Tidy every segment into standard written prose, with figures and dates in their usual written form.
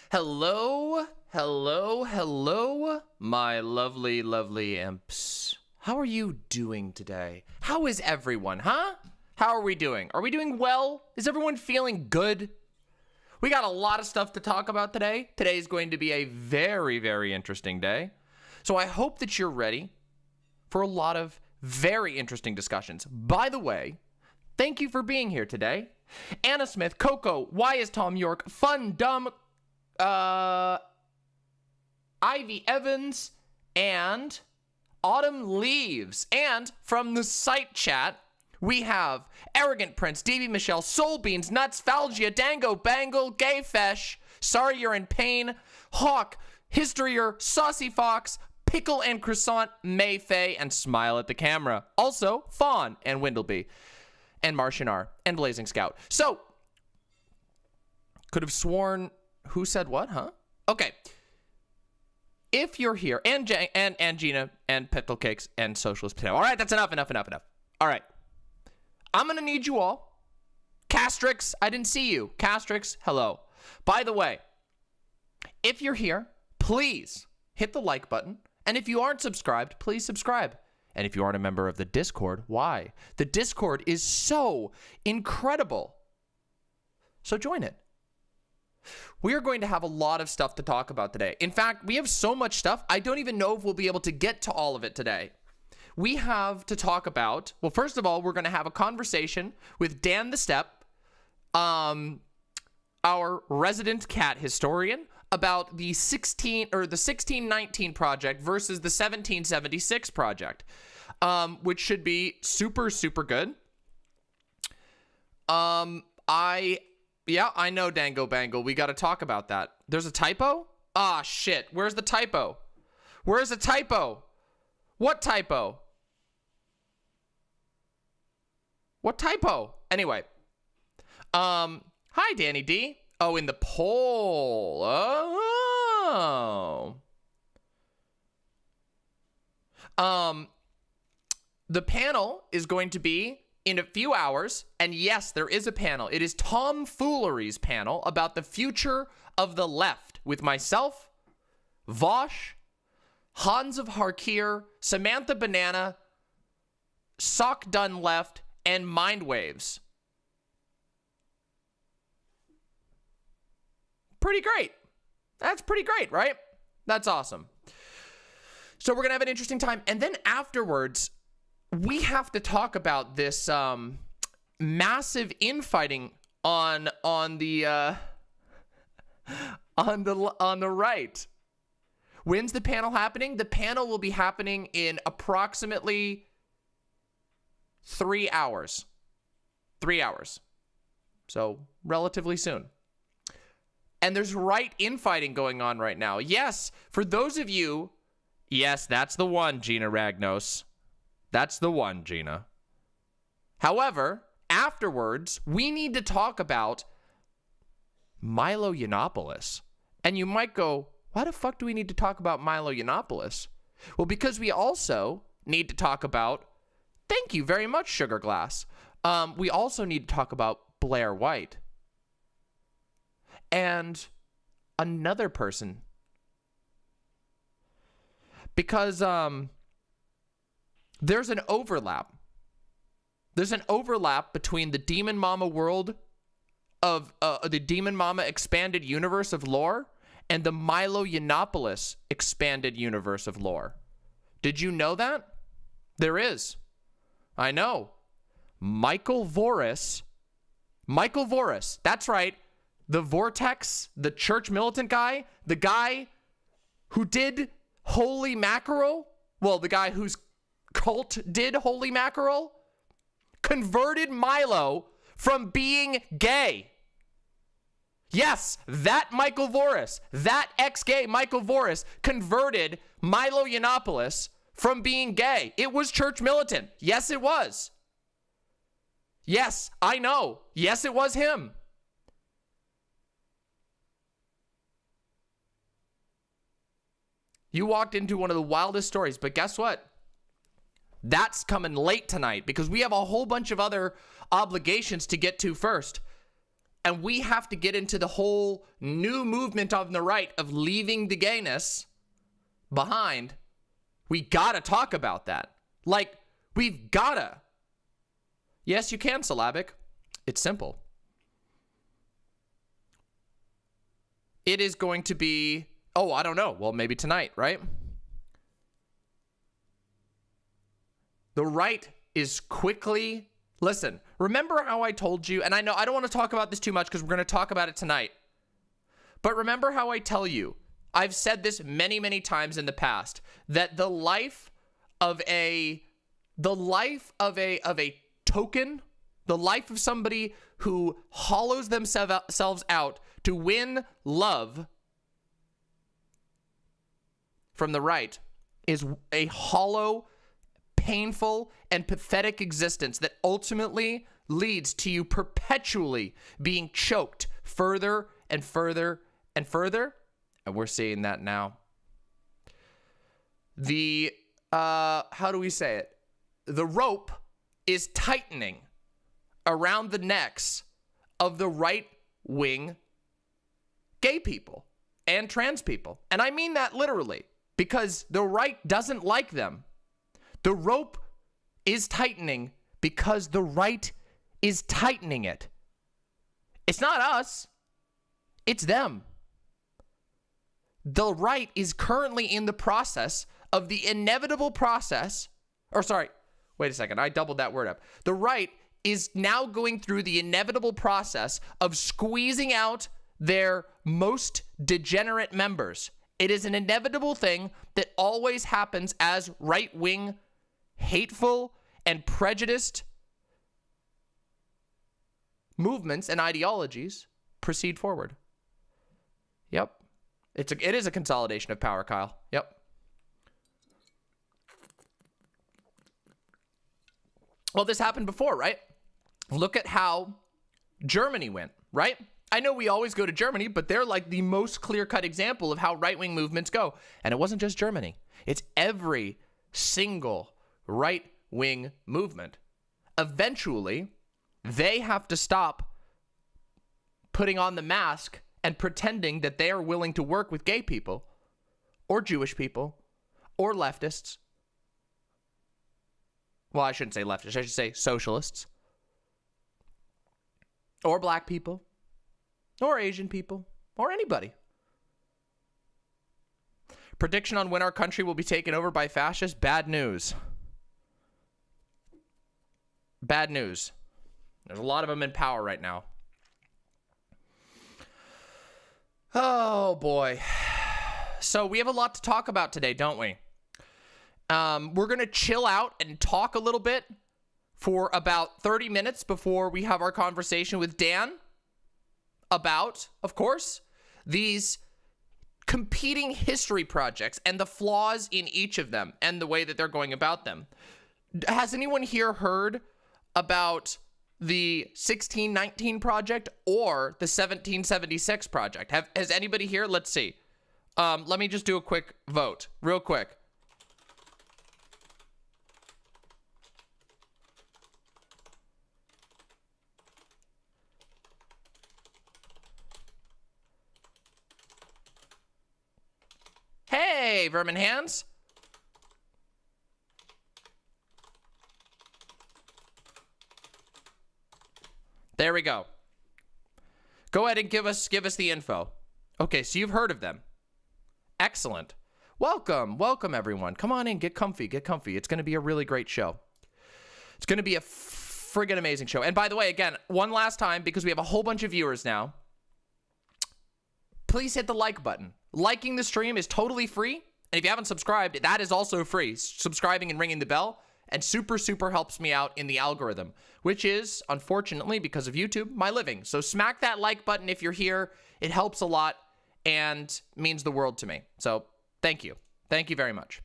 Hello, my lovely, lovely imps. How are you doing today? How is everyone, huh? How are we doing? Are we doing well? Is everyone feeling good? We got a lot of stuff to talk about today. Today is going to be a very, very interesting day. So I hope that you're ready for a lot of very interesting discussions. By the way, thank you for being here today. Anna Smith, Coco, Why is Tom York, Fun, Dumb, Ivy Evans, and Autumn Leaves. And from the site chat, we have Arrogant Prince, DB Michelle, Soul Beans, Nuts, Falgia, Dango, Bangle, Gay Fesh, Sorry You're in Pain, Hawk, Historyer, Saucy Fox, Pickle and Croissant, Mayfay, and Smile at the Camera. Also, Fawn and Windleby, and Martian R, and Blazing Scout. So, could have sworn... Who said what, huh? Okay. If you're here, and Jeena, and Petal Cakes, and Socialist Potato. All right, that's enough. All right. I'm going to need you all. Castrix, I didn't see you. Castrix, hello. By the way, if you're here, please hit the like button. And if you aren't subscribed, please subscribe. And if you aren't a member of the Discord, why? The Discord is so incredible. So join it. We are going to have a lot of stuff to talk about today. In fact, we have so much stuff, I don't even know if we'll be able to get to all of it today. We have to talk about, well, first of all, we're going to have a conversation with Dan the Step, our resident cat historian, about the 1619 project versus the 1776 project, which should be super, super good. Yeah, I know, Dango Bangle. We got to talk about that. There's a typo? Ah, shit. Where's the typo? Where's the typo? What typo? What typo? Anyway. Hi, Danny D. Oh, in the poll. Oh. The panel is going to be in a few hours, and yes, there is a panel. It is Tomfoolery's panel about the future of the left with myself, Vosh, Hans of Harkir, Samantha Banana, Sock Done Left, and Mindwaves. Pretty great. That's pretty great, right? That's awesome. So we're gonna have an interesting time, and then afterwards, we have to talk about this massive infighting on the right. When's the panel happening? The panel will be happening in approximately 3 hours. 3 hours. So relatively soon. And there's right infighting going on right now. Yes, for those of you, yes, that's the one, Jeena Ragnos. That's the one, Jeena. However, afterwards, we need to talk about Milo Yiannopoulos. And you might go, why the fuck do we need to talk about Milo Yiannopoulos? Well, because we also need to talk about, thank you very much, Sugar Glass. We also need to talk about Blair White. And another person. Because, there's an overlap. There's an overlap between the Demon Mama world of the Demon Mama expanded universe of lore and the Milo Yiannopoulos expanded universe of lore. Did you know that? There is. I know. Michael Voris. That's right. The Vortex, the church militant guy, the guy who did Holy Mackerel. Well, the guy who's cult did Holy Mackerel, converted Milo from being gay. Yes, that Michael Voris, that ex-gay Michael Voris converted Milo Yiannopoulos from being gay. It was church militant. Yes, it was. Yes, I know. Yes, it was him. You walked into one of the wildest stories, but guess what? That's coming late tonight because we have a whole bunch of other obligations to get to first. and we have to get into the whole new movement on the right of leaving the gayness behind, we gotta talk about that. Like, we've gotta. Yes, you can, syllabic. It's simple. It is going to be, oh, I don't know. Well, maybe tonight, right? The right is quickly, listen, remember how I told you, and I know I don't want to talk about this too much because we're going to talk about it tonight. But remember how I tell you, I've said this many, many times in the past, that the life of a token, the life of somebody who hollows themselves out to win love from the right is a hollow, painful, and pathetic existence that ultimately leads to you perpetually being choked further and further and further. And we're seeing that now. The, how do we say it? The rope is tightening around the necks of the right-wing gay people and trans people. And I mean that literally, because the right doesn't like them. The rope is tightening because the right is tightening it. It's not us. It's them. The right is currently in the process of the inevitable process, or sorry, wait a second, I doubled that word up. The right is now going through the inevitable process of squeezing out their most degenerate members. It is an inevitable thing that always happens as right-wing, hateful, and prejudiced movements and ideologies proceed forward. Yep. It is a consolidation of power, Kyle. Yep. Well, this happened before, right? Look at how Germany went, right? I know we always go to Germany, but they're like the most clear-cut example of how right-wing movements go. And it wasn't just Germany. It's every single right-wing movement. Eventually, they have to stop putting on the mask and pretending that they are willing to work with gay people or Jewish people or leftists. Well, I shouldn't say leftists. I should say socialists. Or black people. Or Asian people. Or anybody. Prediction on when our country will be taken over by fascists? Bad news. Bad news. There's a lot of them in power right now. Oh, boy. So we have a lot to talk about today, don't we? We're going to chill out and talk a little bit for about 30 minutes before we have our conversation with Dan about, of course, these competing history projects and the flaws in each of them and the way that they're going about them. Has anyone here heard about the 1619 project or the 1776 project? Has anybody here? Let's see. Let me just do a quick vote, real quick. Hey, Vermin Hands. There we go. Go ahead and give us the info. Okay, so you've heard of them. Excellent. Welcome everyone. Come on in, get comfy. It's going to be a really great show. It's going to be a friggin' amazing show. And by the way, again, one last time, because we have a whole bunch of viewers now, please hit the like button. Liking the stream is totally free. And if you haven't subscribed, that is also free. Subscribing and ringing the bell. And super, super helps me out in the algorithm, which is, unfortunately, because of YouTube, my living. So smack that like button if you're here. It helps a lot and means the world to me. So thank you. Thank you very much.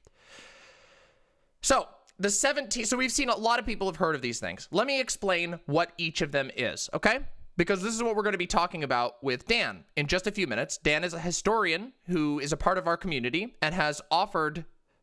So so we've seen a lot of people have heard of these things. Let me explain what each of them is, okay? Because this is what we're going to be talking about with Dan in just a few minutes. Dan is a historian who is a part of our community and has offered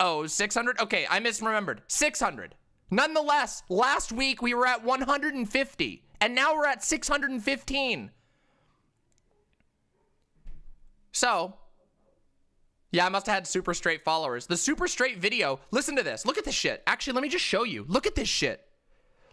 Oh, 600? Okay, I misremembered. 600. Nonetheless, last week we were at 150, and now we're at 615. So, yeah, I must have had super straight followers. The super straight video, listen to this. Look at this shit. Actually, let me just show you. Look at this shit.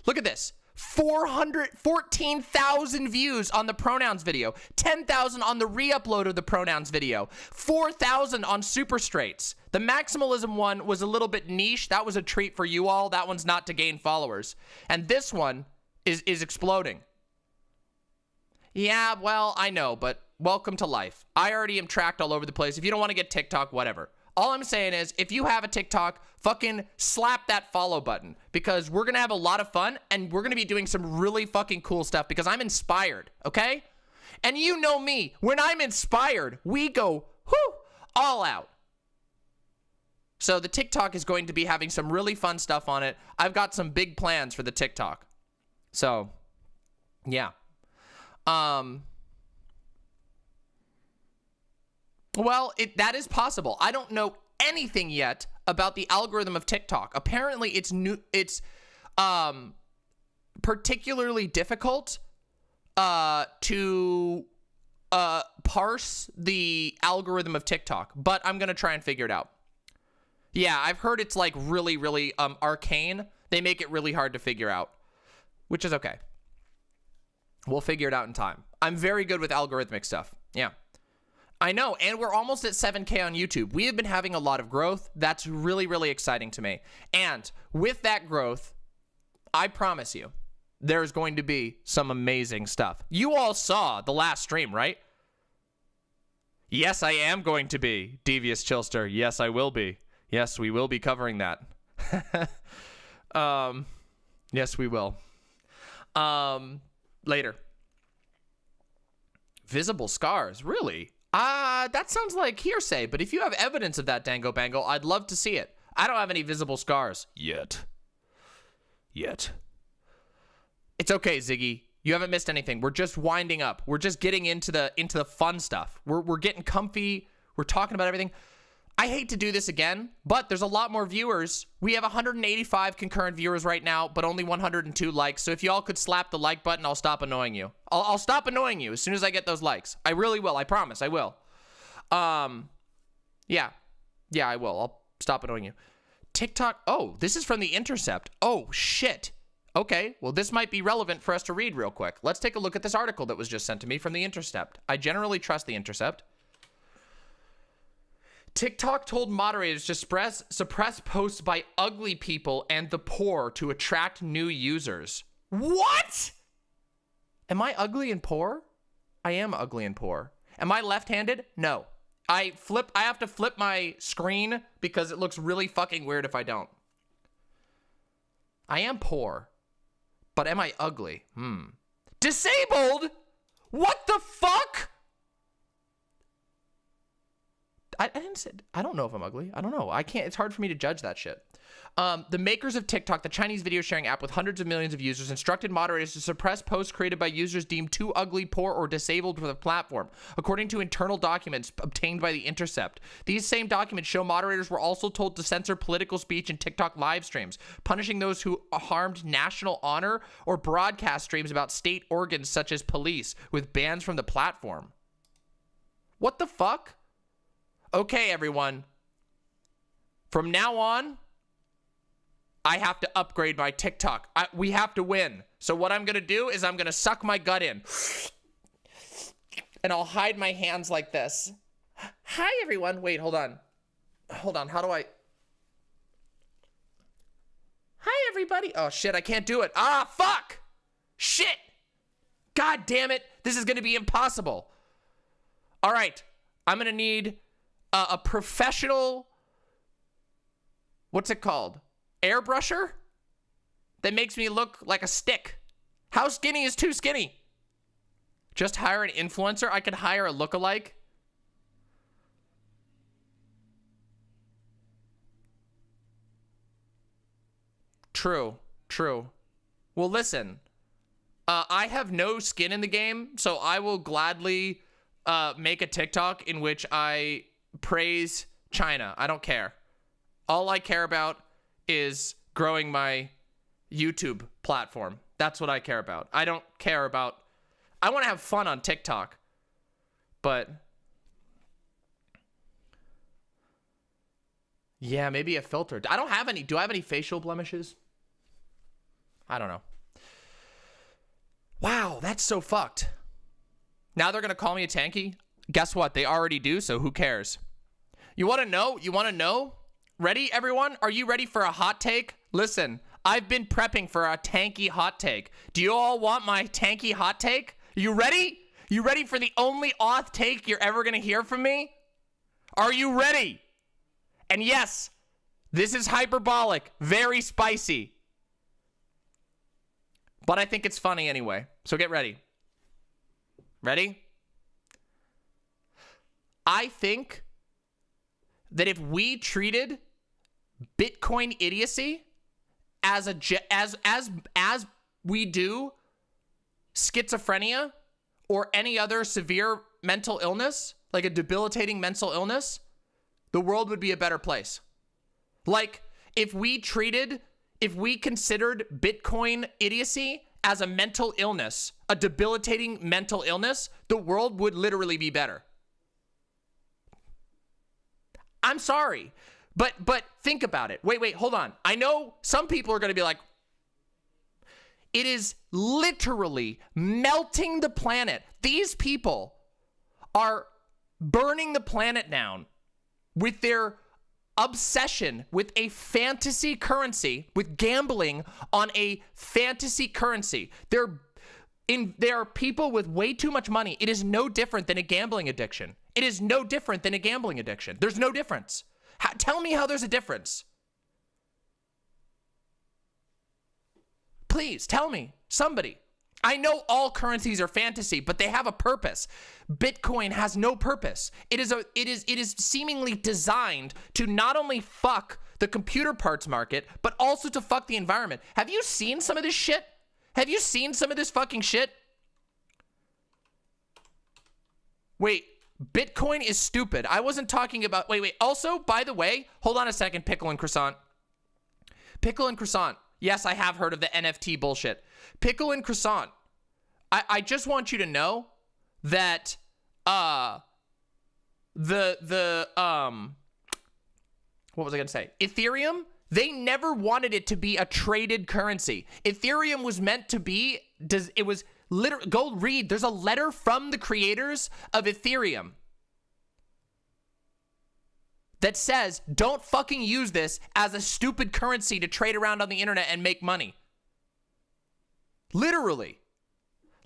Look at this. 14,000 views on the pronouns video, 10,000 on the re-upload of the pronouns video, 4,000 on super straights. The maximalism one was a little bit niche. That was a treat for you all. That one's not to gain followers. And this one is exploding. Yeah, well, I know, but welcome to life. I already am tracked all over the place. If you don't want to get TikTok, whatever. All I'm saying is, if you have a TikTok, fucking slap that follow button, because we're going to have a lot of fun, and we're going to be doing some really fucking cool stuff, because I'm inspired, okay? And you know me, when I'm inspired, we go, whoo, all out. So the TikTok is going to be having some really fun stuff on it. I've got some big plans for the TikTok. So, yeah. Well, that is possible. I don't know anything yet about the algorithm of TikTok. Apparently, it's particularly difficult to parse the algorithm of TikTok, but I'm gonna try and figure it out. Yeah, I've heard it's like really, really arcane. They make it really hard to figure out, which is okay. We'll figure it out in time. I'm very good with algorithmic stuff. Yeah. I know, and we're almost at 7K on YouTube. We have been having a lot of growth. That's really, really exciting to me. And with that growth, I promise you, there's going to be some amazing stuff. You all saw the last stream, right? Yes, I am going to be, Devious Chillster. Yes, I will be. Yes, we will be covering that. Yes, we will. Later. Visible scars, really? That sounds like hearsay, but if you have evidence of that, Dango Bango, I'd love to see it. I don't have any visible scars. Yet. It's okay, Ziggy. You haven't missed anything. We're just winding up. We're just getting into the fun stuff. We're getting comfy. We're talking about everything. I hate to do this again, but there's a lot more viewers. We have 185 concurrent viewers right now, but only 102 likes. So if y'all could slap the like button, I'll stop annoying you. I'll stop annoying you as soon as I get those likes. I really will. I promise. I will. Yeah, I will. I'll stop annoying you. TikTok. Oh, this is from The Intercept. Oh, shit. Okay, well, this might be relevant for us to read real quick. Let's take a look at this article that was just sent to me from The Intercept. I generally trust The Intercept. TikTok told moderators to suppress posts by ugly people and the poor to attract new users. What? Am I ugly and poor? I am ugly and poor. Am I left-handed? No. I have to flip my screen because it looks really fucking weird if I don't. I am poor. But am I ugly? Disabled? What the fuck? I didn't say, I don't know if I'm ugly. I don't know. I can't, it's hard for me to judge that shit. The makers of TikTok, the Chinese video sharing app with hundreds of millions of users, instructed moderators to suppress posts created by users deemed too ugly, poor, or disabled for the platform, according to internal documents obtained by The Intercept. These same documents show moderators were also told to censor political speech in TikTok live streams, punishing those who harmed national honor or broadcast streams about state organs such as police with bans from the platform. What the fuck? Okay, everyone. From now on, I have to upgrade my TikTok. We have to win. So what I'm going to do is I'm going to suck my gut in. And I'll hide my hands like this. Hi, everyone. Wait, hold on. Hold on. How do I... Hi, everybody. Oh, shit. I can't do it. Ah, fuck. Shit. God damn it. This is going to be impossible. All right. I'm going to need a professional... What's it called? Airbrusher? That makes me look like a stick. How skinny is too skinny? Just hire an influencer? I could hire a lookalike. True. Well, listen. I have no skin in the game, so I will gladly make a TikTok in which I praise China. I don't care. All I care about is growing my YouTube platform. That's what I care about. I don't care about... I want to have fun on TikTok, but... yeah, maybe a filter. I don't have any. Do I have any facial blemishes? I don't know. Wow, that's so fucked. Now they're going to call me a tanky? Guess what? They already do, so who cares? You want to know? You want to know? Ready, everyone? Are you ready for a hot take? Listen, I've been prepping for a tanky hot take. Do you all want my tanky hot take? You ready? You ready for the only auth take you're ever going to hear from me? Are you ready? And yes, this is hyperbolic, very spicy. But I think it's funny anyway, so get ready. Ready? I think that if we treated Bitcoin idiocy as we do schizophrenia or any other severe mental illness, like a debilitating mental illness, the world would be a better place. Like, if we considered Bitcoin idiocy as a mental illness, a debilitating mental illness, the world would literally be better. I'm sorry, but think about it. Wait, hold on. I know some people are going to be like, it is literally melting the planet. These people are burning the planet down with their obsession with a fantasy currency, with gambling on a fantasy currency. There are people with way too much money. It is no different than a gambling addiction. It is no different than a gambling addiction. There's no difference. Tell me how there's a difference. Please tell me, somebody. I know all currencies are fantasy, but they have a purpose. Bitcoin has no purpose. It is seemingly designed to not only fuck the computer parts market, but also to fuck the environment. Have you seen some of this shit? Have you seen some of this fucking shit? Wait, Bitcoin is stupid. I wasn't talking about... Wait. Also, by the way, hold on a second, Pickle and Croissant. Pickle and Croissant. Yes, I have heard of the NFT bullshit. Pickle and Croissant. I just want you to know that what was I going to say? Ethereum, they never wanted it to be a traded currency. Ethereum was meant to be, it was literally, go read, there's a letter from the creators of Ethereum that says, don't fucking use this as a stupid currency to trade around on the internet and make money. Literally.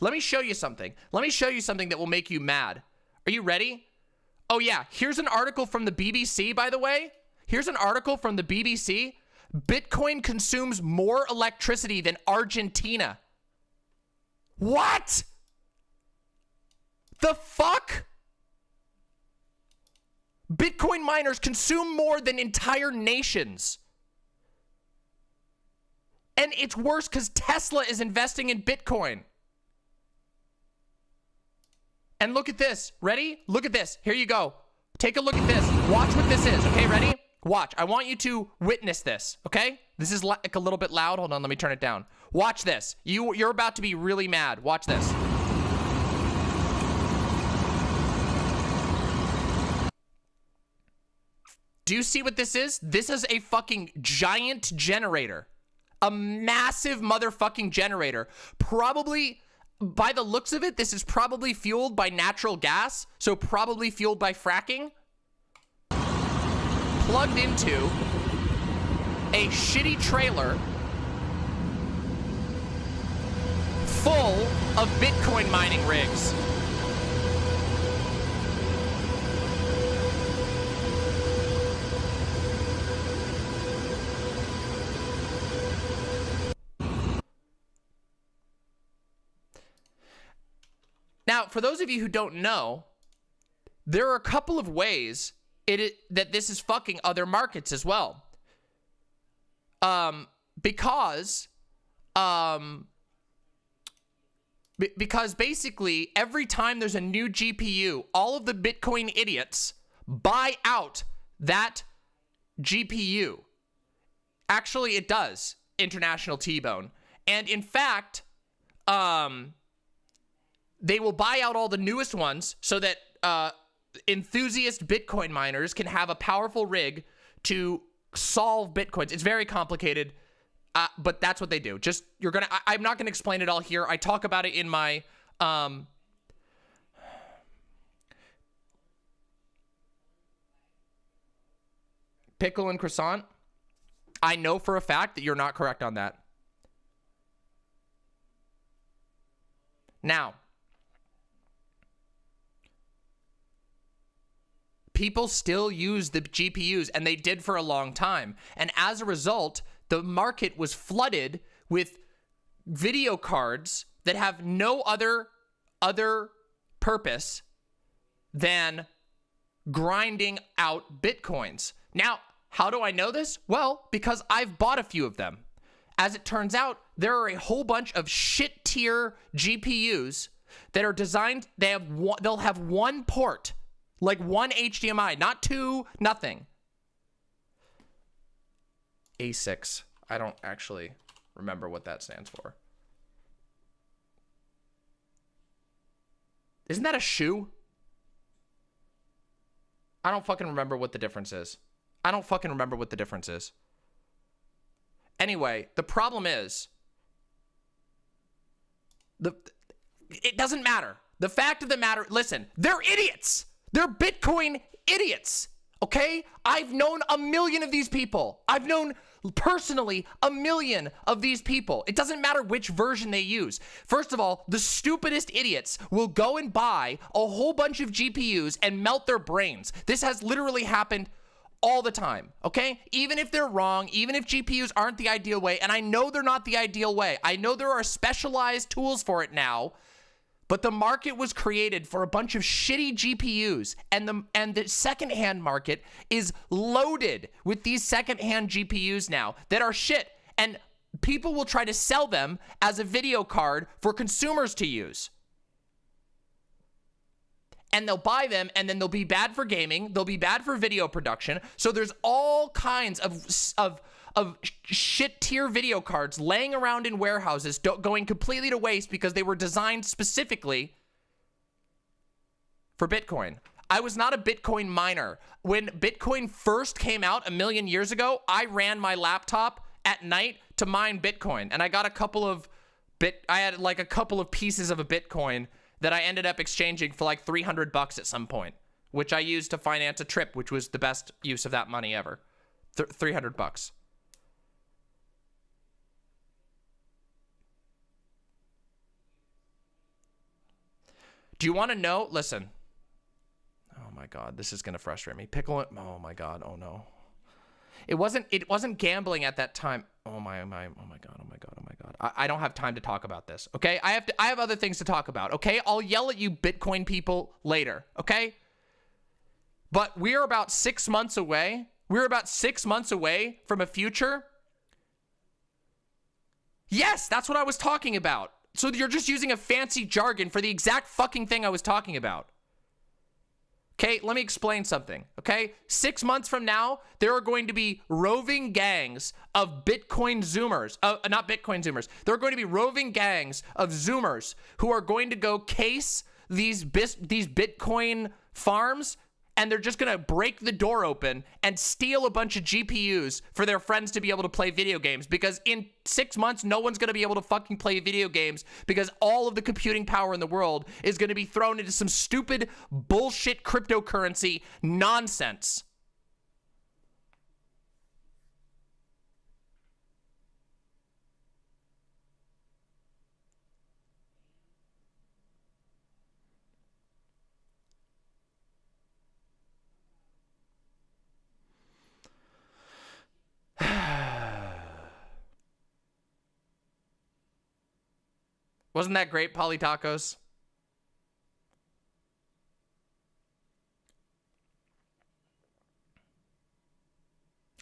Let me show you something. Let me show you something that will make you mad. Are you ready? Oh yeah, here's an article from the BBC, by the way. Here's an article from the BBC. Bitcoin consumes more electricity than Argentina. What? The fuck? Bitcoin miners consume more than entire nations. And it's worse because Tesla is investing in Bitcoin. And look at this. Ready? Look at this. Here you go. Take a look at this. Watch what this is. Okay, ready? Watch. I want you to witness this, okay? This is like a little bit loud. Hold on, let me turn it down. Watch this. You're about to be really mad. Watch this. Do you see what this is? This is a fucking giant generator. A massive motherfucking generator. Probably, by the looks of it, this is probably fueled by natural gas. So probably fueled by fracking. Plugged into a shitty trailer full of Bitcoin mining rigs. Now, for those of you who don't know, there are a couple of ways that this is fucking other markets as well. Because basically every time there's a new GPU, all of the Bitcoin idiots buy out that GPU. Actually, it does, International T-Bone. And in fact, they will buy out all the newest ones so that enthusiast Bitcoin miners can have a powerful rig to solve Bitcoins. It's very complicated, but that's what they do. Just, I'm not gonna explain it all here. I talk about it in my, pickle and croissant. I know for a fact that you're not correct on that. Now, people still use the GPUs, and they did for a long time. And as a result, the market was flooded with video cards that have no other purpose than grinding out Bitcoins. Now, how do I know this? Well, because I've bought a few of them. As it turns out, there are a whole bunch of shit tier GPUs that are designed, they'll have one port, like one HDMI, not two, nothing. A6. I don't actually remember what that stands for. Isn't that a shoe? I don't fucking remember what the difference is. Anyway, the problem is, it doesn't matter. The fact of the matter, listen, they're idiots. They're Bitcoin idiots, okay? I've known a million of these people. I've known personally a million of these people. It doesn't matter which version they use. First of all, the stupidest idiots will go and buy a whole bunch of GPUs and melt their brains. This has literally happened all the time, okay? Even if they're wrong, even if GPUs aren't the ideal way, and I know they're not the ideal way. I know there are specialized tools for it now, but the market was created for a bunch of shitty GPUs, and the secondhand market is loaded with these secondhand GPUs now that are shit, and people will try to sell them as a video card for consumers to use. And they'll buy them, and then they'll be bad for gaming. They'll be bad for video production. So there's all kinds of shit tier video cards laying around in warehouses going completely to waste because they were designed specifically for Bitcoin. I was not a Bitcoin miner. When Bitcoin first came out a million years ago, I ran my laptop at night to mine Bitcoin, and I got a couple of pieces of a Bitcoin that I ended up exchanging for like $300 at some point, which I used to finance a trip, which was the best use of that money ever. $300. Do you want to know? Listen. Oh my God, this is going to frustrate me. Oh my God, oh no. It wasn't gambling at that time. Oh my God. I don't have time to talk about this, okay? I have other things to talk about, okay? I'll yell at you Bitcoin people later, okay? But we're about 6 months away. We're about 6 months away from a future. Yes, that's what I was talking about. So you're just using a fancy jargon for the exact fucking thing I was talking about. Okay, let me explain something, okay? 6 months from now, there are going to be roving gangs of Bitcoin Zoomers. Not Bitcoin Zoomers. There are going to be roving gangs of Zoomers who are going to go case these Bitcoin farms, and they're just going to break the door open and steal a bunch of GPUs for their friends to be able to play video games, because in 6 months, no one's going to be able to fucking play video games because all of the computing power in the world is going to be thrown into some stupid bullshit cryptocurrency nonsense. Wasn't that great, Polly Tacos?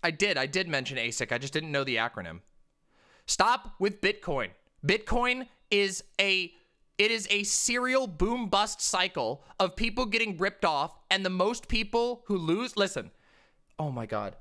I did mention ASIC. I just didn't know the acronym. Stop with Bitcoin. Bitcoin is a serial boom bust cycle of people getting ripped off, and the most people who lose, listen. Oh my God.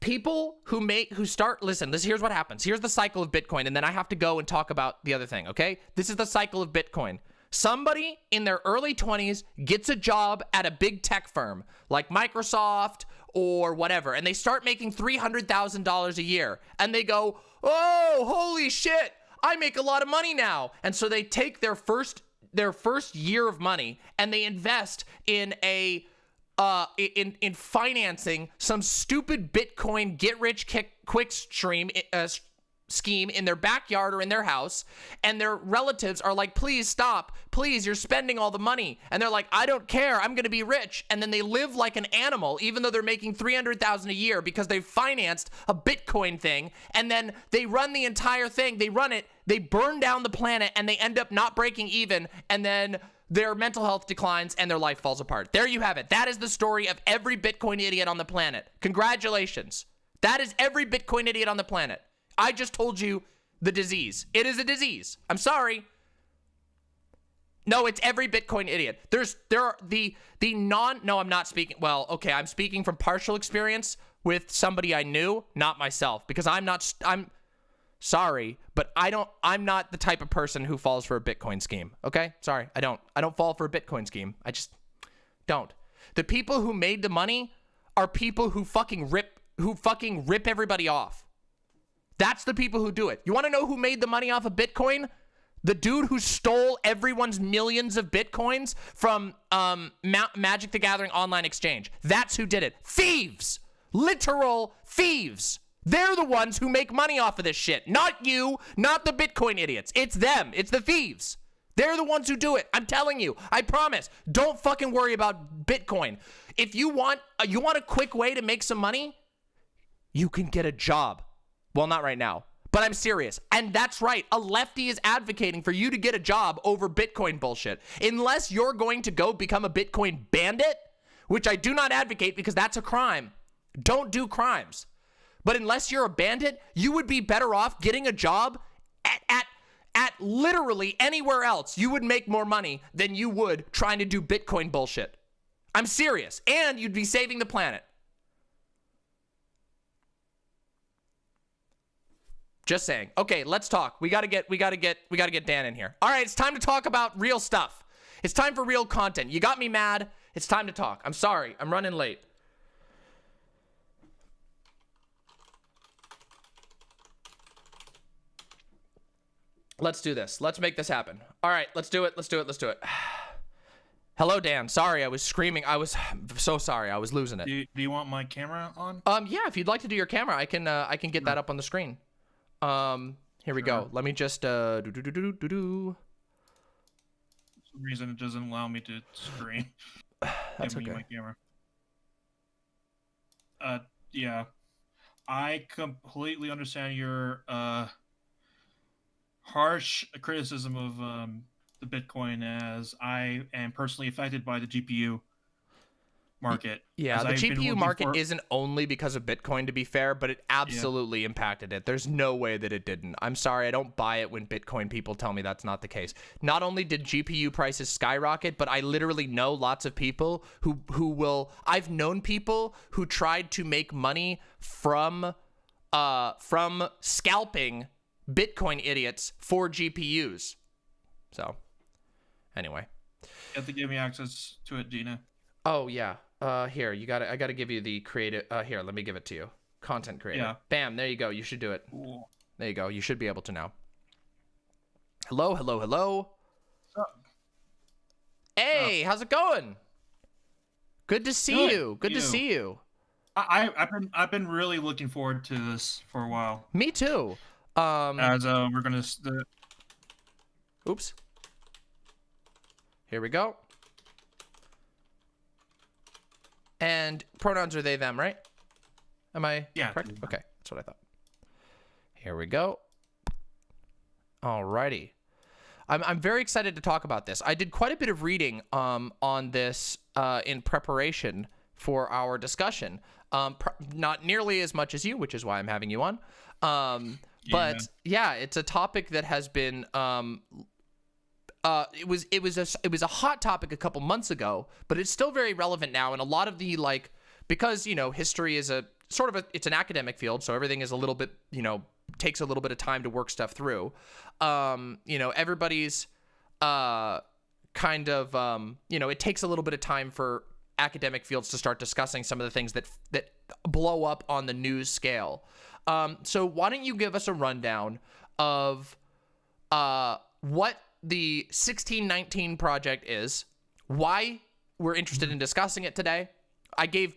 people who start, listen, here's what happens. Here's the cycle of Bitcoin, and then I have to go and talk about the other thing, okay? This is the cycle of Bitcoin. Somebody in their early 20s gets a job at a big tech firm like Microsoft or whatever, and they start making $300,000 a year, and they go, oh, holy shit, I make a lot of money now. And so they take their first year of money and they invest in in financing some stupid Bitcoin get-rich-quick scheme in their backyard or in their house, and their relatives are like, please stop, please, you're spending all the money. And they're like, I don't care, I'm gonna be rich. And then they live like an animal, even though they're making $300,000 a year because they've financed a Bitcoin thing. And then they run the entire thing, they run it, they burn down the planet, and they end up not breaking even, and then their mental health declines and their life falls apart. There you have it. That is the story of every Bitcoin idiot on the planet. Congratulations. That is every Bitcoin idiot on the planet. I just told you the disease. It is a disease. I'm sorry. No, it's every Bitcoin idiot. No, I'm not speaking. Well, okay, I'm speaking from partial experience with somebody I knew, not myself, because I'm sorry, but I'm not the type of person who falls for a Bitcoin scheme. Okay? Sorry. I don't fall for a Bitcoin scheme. I just don't. The people who made the money are people who fucking rip everybody off. That's the people who do it. You want to know who made the money off of Bitcoin? The dude who stole everyone's millions of Bitcoins from Magic the Gathering online exchange. That's who did it. Thieves. Literal thieves. They're the ones who make money off of this shit. Not you, not the Bitcoin idiots. It's them. It's the thieves. They're the ones who do it. I'm telling you. I promise. Don't fucking worry about Bitcoin. If you want a quick way to make some money, you can get a job. Well, not right now, but I'm serious. And that's right. A lefty is advocating for you to get a job over Bitcoin bullshit. Unless you're going to go become a Bitcoin bandit, which I do not advocate because that's a crime. Don't do crimes. But unless you're a bandit, you would be better off getting a job at literally anywhere else. You would make more money than you would trying to do Bitcoin bullshit. I'm serious. And you'd be saving the planet. Just saying. Okay, let's talk. We gotta get Dan in here. All right, it's time to talk about real stuff. It's time for real content. You got me mad. It's time to talk. I'm sorry. I'm running late. Let's do this. Let's make this happen. All right, let's do it. Let's do it. Let's do it. Hello, Dan. Sorry, I was screaming. I was so sorry. I was losing it. Do you want my camera on? Yeah. If you'd like to do your camera, I can get that up on the screen. Here we go. Let me just For some reason it doesn't allow me to screen. That's okay. My camera. Yeah. I completely understand your harsh criticism of the Bitcoin, as I am personally affected by the GPU market. Yeah, the GPU market isn't only because of Bitcoin, to be fair, but it absolutely impacted it. There's no way that it didn't. I'm sorry, I don't buy it when Bitcoin people tell me that's not the case. Not only did GPU prices skyrocket, but I literally know lots of people I've known people who tried to make money from scalping Bitcoin idiots for GPUs. So, anyway. You have to give me access to it, Jeena. Oh, yeah. Here, I gotta give you the creative, here, let me give it to you. Content creator. Yeah. Bam, there you go. You should do it. Cool. There you go. You should be able to now. Hello, hello, hello. What's up? Hey, how's it going? Good to see you. Good to see you. I've been really looking forward to this for a while. Me too. As we're gonna. Oops. Here we go. And pronouns are they, them, right? Am I correct? Okay, that's what I thought. Here we go. Alrighty. I'm very excited to talk about this. I did quite a bit of reading on this in preparation for our discussion. Not nearly as much as you, which is why I'm having you on. But yeah, it's a topic that has been it was a hot topic a couple months ago, but it's still very relevant now, and a lot of the because, history is a sort of it's an academic field, so everything is a little bit, takes a little bit of time to work stuff through. Everybody's kind of, it takes a little bit of time for academic fields to start discussing some of the things that blow up on the news scale. So why don't you give us a rundown of what the 1619 Project is, why we're interested in discussing it today. I gave,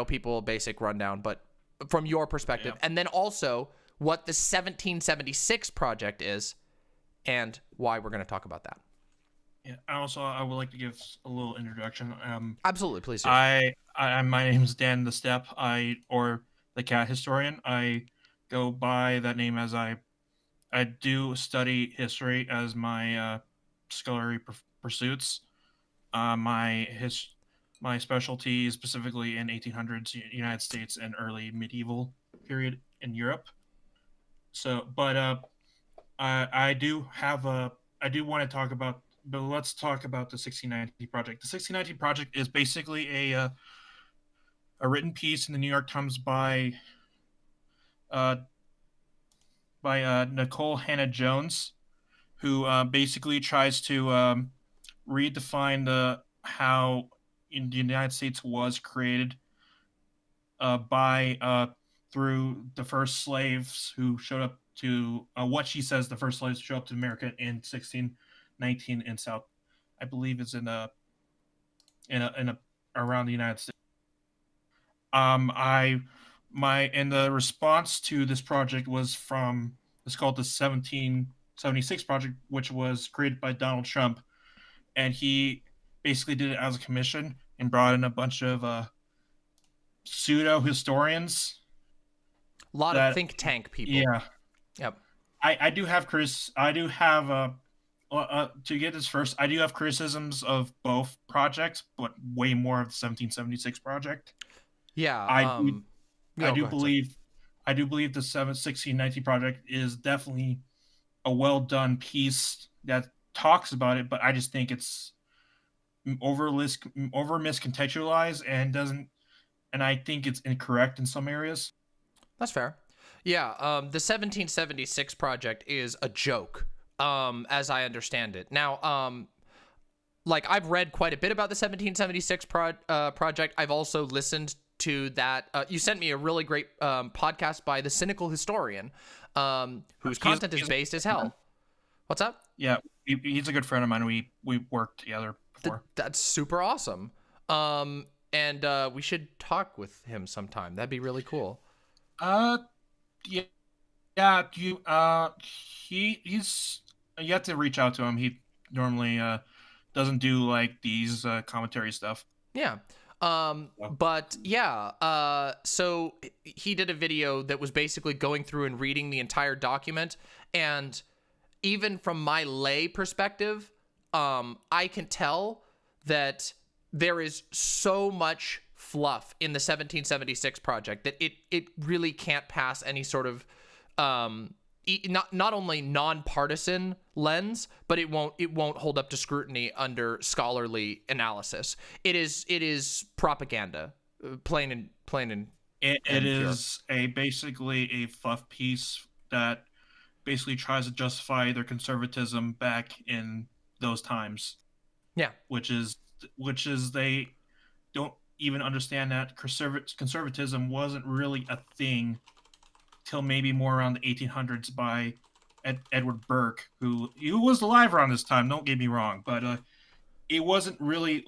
people a basic rundown, but from your perspective, and then also what the 1776 Project is and why we're going to talk about that. Yeah. I would like to give a little introduction. Absolutely, please do. My name is Dan the Step, or the Cat Historian. I go by that name as I do study history as my scholarly pursuits. My specialty is specifically in 1800s United States and early medieval period in Europe. So, but I do want to talk about. But let's talk about the 1619 Project. The 1619 Project is basically a written piece in the New York Times by Nicole Hannah Jones, who basically tries to redefine how the United States was created through the first slaves who showed up to what she says the first slaves showed up to America in 1619 in South, I believe is in around the United States. And the response to this project was it's called the 1776 Project, which was created by Donald Trump, and he basically did it as a commission and brought in a bunch of pseudo historians. A lot of think tank people. Yeah. Yep. I do have to get this first, I do have criticisms of both projects, but way more of the 1776 Project. Yeah. I do believe the 1619 Project is definitely a well done piece that talks about it, but I just think it's over miscontextualized and I think it's incorrect in some areas. That's fair. Yeah, the 1776 Project is a joke, as I understand it. Now, I've read quite a bit about the 1776 Project. I've also listened to that. You sent me a really great podcast by the Cynical Historian, whose content is based as hell. What's up? Yeah, he's a good friend of mine. We worked together before. That's super awesome. And we should talk with him sometime. That'd be really cool. Yeah. He's you have to reach out to him. He normally doesn't do like these commentary stuff. Yeah. But yeah, so he did a video that was basically going through and reading the entire document, and even from my lay perspective, I can tell that there is so much fluff in the 1776 Project that it really can't pass any sort of not only nonpartisan lens, but it won't hold up to scrutiny under scholarly analysis. It is propaganda, plain and it is basically a fluff piece that basically tries to justify their conservatism back in those times. Yeah, which is they don't even understand that conservatism wasn't really a thing till maybe more around the 1800s by Edward Burke, who was alive around this time, don't get me wrong, but it wasn't really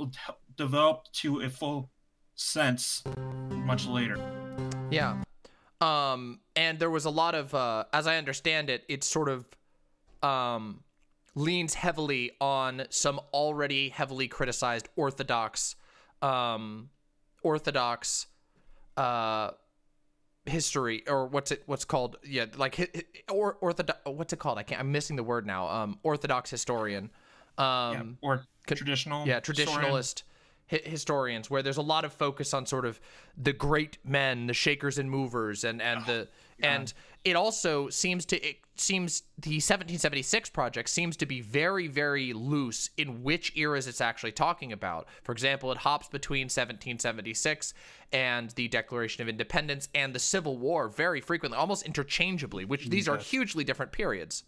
developed to a full sense much later. Yeah. And there was a lot of, as I understand it, it sort of leans heavily on some already heavily criticized orthodox history, or what's called, yeah, like orthodox, what's it called? I'm missing the word now. Orthodox historian, or traditional, traditionalist historians, where there's a lot of focus on sort of the great men, the shakers and movers, and it also seems the 1776 project seems to be very, very loose in which eras it's actually talking about. For example, it hops between 1776 and the Declaration of Independence and the Civil War very frequently, almost interchangeably, which these are hugely different periods.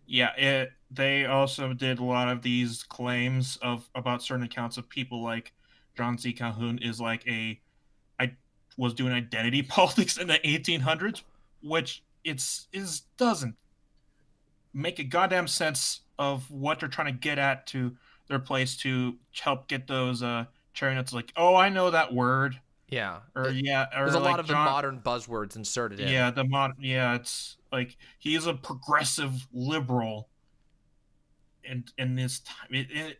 Yeah, they also did a lot of these claims about certain accounts of people like John C. Calhoun is like I was doing identity politics in the 1800s, which doesn't make a goddamn sense of what they're trying to get at to their place to help get those cherry nuts. Like, oh, I know that word, Yeah. or yeah, There's or a lot like of the John. modern buzzwords inserted in. Yeah, it's like he's a progressive liberal. In this time,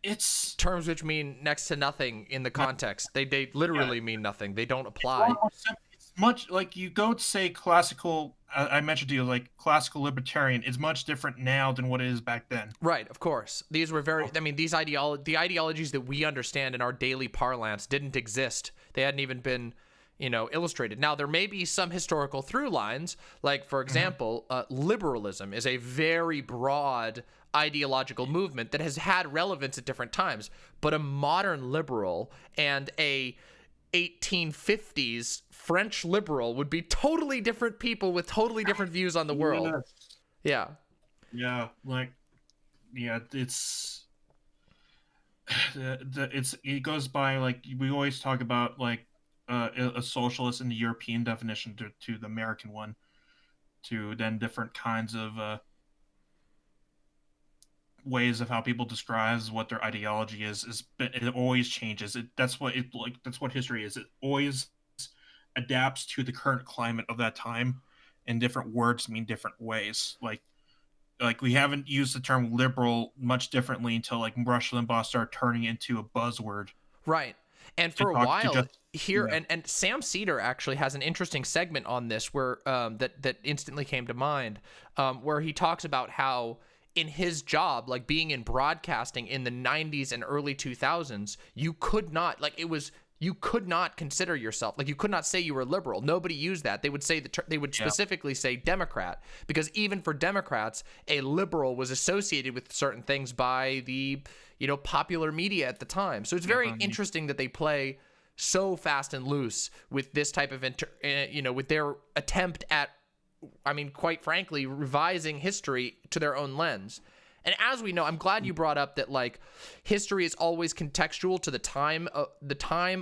it's Terms which mean next to nothing in the not, context. They yeah, literally mean nothing. They don't it's a lot apply. more simple. It's much like you go to say classical. I mentioned to you like classical libertarian is much different now than what it is back then. Right, of course. These were very, I mean, the ideologies that we understand in our daily parlance didn't exist. They hadn't even been, illustrated. Now, there may be some historical through lines, like, for example, liberalism is a very broad ideological movement that has had relevance at different times. But a modern liberal and a 1850s French liberal would be totally different people with totally different views on the world. Yeah. Yeah, like it's it goes by like we always talk about like a socialist in the European definition to the American one, to then different kinds of ways of how people describe what their ideology is it always changes. That's what history is. It always adapts to the current climate of that time, and different words mean different ways. Like we haven't used the term liberal much differently until like Rush Limbaugh started turning into a buzzword Right. And to for a talk to while just here, and Sam Cedar actually has an interesting segment on this where that instantly came to mind, where he talks about how in his job, like being in broadcasting in the 90s and early 2000s, you could not consider yourself, like you could not say you were liberal. Nobody used that. They would say they would specifically say Democrat, because even for Democrats, a liberal was associated with certain things by the popular media at the time. So it's very interesting that they play so fast and loose with this type of with their attempt at, I mean, quite frankly, revising history to their own lens. And as we know, I'm glad you brought up that like history is always contextual to the time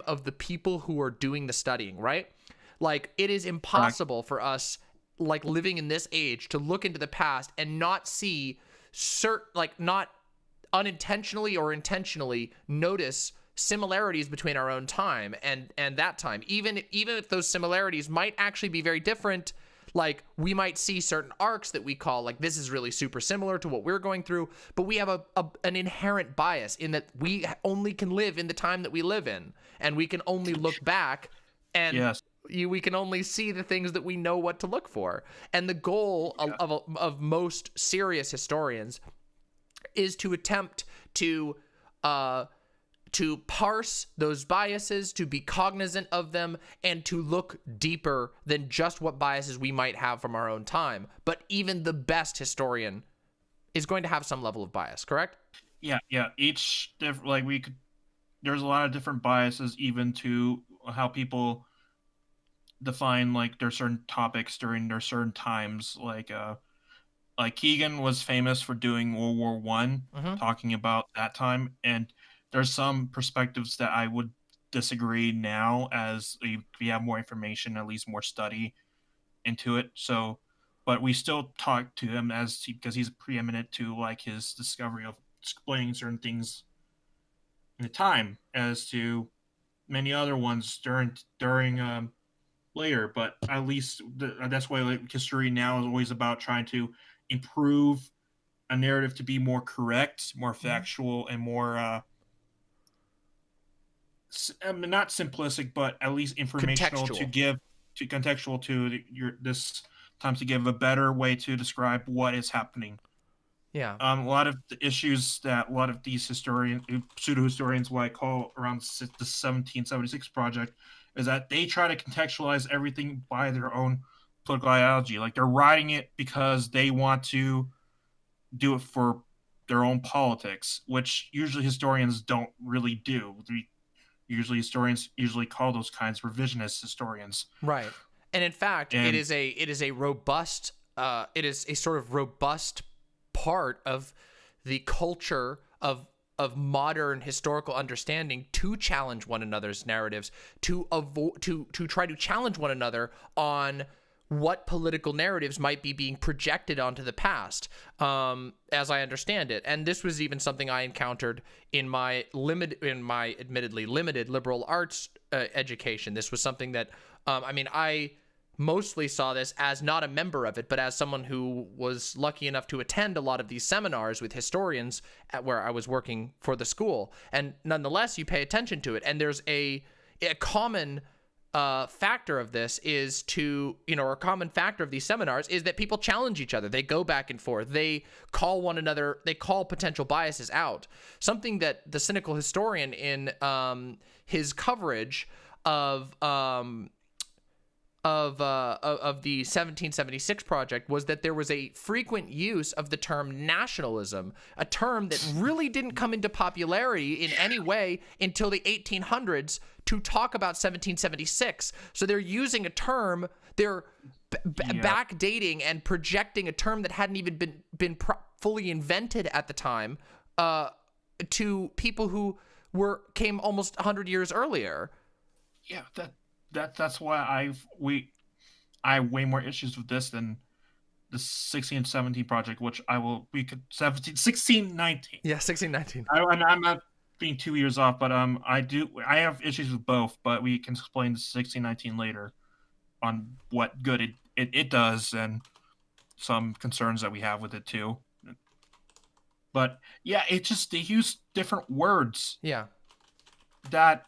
of the people who are doing the studying, right? Like it is impossible for us, like living in this age, to look into the past and not see not unintentionally or intentionally notice similarities between our own time and that time, even if those similarities might actually be very different. Like we might see certain arcs that we call like this is really super similar to what we're going through, but we have an inherent bias in that we only can live in the time that we live in, and we can only look back and we can only see the things that we know what to look for. And the goal of most serious historians is to attempt to parse those biases, to be cognizant of them, and to look deeper than just what biases we might have from our own time. But even the best historian is going to have some level of bias, correct? Yeah. Each there's a lot of different biases even to how people define like their certain topics during their certain times. Like Keegan was famous for doing World War One, talking about that time, and there's some perspectives that I would disagree now as we have more information, at least more study into it. So, but we still talk to him because he's preeminent to like his discovery of explaining certain things in the time, as to many other ones during later. But at least that's why like history now is always about trying to improve a narrative to be more correct, more factual, and more not simplistic, but at least informational contextual to this time, to give a better way to describe what is happening. Yeah. A lot of the issues that a lot of these pseudo historians, what I call around the 1776 project, is that they try to contextualize everything by their own political ideology. Like they're writing it because they want to do it for their own politics, which usually historians don't really do. Usually historians usually call those kinds revisionist historians. Right. And in fact, And it is a robust it is a sort of robust part of the culture of modern historical understanding to challenge one another's narratives, to try to challenge one another on what political narratives might be being projected onto the past, as I understand it. And this was even something I encountered in my admittedly limited liberal arts education. This was something that, I mostly saw this as not a member of it, but as someone who was lucky enough to attend a lot of these seminars with historians at where I was working for the school. And nonetheless, you pay attention to it. And there's a common factor of this is a common factor of these seminars is that people challenge each other. They go back and forth. They call one another, they call potential biases out. Something that the cynical historian in his coverage of the 1776 project was that there was a frequent use of the term nationalism, a term that really didn't come into popularity in any way until the 1800s to talk about 1776. So they're using a term, they're backdating and projecting a term that hadn't even been fully invented at the time to people who came almost 100 years earlier. Yeah, that's why I have way more issues with this than the 1617 project, which 1619. Yeah, 1619. I'm not being 2 years off, but I have issues with both, but we can explain the 1619 later on what good it does and some concerns that we have with it too. But yeah, they use different words. Yeah. That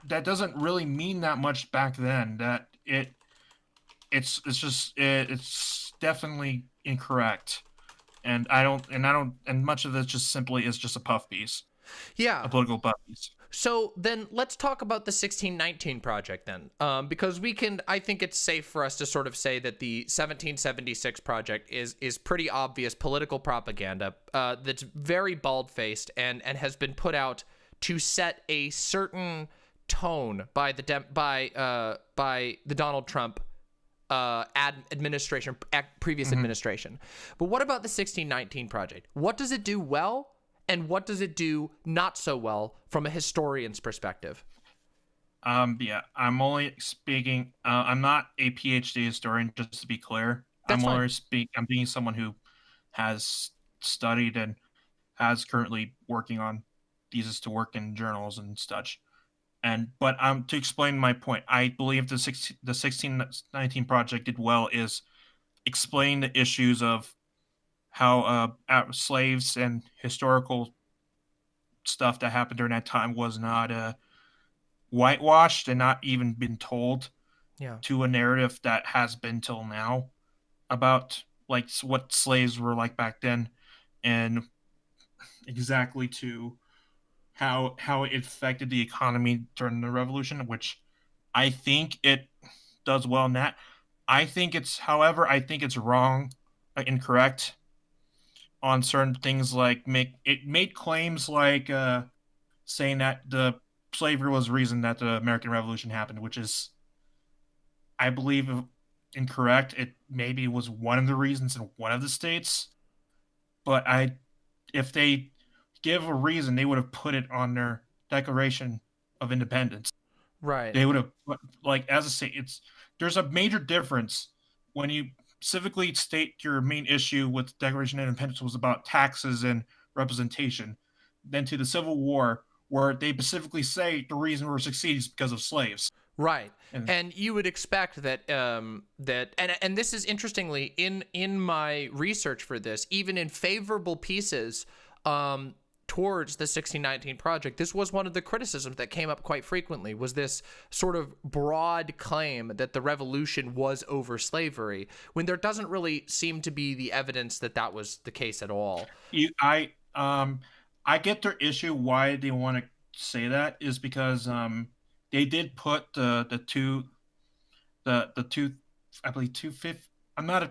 doesn't really mean that much back then. That it's definitely incorrect, and much of this just simply is just a puff piece. Yeah, a political puff piece. So then let's talk about the 1619 project then, because I think it's safe for us to sort of say that the 1776 project is pretty obvious political propaganda that's very bald-faced and has been put out to set a certain tone by the Donald Trump administration, previous administration. But what about the 1619 project? What does it do well, and what does it do not so well from a historian's perspective? Yeah, I'm only speaking. I'm not a PhD historian, just to be clear. That's fine. I'm being someone who has studied and has currently working on thesis to work in journals and such. But to explain my point, I believe the 1619 project did well is explain the issues of how slaves and historical stuff that happened during that time was not whitewashed and not even been told to a narrative that has been till now about like what slaves were like back then, and exactly to how it affected the economy during the revolution, which I think it does well in that. I think it's wrong, incorrect on certain things, like made claims like saying that the slavery was the reason that the American Revolution happened, which is, I believe, incorrect. It maybe was one of the reasons in one of the states, but if they give a reason, they would have put it on their Declaration of Independence. Right. They would have, like, as I say, there's a major difference when you specifically state your main issue with the Declaration of Independence was about taxes and representation, than to the Civil War, where they specifically say the reason we're succeeding is because of slaves. Right. And you would expect that and this is interestingly in my research for this, even in favorable pieces towards the 1619 project, this was one of the criticisms that came up quite frequently, was this sort of broad claim that the revolution was over slavery, when there doesn't really seem to be the evidence that that was the case at all. I get their issue. Why they want to say that is because they did put the two I believe 2/5. I'm not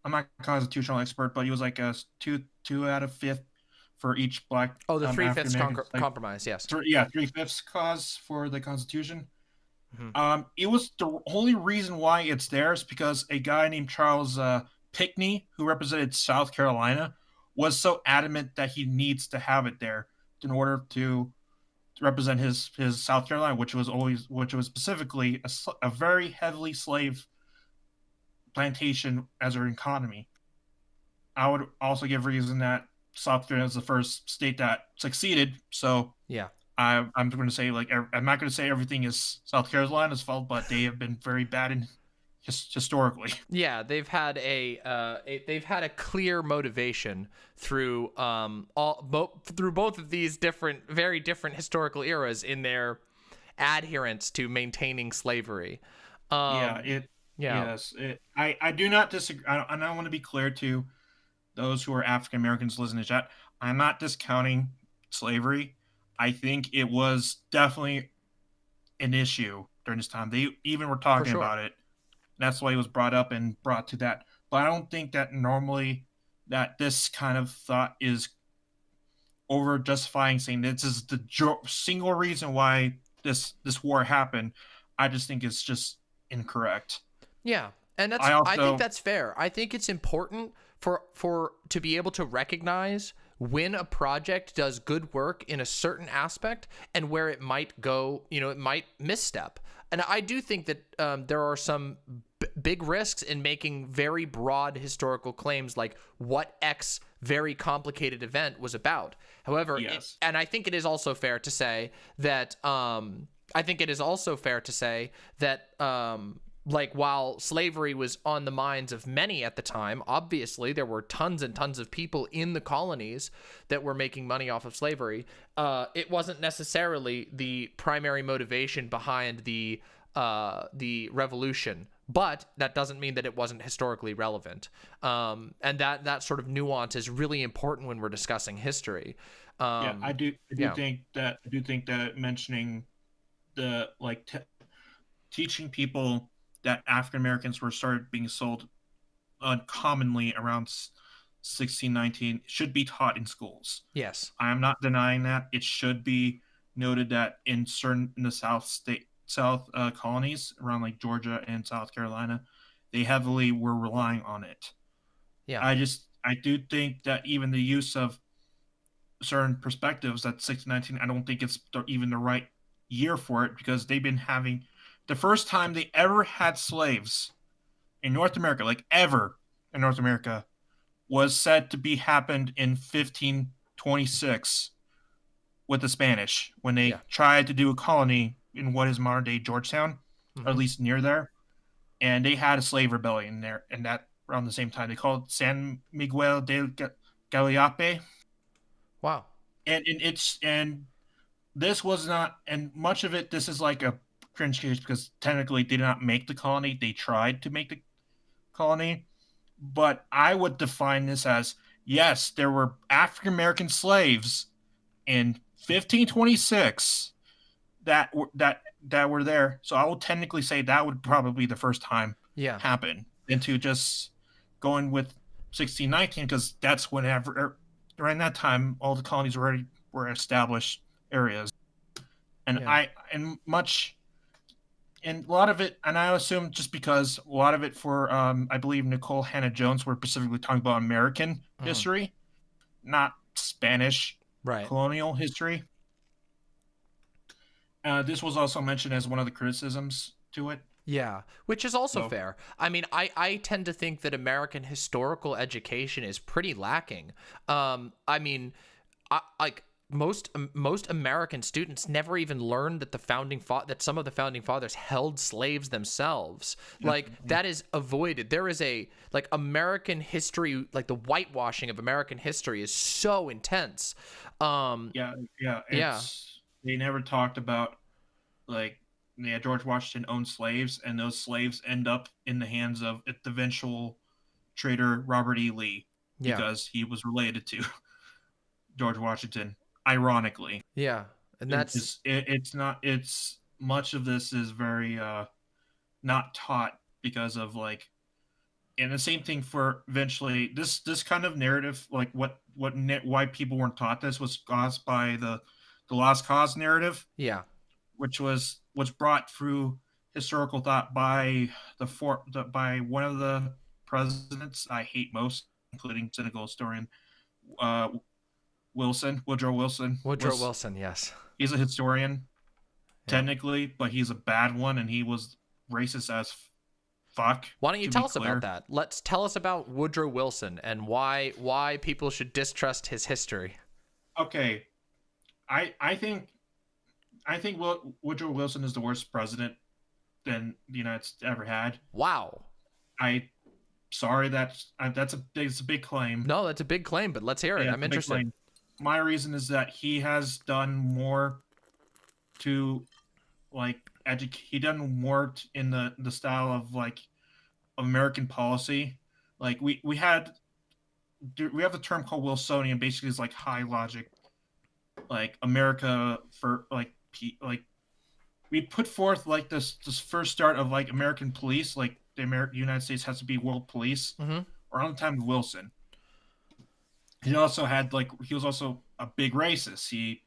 a constitutional expert, but he was like a two out of fifth for each black Oh, the three African fifths American slave. compromise. Yes. Yeah, 3/5 cause for the Constitution. Hmm. It was the only reason why it's there is because a guy named Charles Pinckney, who represented South Carolina, was so adamant that he needs to have it there in order to represent his South Carolina, which was specifically a very heavily slave plantation as an economy. I would also give reason that South Carolina is the first state that succeeded. So Yeah. I'm going to say I'm not going to say everything is South Carolina's fault, but they have been very bad in historically. Yeah, they've had a clear motivation through through both of these very different historical eras in their adherence to maintaining slavery. Yeah, Um, it yeah, yes, I do not disagree. And I want to be clear to those who are African Americans listening to chat. I'm not discounting slavery. I think it was definitely an issue during this time. They even were for talking sure. about it. That's why it was brought up and brought to that. But I don't think that normally that this kind of thought is over justifying saying this is the single reason why this war happened. I just think it's just incorrect. Yeah. And I I think also that's fair. I think it's important for to be able to recognize when a project does good work in a certain aspect and where it might go, it might misstep. And I do think that there are some big risks in making very broad historical claims like what X very complicated event was about. However, yes. and I think it is also fair to say that like while slavery was on the minds of many at the time, obviously there were tons and tons of people in the colonies that were making money off of slavery. It wasn't necessarily the primary motivation behind the revolution, but that doesn't mean that it wasn't historically relevant. And that sort of nuance is really important when we're discussing history. Yeah, Yeah, I do think that mentioning the teaching people that African Americans were started being sold uncommonly around 1619 should be taught in schools. yes, I am not denying that. It should be noted that in the South colonies around like Georgia and South Carolina, they heavily were relying on it. yeah, I do think that even the use of certain perspectives at 1619, I don't think it's even the right year for it because they've been having the first time they ever had slaves in North America, like ever in North America, was said to be happened in 1526 with the Spanish when yeah. they tried to do a colony in what is modern day Georgetown, or at Hmm. least near there, and they had a slave rebellion there, and that around the same time they called it San Miguel de Galeape, Wow. and this was not, and much of it this is like a cringe case because technically they did not make the colony, they tried to make the colony, but I would define this as yes, there were African American slaves in 1526 that were there. So I will technically say that would probably be the first time Yeah. happen into just going with 1619 because that's whenever during that time all the colonies already were established areas, and Yeah. I and much and a lot of it, and I assume just because a lot of it for I believe Nicole Hannah Jones were specifically talking about American Mhm. history, not Spanish Right. colonial history. This was also mentioned as one of the criticisms to it. Yeah, which is also So fair. I mean, I tend to think that American historical education is pretty lacking. I mean, like most American students never even learned that that some of the founding fathers held slaves themselves. Like definitely, that is avoided. There is a like American history, like the whitewashing of American history is so intense. Um, yeah, yeah, it's they never talked about like yeah George Washington owned slaves, and those slaves end up in the hands of the eventual trader Robert E. Lee yeah, because he was related to George Washington. Ironically, yeah, and that's it's not it's much of this is very not taught because of like, and the same thing for eventually this kind of narrative, like why people weren't taught this was caused by the lost cause narrative, Yeah. which was brought through historical thought by by one of the presidents I hate most, including cynical historian uh, Woodrow Wilson. Woodrow Was Wilson, yes. He's a historian Yeah. technically, but he's a bad one, and he was racist as fuck. Why don't you To be tell us about clear, that? Let's tell us about Woodrow Wilson and why people should distrust his history. okay, I think Woodrow Wilson is the worst president than the United States ever had. Wow. I sorry that's a big claim. No, that's a big claim, but let's hear it. Yeah, I'm it's a big interested. claim. My reason is that he has done more to like he done more in the style of like American policy. Like we have the term called Wilsonian. Basically, it's like high logic, like America for like we put forth like this first start of like American police, like the United States has to be world police Mm-hmm. around the time of Wilson. He also had like he was also a big racist. He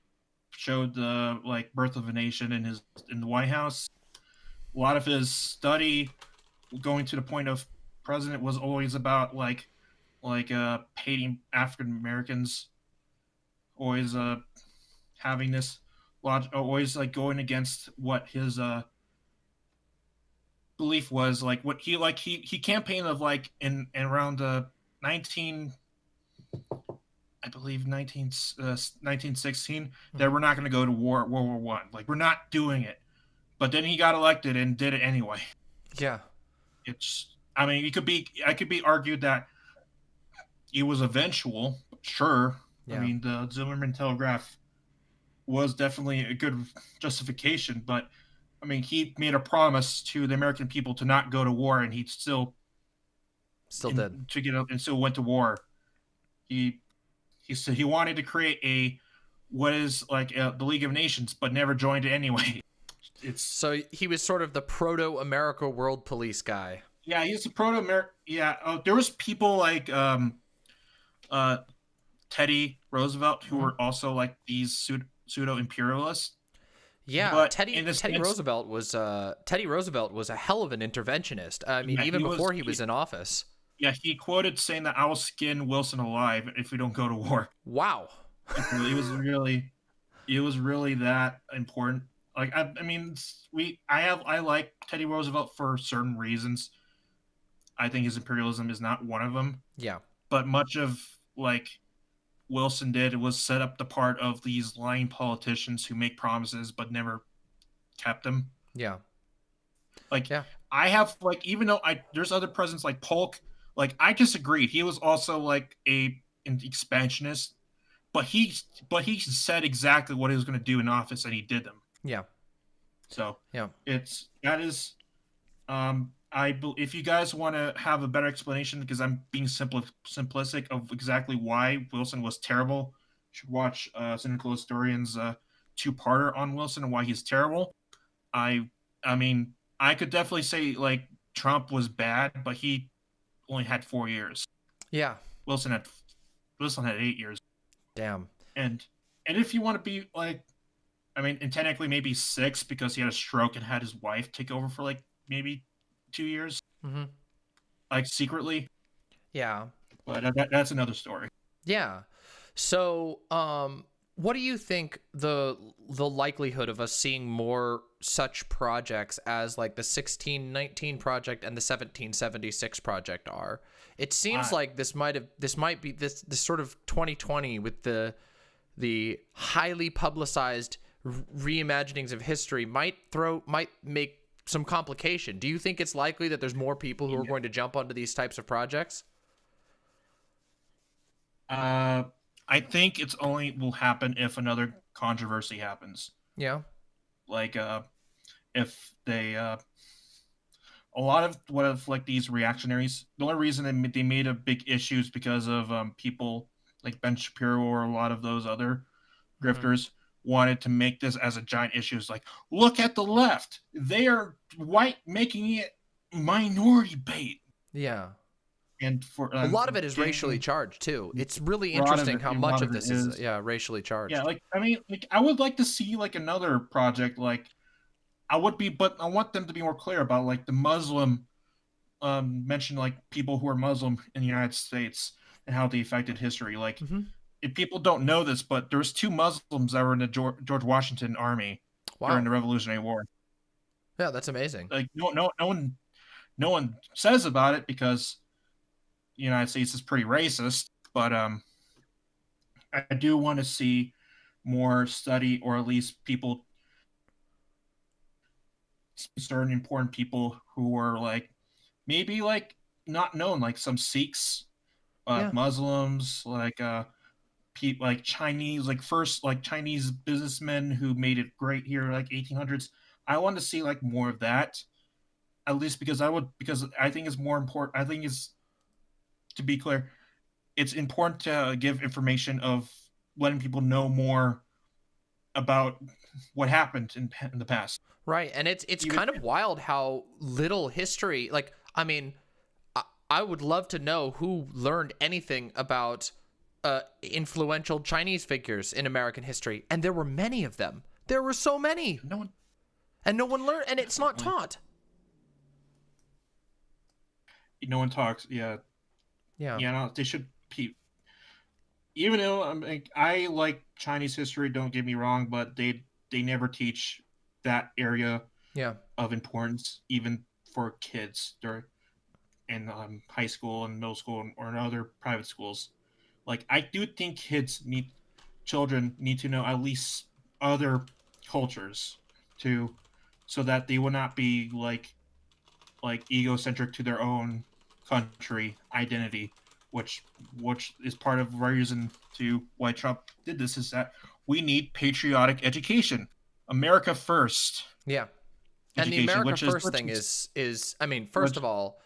showed the like birth of a nation in the White House. A lot of his study going to the point of president was always about hating African Americans, always having this always like going against what his belief was, like what he campaigned of like in around 19 I believe 1916 that we're not going to go to World War One. Like we're not doing it. But then he got elected and did it anyway. Yeah. I mean, I could be argued that it was eventual, sure. Yeah. I mean, the Zimmerman Telegraph was definitely a good justification, but I mean, he made a promise to the American people to not go to war, and he still did to get up and still went to war. He said he wanted to create what is like the League of Nations, but never joined it anyway. So he was sort of the proto-America world police guy. Yeah, he's a proto-America. Yeah, there was people like Teddy Roosevelt who were also like these pseudo-imperialists. Yeah, but Teddy Roosevelt was a hell of an interventionist. I mean, even before he was in office. Yeah, he quoted saying that I will skin Wilson alive if we don't go to war. Wow. It was really that important. Like I mean, I like Teddy Roosevelt for certain reasons. I think his imperialism is not one of them. Yeah. But much of like Wilson did was set up the part of these lying politicians who make promises but never kept them. Yeah. Like I have like even though there's other presidents like Polk, like I disagreed. He was also like an expansionist, but he said exactly what he was going to do in office and he did them. Yeah. So yeah, if you guys want to have a better explanation, because I'm being simplistic of exactly why Wilson was terrible, you should watch Cynical Historian's two-parter on Wilson and why he's terrible. I mean, I could definitely say like Trump was bad, but he only had 4 years. Yeah. Wilson had 8 years. Damn. And if you want to be like, I mean, and technically maybe 6 because he had a stroke and had his wife take over for like maybe 2 years. Mm-hmm. Like secretly. Yeah. But that's another story. Yeah. So, what do you think the likelihood of us seeing more such projects as like the 1619 project and the 1776 project are? It seems like this might be this sort of 2020 with the highly publicized reimaginings of history might make some complication. Do you think it's likely that there's more people who are going to jump onto these types of projects? I think it's only will happen if another controversy happens. Yeah. Like if they a lot of what if like these reactionaries, the only reason they made a big issue is because of people like Ben Shapiro or a lot of those other grifters wanted to make this as a giant issue. It's like, look at the left. They are making it minority bait, Yeah. and for A lot of it is racially getting charged too. It's really a interesting how lot much of of it this is is. racially Yeah, charged. like I mean, like I would like to see like another project. Like I would be, but I want them to be more clear about like the Muslim mention like people who are Muslim in the United States and how they affected history. Like Hmm. if people don't know this, but there was two Muslims that were in the George Washington army during Wow. the Revolutionary War. Yeah, that's amazing. Like no one says about it because the United States is pretty racist. But I do want to see more study, or at least people, certain important people who are like maybe like not known, like some Sikhs, Yeah. Muslims, like like Chinese, like first like Chinese businessmen who made it great here, like 1800s. I want to see like more of that, at least because I think it's more important. I think it's, to be clear, it's important to give information of letting people know more about what happened in the past. Right. And it's Even kind of wild how little history, like, I mean, I would love to know who learned anything about influential Chinese figures in American history. And there were many of them. There were so many. no one, And no one learned, and it's not definitely, taught. no one talks. Yeah, Yeah. yeah, no, they should. Even though I like Chinese history, don't get me wrong, but they never teach that area Yeah. of importance, even for kids during in high school and middle school or in other private schools. Like I do think children need to know at least other cultures to, so that they will not be like egocentric to their own country identity, which is part of the reason to why Trump did this, is that we need patriotic education, America first Yeah. And the education, America First thing is I mean, first which of all,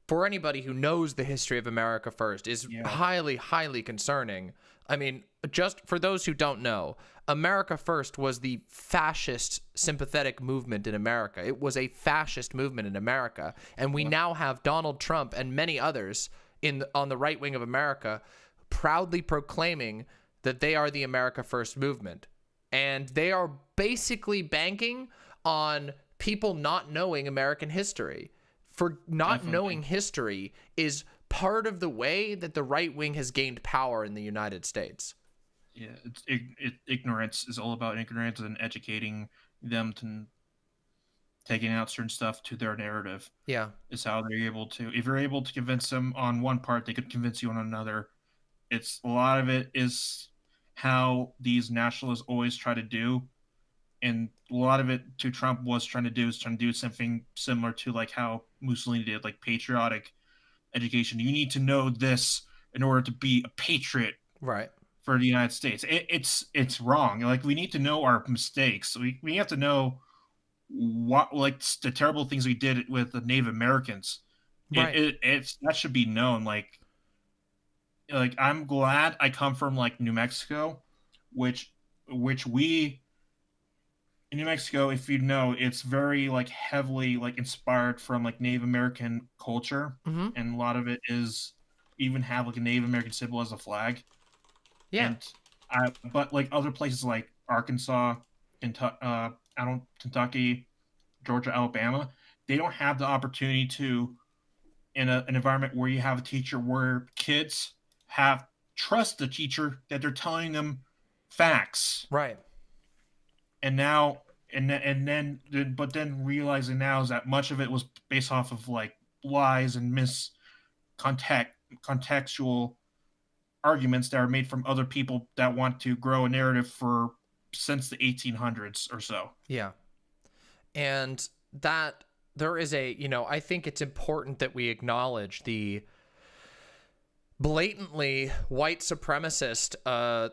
for anybody who knows the history of America First, is yeah, highly, highly concerning. I mean, just for those who don't know, America First was the fascist sympathetic movement in America. It was a fascist movement in America, and we yeah, now have Donald Trump and many others on the right wing of America proudly proclaiming that they are the America First movement, and they are basically banking on people not knowing American history. For not definitely. knowing history is part of the way that the right wing has gained power in the United States. Yeah, ignorance is all about ignorance and educating them to taking out certain stuff to their narrative Yeah. is how they're able to. If you're able to convince them on one part, they could convince you on another. It's a lot of it is how these nationalists always try to do, and a lot of it to Trump was trying to do something similar to like how Mussolini did, like patriotic education. You need to know this in order to be a patriot Right. for the United States. It's wrong. Like we need to know our mistakes. We have to know what like the terrible things we did with the Native Americans. Right. It's that should be known. Like I'm glad I come from like New Mexico, which we in New Mexico, if you know, it's very like heavily like inspired from like Native American culture, Mm-hmm. and a lot of it is even have like a Native American symbol as a flag. Yeah. And but like other places like Arkansas, Kentucky, Georgia, Alabama, they don't have the opportunity to in an environment where you have a teacher where kids have trust the teacher that they're telling them facts. Right. And now but then realizing now is that much of it was based off of like lies and contextual arguments that are made from other people that want to grow a narrative for since the 1800s or so. Yeah. And that there is I think it's important that we acknowledge the blatantly white supremacist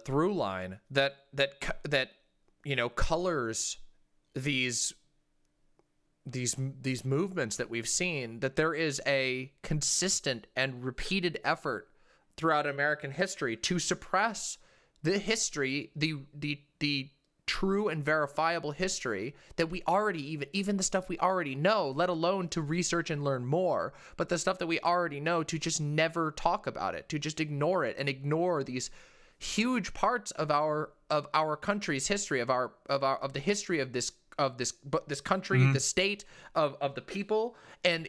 through line that colors these movements that we've seen, that there is a consistent and repeated effort throughout American history to suppress the history, the true and verifiable history that we already even the stuff we already know, let alone to research and learn more, but the stuff that we already know, to just never talk about it, to just ignore it and ignore these huge parts of our country's history, of the history of this country, the state, of the people. And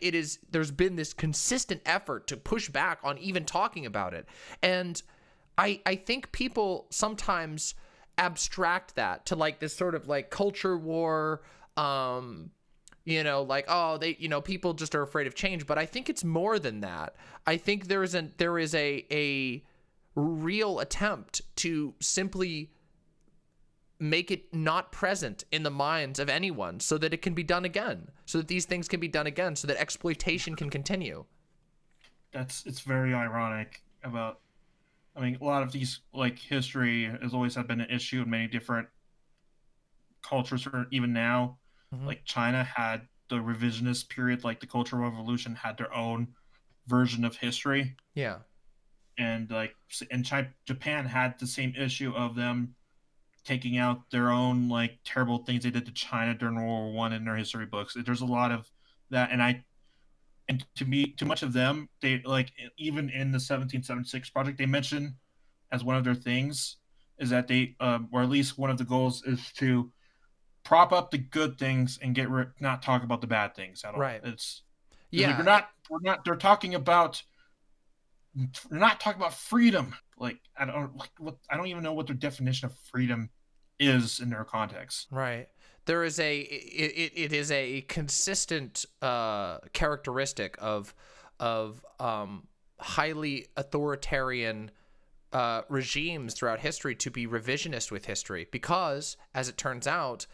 there's been this consistent effort to push back on even talking about it. And I think people sometimes abstract that to like this sort of like culture war, like, oh, people just are afraid of change. But I think it's more than that. I think there is a real attempt to simply make it not present in the minds of anyone, so that it can be done again, so that these things can be done again, so that exploitation can continue. It's very ironic about, I mean, a lot of these, like, history has always had been an issue in many different cultures, or even now. Like, China had the revisionist period, like the Cultural Revolution had their own version of history. Yeah. And Japan had the same issue of them taking out their own like terrible things they did to China during World War One in their history books. There's a lot of that, and to me, too much of them, they like, even in the 1776 project, they mention as one of their things is that they, or at least one of the goals, is to prop up the good things and not talk about the bad things at all. Right. It's Yeah. like, they're talking about. They're not talking about freedom. Like, I don't even know what their definition of freedom is in their context. Right. There is it is a consistent characteristic of highly authoritarian regimes throughout history to be revisionist with history, because, as it turns out,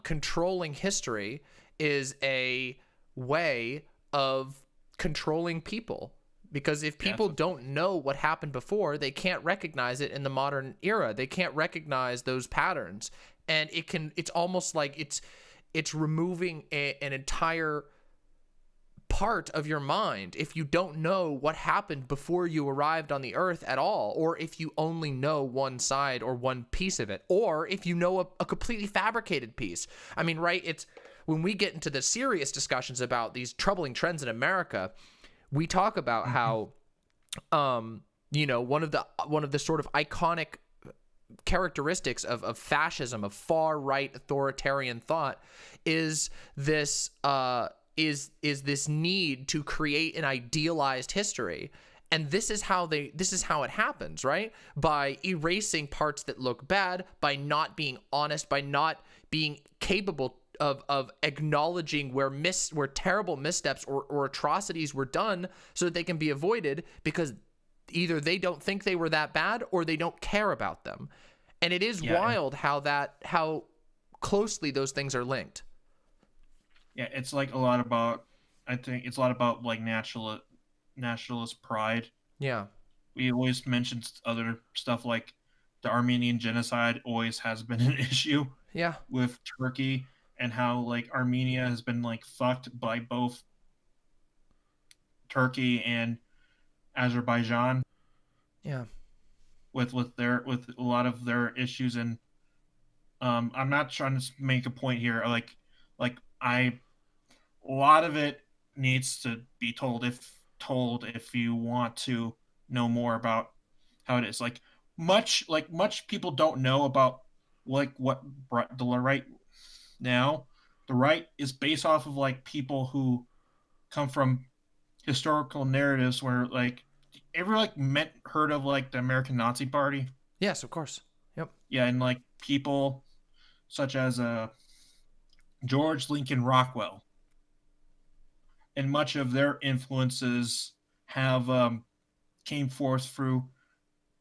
controlling history is a way of controlling people. Because if people don't know what happened before, they can't recognize it in the modern era. They can't recognize those patterns. And it's almost like it's removing an entire part of your mind if you don't know what happened before you arrived on the earth at all, or if you only know one side or one piece of it, or if you know a completely fabricated piece. I mean, right? It's when we get into the serious discussions about these troubling trends in America, we talk about how, one of the sort of iconic characteristics of fascism, of far right authoritarian thought, is this this need to create an idealized history. And this is how it happens, right? By erasing parts that look bad, by not being honest, by not being capable of acknowledging where terrible missteps or atrocities were done, so that they can be avoided, because either they don't think they were that bad or they don't care about them. And it is wild how closely those things are linked. Yeah, it's like I think it's a lot about like nationalist pride. Yeah. We always mention other stuff, like the Armenian genocide always has been an issue. Yeah. With Turkey, and how like Armenia has been like fucked by both Turkey and Azerbaijan. Yeah. With a lot of their issues. And I'm not trying to make a point here. A lot of it needs to be told if you want to know more about how it is. Like much people don't know about like what the right now. The right is based off of like people who come from historical narratives where like ever like heard of like the American Nazi Party? Yes, of course. Yep. Yeah, and like people such as George Lincoln Rockwell, and much of their influences have came forth through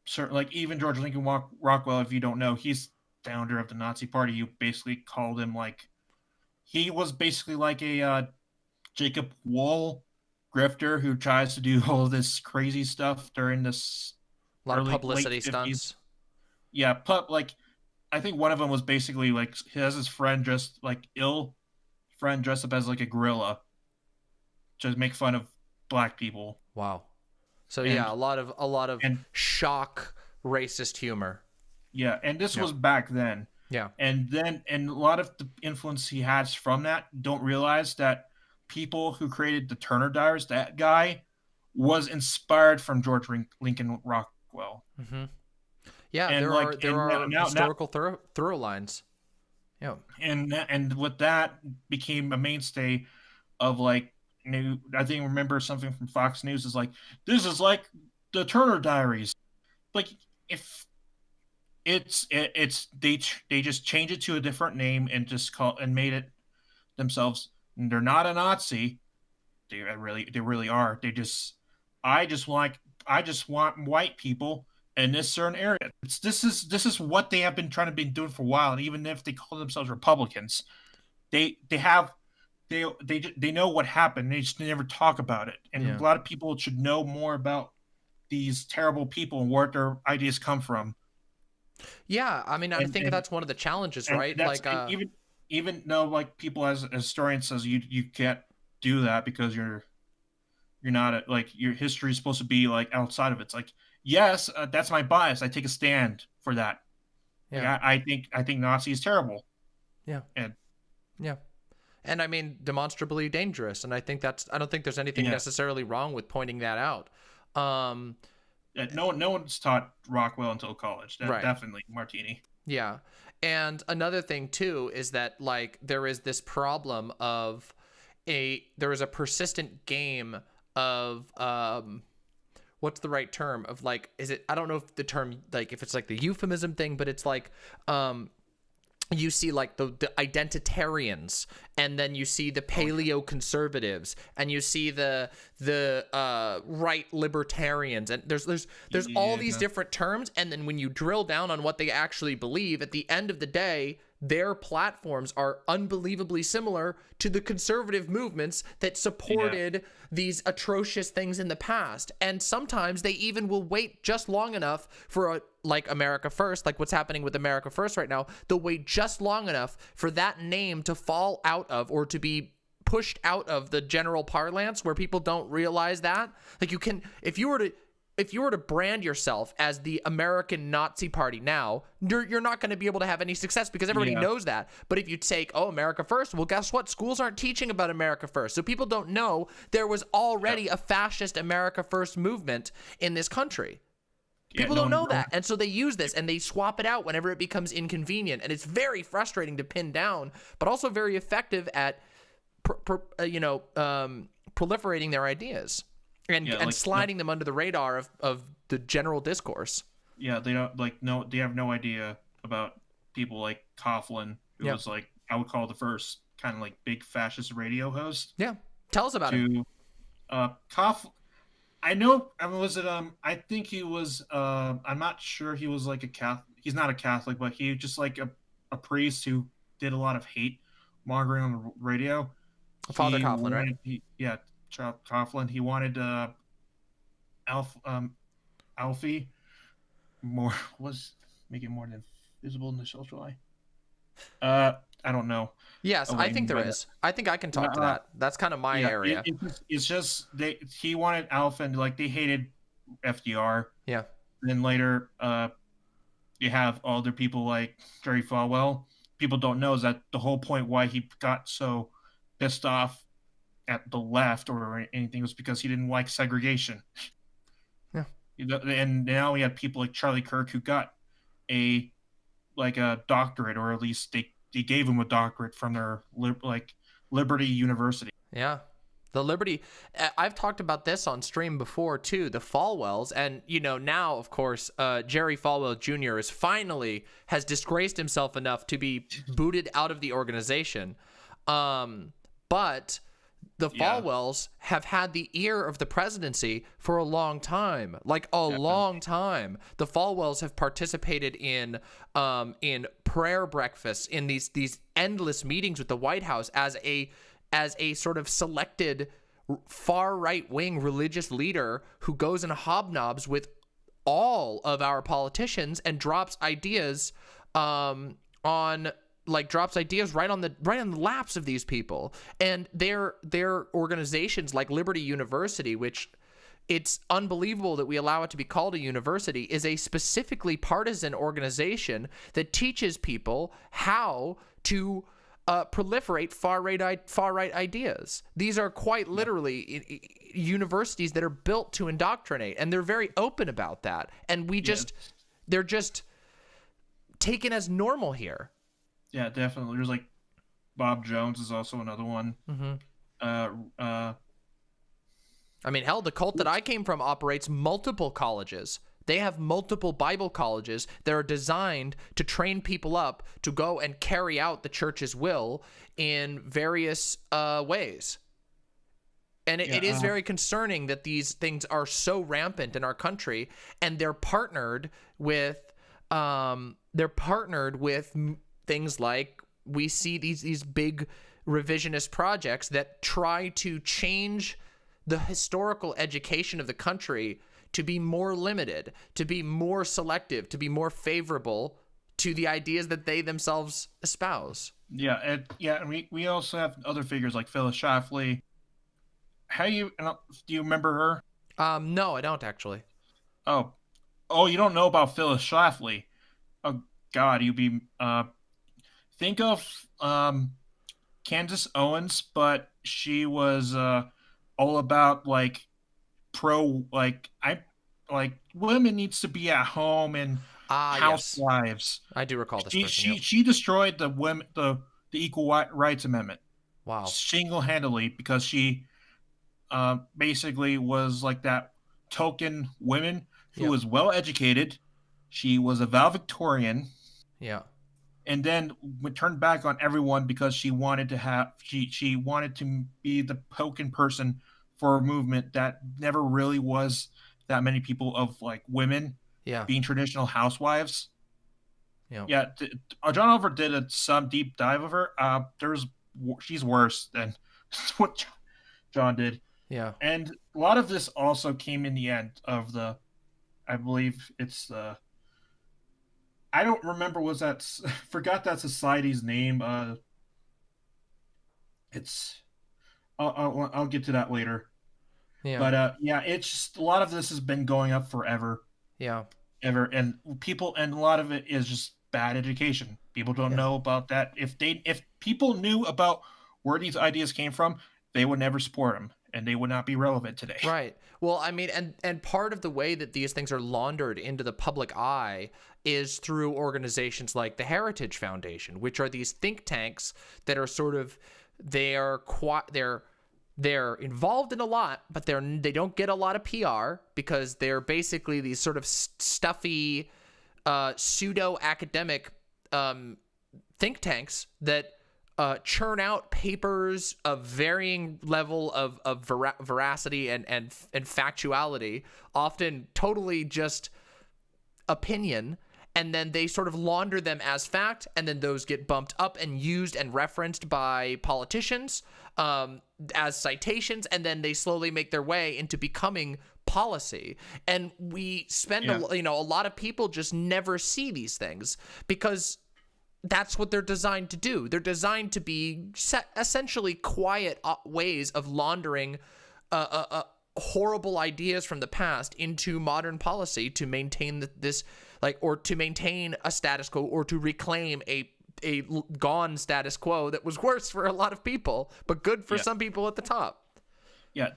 certain, like even George Lincoln Rockwell. If you don't know, he's founder of the Nazi Party. You basically called him like, he was basically like a Jacob Wool grifter who tries to do all this crazy stuff during this a lot of publicity stunts. Yeah, like I think one of them was basically like he has his friend dressed up as like a gorilla, to make fun of black people. Wow. So yeah, a lot of shock racist humor. Yeah, and this was back then. Yeah. And a lot of the influence he has from that don't realize that people who created the Turner Diaries, that guy was inspired from George Lincoln Rockwell. Mm-hmm. Yeah, And like, there are now historical thorough lines. Yeah. and with that became a mainstay of like I think remember something from Fox News is like, this is like the Turner Diaries. Like, if it's they just change it to a different name and just call and made it themselves. And they're not a Nazi. They really are. I just like I just want white people in this certain area. This is what they have been trying to be doing for a while. And even if they call themselves Republicans, they have they know what happened. They just never talk about it. And Yeah. a lot of people should know more about these terrible people and where their ideas come from. Yeah, I mean, I think And that's one of the challenges, and right? that's Like, and even though like people as historians says you can't do that because you're not like your history is supposed to be like outside of it. It's like, yes, that's my bias. I take a stand for that. Like, yeah, I think Nazi is terrible. yeah, And yeah. And I mean, demonstrably dangerous. And I don't think there's anything yeah, necessarily wrong with pointing that out. Um, no one's taught Rockwell until college. That right. definitely Martini. Yeah. And another thing too is that like there is this problem of there is a persistent game of what's the right term of like, is it, I don't know if the term, like if it's like the euphemism thing, but it's like you see like the identitarians, and then you see the paleo conservatives, and you see the right libertarians, and there's all these different terms. And then when you drill down on what they actually believe, at the end of the day, their platforms are unbelievably similar to the conservative movements that supported these atrocious things in the past. And sometimes they even will wait just long enough for like America First, like what's happening with America First right now. They'll wait just long enough for that name to fall out of, or to be pushed out of the general parlance where people don't realize that. Like you can, if you were to brand yourself as the American Nazi Party now, you're not going to be able to have any success because everybody knows that. But if you take, America First, well, guess what? Schools aren't teaching about America First. So people don't know there was already a fascist America First movement in this country. People don't know that. And so they use this and they swap it out whenever it becomes inconvenient. And it's very frustrating to pin down, but also very effective at, proliferating their ideas. And sliding them under the radar of the general discourse. Yeah, they don't they have no idea about people like Coughlin, who was like, I would call the first kind of like big fascist radio host. Yeah, tell us about him. Coughlin, I know. I mean, was it? I think he was. I'm not sure he was like a Catholic. He's not a Catholic, but he just like a priest who did a lot of hate mongering on the radio. Father Coughlin, right? Coughlin. He wanted Alfie making more than visible in the social eye. I don't know. Yes, I think there is. I think I can talk to that. That's kind of my area. It's just he wanted Alpha, and like they hated FDR. Yeah. And then later, you have other people like Jerry Falwell. People don't know is that the whole point why he got so pissed off at the left or anything was because he didn't like segregation. Yeah. And now we have people like Charlie Kirk who got a doctorate, or at least they gave him a doctorate from their Liberty University. Yeah. The Liberty, I've talked about this on stream before too, the Falwells. And, now, of course, Jerry Falwell Jr. has disgraced himself enough to be booted out of the organization. But the Falwells have had the ear of the presidency for a long time, long time. The Falwells have participated in prayer breakfasts, in these endless meetings with the White House as a sort of selected far right wing religious leader who goes and hobnobs with all of our politicians and drops ideas drops ideas right on the laps of these people. And their organizations like Liberty University, which it's unbelievable that we allow it to be called a university, is a specifically partisan organization that teaches people how to proliferate far-right ideas. These are quite literally universities that are built to indoctrinate, and they're very open about that. And they're just taken as normal here. Yeah, definitely. There's like Bob Jones is also another one. I mean, hell, the cult that I came from operates multiple colleges. They have multiple Bible colleges that are designed to train people up to go and carry out the church's will in various ways. And it is very concerning that these things are so rampant in our country, and they're partnered with things like, we see these big revisionist projects that try to change the historical education of the country to be more limited, to be more selective, to be more favorable to the ideas that they themselves espouse. Yeah, and we also have other figures like Phyllis Schlafly. Do you remember her? No, I don't actually. Oh, you don't know about Phyllis Schlafly? Oh God, think of Candace Owens, but she was all about like women needs to be at home and housewives. Yes. I do recall this person. She destroyed the Equal Rights Amendment. Wow. Single-handedly, because she basically was like that token woman who was well educated. She was a valedictorian. Yeah. And then turned back on everyone because she wanted to be the token person for a movement that never really was that many people of like women being traditional housewives. Yeah. John Oliver did some deep dive of her. She's worse than what John did. Yeah. And a lot of this also came in the end of I believe it's I don't remember forgot that society's name. I'll get to that later. Yeah. But it's just a lot of this has been going up forever. Yeah. And a lot of it is just bad education. People don't know about that. If people knew about where these ideas came from, they would never support them, and they would not be relevant today. Right. Well, I mean, and part of the way that these things are laundered into the public eye is through organizations like the Heritage Foundation, which are these think tanks that are sort of, they're involved in a lot, but they don't get a lot of PR because they're basically these sort of stuffy, pseudo-academic think tanks that churn out papers of varying level of veracity and factuality, often totally just opinion, and then they sort of launder them as fact, and then those get bumped up and used and referenced by politicians as citations, and then they slowly make their way into becoming policy. And we spend a lot of people just never see these things because that's what they're designed to do. They're designed to be essentially quiet ways of laundering horrible ideas from the past into modern policy to maintain or to maintain a status quo, or to reclaim a gone status quo that was worse for a lot of people, but good for some people at the top. Yeah,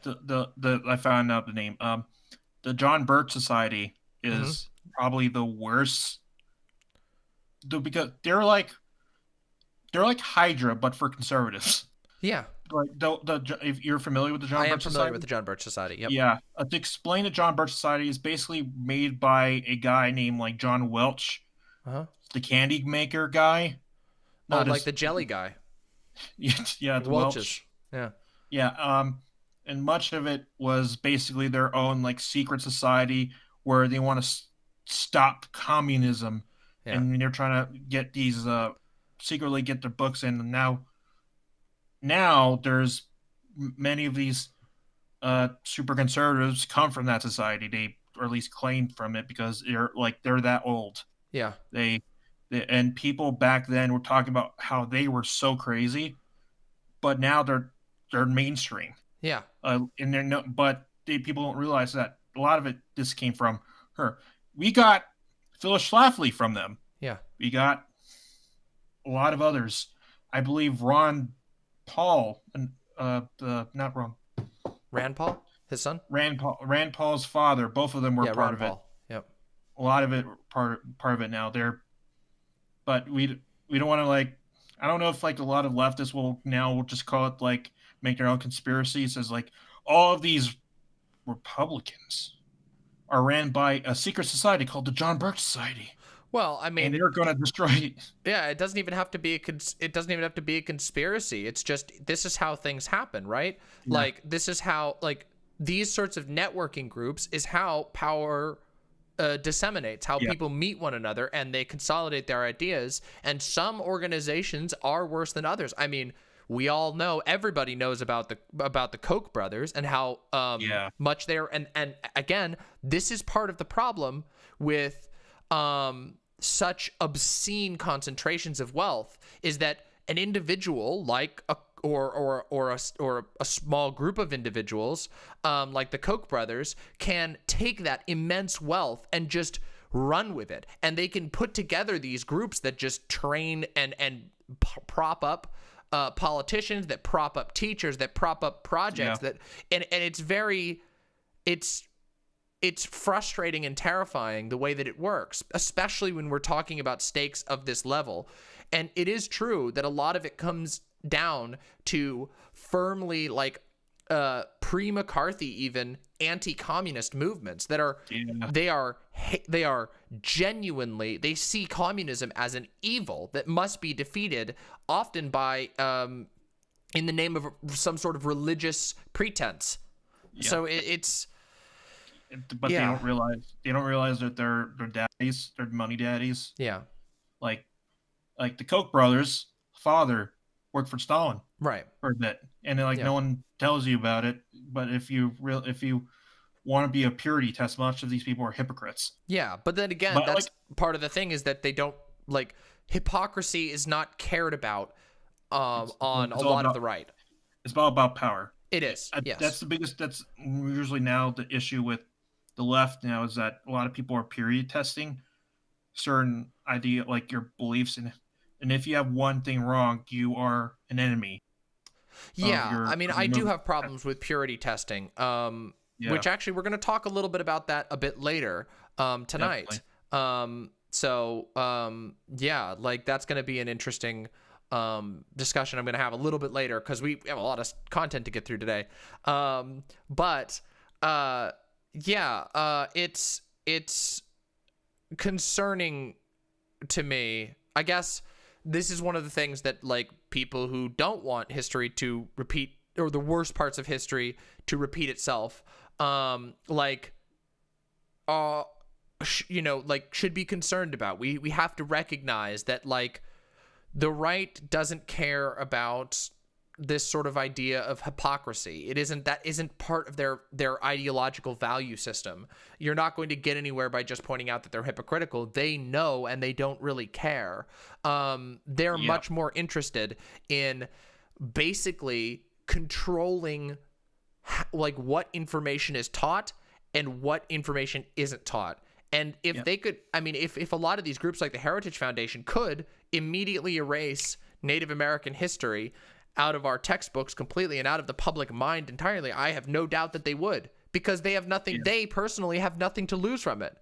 I found out the name. The John Birch Society is probably the worst. Because they're like Hydra, but for conservatives. Yeah. Like if you're familiar with the John Birch Society? I am familiar with the John Birch Society. Yep. Yeah. To explain the John Birch Society is basically made by a guy named like John Welch, the candy maker guy. Like the jelly guy. Yeah, the Welch. Yeah. Yeah. And much of it was basically their own like secret society where they want to stop communism. Yeah. And they're trying to get these secretly get their books in. And now there's many of these super conservatives come from that society. Or at least claim from it because they're that old. Yeah. And people back then were talking about how they were so crazy, but now they're mainstream. Yeah. And but people don't realize that a lot of this came from her. We got Phyllis Schlafly from them. Yeah. We got a lot of others. I believe Ron Paul, and not Ron. Rand Paul, his son. Rand Paul's father. Both of them were part Rand of Paul. Yep. it. A lot of it part of it now. But we don't want to like. I don't know if like a lot of leftists will just call it like make their own conspiracies as like all of these Republicans are ran by a secret society called the John Birch Society. Well, I mean, and they're going to destroy it. Yeah, it doesn't even have to be a conspiracy. It's just this is how things happen, right? Yeah. Like this is how these sorts of networking groups is how power disseminates, how people meet one another and they consolidate their ideas. And some organizations are worse than others. I mean, we all know, everybody knows about the Koch brothers and how much they're and again, this is part of the problem with such obscene concentrations of wealth, is that an individual like or a small group of individuals like the Koch brothers can take that immense wealth and just run with it, and they can put together these groups that just train and prop up politicians, that prop up teachers, that prop up projects, that and it's frustrating and terrifying the way that it works, especially when we're talking about stakes of this level. And it is true that a lot of it comes down to firmly pre-McCarthy even anti-communist movements that are they are genuinely, they see communism as an evil that must be defeated, often by in the name of some sort of religious pretense. So it's but they don't realize that they're daddies, they're money daddies. Like the Koch brothers' father worked for Stalin, right, for a bit, and no one tells you about it. But if you want to be a purity test, much of these people are hypocrites. But then again, that's part of the thing, is that they don't hypocrisy is not cared about on a lot of the right. It's all about power. It is. Yes. That's usually now the issue with the left now, is that a lot of people are period testing certain idea, like your beliefs, and if you have one thing wrong, you are an enemy. I mean, I do have problems with purity testing, which actually we're going to talk a little bit about that a bit later tonight. Definitely. That's going to be an interesting discussion I'm going to have a little bit later, because we have a lot of content to get through today. It's concerning to me. I guess this is one of the things that people who don't want history to repeat, or the worst parts of history to repeat itself, should be concerned about. We have to recognize that the right doesn't care about this sort of idea of hypocrisy. That isn't part of their ideological value system. You're not going to get anywhere by just pointing out that they're hypocritical. They know, and they don't really care. They're much more interested in basically controlling what information is taught and what information isn't taught. And if they could, I mean, if a lot of these groups like the Heritage Foundation could immediately erase Native American history out of our textbooks completely and out of the public mind entirely, I have no doubt that they would, because they have nothing. They personally have nothing to lose from it.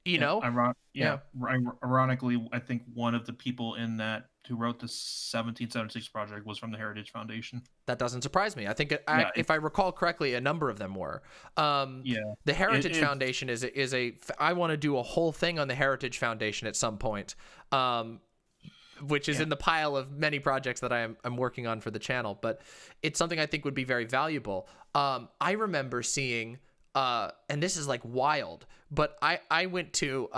Ironically, I think one of the people in that who wrote the 1776 project was from the Heritage Foundation. That doesn't surprise me. I think if I recall correctly, a number of them were. The Heritage Foundation is I want to do a whole thing on the Heritage Foundation at some point, which is in the pile of many projects that I'm working on for the channel. But it's something I think would be very valuable. I remember seeing, and this is wild, but I went to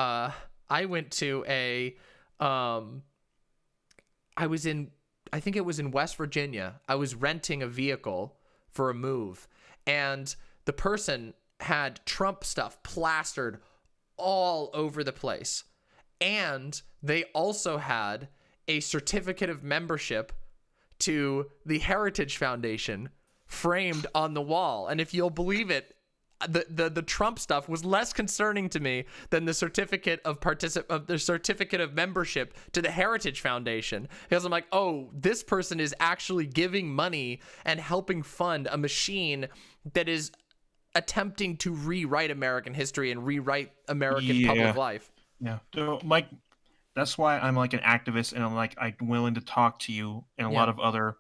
I think it was in West Virginia. I was renting a vehicle for a move, and the person had Trump stuff plastered all over the place. And they also had a certificate of membership to the Heritage Foundation framed on the wall. And if you'll believe it, the Trump stuff was less concerning to me than the certificate of membership to the Heritage Foundation, because I'm like, oh, this person is actually giving money and helping fund a machine that is attempting to rewrite American history and rewrite American public life. Yeah. So, Mike, that's why I'm like an activist, and I'm willing to talk to you and a lot of other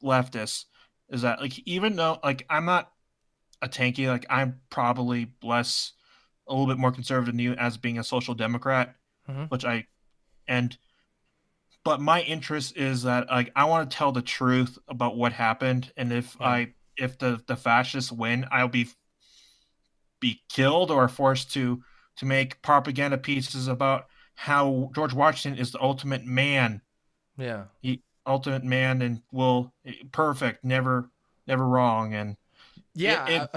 leftists. Is that like, even though like I'm not a tanky, like I'm probably a little bit more conservative than you as being a social democrat, which but my interest is that like I want to tell the truth about what happened, and if the fascists win, I'll be killed or forced to make propaganda pieces about how George Washington is the ultimate man. Yeah. Ultimate man, and perfect, never wrong. And yeah,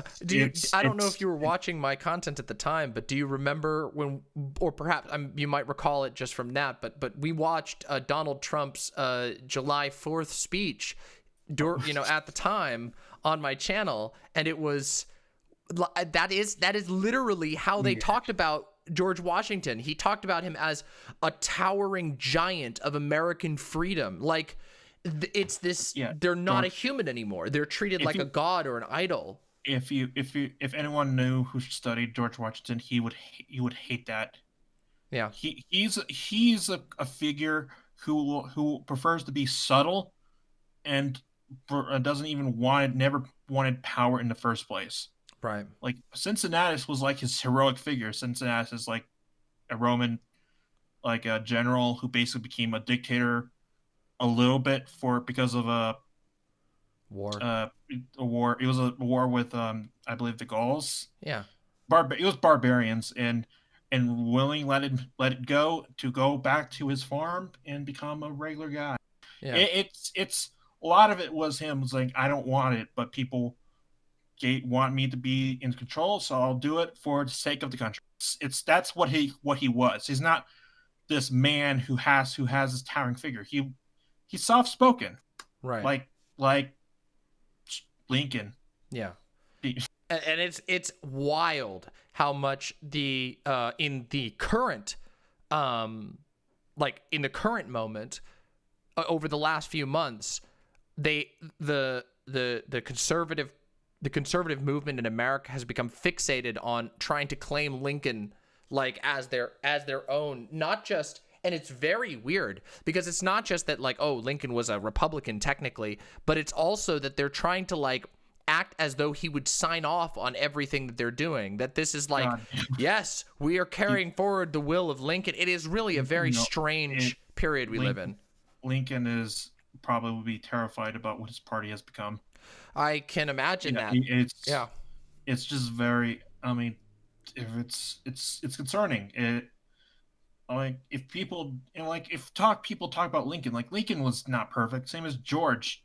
I don't know if you were watching my content at the time, but do you remember when, or perhaps you might recall it just from that, but we watched Donald Trump's July 4th speech, at the time on my channel, and it was that is literally how they talked about George Washington. He talked about him as a towering giant of American freedom. Like, it's this, they're not a human anymore. They're treated like a god or an idol. If anyone knew who studied George Washington, you would hate that. Yeah. He's a figure who prefers to be subtle and never wanted power in the first place. Right. Like, Cincinnatus was like his heroic figure. Cincinnatus is like a Roman, like a general who basically became a dictator a little bit because of a war. A war. It was a war with I believe the Gauls. Yeah. It was barbarians, and willing let it go to go back to his farm and become a regular guy. Yeah. It's a lot of it was him. It's like, I don't want it, but people want me to be in control, so I'll do it for the sake of the country. That's what he was. He's not this man who has this towering figure. He's soft spoken, right? Like Lincoln. Yeah. And it's wild how much in the current in the current moment, over the last few months, the conservative movement in America has become fixated on trying to claim Lincoln like as their own, not just, and it's very weird because it's not just that like, oh, Lincoln was a Republican technically, but it's also that they're trying to like act as though he would sign off on everything that they're doing, that this is like, yes, we are carrying forward the will of Lincoln. It is really a very strange period we live in. Lincoln is probably would be terrified about what his party has become. I can imagine that. It's just very, I mean, it's concerning. If people talk about Lincoln, like Lincoln was not perfect. Same as George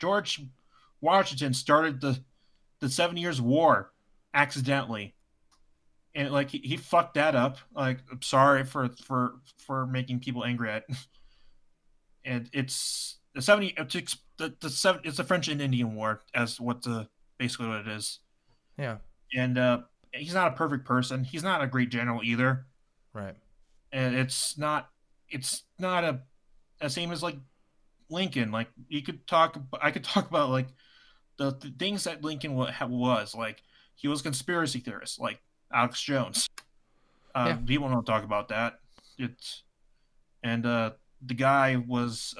Washington started the 7 Years' War accidentally, and like he fucked that up. Like, I'm sorry for making people angry at. And it's the 70. It's the French and Indian War, as basically what it is. Yeah. And he's not a perfect person. He's not a great general either. Right. And it's not a same as like Lincoln. Like, I could talk about like the things that Lincoln was like. He was a conspiracy theorist, like Alex Jones. People don't talk about that. The guy was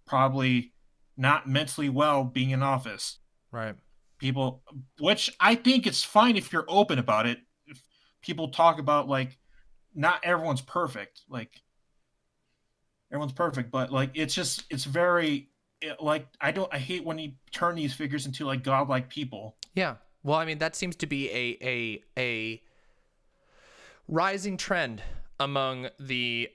probably not mentally well being in office. Right. People, which I think it's fine if you're open about it. If people talk about like, not everyone's perfect. Like, everyone's perfect, but like it's very like I hate when you turn these figures into like godlike people. Yeah. Well, I mean, that seems to be a rising trend among the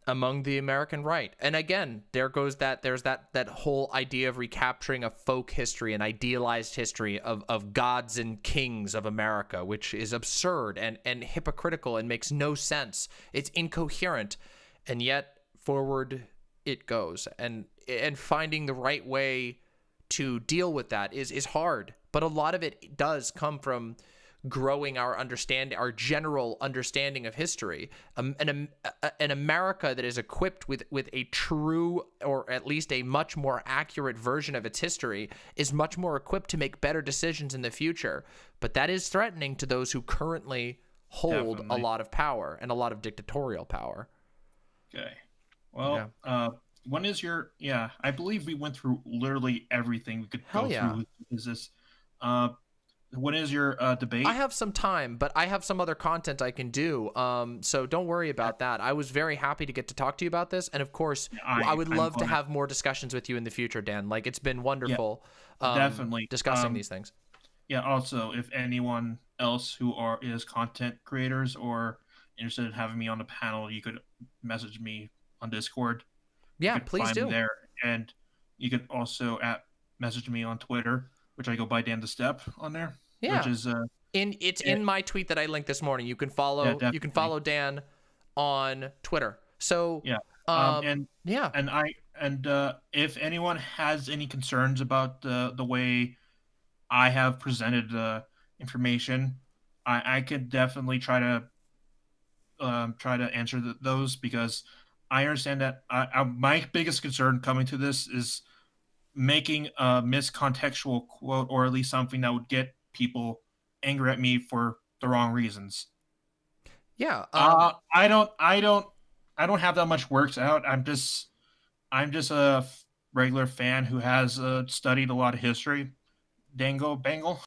American right. And again, there's that whole idea of recapturing a folk history, an idealized history of gods and kings of America, which is absurd and hypocritical and makes no sense. It's incoherent, and yet forward it goes. And finding the right way to deal with that is hard, but a lot of it does come from growing our general understanding of history. An America that is equipped with a true, or at least a much more accurate version of its history, is much more equipped to make better decisions in the future. But that is threatening to those who currently hold a lot of power and a lot of dictatorial power. Okay. Well, when is your... Yeah, I believe we went through literally everything we could go through. Is this... when is your debate? I have some time, but I have some other content I can do. So don't worry about that. I was very happy to get to talk to you about this. And of course, I would love to have more discussions with you in the future, Dan. Like, it's been wonderful definitely discussing these things. Yeah, also, if anyone else who is content creators or interested in having me on the panel, you could message me on Discord. Yeah, please do. There. And you could also message me on Twitter, which I go by Dan the Step on there. Yeah. Which is in my tweet that I linked this morning. You can follow Dan on Twitter. So if anyone has any concerns about the way I have presented the information, I could definitely try to answer those, because I understand that my biggest concern coming to this is making a miscontextual quote, or at least something that would get people angry at me for the wrong reasons. Yeah. I don't have that much works out. I'm just a regular fan who has studied a lot of history. Dango Bangle.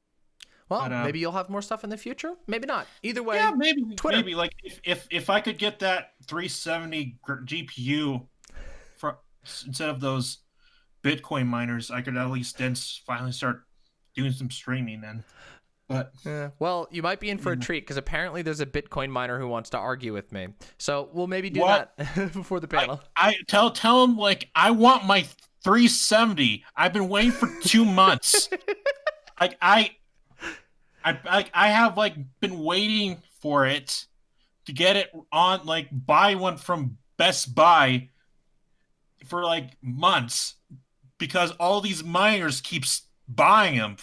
Well, maybe you'll have more stuff in the future. Maybe not. Either way, yeah, maybe Twitter. Maybe like if I could get that 370 GPU instead of those Bitcoin miners, I could at least then finally start doing some streaming then. But well, you might be in for a treat, because apparently there's a Bitcoin miner who wants to argue with me. So we'll maybe do that before the panel. I tell him, like, I want my 370. I've been waiting for 2 months. Like I have like been waiting for it to get it on, like, buy one from Best Buy for like months, because all these miners keeps buying them,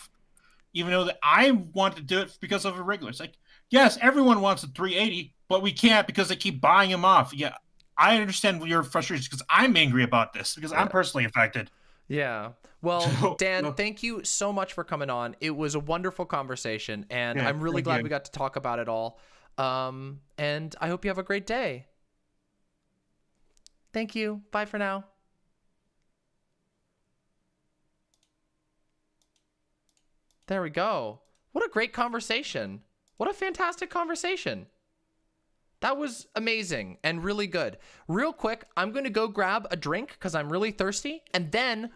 even though that I want to do it because of a regular. It's like, yes, everyone wants a 380, but we can't because they keep buying them off. Yeah, I understand your frustration, because I'm angry about this, because I'm personally affected. Yeah. Well, Dan, thank you so much for coming on. It was a wonderful conversation, and I'm really glad we got to talk about it all. And I hope you have a great day. Thank you. Bye for now. There we go. What a great conversation. What a fantastic conversation. That was amazing and really good. Real quick, I'm going to go grab a drink because I'm really thirsty. And then,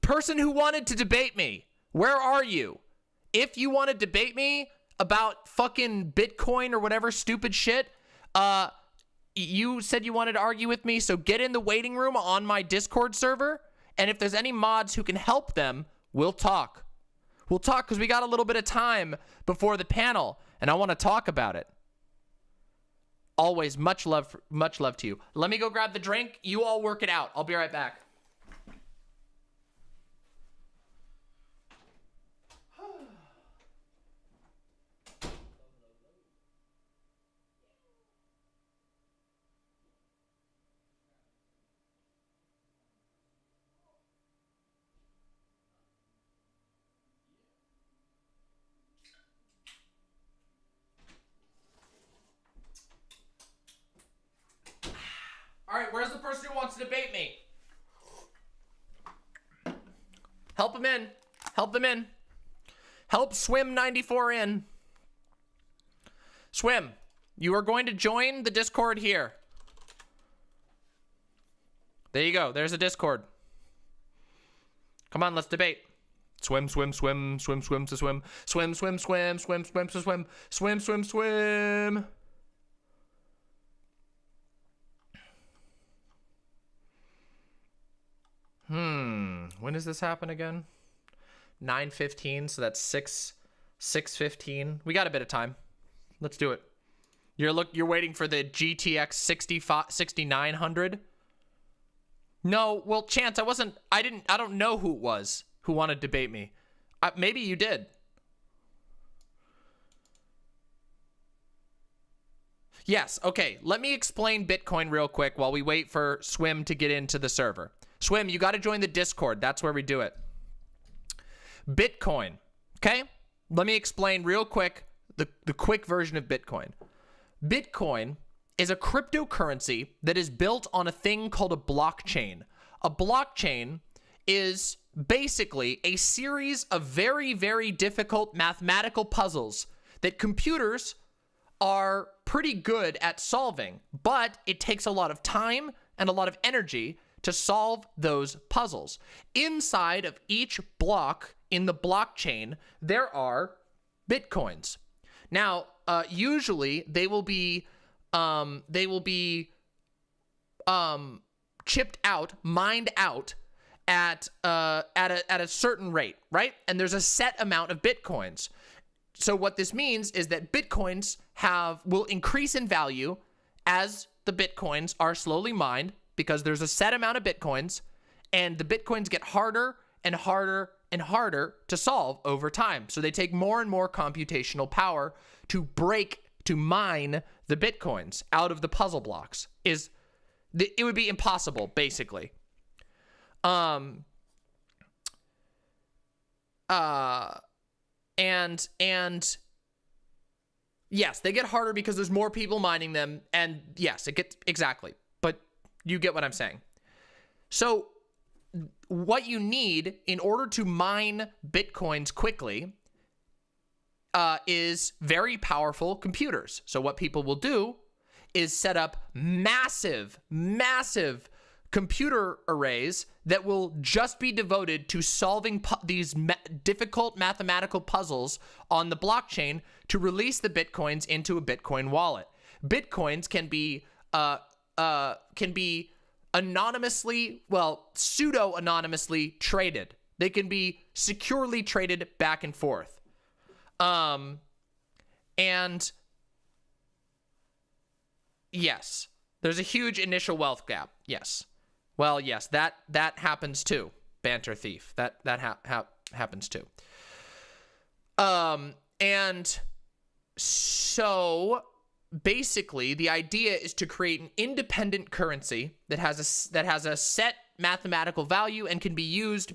person who wanted to debate me, where are you? If you want to debate me about fucking Bitcoin or whatever stupid shit, you said you wanted to argue with me, so get in the waiting room on my Discord server. And if there's any mods who can help them, we'll talk. We'll talk, because we got a little bit of time before the panel, and I want to talk about it. Always much love to you. Let me go grab the drink. You all work it out. I'll be right back. All right, where's the person who wants to debate me? Help him in. Help them in. Help Swim 94 in. Swim, you are going to join the Discord here. There you go. There's a Discord. Come on, let's debate. Swim, swim, swim, swim, swim to swim. Swim, swim, swim, swim, swim to swim. Swim, swim, swim. When does this happen again? 9:15, so that's 6:15. We got a bit of time. Let's do it. You're waiting for the GTX 6900? No, well, Chance, I don't know who it was. who want to debate me. Maybe you did. Yes, okay. Let me explain Bitcoin real quick while we wait for Swim to get into the server. Swim, you got to join the Discord. That's where we do it. Bitcoin, okay? Let me explain real quick the quick version of Bitcoin. Bitcoin is a cryptocurrency that is built on a thing called a blockchain. A blockchain is basically a series of very, very difficult mathematical puzzles that computers are pretty good at solving, but it takes a lot of time and a lot of energy to solve those puzzles. Inside of each block in the blockchain, there are Bitcoins. Now, usually they will be chipped out, mined out at a certain rate, right? And there's a set amount of Bitcoins. So what this means is that Bitcoins will increase in value as the Bitcoins are slowly mined, because there's a set amount of Bitcoins, and the Bitcoins get harder and harder and harder to solve over time. So they take more and more computational power to mine the Bitcoins out of the puzzle blocks. It would be impossible, basically. And yes, they get harder because there's more people mining them, and yes, it gets exactly, but you get what I'm saying. So what you need in order to mine Bitcoins quickly is very powerful computers. So what people will do is set up massive computer arrays that will just be devoted to solving these difficult mathematical puzzles on the blockchain to release the Bitcoins into a Bitcoin wallet. Bitcoins can be anonymously, pseudo-anonymously traded. They can be securely traded back and forth. And yes, there's a huge initial wealth gap. Yes. Well, yes, that happens too. Banter Thief. That happens too. And so basically the idea is to create an independent currency that has a set mathematical value and can be used,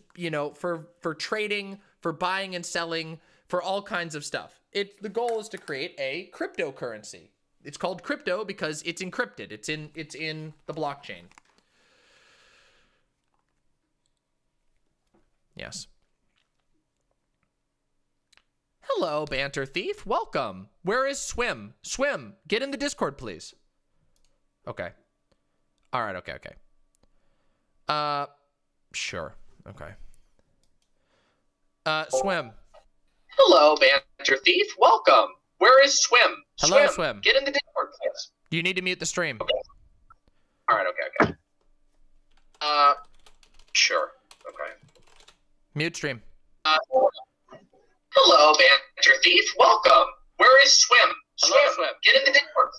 for trading, for buying and selling, for all kinds of stuff. The goal is to create a cryptocurrency. It's called crypto because it's encrypted. It's in the blockchain. Yes. Hello, Banter Thief. Welcome. Where is Swim? Swim, get in the Discord, please. Okay. All right, okay. Sure. Okay. Swim. Hello, Banter Thief. Welcome. Where is Swim? Hello, Swim. Get in the Discord, please. You need to mute the stream. Okay. All right, okay. Sure. Okay. Mute stream. Hello, Banter Thief. Welcome. Where is Swim? Swim. Get in the Discord.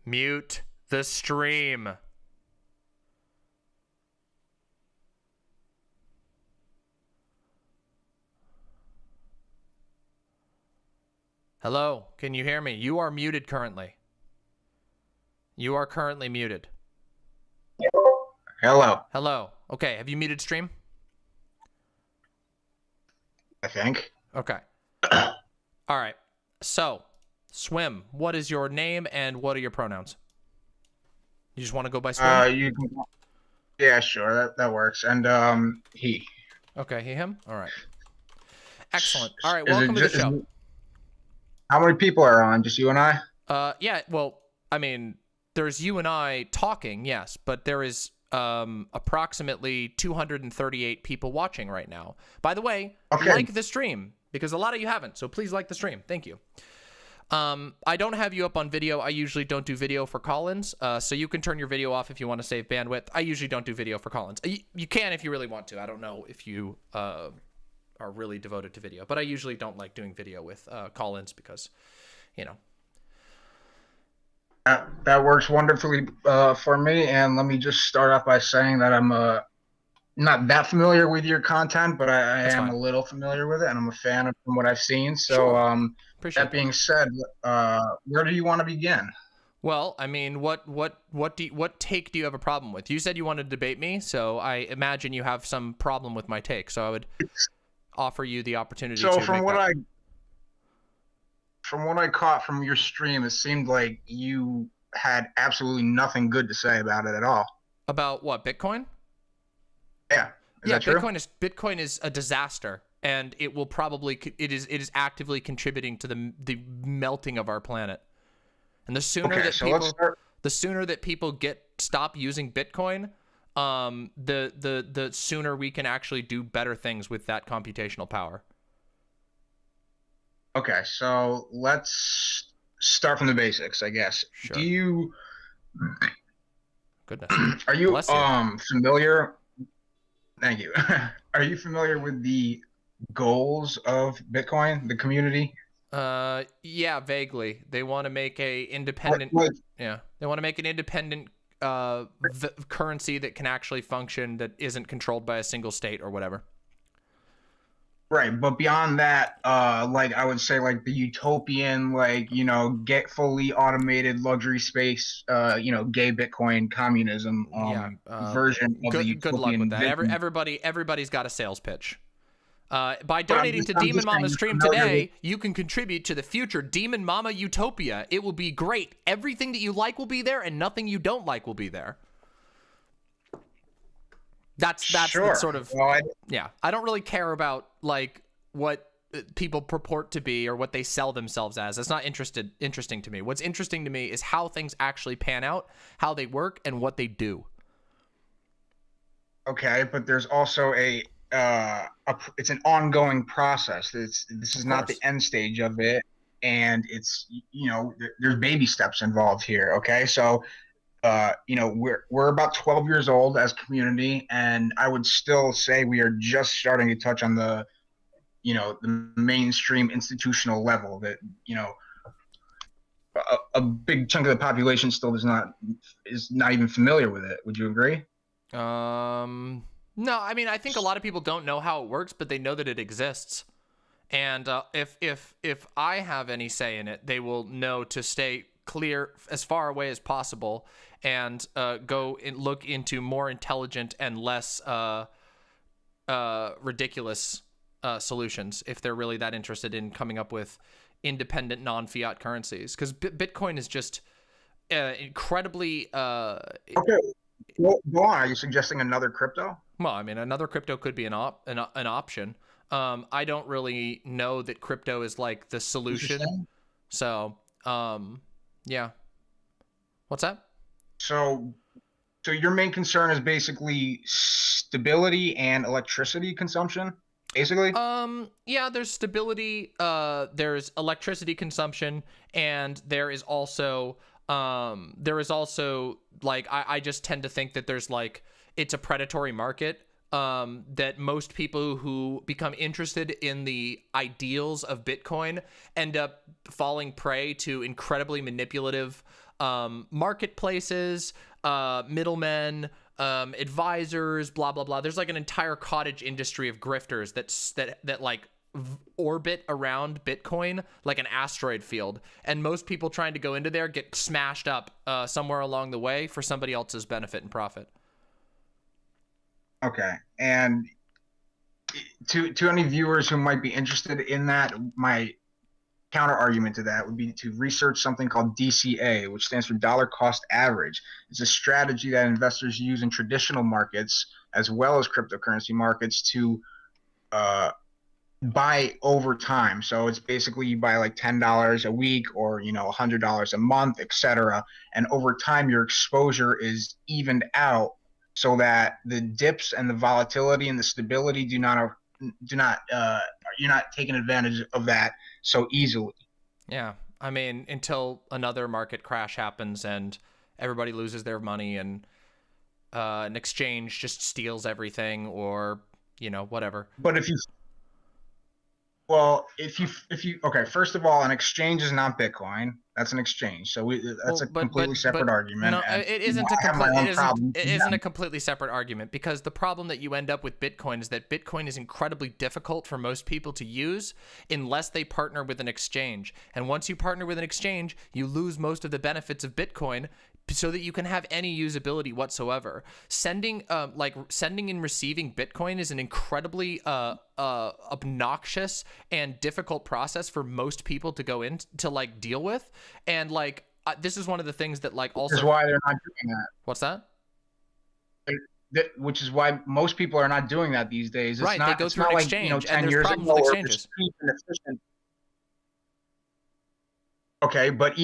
Mute the stream. Hello, can you hear me? You are muted currently. You are currently muted. Hello. Hello. Okay, have you muted stream? I think. Okay. All right. So, Swim, what is your name and what are your pronouns? You just want to go by Swim? You can. Yeah, sure. That works. And he. Okay, him? All right. Excellent. All right, welcome to the show. How many people are on? Just you and I? Yeah, well, I mean, there's you and I talking, yes, but there is approximately 238 people watching right now. By the way, like the stream, because a lot of you haven't, so please like the stream. Thank you. I don't have you up on video. I usually don't do video for call-ins, so you can turn your video off if you want to save bandwidth. I usually don't do video for call-ins. You can if you really want to. I don't know if you are really devoted to video, but I usually don't like doing video with call-ins because, That works wonderfully for me. And let me just start off by saying that I'm not that familiar with your content, but I That's am fine. a little familiar with it, and I'm a fan of from what I've seen. So, Sure. Appreciate that being said, where do you want to begin? Well, I mean, what take do you have a problem with? You said you wanted to debate me, so I imagine you have some problem with my take. So I would offer you the opportunity So, to make that. from what I caught from your stream, it seemed like you had absolutely nothing good to say about it at all. About what, Bitcoin? Yeah, is Yeah, that true? Bitcoin is a disaster, and it will probably it is actively contributing to the melting of our planet. And Okay, so let's start. the sooner that people stop using Bitcoin, the sooner we can actually do better things with that computational power. Okay, so let's start from the basics, I guess. Sure. Goodness. Are you Bless you. familiar? Thank you. Are you familiar with the goals of Bitcoin, the community? Yeah, vaguely. They want to make a independent. Like, Yeah, they want to make an independent currency that can actually function, that isn't controlled by a single state or whatever. right, but beyond that, like I would say, like the utopian, like get fully automated luxury space, gay Bitcoin communism, Yeah. version of the Good luck with utopian that. vision. Everybody's got a sales pitch. By But donating to I'm Demon just saying Mama's you're stream familiar with. today, you can contribute to the future Demon Mama utopia. It will be great. Everything that you like will be there, and nothing you don't like will be there. That's Sure. the sort of, Well, yeah. I don't really care about like what people purport to be or what they sell themselves as. That's not interesting to me. What's interesting to me is how things actually pan out, how they work, and what they do. okay, but there's also it's an ongoing process. This is Of not the course. end stage of it, and there's baby steps involved here. Okay, so we're about 12 years old as a community, and I would still say we are just starting to touch on the mainstream institutional level that a big chunk of the population still is not even familiar with it. Would you agree? No, I mean, I think a lot of people don't know how it works, but they know that it exists. And if I have any say in it, they will know to stay clear as far away as possible, and go and look into more intelligent and less ridiculous solutions if they're really that interested in coming up with independent non-fiat currencies. Because Bitcoin is just incredibly Okay, well, go on. Are you suggesting another crypto? well, I mean, another crypto could be an option. I don't really know that crypto is like the solution. Interesting. So, yeah. What's that? So, so your main concern is basically stability and electricity consumption, basically? Yeah, there's stability, there's electricity consumption, and there is also like, I just tend to think that there's like, it's a predatory market, that most people who become interested in the ideals of Bitcoin end up falling prey to incredibly manipulative marketplaces, middlemen, advisors, blah blah blah. There's like an entire cottage industry of grifters that like orbit around Bitcoin like an asteroid field, and most people trying to go into there get smashed up somewhere along the way for somebody else's benefit and profit. Okay. And to any viewers who might be interested in that, my counter argument to that would be to research something called DCA, which stands for dollar cost average. It's a strategy that investors use in traditional markets as well as cryptocurrency markets to buy over time. So it's basically you buy like $10 a week or $100 a month, etc. And over time your exposure is evened out so that the dips and the volatility and the stability you're not taking advantage of that so easily. Yeah, I mean, until another market crash happens and everybody loses their money, and an exchange just steals everything, or whatever. But if you Well, if you okay, first of all, an exchange is not Bitcoin. That's an exchange. So that's Well, a completely separate argument. no, And it you know, isn't a I have my complete. own problem. It isn't a completely separate argument, because the problem that you end up with Bitcoin is that Bitcoin is incredibly difficult for most people to use unless they partner with an exchange. And once you partner with an exchange, you lose most of the benefits of Bitcoin, so that you can have any usability whatsoever. Sending and receiving Bitcoin is an incredibly obnoxious and difficult process for most people to go in to like deal with. And like this is one of the things that like also. Which is why they're not doing that. What's that? Which is why most people are not doing that these days. It's Right, not, they go it's through not an like, exchange, 10 and there's years problems ago with where it was exchanges. cheap and efficient. Okay, but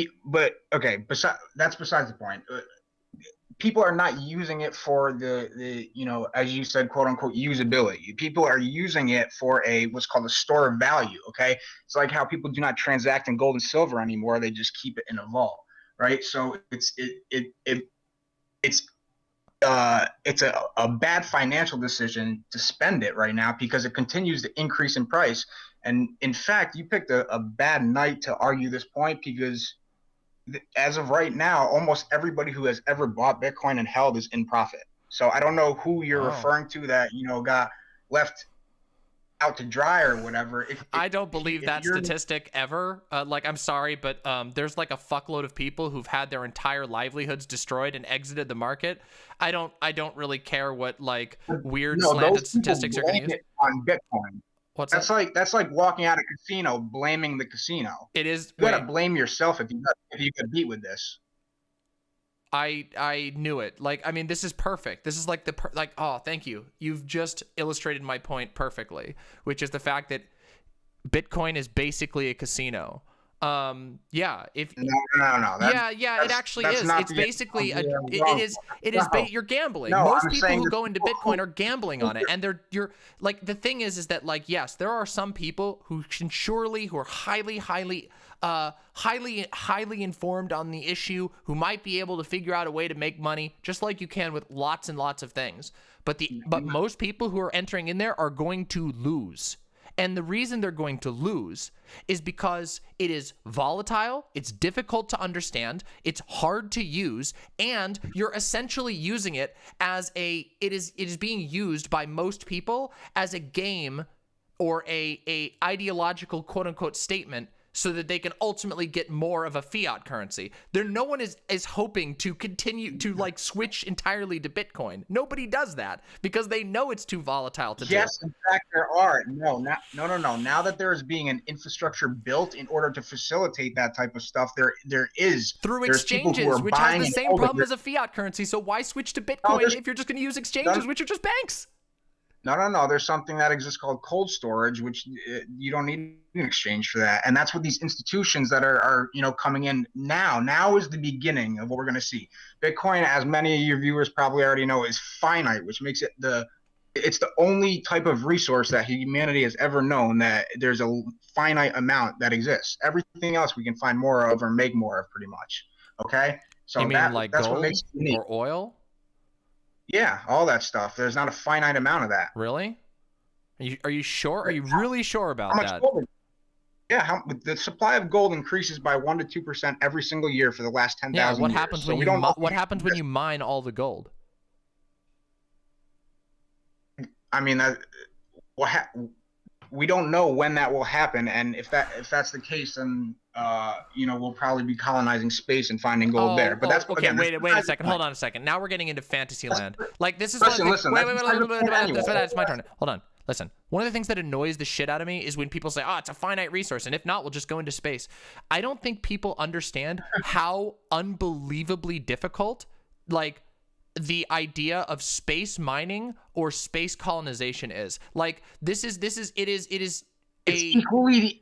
okay, that's besides the point. People are not using it for the as you said, quote unquote, usability. People are using it for what's called a store of value. Okay, it's like how people do not transact in gold and silver anymore; they just keep it in a vault, right? So it's a bad financial decision to spend it right now because it continues to increase in price. And in fact, you picked a bad night to argue this point, because as of right now, almost everybody who has ever bought Bitcoin and held is in profit. So I don't know who you're referring to that got left out to dry or whatever. I don't believe that statistic ever. Like, I'm sorry, but there's like a fuckload of people who've had their entire livelihoods destroyed and exited the market. I don't really care what like weird slanted statistics are going to use on Bitcoin. That's like walking out of a casino blaming the casino. It is. You gotta blame yourself if you get beat with this. I knew it. Like, I mean, this is perfect. This is like oh, thank you. You've just illustrated my point perfectly, which is the fact that Bitcoin is basically a casino. Yeah. If no. It actually is. It's basically you're gambling. No, Most people who go into Bitcoin are gambling on it, and you're like, the thing is that like, yes, there are some people who are highly informed on the issue, who might be able to figure out a way to make money, just like you can with lots and lots of things. But most people who are entering in there are going to lose. And the reason they're going to lose is because it is volatile, it's difficult to understand, it's hard to use, and you're essentially using it as it is being used by most people as a game or a ideological quote unquote statement, so that they can ultimately get more of a fiat currency. No one is hoping to continue to like switch entirely to Bitcoin. Nobody does that because they know it's too volatile to do. Yes, in fact, there are. No. Now that there is being an infrastructure built in order to facilitate that type of stuff, there is through exchanges, which has the same problem as a fiat currency. So why switch to Bitcoin if you're just going to use exchanges, which are just banks? No. There's something that exists called cold storage, which you don't need an exchange for that. And that's what these institutions that are coming in now. Now is the beginning of what we're going to see. Bitcoin, as many of your viewers probably already know, is finite, which makes it it's the only type of resource that humanity has ever known that there's a finite amount that exists. Everything else we can find more of or make more of, pretty much. Okay? So you mean like that's gold what makes it unique. Or oil? Yeah, all that stuff. There's not a finite amount of that. Really? Are you sure? Are you really sure about that? Gold? Yeah, the supply of gold increases by 1% to 2% every single year for the last 10,000 years. Yeah, what happens when you mine all the gold? I mean, we don't know when that will happen, and if that's the case, then we'll probably be colonizing space and finding gold there. But that's okay. Again, wait a second. Hold on a second. Now we're getting into fantasy land. Like, this is listen. Wait. It's my turn. Hold on. Listen. One of the things that annoys the shit out of me is when people say, "Oh, it's a finite resource, and if not, we'll just go into space." I don't think people understand how unbelievably difficult, like, the idea of space mining or space colonization is. Like, it is equally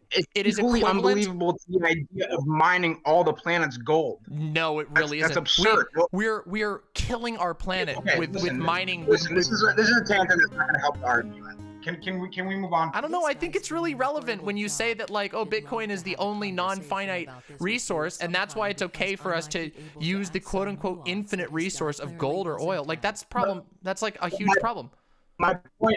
unbelievable to the idea of mining all the planet's gold. No, it really isn't. That's absurd. We're killing our planet with mining. Listen, this is a tangent that's not going to help the argument. Can we move on? I don't know. I think it's really relevant when you say that, like, oh, Bitcoin is the only non-finite resource, and that's why it's okay for us to use the quote-unquote infinite resource of gold or oil. Like, that's like a huge problem. My point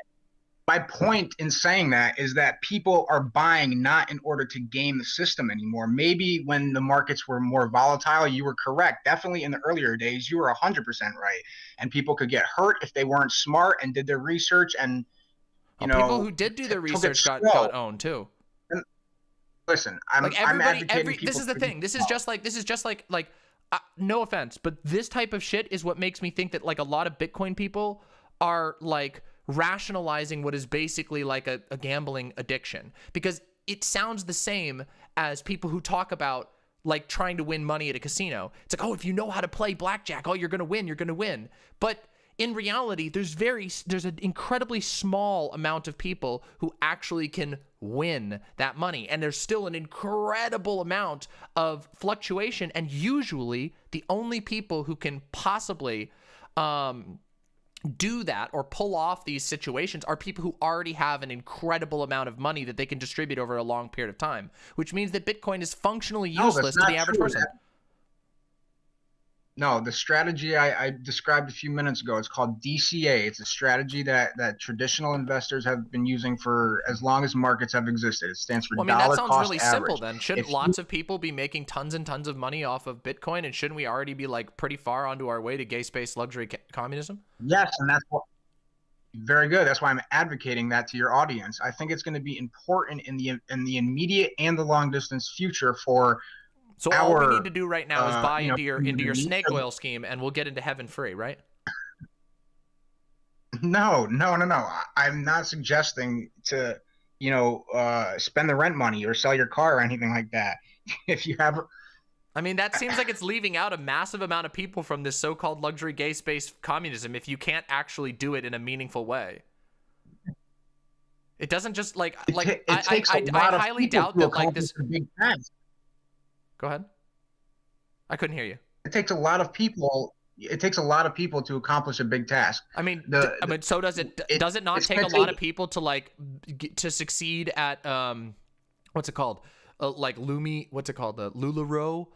My point in saying that is that people are buying not in order to game the system anymore. Maybe when the markets were more volatile, you were correct. Definitely in the earlier days, you were 100% right. And people could get hurt if they weren't smart and did their research and, People who did do their research got owned too. And listen, I'm advocating people. This is the thing. This is just like no offense, but this type of shit is what makes me think that like a lot of Bitcoin people are like rationalizing what is basically like a gambling addiction, because it sounds the same as people who talk about like trying to win money at a casino. It's like, oh, if you know how to play blackjack, oh, you're gonna win. But in reality, there's an incredibly small amount of people who actually can win that money, and there's still an incredible amount of fluctuation, and usually the only people who can possibly do that or pull off these situations are people who already have an incredible amount of money that they can distribute over a long period of time, which means that Bitcoin is functionally useless to the average person. No, the strategy I described a few minutes ago, it's called DCA. It's a strategy that traditional investors have been using for as long as markets have existed. It stands for dollar cost average. That sounds really simple then. Shouldn't lots of people be making tons and tons of money off of Bitcoin? And shouldn't we already be like pretty far onto our way to gay space luxury communism? Yes, and that's what. Very good. That's why I'm advocating that to your audience. I think it's going to be important in the immediate and the long distance future for. So all we need to do right now is buy into your snake oil scheme, and we'll get into heaven free, right? No. I'm not suggesting to, spend the rent money or sell your car or anything like that. If you have, I mean, that seems like it's leaving out a massive amount of people from this so-called luxury gay space communism if you can't actually do it in a meaningful way. It doesn't just like I highly doubt that like this. Go ahead. I couldn't hear you. It takes a lot of people. It takes a lot of people to accomplish a big task. I mean, so does it? Does it not take a lot of people to like to succeed at what's it called? Like Lumi, what's it called? The LuLaRoe,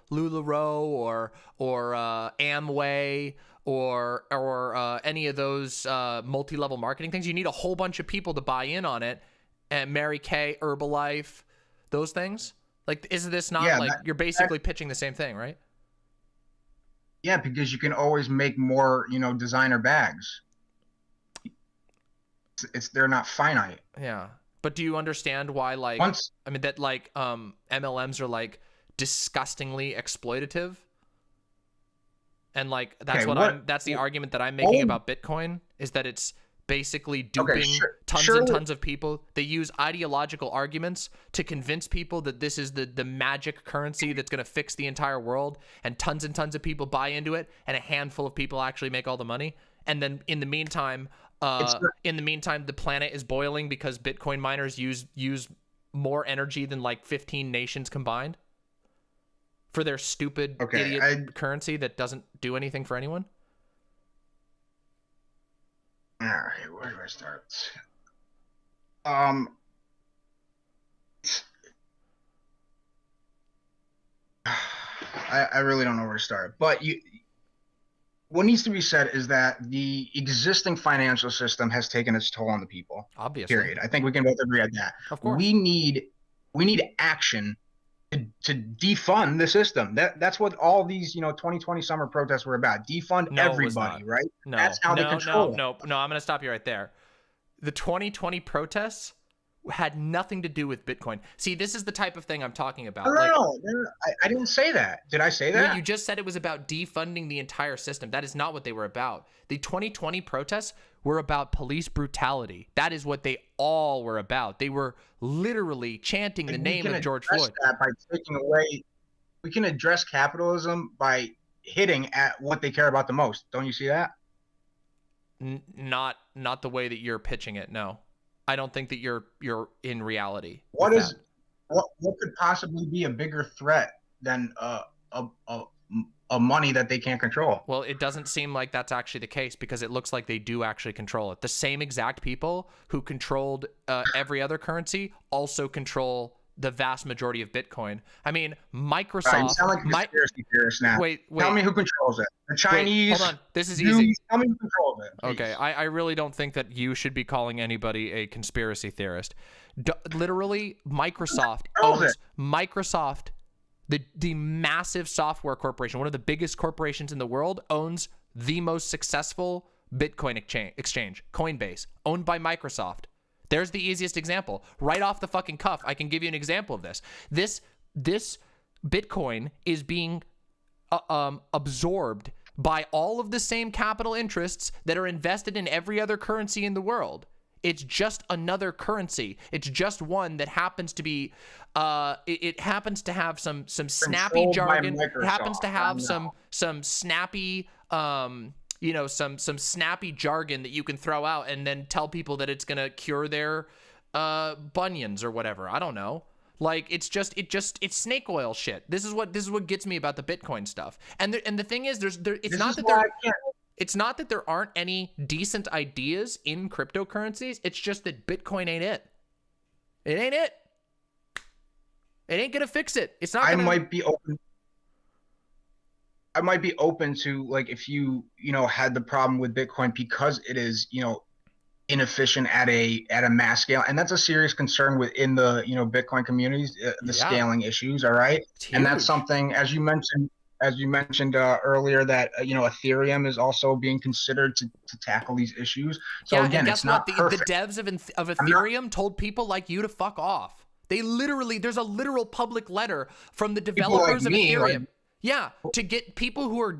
or Amway, or any of those multi-level marketing things. You need a whole bunch of people to buy in on it. And Mary Kay, Herbalife, those things. Like, is this not you're basically pitching the same thing, right? Yeah, because you can always make more, designer bags. They're not finite. Yeah, but do you understand why, like, MLMs are like disgustingly exploitative, and like that's the argument that I'm making about Bitcoin, is that it's basically duping tons and tons of people. They use ideological arguments to convince people that this is the magic currency that's going to fix the entire world, and tons of people buy into it, and a handful of people actually make all the money. And then in the meantime, the planet is boiling because Bitcoin miners use more energy than like 15 nations combined for their stupid idiot currency that doesn't do anything for anyone. All right, where do I start? I really don't know where to start. But what needs to be said is that the existing financial system has taken its toll on the people. Obviously. Period. I think we can both agree on that. Of course. We need action to defund the system. That's what all these 2020 summer protests were about. Defund everybody, right? No, that's how they control. No. I'm gonna stop you right there. The 2020 protests had nothing to do with Bitcoin. See, this is the type of thing I'm talking about. No, I didn't say that. Did I say that? You just said it was about defunding the entire system. That is not what they were about. The 2020 protests were about police brutality. That is what they all were about. They were literally chanting the name of George Floyd. That by taking away, we can address capitalism by hitting at what they care about the most. Don't you see that? Not the way that you're pitching it. No, I don't think that you're in reality. What could possibly be a bigger threat than money that they can't control? Well, it doesn't seem like that's actually the case, because it looks like they do actually control it. The same exact people who controlled every other currency also control the vast majority of Bitcoin. I mean, Microsoft. You sound like a conspiracy theorist now. Wait. Tell me who controls it. The Chinese. hold on. This is do easy. come in control of it. Okay, please. I really don't think that you should be calling anybody a conspiracy theorist. Literally, Microsoft owns the massive software corporation, one of the biggest corporations in the world, owns the most successful Bitcoin exchange, Coinbase, owned by Microsoft. There's the easiest example. Right off the fucking cuff, I can give you an example of this. This Bitcoin is being absorbed by all of the same capital interests that are invested in every other currency in the world. It's just another currency. It's just one that happens to be, it happens to have some snappy Controlled by jargon. It happens to Microsoft, have I know. some snappy, some snappy jargon that you can throw out and then tell people that it's gonna cure their bunions or whatever. I don't know. Like it's snake oil shit. This is what gets me about the Bitcoin stuff. And the thing is, it's not that there aren't any decent ideas in cryptocurrencies. It's just that Bitcoin ain't it. It ain't it. It ain't gonna fix it. It's not. I might be open to, like, if you had the problem with Bitcoin because it is inefficient at a mass scale, and that's a serious concern within the Bitcoin communities, the scaling issues. All right, and that's something, as you mentioned earlier, that Ethereum is also being considered to tackle these issues. So yeah, again, and guess it's not what? perfect. The devs of Ethereum told people like you to fuck off. They literally, there's a literal public letter from the developers of Ethereum. Yeah, to get people who are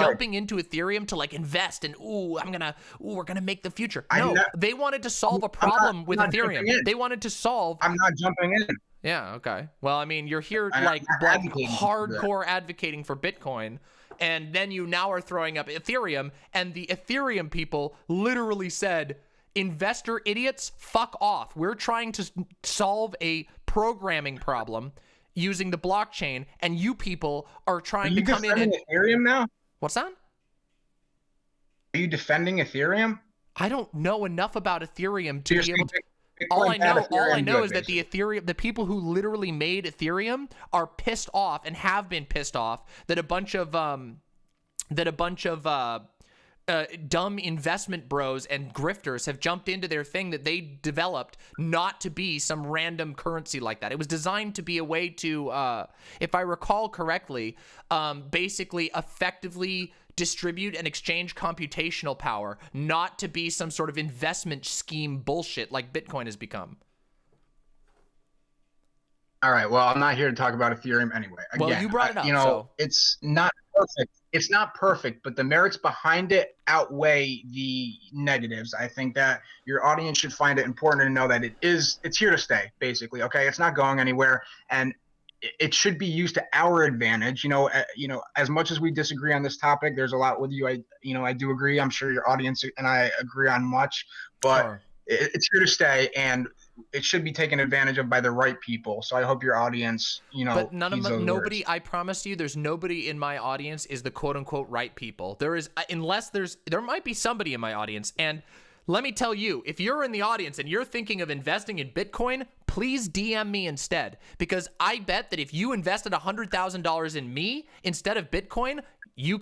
jumping into Ethereum to like invest and we're gonna make the future. No, they wanted to solve a problem with Ethereum. They wanted to solve. I'm not jumping in. Yeah, okay. Well, I mean, you're here like hardcore advocating for Bitcoin, and then you now are throwing up Ethereum, and the Ethereum people literally said, investor idiots, fuck off. We're trying to solve a programming problem using the blockchain, and you people are trying to come in and Ethereum now? What's that? Are you defending Ethereum? I don't know enough about Ethereum to be able to. All I know is that the people who literally made Ethereum are pissed off and have been pissed off that a bunch of dumb investment bros and grifters have jumped into their thing that they developed not to be some random currency like that. It was designed to be a way to, if I recall correctly, basically effectively distribute and exchange computational power, not to be some sort of investment scheme bullshit like Bitcoin has become. All right. Well, I'm not here to talk about Ethereum anyway. Again, well, you brought it up. So it's not perfect. It's not perfect, but the merits behind it outweigh the negatives. I think that your audience should find it important to know that it's here to stay, basically. Okay, it's not going anywhere, and it should be used to our advantage. As much as we disagree on this topic, there's a lot with you. I do agree. I'm sure your audience and I agree on much, but Sure. It's here to stay, and it should be taken advantage of by the right people. So I hope your audience, But nobody, words. I promise you, there's nobody in my audience is the quote unquote right people. There might be somebody in my audience. And let me tell you, if you're in the audience and you're thinking of investing in Bitcoin, please DM me instead. Because I bet that if you invested $100,000 in me instead of Bitcoin,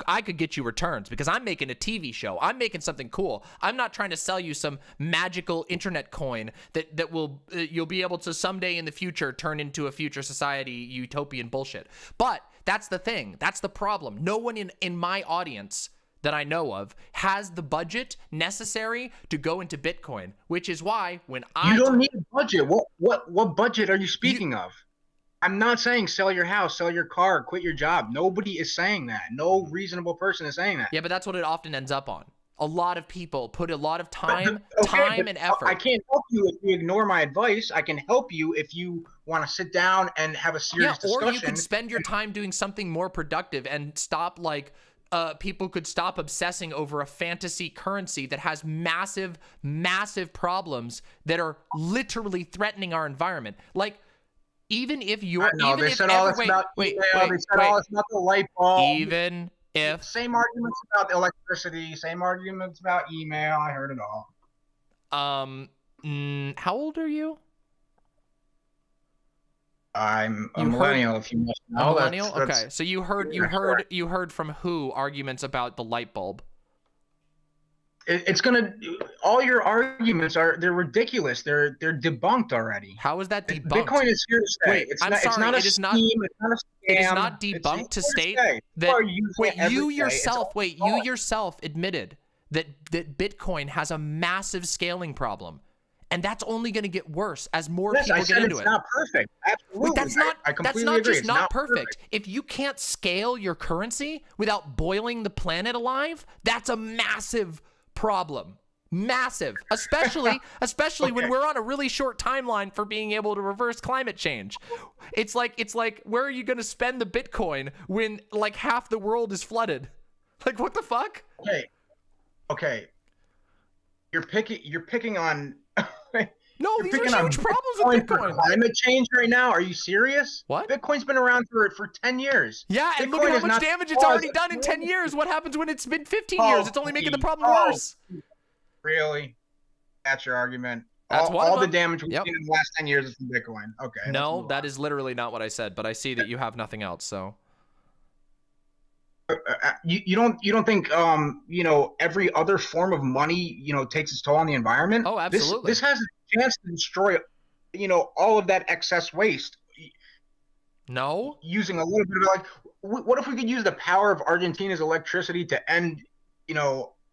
I could get you returns, because I'm making a TV show. I'm making something cool. I'm not trying to sell you some magical internet coin that will you'll be able to someday in the future turn into a future society utopian bullshit. But that's the thing. That's the problem. No one in my audience that I know of has the budget necessary to go into Bitcoin, which is why when you don't need a budget. What budget are you speaking of? I'm not saying sell your house, sell your car, quit your job. Nobody is saying that. No reasonable person is saying that. Yeah, but that's what it often ends up on. A lot of people put a lot of time and effort. I can't help you if you ignore my advice. I can help you if you want to sit down and have a serious discussion. Or you could spend your time doing something more productive and stop people could stop obsessing over a fantasy currency that has massive, massive problems that are literally threatening our environment. Like, even if you're, they said all this about the light bulb. Even if same arguments about the electricity, same arguments about email. I heard it all. How old are you? I'm a You heard- millennial. If you must A know, millennial? that's Okay, so you heard from who arguments about the light bulb? it's gonna. All your arguments they're ridiculous. They're debunked already. How is that debunked? Bitcoin is here to stay. Wait, it's I'm not. It's sorry, not a it is scheme. not- It's not a scam. It is not It's debunked to here state stay. that People are using it every you day. yourself It's you all- yourself admitted that Bitcoin has a massive scaling problem, and that's only going to get worse as more Yes, people I get said into it's it. not perfect. Absolutely. Wait, that's not I completely that's not agree. just It's not perfect. If you can't scale your currency without boiling the planet alive, that's a massive problem. Massive, especially when Okay. we're on a really short timeline for being able to reverse climate change. It's like where are you going to spend the Bitcoin when like half the world is flooded? Like what the fuck? Okay. You're picking on. No, You're these picking are on huge problems with for Bitcoin. climate change right now. Are you serious? What? Bitcoin's been around for 10 years. Yeah, and look Bitcoin at how is much not damage the it's cause already of done in 10 climate years. What happens when it's been 15 Oh, years? It's only making the problem please. worse. Really? That's your argument? That's one of all the them. damage we've Yep. seen in the last 10 years is from Bitcoin. Okay. let's No, move that on. is literally not what I said, but I see that you have nothing else, so. You don't think every other form of money takes its toll on the environment? Oh, absolutely. This has a chance to destroy all of that excess waste. No? Using a little bit of what if we could use the power of Argentina's electricity to end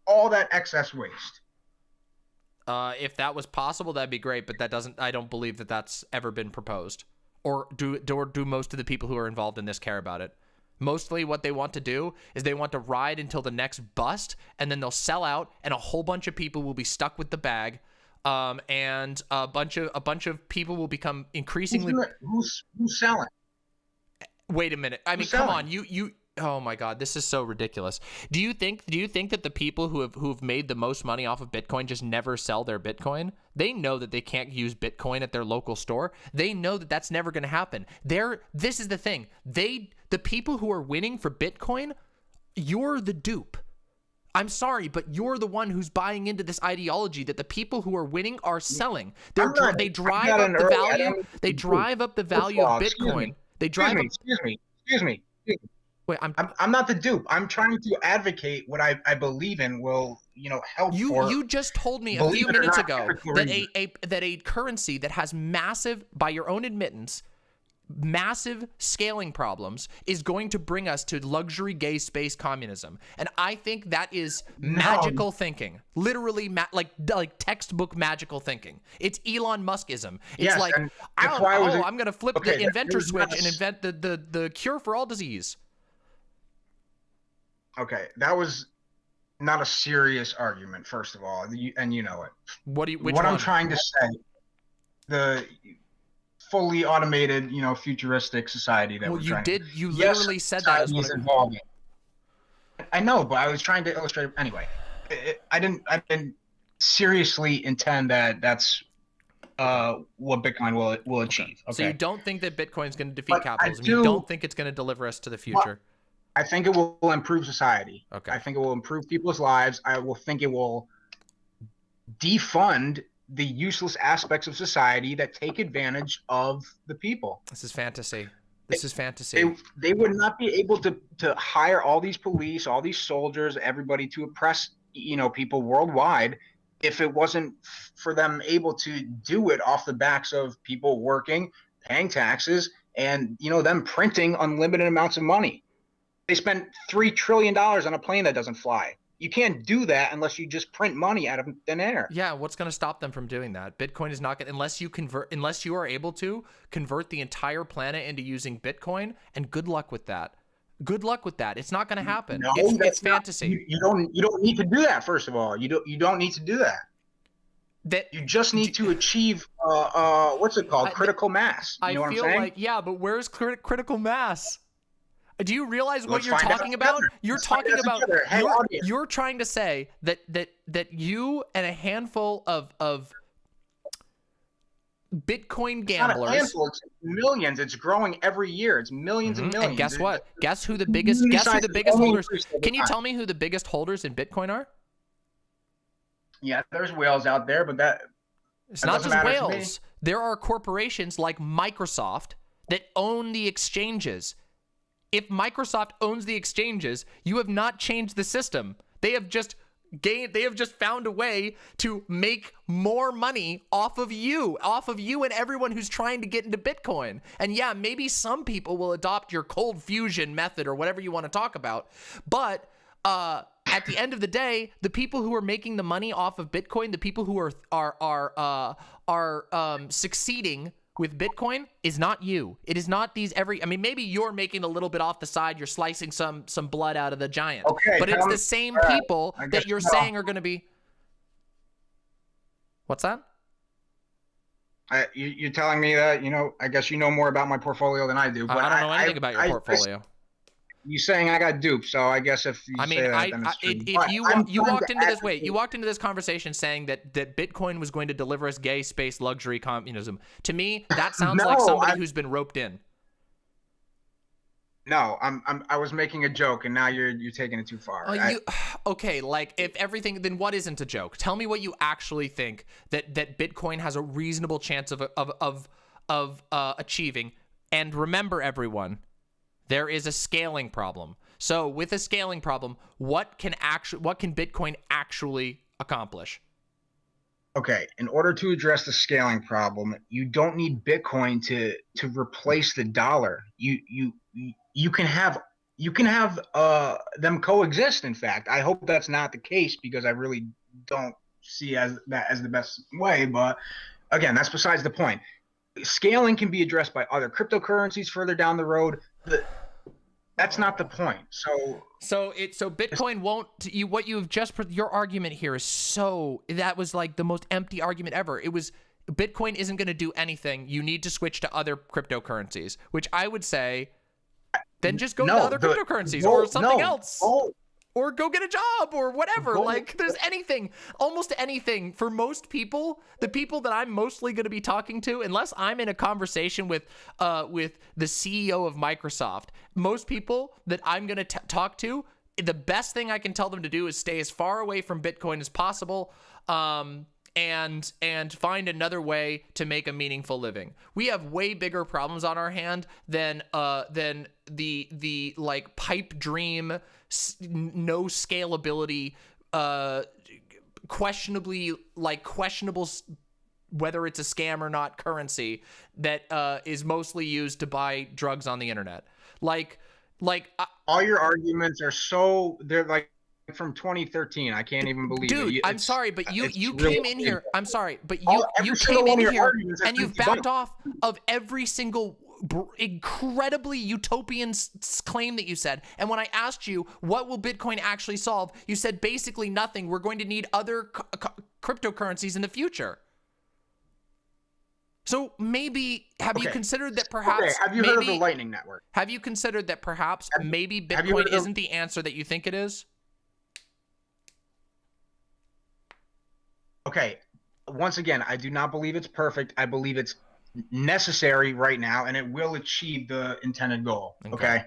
all that excess waste? If that was possible, that'd be great, but I don't believe that that's ever been proposed. Or do most of the people who are involved in this care about it? Mostly what they want to do is they want to ride until the next bust, and then they'll sell out, and a whole bunch of people will be stuck with the bag, and a bunch of people will become increasingly. Who's selling? Wait a minute. I mean, Who's come selling? on. You. Oh my God, this is so ridiculous. Do you think that the people who've made the most money off of Bitcoin just never sell their Bitcoin? They know that they can't use Bitcoin at their local store. They know that that's never going to happen. This is the thing. The people who are winning for Bitcoin, you're the dupe. I'm sorry, but you're the one who's buying into this ideology that the people who are winning are selling. They drive up the value. They drive up the value of Bitcoin. They drive up. Excuse me. Wait, I'm not the dupe. I'm trying to advocate what I believe in will help. You just told me a believe few it or minutes not, ago ethical that reason. a currency that has massive, by your own admittance, massive scaling problems is going to bring us to luxury gay space communism. And I think that is magical thinking. Literally like textbook magical thinking. It's Elon Muskism. It's Yes, like and that's why I'm going to flip Okay, the inventor there's switch not and invent the cure for all disease. Okay, that was not a serious argument, first of all, and you know it. Which what one? I'm trying to say, the fully automated, futuristic society that we're trying to. You literally said that as society one is of evolving. I know, but I was trying to illustrate anyway. I didn't seriously intend that that's what Bitcoin will achieve. Okay. So you don't think that Bitcoin is going to defeat But capitalism? I You do- don't think it's going to deliver us to the future? I think it will improve society. Okay. I think it will improve people's lives. I will think it will defund the useless aspects of society that take advantage of the people. This is fantasy. This is fantasy. They would not be able to hire all these police, all these soldiers, everybody to oppress people worldwide if it wasn't for them able to do it off the backs of people working, paying taxes, and them printing unlimited amounts of money. They spent $3 trillion on a plane that doesn't fly. You can't do that unless you just print money out of thin air. Yeah, what's going to stop them from doing that? Bitcoin is not going to, unless you are able to convert the entire planet into using Bitcoin, and good luck with that. Good luck with that. It's not going to happen. No, it's not- fantasy. You don't need to do that. First of all, you don't need to do that. You just need to achieve what's it called? Critical mass. You know what I'm feel saying? like, yeah, but where's critical mass? Do you realize what Let's you're find out talking about? together. You're Let's find talking out about together. Hey, audience. you're trying to say that you and a handful of Bitcoin It's not a gamblers. handful, it's millions. It's growing every year. It's millions and millions. And guess what? Guess who the Community biggest size is only holders? increased over Can you time. tell me who the biggest holders in Bitcoin are? Yeah, there's whales out there, but It's that not doesn't just matter to me. whales. There are corporations like Microsoft that own the exchanges. If Microsoft owns the exchanges, you have not changed the system. They have just found a way to make more money off of you and everyone who's trying to get into Bitcoin. And yeah, maybe some people will adopt your cold fusion method or whatever you want to talk about. But at the end of the day, the people who are making the money off of Bitcoin, the people who are succeeding with Bitcoin is not you. It is not these I mean, maybe you're making a little bit off the side. You're slicing some blood out of the giant. Okay, but it's the same people that you're saying are going to be. What's that? You're telling me that, I guess you know more about my portfolio than I do. But I don't know anything about your portfolio. You're saying I got duped, so I guess if you say that, then it's true. If you walked into this conversation saying that Bitcoin was going to deliver us gay space luxury communism, to me that sounds like somebody who's been roped in. No, I was making a joke, and now you're taking it too far. Okay, like if everything, then what isn't a joke? Tell me what you actually think that Bitcoin has a reasonable chance of achieving. And remember, everyone, there is a scaling problem. So with a scaling problem, what can Bitcoin actually accomplish? Okay, in order to address the scaling problem, you don't need Bitcoin to replace the dollar. You can have them coexist. In fact, I hope that's not the case, because I really don't see that as the best way. But again, that's besides the point. Scaling can be addressed by other cryptocurrencies further down the road. That's not the point. So Bitcoin won't. What you've just, your argument here is that was like the most empty argument ever. It was Bitcoin isn't going to do anything. You need to switch to other cryptocurrencies, which I would say, then just go to other cryptocurrencies or something else. Or go get a job or whatever. Like there's almost anything for most people. The people that I'm mostly going to be talking to, unless I'm in a conversation with the CEO of Microsoft, most people that I'm going to talk to, the best thing I can tell them to do is stay as far away from Bitcoin as possible. And find another way to make a meaningful living. We have way bigger problems on our hand than the like pipe dream, no scalability, questionable whether it's a scam or not currency that is mostly used to buy drugs on the internet. All your arguments are they're like from 2013. I can't even believe it. Dude, I'm sorry, but you came in here. I'm sorry, but you came in here and you've backed off of every single incredibly utopian claim that you said. And when I asked you, what will Bitcoin actually solve? You said basically nothing. We're going to need other cryptocurrencies in the future. So maybe, have you considered that perhaps... Okay, have you heard of the Lightning Network? Have you considered that perhaps maybe Bitcoin isn't the answer that you think it is? Okay, once again, I do not believe it's perfect. I believe it's necessary right now, and it will achieve the intended goal. Okay?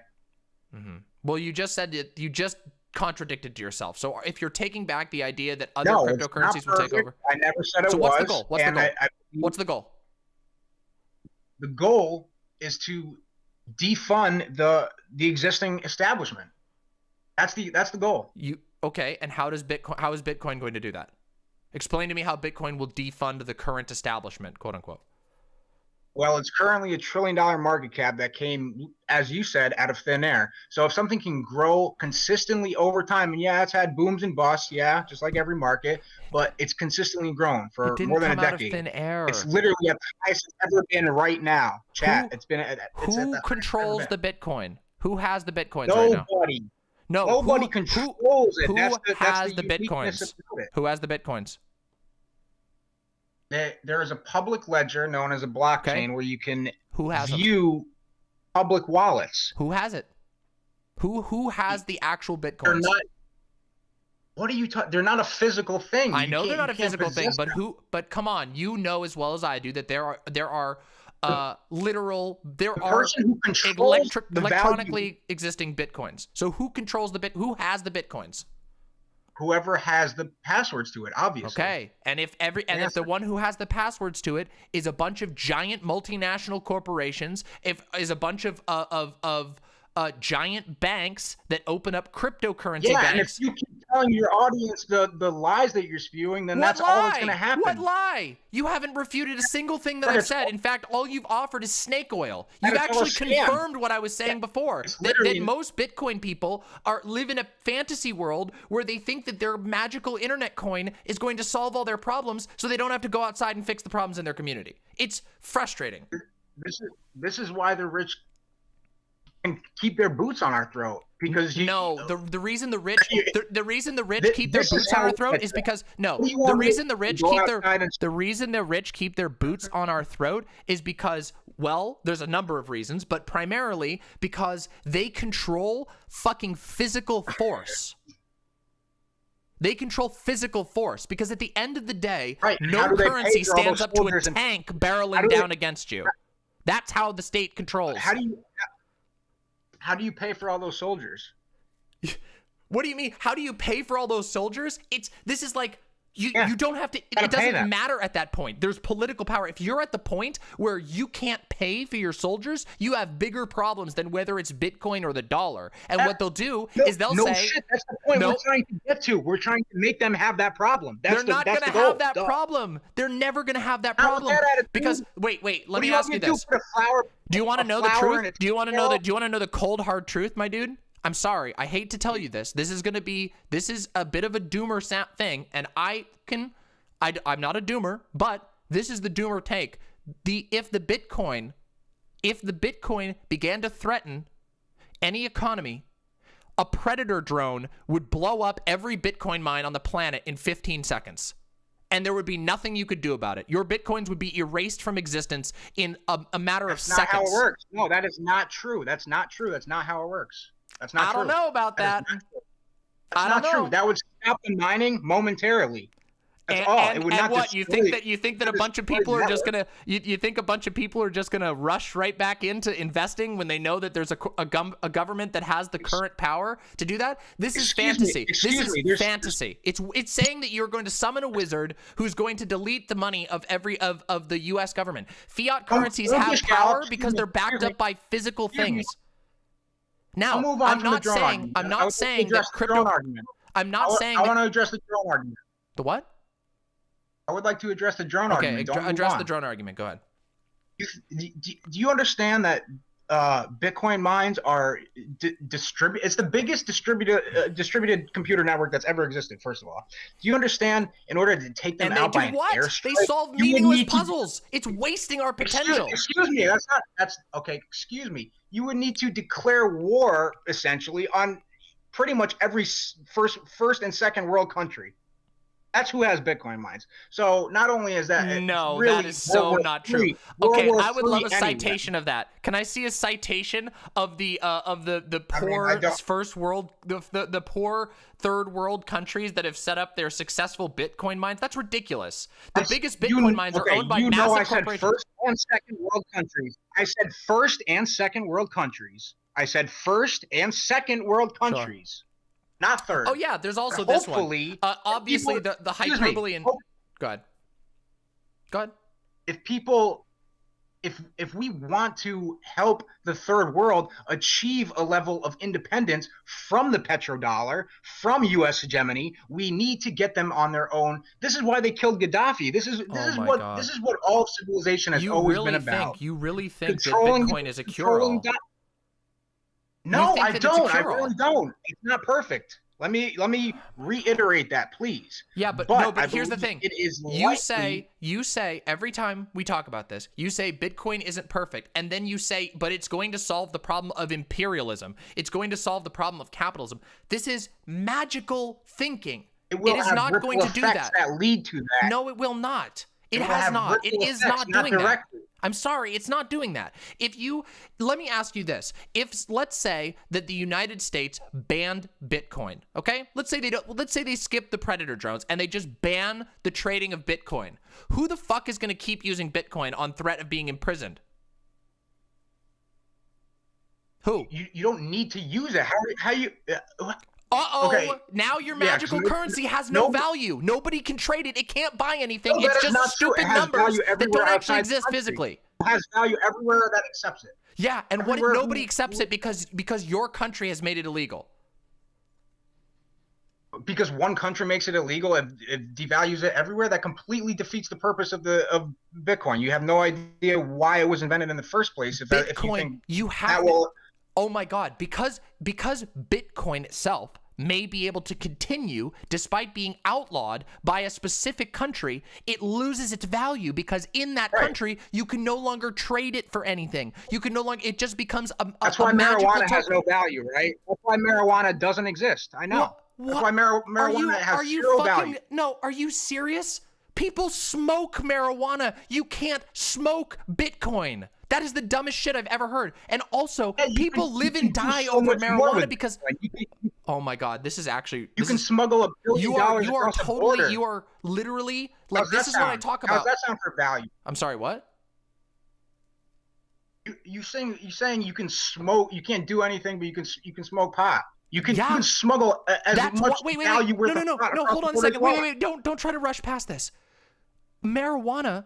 Mm-hmm. Well, you just said it. You just contradicted yourself. So if you're taking back the idea that other cryptocurrencies will take over... I never said it was. So what's the goal? What's the goal? The goal is to defund the existing establishment. That's the goal. And how is Bitcoin going to do that? Explain to me how Bitcoin will defund the current establishment, quote unquote. Well, it's currently a $1 trillion market cap that came, as you said, out of thin air. So if something can grow consistently over time, and yeah, it's had booms and busts, yeah, just like every market, but it's consistently grown for more than a decade. It didn't come out of thin air. It's literally at the highest it's ever been right now. Chat. Who controls the Bitcoin? Who has the Bitcoins right now? Nobody. No. Nobody controls it. Who has the Bitcoins? Who has the Bitcoins? There is a public ledger known as a blockchain where you can view public wallets. Who has it? Who has the actual Bitcoins? They're not. What are you talking? They're not a physical thing. I know they're not a physical thing, but But come on, you know as well as I do that there are electronically existing Bitcoins. So who controls Who has the Bitcoins? whoever has the passwords to it, obviously. Okay, and if the one who has the passwords to it is a bunch of giant multinational corporations, is a bunch of giant banks that open up cryptocurrency banks. And if you keep telling your audience the lies that you're spewing, then that's all that's going to happen. What lie? You haven't refuted a single thing that I've said. In fact, all you've offered is snake oil. You've actually confirmed what I was saying before, that most Bitcoin people live in a fantasy world where they think that their magical internet coin is going to solve all their problems so they don't have to go outside and fix the problems in their community. It's frustrating. This is why the rich and keep their boots on our throat, because the reason the rich keep their boots on our throat is because the reason the rich keep their boots on our throat is because, well, there's a number of reasons, but primarily because they control fucking physical force. They control physical force, because at the end of the day, no currency stands up to a tank barreling down against you. That's how the state controls. How do you pay for all those soldiers? What do you mean? How do you pay for all those soldiers? This is like you don't have to. It doesn't matter at that point. There's political power. If you're at the point where you can't pay for your soldiers, you have bigger problems than whether it's Bitcoin or the dollar. And what they'll do is they'll say, shit, that's the point we're trying to get to. We're trying to make them have that problem. They're not going to have that problem. They're never going to have that problem. Because wait, let me ask you this. Do you want to know the truth? Do you want to know the cold hard truth, my dude? I'm sorry. I hate to tell you this. This is a bit of a doomer thing, and I'm not a doomer, but this is the doomer take. If the Bitcoin began to threaten any economy, a predator drone would blow up every Bitcoin mine on the planet in 15 seconds. And there would be nothing you could do about it. Your Bitcoins would be erased from existence in a matter of seconds. That's not how it works. No, that is not true. That's not true. That's not how it works. That's not true. I don't know about that. That's not true. That would stop the mining momentarily. That's all. It would not what you think that a bunch of people are just gonna you think a bunch of people are just gonna rush right back into investing when they know that there's a government that has the current power to do that? This is fantasy. This is fantasy. It's saying that you're going to summon a wizard who's going to delete the money of of the U.S. government. Fiat currencies have power because they're backed up by physical things. Now, I'm not saying that crypto. I'm not saying. I want to address the drone argument. The what? I would like to address the drone argument. Okay, address the drone argument. Go ahead. Do you understand that Bitcoin mines are distributed? It's the biggest distributed computer network that's ever existed. First of all, do you understand? In order to take them out by an airstrike, they solve meaningless puzzles. It's wasting our potential. Excuse me. That's okay. Excuse me. You would need to declare war essentially on pretty much every first and second world country. That's who has Bitcoin mines. So not only is that that is so not true. Okay, I would love a citation of that. Can I see a citation of the poor first world, the poor third world countries that have set up their successful Bitcoin mines? That's ridiculous. The biggest Bitcoin mines are owned by massive corporations. First and second world countries. I said first and second world countries. I said first and second world countries. Sure. Not third. Oh yeah, there's also this one. Obviously, the hyperbole and go ahead. If we want to help the third world achieve a level of independence from the petrodollar, from U.S. hegemony, we need to get them on their own. This is why they killed Gaddafi. This is what all civilization has always been about. You really think that Bitcoin is a cure-all? No, I don't. I really don't. It's not perfect. Let me reiterate that, please. Yeah, but here's the thing. It is you say every time we talk about this, you say Bitcoin isn't perfect, and then you say, but it's going to solve the problem of imperialism. It's going to solve the problem of capitalism. This is magical thinking. It is not going to do that. That lead to that. No, it will not. It has not. It is not doing that. I'm sorry, it's not doing that. Let me ask you this. Let's say that the United States banned Bitcoin, okay? Let's say they skip the predator drones and they just ban the trading of Bitcoin. Who the fuck is going to keep using Bitcoin on threat of being imprisoned? Who? You don't need to use it. Okay. Now your Yeah, magical 'cause currency has no value. Nobody can trade it. It can't buy anything. No, that It's is just not true. It stupid has numbers value that everywhere don't actually outside the exist country. physically. It has value everywhere that accepts it. Yeah, and what if Everywhere nobody accepts it because your country has made it illegal? Because one country makes it illegal, it devalues it everywhere. That completely defeats the purpose of Bitcoin. You have no idea why it was invented in the first place. If you think that will, oh my God, because Bitcoin itself may be able to continue despite being outlawed by a specific country, it loses its value because in that country you can no longer trade it for anything. You can no longer, it just becomes that's why marijuana has no value, right? That's why marijuana doesn't exist. I know. That's why marijuana has zero value. No, are you serious? People smoke marijuana. You can't smoke Bitcoin. That is the dumbest shit I've ever heard. And also, people live and die over marijuana because. Oh my God, this is actually. You can smuggle $1 billion across the border. You are literally like. This is what I talk about. How does that sound for value? I'm sorry, what? You saying you can smoke? You can't do anything, but you can smoke pot. You can smuggle as much value worth of pot. No, hold on a second. Wait. Don't try to rush past this. Marijuana,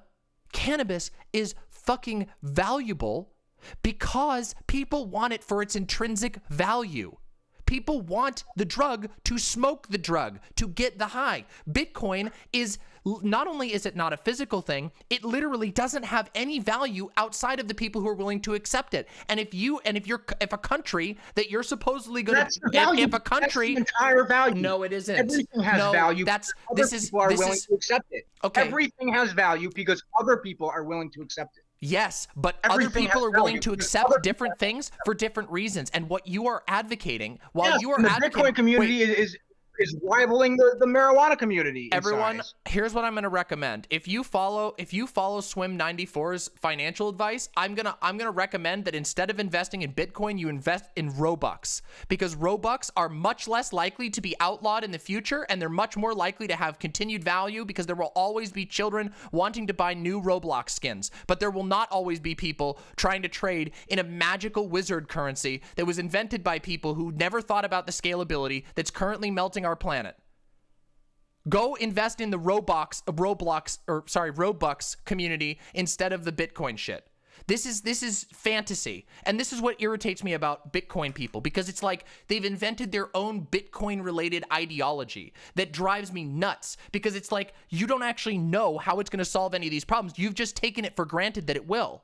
cannabis is fucking valuable because people want it for its intrinsic value. People want the drug to smoke the drug, to get the high. Bitcoin is, not only is it not a physical thing, it literally doesn't have any value outside of the people who are willing to accept it. And if a country that you're supposedly going to, if a country, that's the entire value. No, it isn't. Everything has value. People are willing to accept it. Okay. Everything has value because other people are willing to accept it. Yes, but other people are willing to accept different things for different reasons. And what you are advocating, while you are advocating, the Bitcoin community is rivaling the marijuana community. Everyone, here's what I'm going to recommend. If you follow Swim 94's financial advice, I'm gonna recommend that instead of investing in Bitcoin, you invest in Robux, because Robux are much less likely to be outlawed in the future, and they're much more likely to have continued value because there will always be children wanting to buy new Roblox skins, but there will not always be people trying to trade in a magical wizard currency that was invented by people who never thought about the scalability that's currently melting our planet. Go invest in the Robux community instead of the Bitcoin shit. This is fantasy. And this is what irritates me about Bitcoin people, because it's like they've invented their own Bitcoin related ideology that drives me nuts, because it's like you don't actually know how it's going to solve any of these problems. You've just taken it for granted that it will.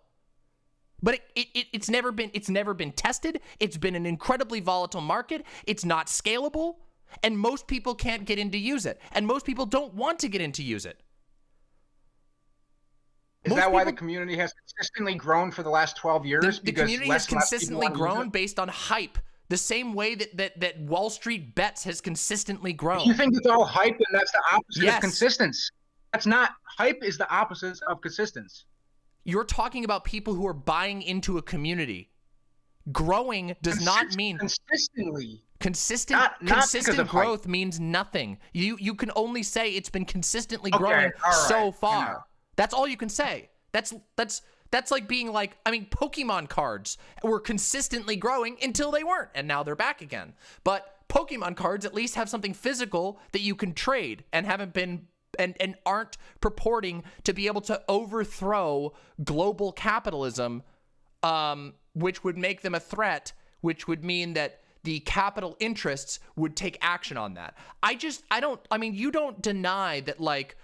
But it's never been tested. It's been an incredibly volatile market. It's not scalable. And most people can't get in to use it. And most people don't want to get in to use it. Is that why the community has consistently grown for the last 12 years? The community has consistently grown based on hype. The same way that Wall Street Bets has consistently grown. You think it's all hype, and that's the opposite of consistency. That's not. Hype is the opposite of consistency. You're talking about people who are buying into a community. Growing does not mean consistently. Consistent growth means nothing. You can only say it's been consistently growing so far. You know. That's all you can say. That's like being like, I mean, Pokemon cards were consistently growing until they weren't, and now they're back again. But Pokemon cards at least have something physical that you can trade and haven't been and aren't purporting to be able to overthrow global capitalism, which would make them a threat, which would mean that the capital interests would take action on that. I mean, you don't deny that, like,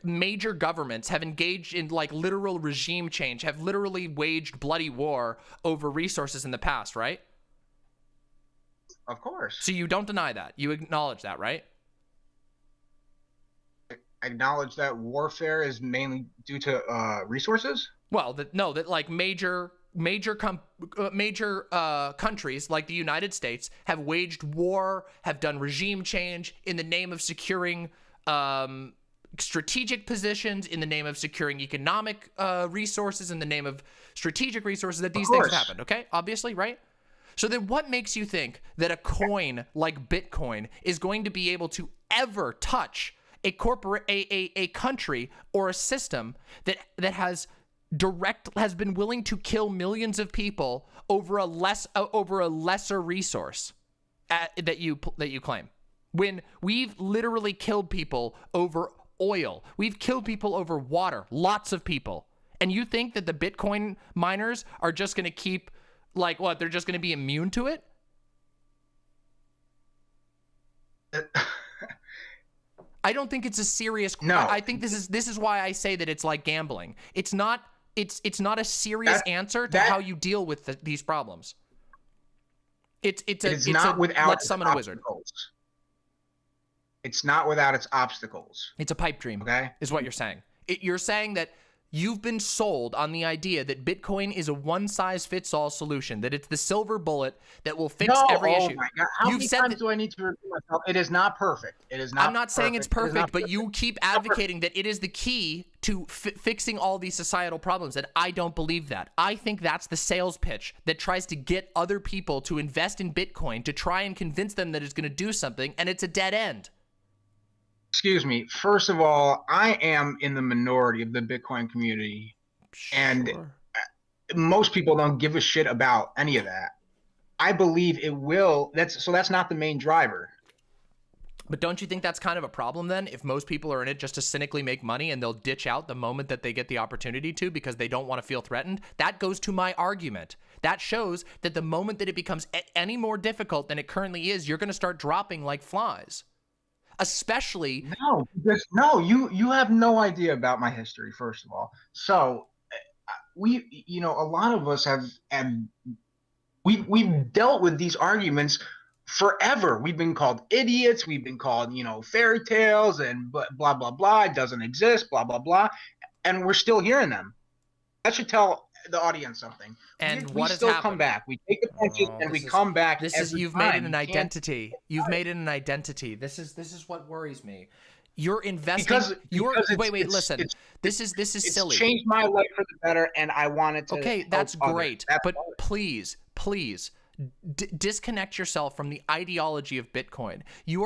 major governments have engaged in, like, literal regime change, have literally waged bloody war over resources in the past, right? Of course. So you don't deny that. You acknowledge that, right? I acknowledge that warfare is mainly due to resources? Well, that like major countries like the United States have waged war, have done regime change in the name of securing strategic positions, in the name of securing economic resources, in the name of strategic resources, that these things have happened, okay? Obviously, right? So then what makes you think that a coin like Bitcoin is going to be able to ever touch a country or a system that has been willing to kill millions of people over a lesser resource? that you claim. When we've literally killed people over oil, we've killed people over water, lots of people, and you think that the Bitcoin miners are just going to keep, like, what? They're just going to be immune to it? I don't think it's a serious. No. I think this is why I say that it's like gambling. It's not a serious answer to how you deal with these problems. It's not without let's summon a wizard. It's not without its obstacles. It's a pipe dream. Okay, is what you're saying. You're saying that you've been sold on the idea that Bitcoin is a one-size-fits-all solution, that it's the silver bullet that will fix every issue. My God. How many times do I need to repeat myself? It is not perfect. It is not. I'm not saying it's perfect, but you keep advocating that it is the key to fixing all these societal problems, and I don't believe that. I think that's the sales pitch that tries to get other people to invest in Bitcoin to try and convince them that it's going to do something, and it's a dead end. Excuse me. First of all, I am in the minority of the Bitcoin community, and most people don't give a shit about any of that. I believe it will. That's not the main driver. But don't you think that's kind of a problem then? If most people are in it just to cynically make money and they'll ditch out the moment that they get the opportunity to because they don't want to feel threatened? That goes to my argument. That shows that the moment that it becomes any more difficult than it currently is, you're going to start dropping like flies. Especially you have no idea about my history, first of all. So a lot of us we've dealt with these arguments forever. We've been called idiots, we've been called fairy tales and blah blah blah, it doesn't exist, blah blah blah, and we're still hearing them. That should tell the audience something. And we still come back. We take the punches and we come back. You've made it an identity. You've made it an identity. This is what worries me. You're investing. Listen. This is silly. It's changed my life for the better, and I wanted to. Okay, that's great. But please, disconnect yourself from the ideology of Bitcoin. You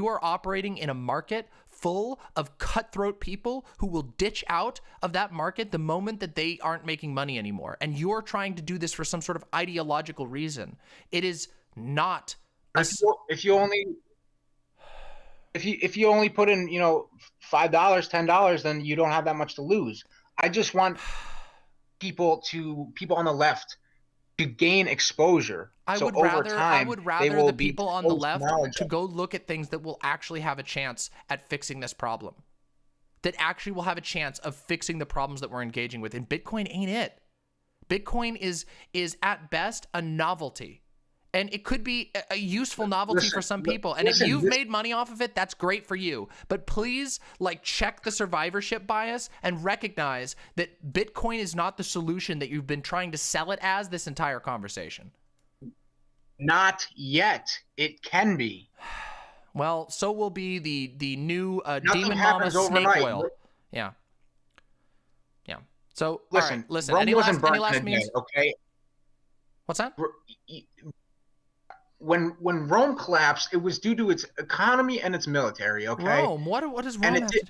are operating in a market full of cutthroat people who will ditch out of that market the moment that they aren't making money anymore. And you're trying to do this for some sort of ideological reason. It is not. If you only put in, $5, $10, then you don't have that much to lose. I just want people on the left to gain exposure. I would rather the people on the left to go look at things that will actually have a chance at fixing this problem. That actually will have a chance of fixing the problems that we're engaging with. And Bitcoin ain't it. Bitcoin is at best a novelty. And it could be a useful novelty for some people. And if you've made money off of it, that's great for you. But please, check the survivorship bias and recognize that Bitcoin is not the solution that you've been trying to sell it as this entire conversation. Not yet. It can be. Well, so will be the new Demon Mama snake oil. Yeah. So, listen. Listen. Rome Any wasn't burnt last in a day, memes? okay? What's that? When Rome collapsed, it was due to its economy and its military. Okay. Rome. What does Rome have to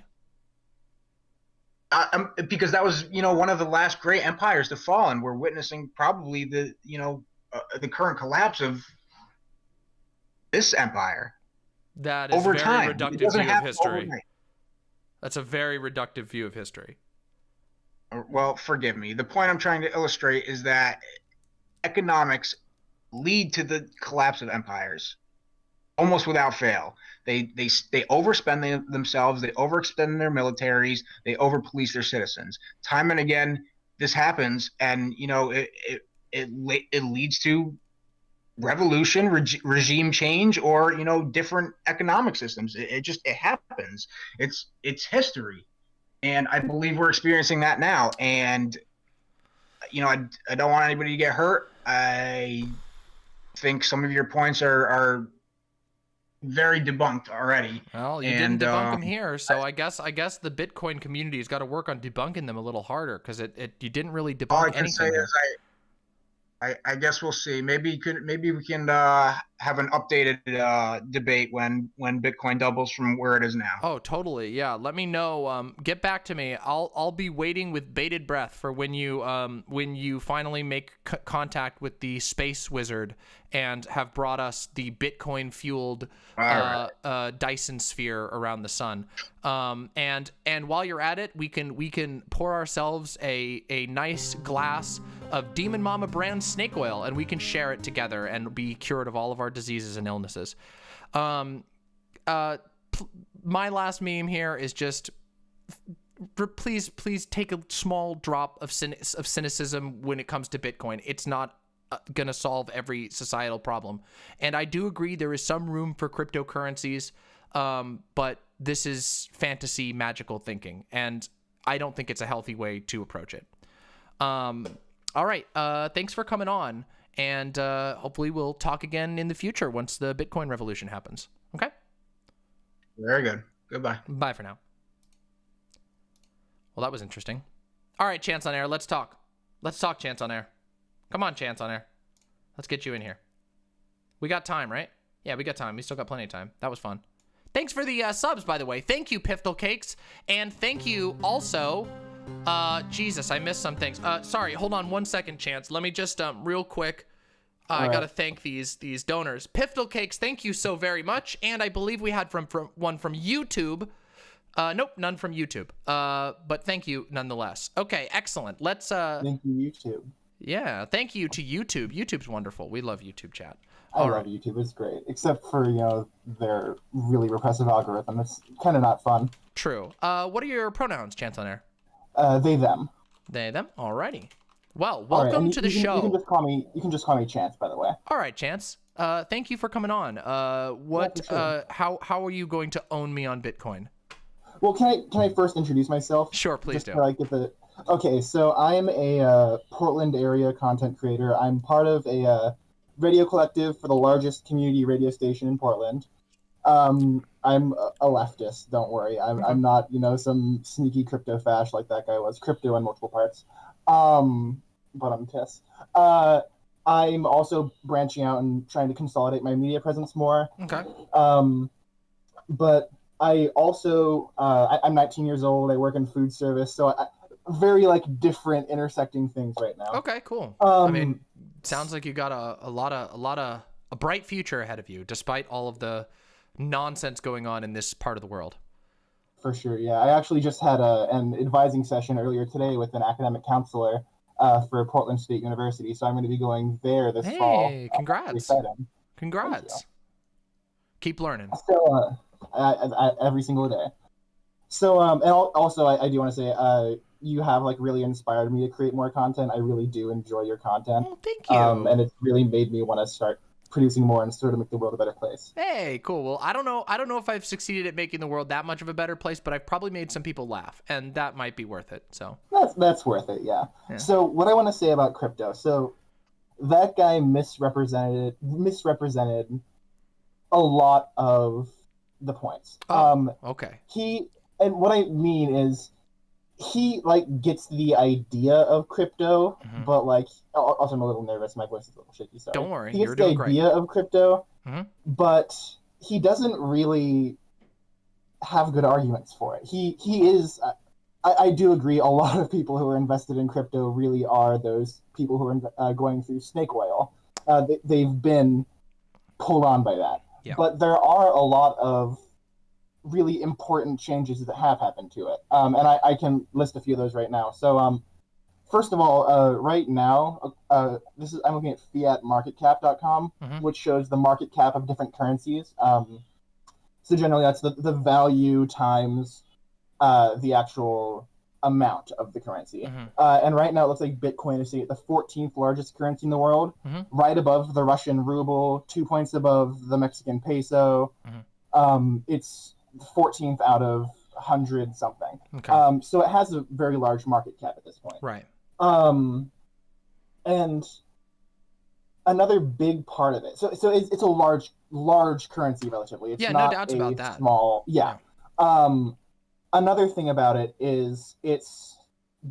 do? Because that was one of the last great empires to fall, and we're witnessing probably the current collapse of this empire. That is over very time. Reductive view of history. Overnight. That's a very reductive view of history. Well, forgive me. The point I'm trying to illustrate is that economics lead to the collapse of empires almost without fail. They overspend themselves, they overextend their militaries, they overpolice their citizens. Time and again this happens, and it leads to revolution, regime change, or different economic systems. It happens. It's history, and I believe we're experiencing that now. And I don't want anybody to get hurt. I think some of your points are very debunked already. Well, you didn't debunk them here, so I guess the Bitcoin community has got to work on debunking them a little harder, because you didn't really debunk anything. I guess we'll see. Maybe we can have an updated debate when Bitcoin doubles from where it is now. Oh, totally. Yeah. Let me know. Get back to me. I'll be waiting with bated breath for when you finally make contact with the space wizard and have brought us the Bitcoin fueled Dyson sphere around the sun. And while you're at it, we can pour ourselves a nice glass of Demon Mama brand snake oil, and we can share it together and be cured of all of our diseases and illnesses. My last meme here is just please take a small drop of cynicism when it comes to Bitcoin. It's not gonna solve every societal problem, and I do agree there is some room for cryptocurrencies, but this is fantasy magical thinking, and I don't think it's a healthy way to approach it. All right, thanks for coming on, and hopefully we'll talk again in the future once the Bitcoin revolution happens. Okay? Very good. Goodbye. Bye for now. Well, that was interesting. All right, Chance on Air, let's talk. Let's talk, Chance on Air. Come on, Chance on Air. Let's get you in here. We got time, right? Yeah, we got time. We still got plenty of time. That was fun. Thanks for the subs, by the way. Thank you, Piftle Cakes. And thank you also... Jesus, I missed some things. Sorry, hold on 1 second, Chance. Let me just, real quick... I gotta thank these donors. Piftle Cakes, thank you so very much. And I believe we had from one from YouTube. Nope, none from YouTube. But thank you nonetheless. Okay, excellent. Let's Thank you, YouTube. Yeah, thank you to YouTube. YouTube's wonderful. We love YouTube chat. I love YouTube. It's great, except for their really repressive algorithm. It's kind of not fun. True. What are your pronouns, Chance on Air? They them. They them. Alrighty. Well, welcome right, to the show. You can just call me Chance, by the way. All right, Chance. Thank you for coming on. Sure. How are you going to own me on Bitcoin? Well, can I first introduce myself? Sure, please do. Okay, so I'm a Portland area content creator. I'm part of a radio collective for the largest community radio station in Portland. I'm a leftist. Don't worry. I'm not some sneaky crypto fash like that guy was. Crypto in multiple parts. But I'm pissed. I'm also branching out and trying to consolidate my media presence more. Okay. But I also I'm 19 years old. I work in food service, so very different intersecting things right now. Okay, cool. I mean, sounds like you got a bright future ahead of you, despite all of the nonsense going on in this part of the world. For sure, yeah. I actually just had an advising session earlier today with an academic counselor for Portland State University, so I'm going to be going there this fall. Hey, congrats. Congrats. Keep learning. So, every single day. So, and also, I do want to say, you have really inspired me to create more content. I really do enjoy your content. Oh, thank you. And it's really made me want to start producing more and sort of make the world a better place. Hey, cool. Well, I don't know if I've succeeded at making the world that much of a better place, but I've probably made some people laugh, and that might be worth it. So that's worth it, yeah. So what I want to say about crypto. So that guy misrepresented a lot of the points. Okay. And what I mean is he gets the idea of crypto, but also I'm a little nervous. My voice is a little shaky. Sorry. Don't worry. He gets You're the doing idea great. of crypto, but he doesn't really have good arguments for it. He is. I do agree. A lot of people who are invested in crypto really are those people who are going through snake oil. They've been pulled on by that. Yeah. But there are a lot of really important changes that have happened to it. And I can list a few of those right now. So first of all, right now, I'm looking at fiatmarketcap.com, which shows the market cap of different currencies. So generally that's the value times the actual amount of the currency. And right now it looks like Bitcoin is the 14th largest currency in the world, right above the Russian ruble, 2 points above the Mexican peso. It's 14th out of 100 something. Okay. So it has a very large market cap at this point. Right. And another big part of it. So it's a large currency relatively. It's not no doubts about that. Small. Yeah. Another thing about it is it's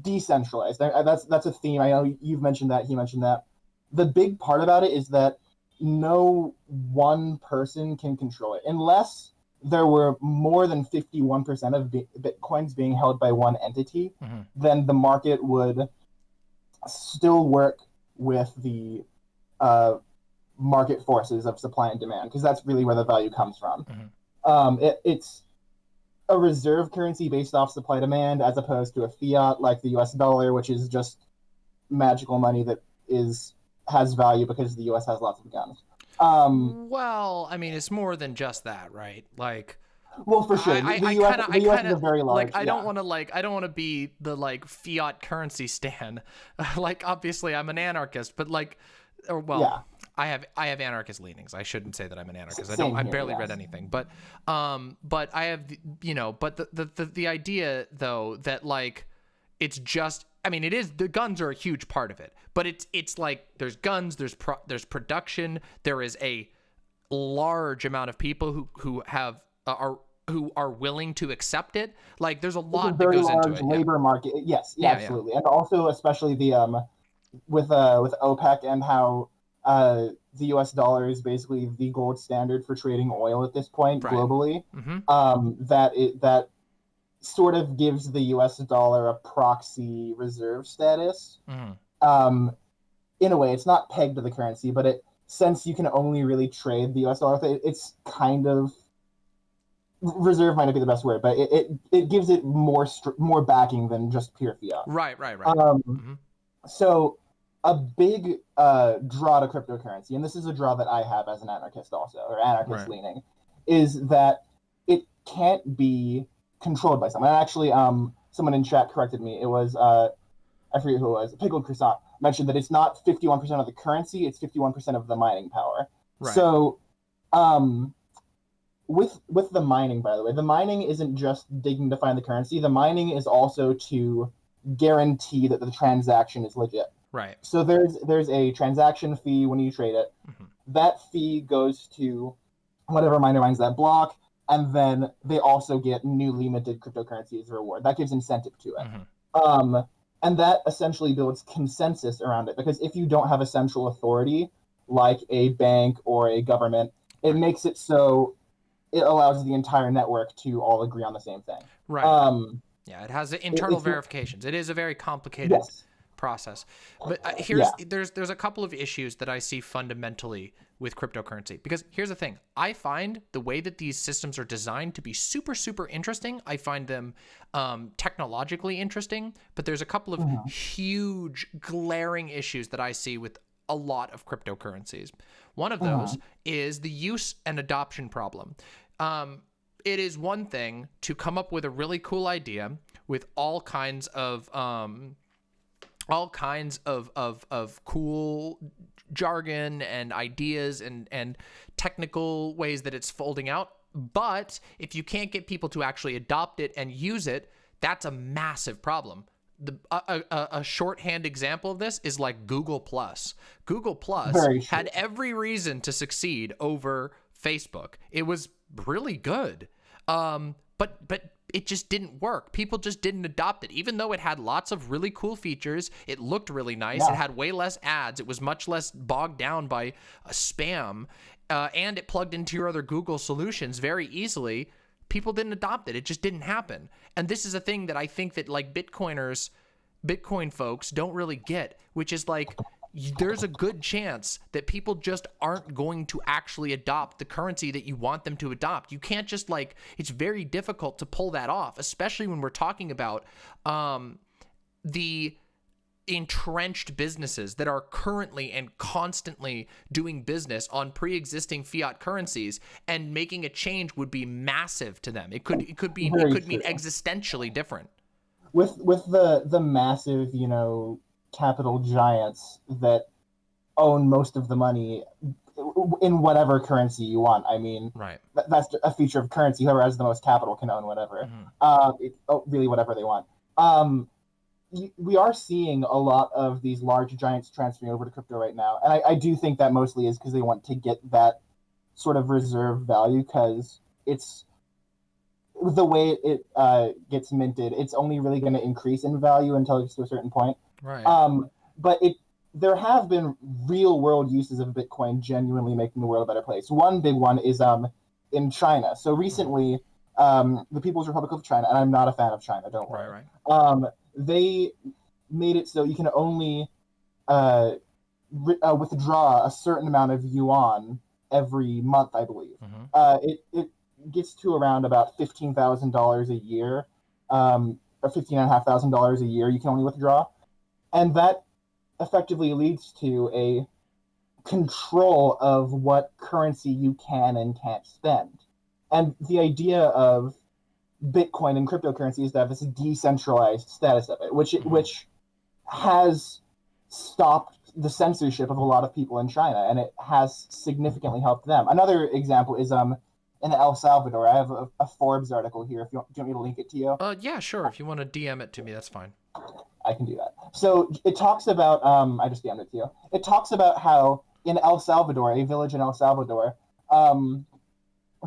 decentralized. That's a theme. I know you've mentioned that. He mentioned that. the big part about it is that no one person can control it unless there were more than 51% of Bitcoins being held by one entity. Mm-hmm. Then the market would still work with the market forces of supply and demand, because that's really where the value comes from. It's a reserve currency based off supply demand, as opposed to a fiat like the US dollar, which is just magical money that has value because the US has lots of guns. Well, I mean, it's more than just that, right? Like, well, for sure, the US is a very large. Like, I don't want to be the like fiat currency stan. Like, obviously, I'm an anarchist, but like, or well, Yeah. I have anarchist leanings. I shouldn't say that I'm an anarchist. I Same barely here, read yes. anything, but I have, but the idea though that like it's just, I mean, it is, the guns are a huge part of it, but it's like there's guns, there's production, there is a large amount of people who are willing to accept it. Like, there's a lot that goes into it. Labor market. Yes, Yeah, absolutely, and also especially the with OPEC and how the U.S. dollar is basically the gold standard for trading oil at this point globally. That sort of gives the U.S. dollar a proxy reserve status. In a way, it's not pegged to the currency, but since you can only really trade the U.S. dollar, it's kind of reserve might not be the best word, but it gives it more backing than just pure fiat. Right. So a big draw to cryptocurrency, and this is a draw that I have as an anarchist also, or anarchist leaning, is that it can't be controlled by someone. And actually, someone in chat corrected me. It was, I forget who it was, Pickled Croissant mentioned that it's not 51% of the currency, it's 51% of the mining power. Right. So with the mining, by the way, the mining isn't just digging to find the currency. The mining is also to guarantee that the transaction is legit. Right. So there's a transaction fee when you trade it. That fee goes to whatever miner mines that block, and then they also get newly minted cryptocurrency as a reward. That gives incentive to it. And that essentially builds consensus around it, because if you don't have a central authority like a bank or a government, it makes it so it allows the entire network to all agree on the same thing. Right. Yeah, it has internal verifications. It is a very complicated process. But there's a couple of issues that I see fundamentally with cryptocurrency, because here's the thing. I find the way that these systems are designed to be super, super interesting. I find them technologically interesting, but there's a couple of huge glaring issues that I see with a lot of cryptocurrencies. One of those is the use and adoption problem. It is one thing to come up with a really cool idea with all kinds of cool jargon and ideas and technical ways that it's folding out. But if you can't get people to actually adopt it and use it, that's a massive problem. A shorthand example of this is like Google Plus. Google Plus had every reason to succeed over Facebook. It was really good. But it just didn't work. People just didn't adopt it. Even though it had lots of really cool features, it looked really nice. It had way less ads. It was much less bogged down by spam. And it plugged into your other Google solutions very easily. People didn't adopt it. It just didn't happen. And this is a thing that I think that like Bitcoin folks don't really get, which is like, there's a good chance that people just aren't going to actually adopt the currency that you want them to adopt. You can't just like, it's very difficult to pull that off, especially when we're talking about the entrenched businesses that are currently and constantly doing business on pre-existing fiat currencies, and making a change would be massive to them. It could mean existentially different. With the massive, capital giants that own most of the money in whatever currency you want. I mean, that's a feature of currency. Whoever has the most capital can own whatever, really whatever they want. We are seeing a lot of these large giants transferring over to crypto right now. And I do think that mostly is because they want to get that sort of reserve value, because it's the way it gets minted. It's only really going to increase in value until it gets to a certain point. Right. But there have been real world uses of Bitcoin genuinely making the world a better place. One big one is in China. So recently, the People's Republic of China, and I'm not a fan of China, don't worry. Right. They made it so you can only withdraw a certain amount of yuan every month, I believe. It gets to around about $15,000 a year, or $15,500 a year you can only withdraw. And that effectively leads to a control of what currency you can and can't spend. And the idea of Bitcoin and cryptocurrency is to have this decentralized status of it, which has stopped the censorship of a lot of people in China, and it has significantly helped them. Another example is in El Salvador. I have a Forbes article here. If you want me to link it to you. Yeah, sure. If you want to DM it to me, that's fine. I can do that. So it talks about I just DM'd it to you. It talks about how in El Salvador, a village in El Salvador,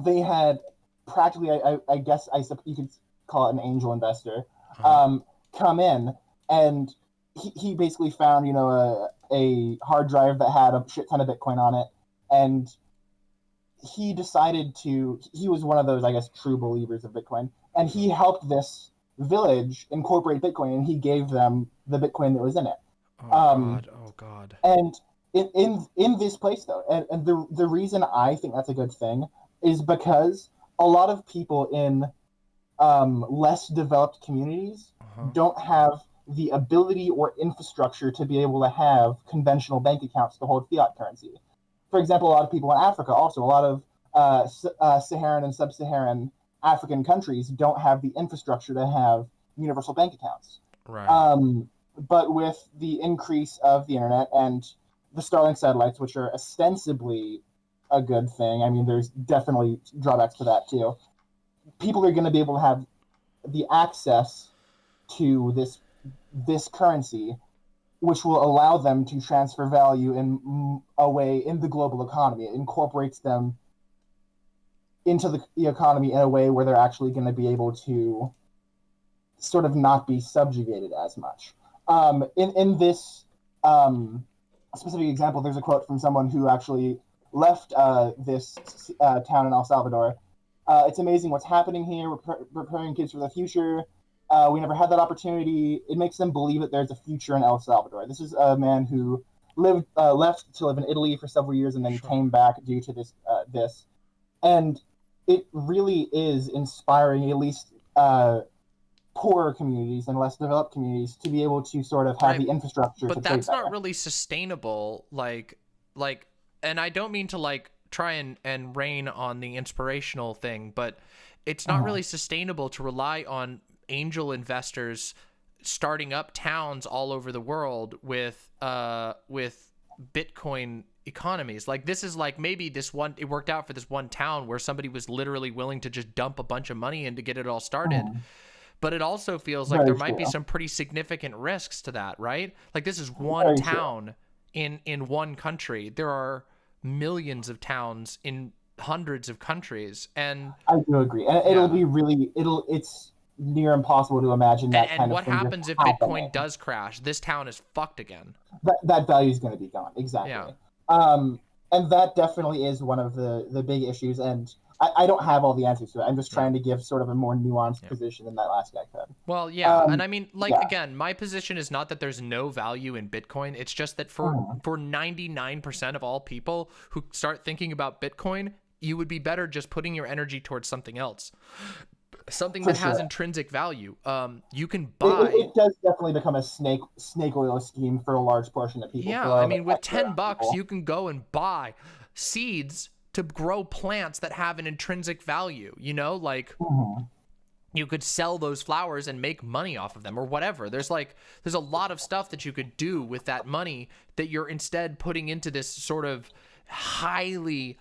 they had practically, I guess you could call it an angel investor, come in, and he basically found, a hard drive that had a shit ton of Bitcoin on it, and he was one of those, I guess, true believers of Bitcoin, and he helped this village incorporate Bitcoin, and he gave them the Bitcoin that was in it. Oh God. And in this place though, and the reason I think that's a good thing is because a lot of people in less developed communities don't have the ability or infrastructure to be able to have conventional bank accounts to hold fiat currency. For example, a lot of people in Africa, also a lot of Saharan and sub-Saharan African countries don't have the infrastructure to have universal bank accounts. Right. But with the increase of the internet and the Starlink satellites, which are ostensibly a good thing, I mean, there's definitely drawbacks to that too. People are going to be able to have the access to this currency, which will allow them to transfer value in a way in the global economy. It incorporates them into the economy in a way where they're actually going to be able to sort of not be subjugated as much. In this specific example, there's a quote from someone who actually left this town in El Salvador. It's amazing what's happening here. We're preparing kids for the future. We never had that opportunity. It makes them believe that there's a future in El Salvador. This is a man who left to live in Italy for several years and then came back due to this. And it really is inspiring, at least poorer communities and less developed communities, to be able to sort of have the infrastructure. But that's not really sustainable. And I don't mean to try and rain on the inspirational thing, but it's not really sustainable to rely on angel investors starting up towns all over the world with Bitcoin economies. This is maybe it worked out for this one town where somebody was literally willing to just dump a bunch of money in to get it all started. But it also feels like there might be some pretty significant risks to that, right? This is one town in one country. There are millions of towns in hundreds of countries, and I do agree. And it'll be it's near impossible to imagine that kind of thing. And what happens if Bitcoin does crash? This town is fucked again. That value is going to be gone. Exactly. Yeah. And that definitely is one of the big issues. And I don't have all the answers to it. I'm just trying to give sort of a more nuanced position than that last guy could. Well, yeah. And I mean, again, my position is not that there's no value in Bitcoin. It's just that for 99% of all people who start thinking about Bitcoin, you would be better just putting your energy towards something else. Something that has intrinsic value. You can buy. It does definitely become a snake oil scheme for a large portion of people. Yeah, I mean, with $10, you can go and buy seeds to grow plants that have an intrinsic value. You could sell those flowers and make money off of them, or whatever. There's a lot of stuff that you could do with that money that you're instead putting into this sort of highly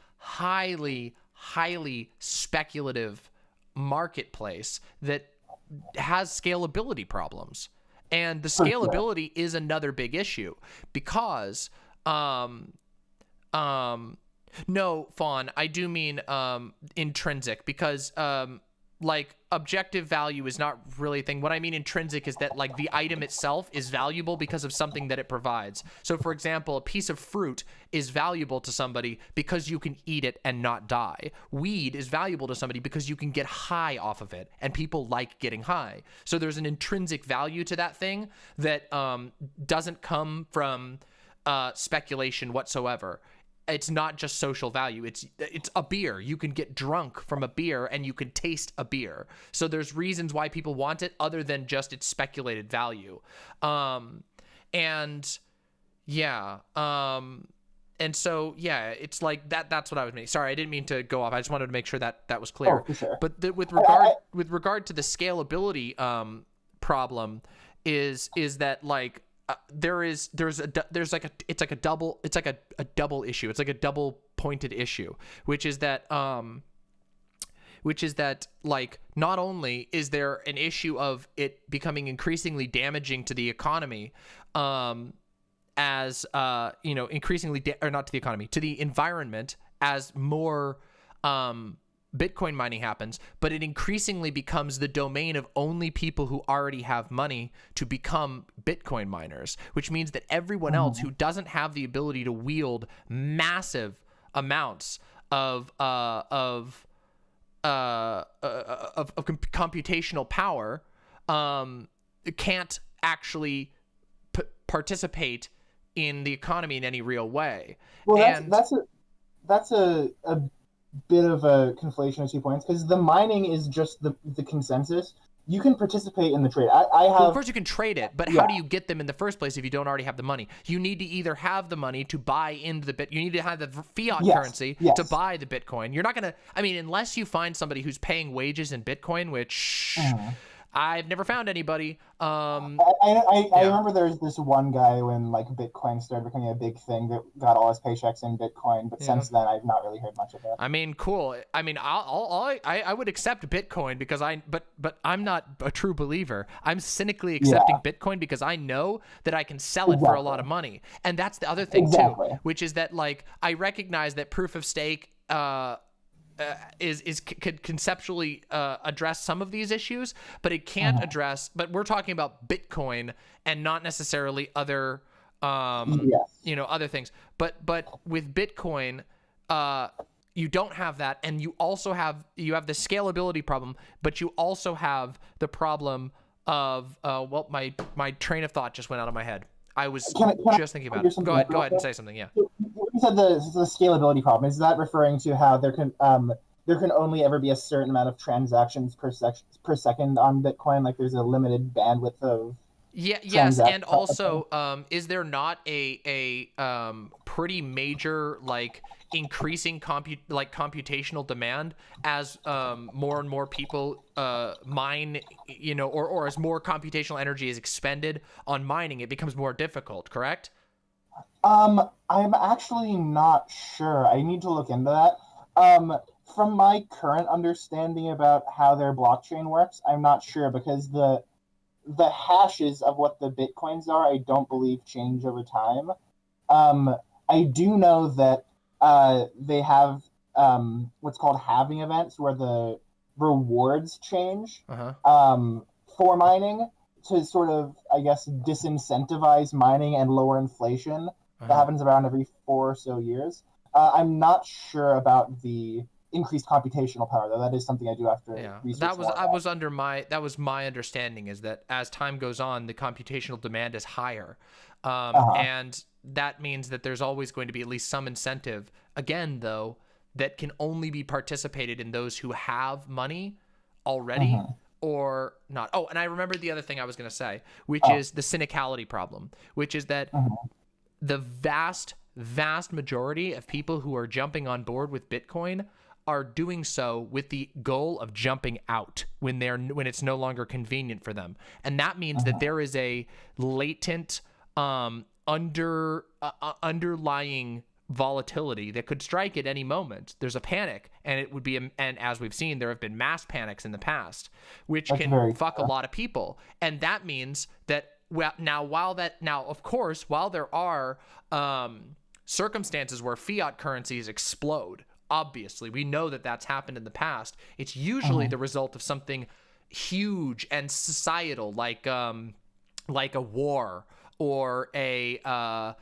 speculative marketplace that has scalability problems. And the scalability is another big issue because no, Fawn, I do mean intrinsic, because like objective value is not really a thing. What I mean intrinsic is that like the item itself is valuable because of something that it provides. So for example, a piece of fruit is valuable to somebody because you can eat it and not die. Weed is valuable to somebody because you can get high off of it, and people like getting high. So there's an intrinsic value to that thing that doesn't come from speculation whatsoever. It's not just social value. It's a beer. You can get drunk from a beer and you can taste a beer. So there's reasons why people want it other than just its speculated value. And so, yeah, it's like that's what I was making. Sorry, I didn't mean to go off. I just wanted to make sure that was clear. Oh, for sure. But with regard to the scalability problem is that like there's like a double issue. It's like a double pointed issue, which is that like not only is there an issue of it becoming increasingly damaging to the economy, as increasingly or not to the economy, to the environment as more Bitcoin mining happens, but it increasingly becomes the domain of only people who already have money to become Bitcoin miners, which means that everyone else who doesn't have the ability to wield massive amounts of computational power can't actually participate in the economy in any real way. Well, that's a bit of a conflation of 2 points, because the mining is just the consensus. You can participate in the trade. Well, of course you can trade it, but how do you get them in the first place if you don't already have the money? You need to either have the money to buy into the you need to have the fiat currency to buy the Bitcoin. You're not gonna, I mean, unless you find somebody who's paying wages in Bitcoin, which I've never found anybody. I remember there's this one guy when like Bitcoin started becoming a big thing that got all his paychecks in Bitcoin, but since then I've not really heard much of it. I mean, cool. I mean, I would accept Bitcoin because but I'm not a true believer. I'm cynically accepting Bitcoin because I know that I can sell it for a lot of money, and that's the other thing too, which is that like I recognize that proof of stake could conceptually address some of these issues, but it can't address. But we're talking about Bitcoin and not necessarily other, other things. But with Bitcoin, you don't have that, and you also have the scalability problem, but you also have the problem of my train of thought just went out of my head. I was just thinking about it. Go ahead and say something. Yeah. You said the scalability problem. Is that referring to how there can only ever be a certain amount of transactions per second on Bitcoin? Like there's a limited bandwidth of yes, and also is there not a pretty major like increasing computational demand as more and more people mine, or as more computational energy is expended on mining, it becomes more difficult, correct? I'm actually not sure. I need to look into that. From my current understanding about how their blockchain works, I'm not sure, because the hashes of what the Bitcoins are, I don't believe change over time. I do know that they have what's called halving events, where the rewards change for mining to sort of, I guess, disincentivize mining and lower inflation. That happens around every 4 or so years. I'm not sure about the increased computational power, though. That is something I do have to research. That was my understanding, is that as time goes on, the computational demand is higher, and that means that there's always going to be at least some incentive. Again, though, that can only be participated in those who have money already. Or not. Oh, and I remembered the other thing I was going to say, which is the cynicality problem, which is that the vast majority of people who are jumping on board with Bitcoin are doing so with the goal of jumping out when it's no longer convenient for them. And that means that there is a latent underlying volatility that could strike at any moment. There's a panic, and it would be, and as we've seen, there have been mass panics in the past, which can fuck a lot of people. And that means that of course, while there are circumstances where fiat currencies explode obviously. We know that that's happened in the past. It's usually the result of something huge and societal, like a war or a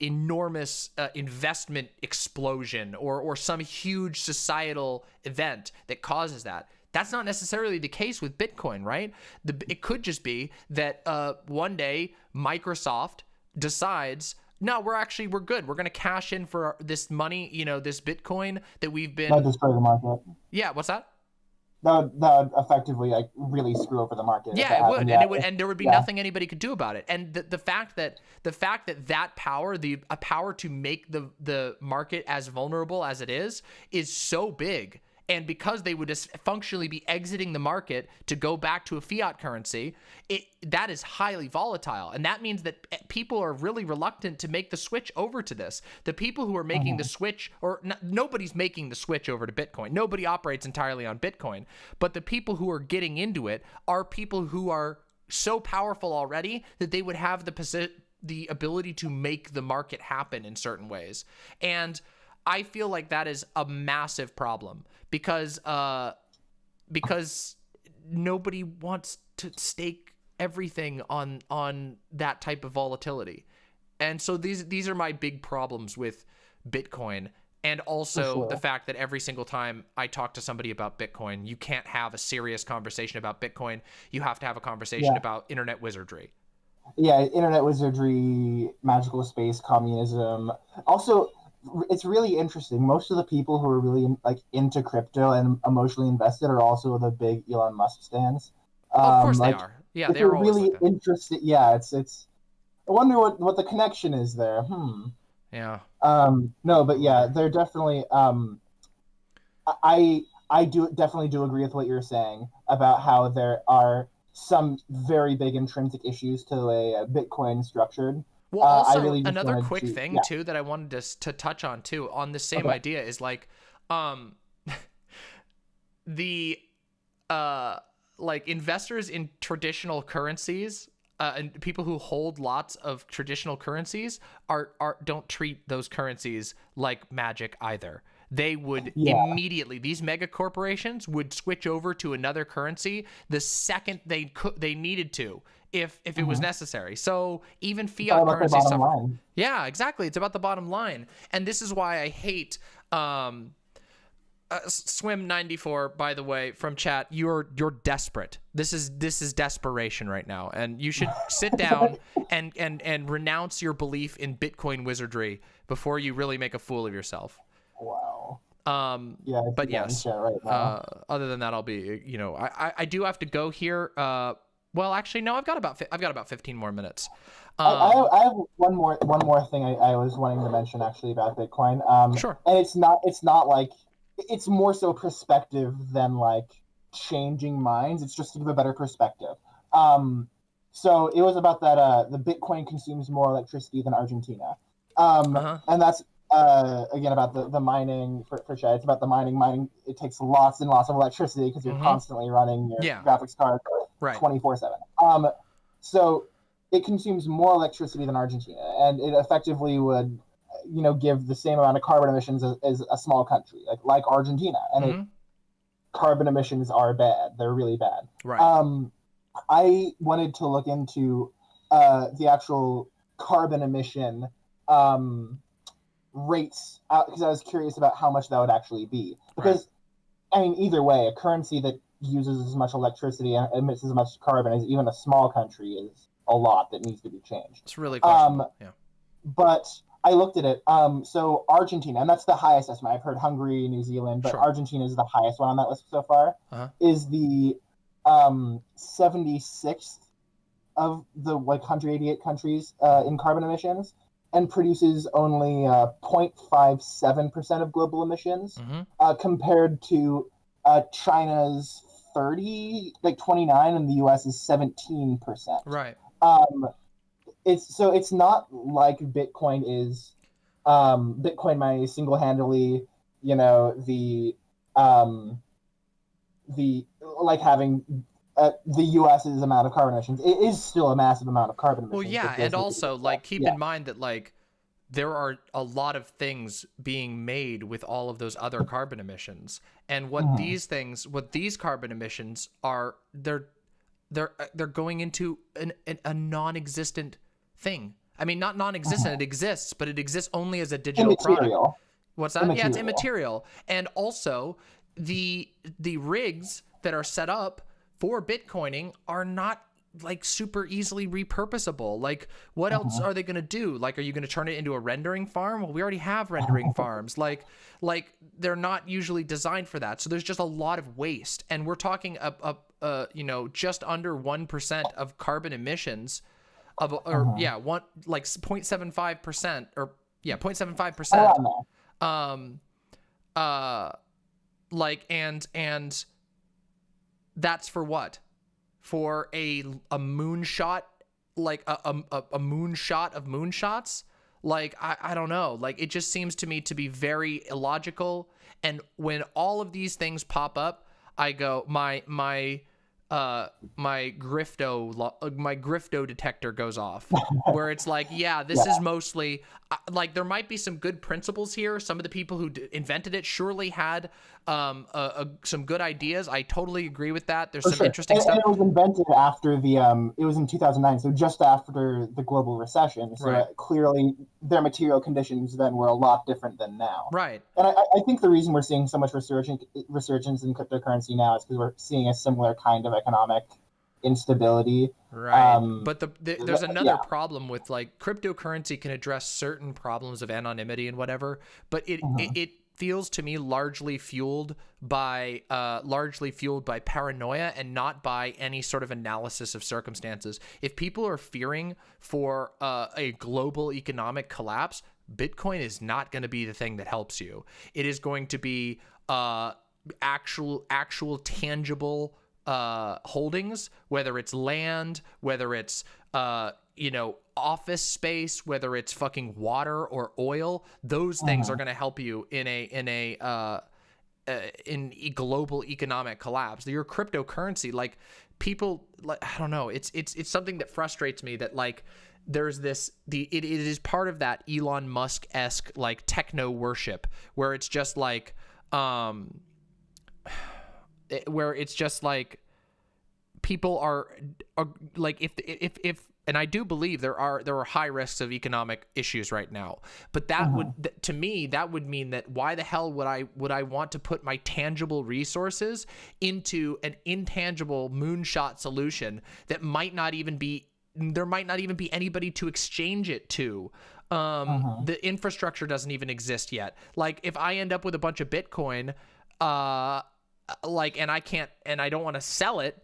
enormous investment explosion or some huge societal event that causes that. That's not necessarily the case with Bitcoin, right? It could just be that one day Microsoft decides, no, we're good. We're going to cash in for this money, this Bitcoin that we've been... That destroy the market. Yeah, what's that? That would effectively really screw over the market. Yeah, it would, and there would be nothing anybody could do about it. And the fact that power, a power to make the market as vulnerable as it is so big. And because they would just functionally be exiting the market to go back to a fiat currency, that is highly volatile. And that means that people are really reluctant to make the switch over to this. The people who are making the switch, nobody's making the switch over to Bitcoin. Nobody operates entirely on Bitcoin. But the people who are getting into it are people who are so powerful already that they would have the ability to make the market happen in certain ways. And I feel like that is a massive problem because nobody wants to stake everything on that type of volatility. And so these are my big problems with Bitcoin, and also the fact that every single time I talk to somebody about Bitcoin, you can't have a serious conversation about Bitcoin. You have to have a conversation about internet wizardry. Yeah, internet wizardry, magical space, communism. Also, it's really interesting. Most of the people who are really into crypto and emotionally invested are also the big Elon Musk stans. Of course they are. Yeah, they're really like interested. Yeah, it's. I wonder what the connection is there. Yeah. No, but yeah, they're definitely. I definitely do agree with what you're saying about how there are some very big intrinsic issues to a Bitcoin structured. Well, also, really another quick thing, too, that I wanted to touch on, too, on the same idea is, investors in traditional currencies and people who hold lots of traditional currencies don't treat those currencies like magic either. They would immediately, these mega corporations would switch over to another currency the second they needed to, if it was necessary. So even fiat currencies suffer. Yeah, exactly. It's about the bottom line. And this is why I hate Swim94, by the way, from chat. You're desperate. This is desperation right now. And you should sit down and renounce your belief in Bitcoin wizardry before you really make a fool of yourself. Wow. But yes, right now. Other than that, I'll be, I do have to go here. Well, actually, no, I've got about 15 more minutes. I have one more thing I was wanting to mention actually about Bitcoin. Sure. And it's not like, it's more so perspective than like changing minds. It's just to give a better perspective. So it was about that the Bitcoin consumes more electricity than Argentina. And that's again about the mining for chat. It's about the mining. It takes lots and lots of electricity because you're constantly running your graphics card 24/7. So it consumes more electricity than Argentina, and it effectively would, give the same amount of carbon emissions as a small country like Argentina. And carbon emissions are bad. They're really bad. Right. I wanted to look into the actual carbon emission rates because I was curious about how much that would actually be. Because, I mean, either way, a currency that uses as much electricity and emits as much carbon as even a small country is a lot that needs to be changed. It's really questionable. But I looked at it. So Argentina, and that's the highest estimate. I've heard Hungary, New Zealand, but Argentina is the highest one on that list so far. Is the 76th of the 188 countries in carbon emissions, and produces only 0.57% of global emissions, compared to China's 29, and the U.S. is 17%. Right. It's not like Bitcoin is Bitcoin mining single-handedly, the like having the U.S.'s amount of carbon emissions. It is still a massive amount of carbon emissions. Well, yeah, and also keep in mind that there are a lot of things being made with all of those other carbon emissions. And what these carbon emissions are, they're going into a non-existent thing. I mean, not non-existent, it exists, but it exists only as a digital product. What's that? Yeah, it's immaterial. And also, the rigs that are set up for Bitcoining are not like super easily repurposable. Like, what else are they going to do? Like, are you going to turn it into a rendering farm? Well, we already have rendering farms. Like they're not usually designed for that. So there's just a lot of waste. And we're talking just under 1% of carbon emissions of, or yeah, 0.75% or 0.75%. And that's for what? For a moonshot, like a moonshot of moonshots? Like, I don't know. Like, it just seems to me to be very illogical. And when all of these things pop up, I go, my grifto detector goes off, where it's like, yeah, this is mostly like, there might be some good principles here. Some of the people who invented it surely had some good ideas. I totally agree with that. There's some interesting stuff. And it was invented after it was in 2009, so just after the global recession. So clearly their material conditions then were a lot different than now. Right. And I think the reason we're seeing so much resurgence in cryptocurrency now is because we're seeing a similar kind of economic instability. Right. But there's another problem with, like, cryptocurrency can address certain problems of anonymity and whatever, but it feels to me largely fueled by paranoia and not by any sort of analysis of circumstances. If people are fearing for a global economic collapse, Bitcoin is not going to be the thing that helps you. It is going to be actual tangible holdings, whether it's land, whether it's office space, whether it's fucking water or oil. Those things are going to help you in a global economic collapse. Your cryptocurrency, like, people, like, I don't know, it's something that frustrates me that, like, there's this, it is part of that Elon Musk-esque, like, techno worship, where it's just like people are like, if and I do believe there are high risks of economic issues right now, but that to me, that would mean that why the hell would I want to put my tangible resources into an intangible moonshot solution that might not even be anybody to exchange it to. The infrastructure doesn't even exist yet. Like, if I end up with a bunch of Bitcoin, and I don't want to sell it,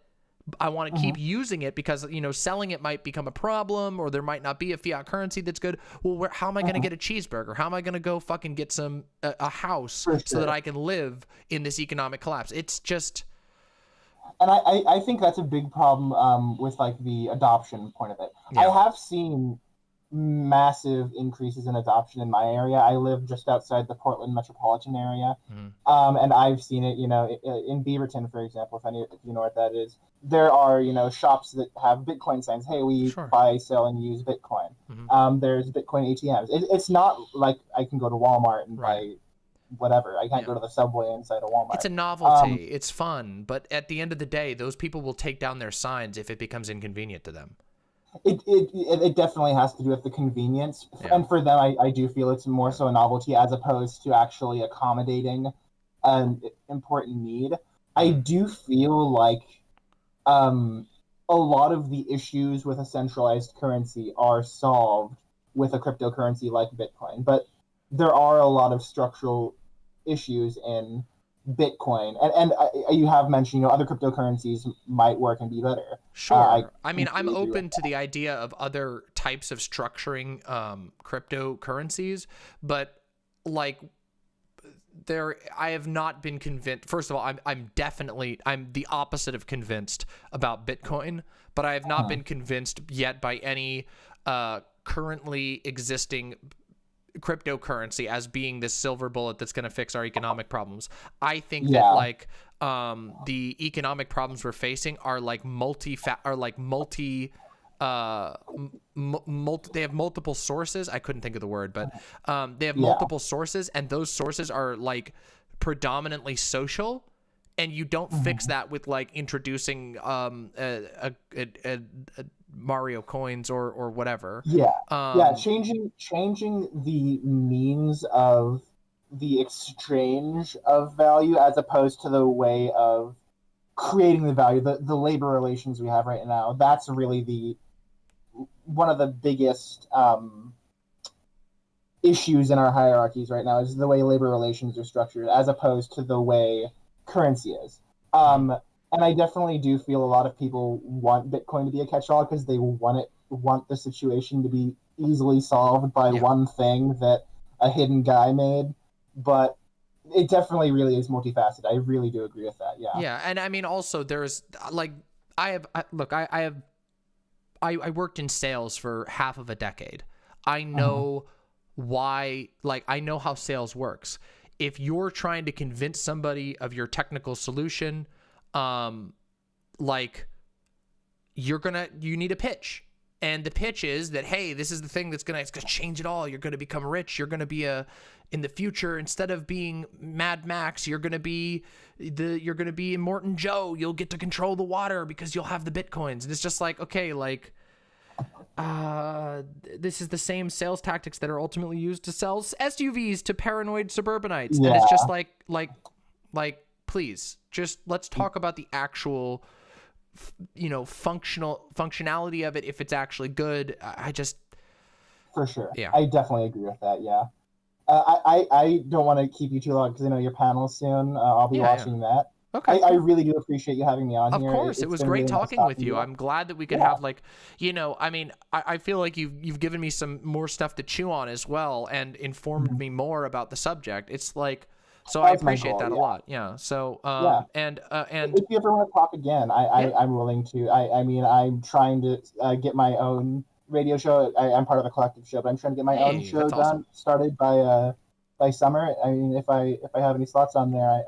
I want to keep using it because, selling it might become a problem, or there might not be a fiat currency that's good. Well, how am I going to get a cheeseburger? How am I going to go fucking get a house so that I can live in this economic collapse? It's just... And I think that's a big problem with, like, the adoption point of it. Yeah. I have seen massive increases in adoption in my area. I live just outside the Portland metropolitan area, and I've seen it. In Beaverton, for example, if you know what that is, there are shops that have Bitcoin signs. Hey, we buy, sell, and use Bitcoin. There's Bitcoin ATMs. It's not like I can go to Walmart and buy whatever. I can't go to the Subway inside a Walmart. It's a novelty. It's fun, but at the end of the day, those people will take down their signs if it becomes inconvenient to them. It definitely has to do with the convenience, and for them, I do feel it's more so a novelty as opposed to actually accommodating an important need. I do feel like a lot of the issues with a centralized currency are solved with a cryptocurrency like Bitcoin, but there are a lot of structural issues in Bitcoin, and you have mentioned other cryptocurrencies might work and be better. Sure. I'm open to the idea of other types of structuring cryptocurrencies, but, like, I have not been convinced. First of all, I'm the opposite of convinced about Bitcoin, but I have not been convinced yet by any currently existing cryptocurrency as being this silver bullet that's going to fix our economic problems. I think that, like, the economic problems we're facing are multi they have multiple sources. I couldn't think of the word, but they have Yeah. multiple sources, and those sources are like predominantly social, and you don't fix that with like introducing a Mario coins or whatever. Yeah, changing the means of the exchange of value as opposed to the way of creating the value, the labor relations we have right now. That's really one of the biggest issues in our hierarchies right now, is the way labor relations are structured as opposed to the way currency is. And I definitely do feel a lot of people want Bitcoin to be a catch-all because they want the situation to be easily solved by one thing that a hidden guy made. But it definitely really is multifaceted. I really do agree with that. Yeah. Yeah, and I mean also there's like I worked in sales for half of a decade. I know why, like I know how sales works. If you're trying to convince somebody of your technical solution, like you need a pitch. And the pitch is that, hey, this is the thing it's gonna change it all. You're gonna become rich. You're gonna be in the future, instead of being Mad Max, you're gonna be Immortan Joe. You'll get to control the water because you'll have the Bitcoins. And it's just like, okay, like this is the same sales tactics that are ultimately used to sell SUVs to paranoid suburbanites. Yeah. And it's just like please, just let's talk about the actual functionality of it, if it's actually good. For sure. Yeah. I definitely agree with that. Yeah. I don't want to keep you too long because I know your panel soon. I'll be watching that. Okay. I really do appreciate you having me on Of here. course, it was been great really nice talking with you. to I'm glad that we could have I mean, I feel like you've given me some more stuff to chew on as well, and informed me more about the subject. It's like, so I appreciate that a lot. Yeah. So and if you ever want to talk again, I'm willing to. I mean, I'm trying to get my own radio show. I'm part of a collective show, but I'm trying to get my own show started by summer. I mean, if I have any slots on there,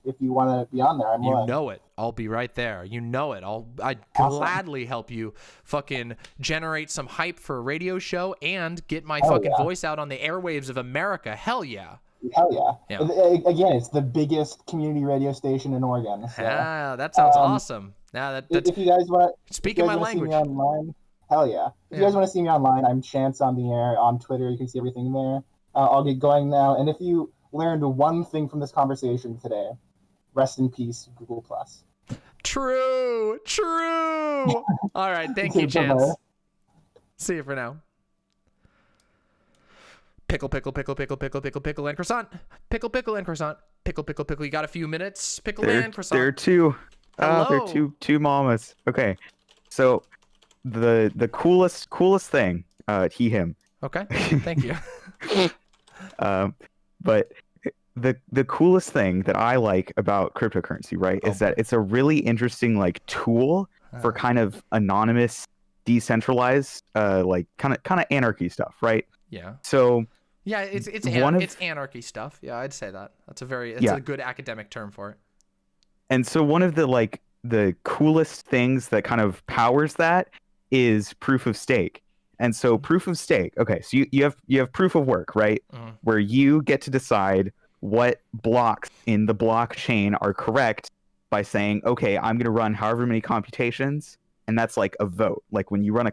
if you want to be on there, I'm willing. You know it. I'll be right there. You know it. I'd gladly help you fucking generate some hype for a radio show and get my voice out on the airwaves of America. Hell yeah. Hell yeah. Again, it's the biggest community radio station in Oregon. So, that sounds awesome. Now that's if you guys want speaking my language. See me online, hell yeah. If you guys want to see me online, I'm Chance on the air on Twitter. You can see everything there. I'll get going now. And if you learned one thing from this conversation today, rest in peace, Google Plus. True. All right, thank you, Chance. Bye-bye. See you for now. Pickle and croissant. Pickle and croissant. Pickle. You got a few minutes? Pickle and croissant. There are two. Hello. There are two mamas. Okay, so the coolest thing, him. Okay, thank you. But the coolest thing that I like about cryptocurrency, right, is that it's a really interesting like tool for kind of anonymous, decentralized, like kind of anarchy stuff, right? Yeah. So yeah, it's anarchy stuff. Yeah, I'd say that. That's a good academic term for it. And so one of the coolest things that kind of powers that is proof of stake. And so proof of stake. Okay, so you have proof of work, right? Where you get to decide what blocks in the blockchain are correct by saying, okay, I'm going to run however many computations, and that's like a vote. Like when you run a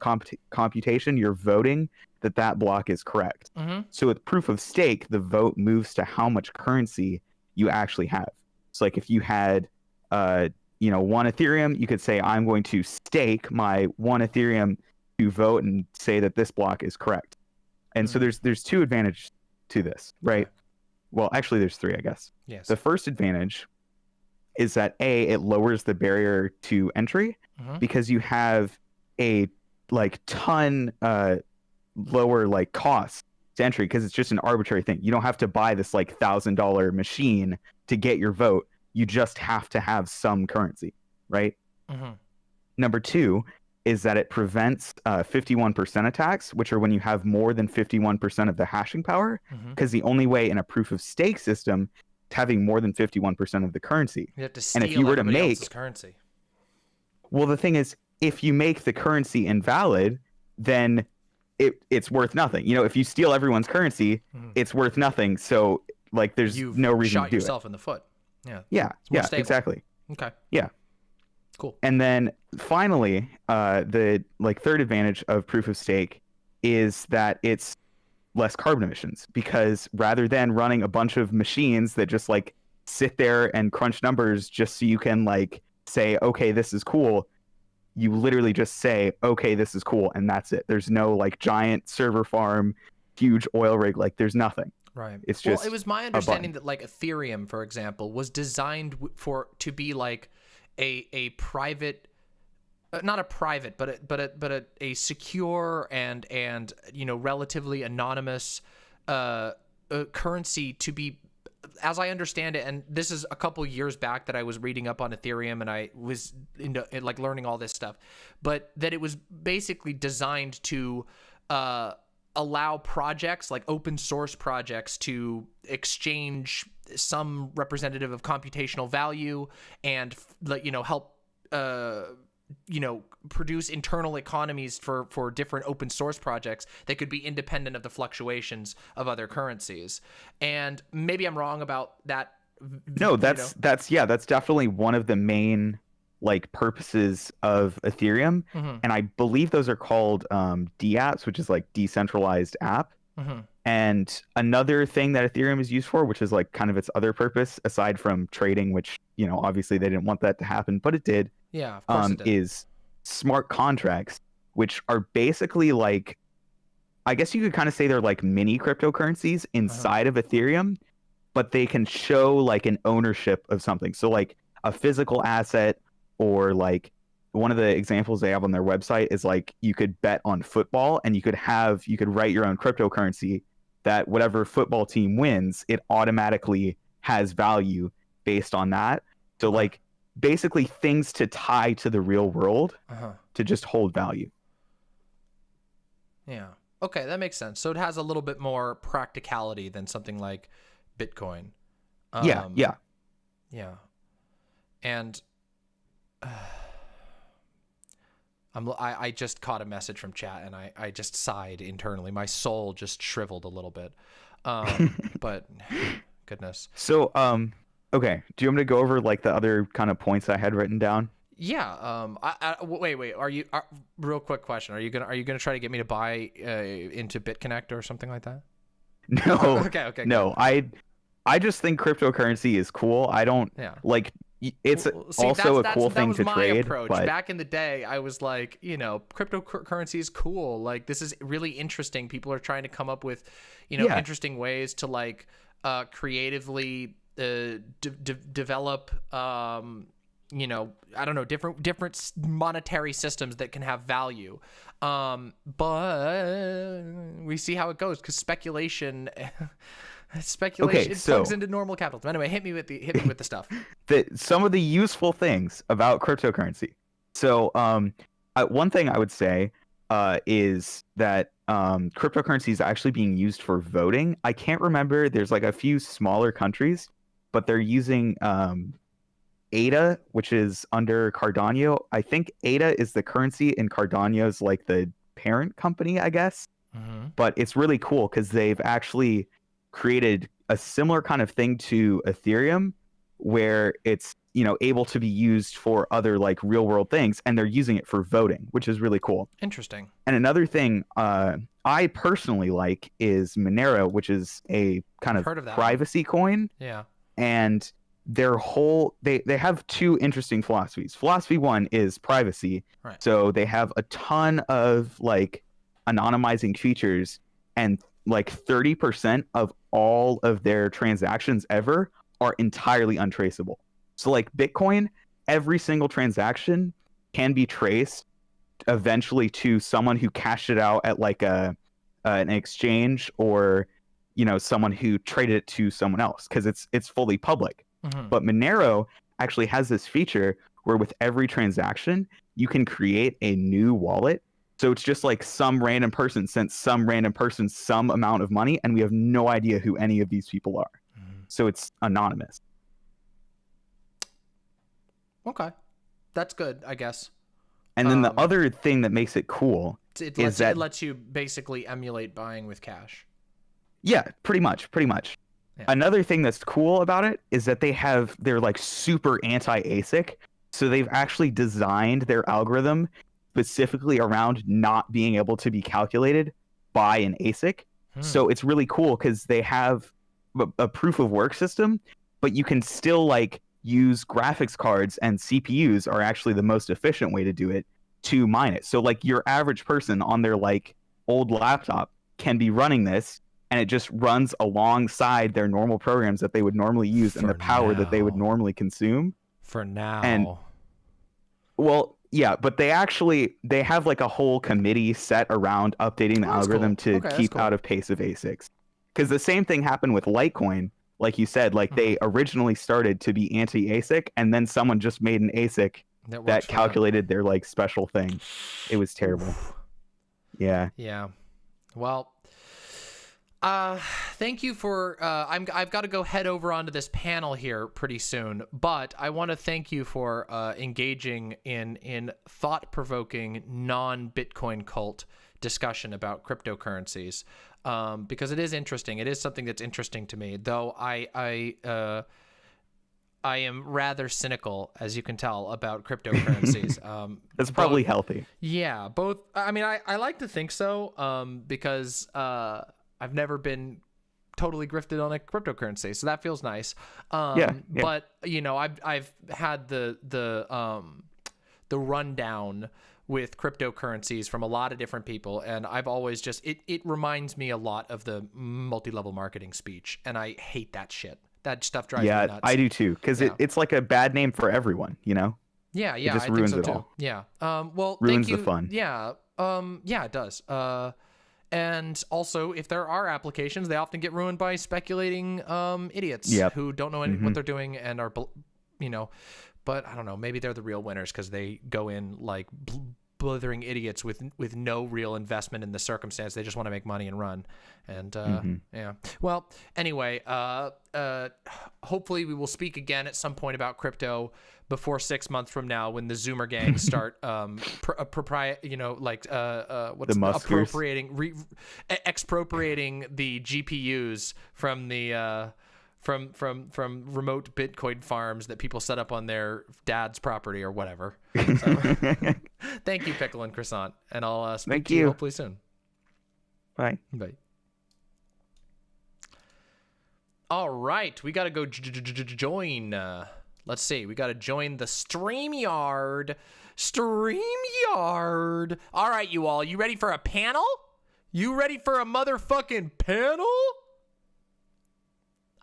computation, you're voting that block is correct. So with proof of stake, the vote moves to how much currency you actually have. So like if you had, 1 Ethereum, you could say, I'm going to stake my 1 Ethereum to vote and say that this block is correct. And so there's two advantages to this, right? Well, actually there's three, I guess. Yes. The first advantage is that it lowers the barrier to entry because you have a like ton lower like cost to entry because it's just an arbitrary thing. You don't have to buy this like $1,000 machine to get your vote. You just have to have some currency, right? Number two is that it prevents 51% attacks, which are when you have more than 51% of the hashing power, because the only way in a proof of stake system is having more than 51% of the currency. You have to steal and if you were to make currency. Well, the thing is, if you make the currency invalid, then it's worth nothing. You know, if you steal everyone's currency, it's worth nothing. So like, there's You've no reason shot to do yourself in the foot. Yeah. Yeah, It's more yeah, stable. exactly. Okay. Yeah. Cool. And then finally, the like third advantage of proof of stake is that it's less carbon emissions, because rather than running a bunch of machines that just like sit there and crunch numbers just so you can like say, okay, this is cool, you literally just say, okay, this is cool, and that's it. There's no like giant server farm, huge oil rig, like there's nothing. Right. It's just it was my understanding that like Ethereum, for example, was designed to be like a private, not a private, but a secure and you know, relatively anonymous currency to be, as I understand it, and this is a couple years back that I was reading up on Ethereum and I was into like learning all this stuff, but that it was basically designed to allow projects like open source projects to exchange some representative of computational value and you know, help you know, produce internal economies for different open source projects that could be independent of the fluctuations of other currencies. And maybe I'm wrong about that. No, that's definitely one of the main like purposes of Ethereum. And I believe those are called DApps, which is like decentralized app. And another thing that Ethereum is used for, which is like kind of its other purpose aside from trading, which, you know, obviously they didn't want that to happen, but it did. Yeah, of course it did. Is smart contracts, which are basically like, I guess you could kind of say they're like mini cryptocurrencies inside of Ethereum, but they can show like an ownership of something. So like a physical asset, or like one of the examples they have on their website is like you could bet on football and you could write your own cryptocurrency that whatever football team wins, it automatically has value based on that. So like basically things to tie to the real world to just hold value. Yeah. Okay, that makes sense. So it has a little bit more practicality than something like Bitcoin. Yeah. Yeah. And I just caught a message from chat and I just sighed internally. My soul just shriveled a little bit. But goodness. So, okay. Do you want me to go over like the other kind of points I had written down? Yeah. Wait. Real quick question. Are you gonna try to get me to buy into BitConnect or something like that? No. Okay. No. I just think cryptocurrency is cool. I don't like. It's also a cool thing to trade. That was my approach. But back in the day, I was like, you know, cryptocurrency is cool. Like, this is really interesting. People are trying to come up with, you know, interesting ways to like creatively develop, you know, I don't know, different monetary systems that can have value. But we see how it goes, because speculation. Speculation plugs into normal capitalism. Anyway, hit me with the stuff. Some of the useful things about cryptocurrency. So, one thing I would say is that cryptocurrency is actually being used for voting. I can't remember. There's like a few smaller countries, but they're using ADA, which is under Cardano. I think ADA is the currency, and Cardano's like the parent company, I guess. But it's really cool because they've actually created a similar kind of thing to Ethereum, where it's, you know, able to be used for other like real world things, and they're using it for voting, which is really cool. Interesting. And another thing I personally like is Monero, which is a kind of privacy coin. Yeah. And their whole they have two interesting philosophies. Philosophy one is privacy. Right. So they have a ton of like anonymizing features, and like 30% of all of their transactions ever are entirely untraceable. So like Bitcoin, every single transaction can be traced eventually to someone who cashed it out at like an exchange, or, you know, someone who traded it to someone else, because it's fully public. But Monero actually has this feature where with every transaction you can create a new wallet. So it's just like some random person sent some random person some amount of money, and we have no idea who any of these people are. So it's anonymous. Okay. That's good, I guess. And then the other thing that makes it cool it lets you basically emulate buying with cash. Yeah, pretty much. Yeah. Another thing that's cool about it is that they're like super anti-ASIC. So they've actually designed their algorithm specifically around not being able to be calculated by an ASIC. So it's really cool because they have a proof of work system, but you can still like use graphics cards, and CPUs are actually the most efficient way to do it to mine it. So like your average person on their like old laptop can be running this, and it just runs alongside their normal programs that they would normally use and the power that they would normally consume. For now. And well, yeah, but they have like a whole committee set around updating the algorithm to keep out of pace of ASICs. Because the same thing happened with Litecoin, like you said, like they originally started to be anti-ASIC, and then someone just made an ASIC that calculated their like special thing. It was terrible. Oof. Yeah. Yeah. Well, thank you for I've got to go head over onto this panel here pretty soon, but I want to thank you for engaging in thought-provoking non-Bitcoin cult discussion about cryptocurrencies, because it is interesting. It is something that's interesting to me, though I am rather cynical, as you can tell, about cryptocurrencies. That's probably healthy. Yeah, both. I mean, I like to think so, because I've never been totally grifted on a cryptocurrency, so that feels nice. Yeah. But you know, I've had the rundown with cryptocurrencies from a lot of different people, and I've always just it reminds me a lot of the multi-level marketing speech, and I hate that shit. That stuff drives me nuts. I do too, because it's like a bad name for everyone, you know? Yeah, it just ruins it all. Yeah. Well, ruins thank you. The fun. Yeah. Yeah, it does. And also, if there are applications, they often get ruined by speculating idiots who don't know what they're doing and are, you know, but I don't know, maybe they're the real winners because they go in like blithering idiots with no real investment in the circumstance. They just want to make money and run. And yeah. Well, anyway, hopefully we will speak again at some point about crypto before 6 months from now, when the Zoomer gangs start expropriating the GPUs from the from remote Bitcoin farms that people set up on their dad's property or whatever. So, thank you, Pickle and Croissant, and I'll speak to you hopefully soon. Bye. Bye. All right, we got to go join. Let's see, we got to join the StreamYard. All right, you all, you ready for a panel? You ready for a motherfucking panel?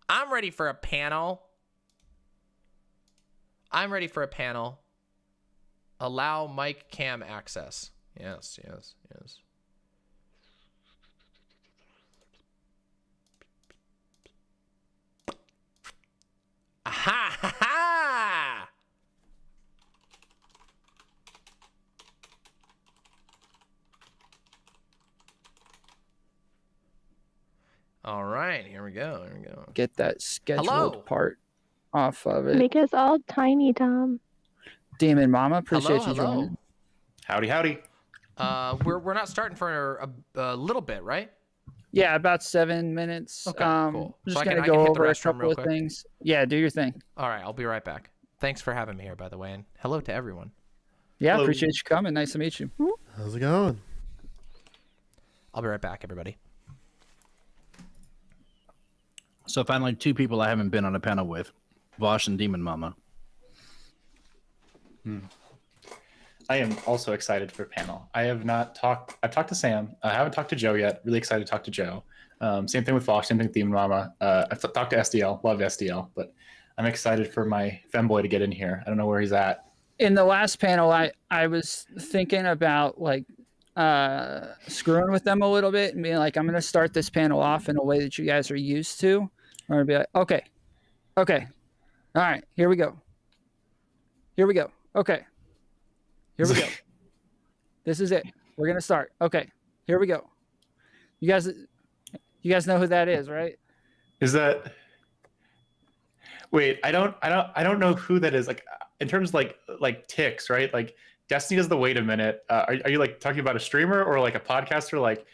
I'm ready for a panel. Allow mic cam access. Yes. Aha! Ha, ha! All right, here we go. Get that scheduled part off of it. Make us all tiny, Tom. Demon Mama, appreciate you joining. Howdy. We're not starting for a little bit, right? Yeah, about 7 minutes. Okay, cool. I'm just gonna go over a couple of things. Yeah, do your thing. All right, I'll be right back. Thanks for having me here, by the way, and hello to everyone. Yeah, hello. Appreciate you coming. Nice to meet you. How's it going? I'll be right back, everybody. So finally, two people I haven't been on a panel with, Vosh and Demon Mama. I am also excited for panel. I've talked to Sam. I haven't talked to Joe yet. Really excited to talk to Joe. Same thing with Vosh, same thing with Demon Mama. I've talked to SDL, love SDL, but I'm excited for my femboy to get in here. I don't know where he's at. In the last panel, I was thinking about like screwing with them a little bit and being like, I'm going to start this panel off in a way that you guys are used to. I'm going to be like, okay. All right, here we go. Okay. Here we go. This is it. We're going to start. Okay, here we go. You guys know who that is, right? Is that... Wait, I don't know who that is. Like in terms of like ticks, right? Like Destiny does the wait a minute. Are you like talking about a streamer or like a podcaster? Like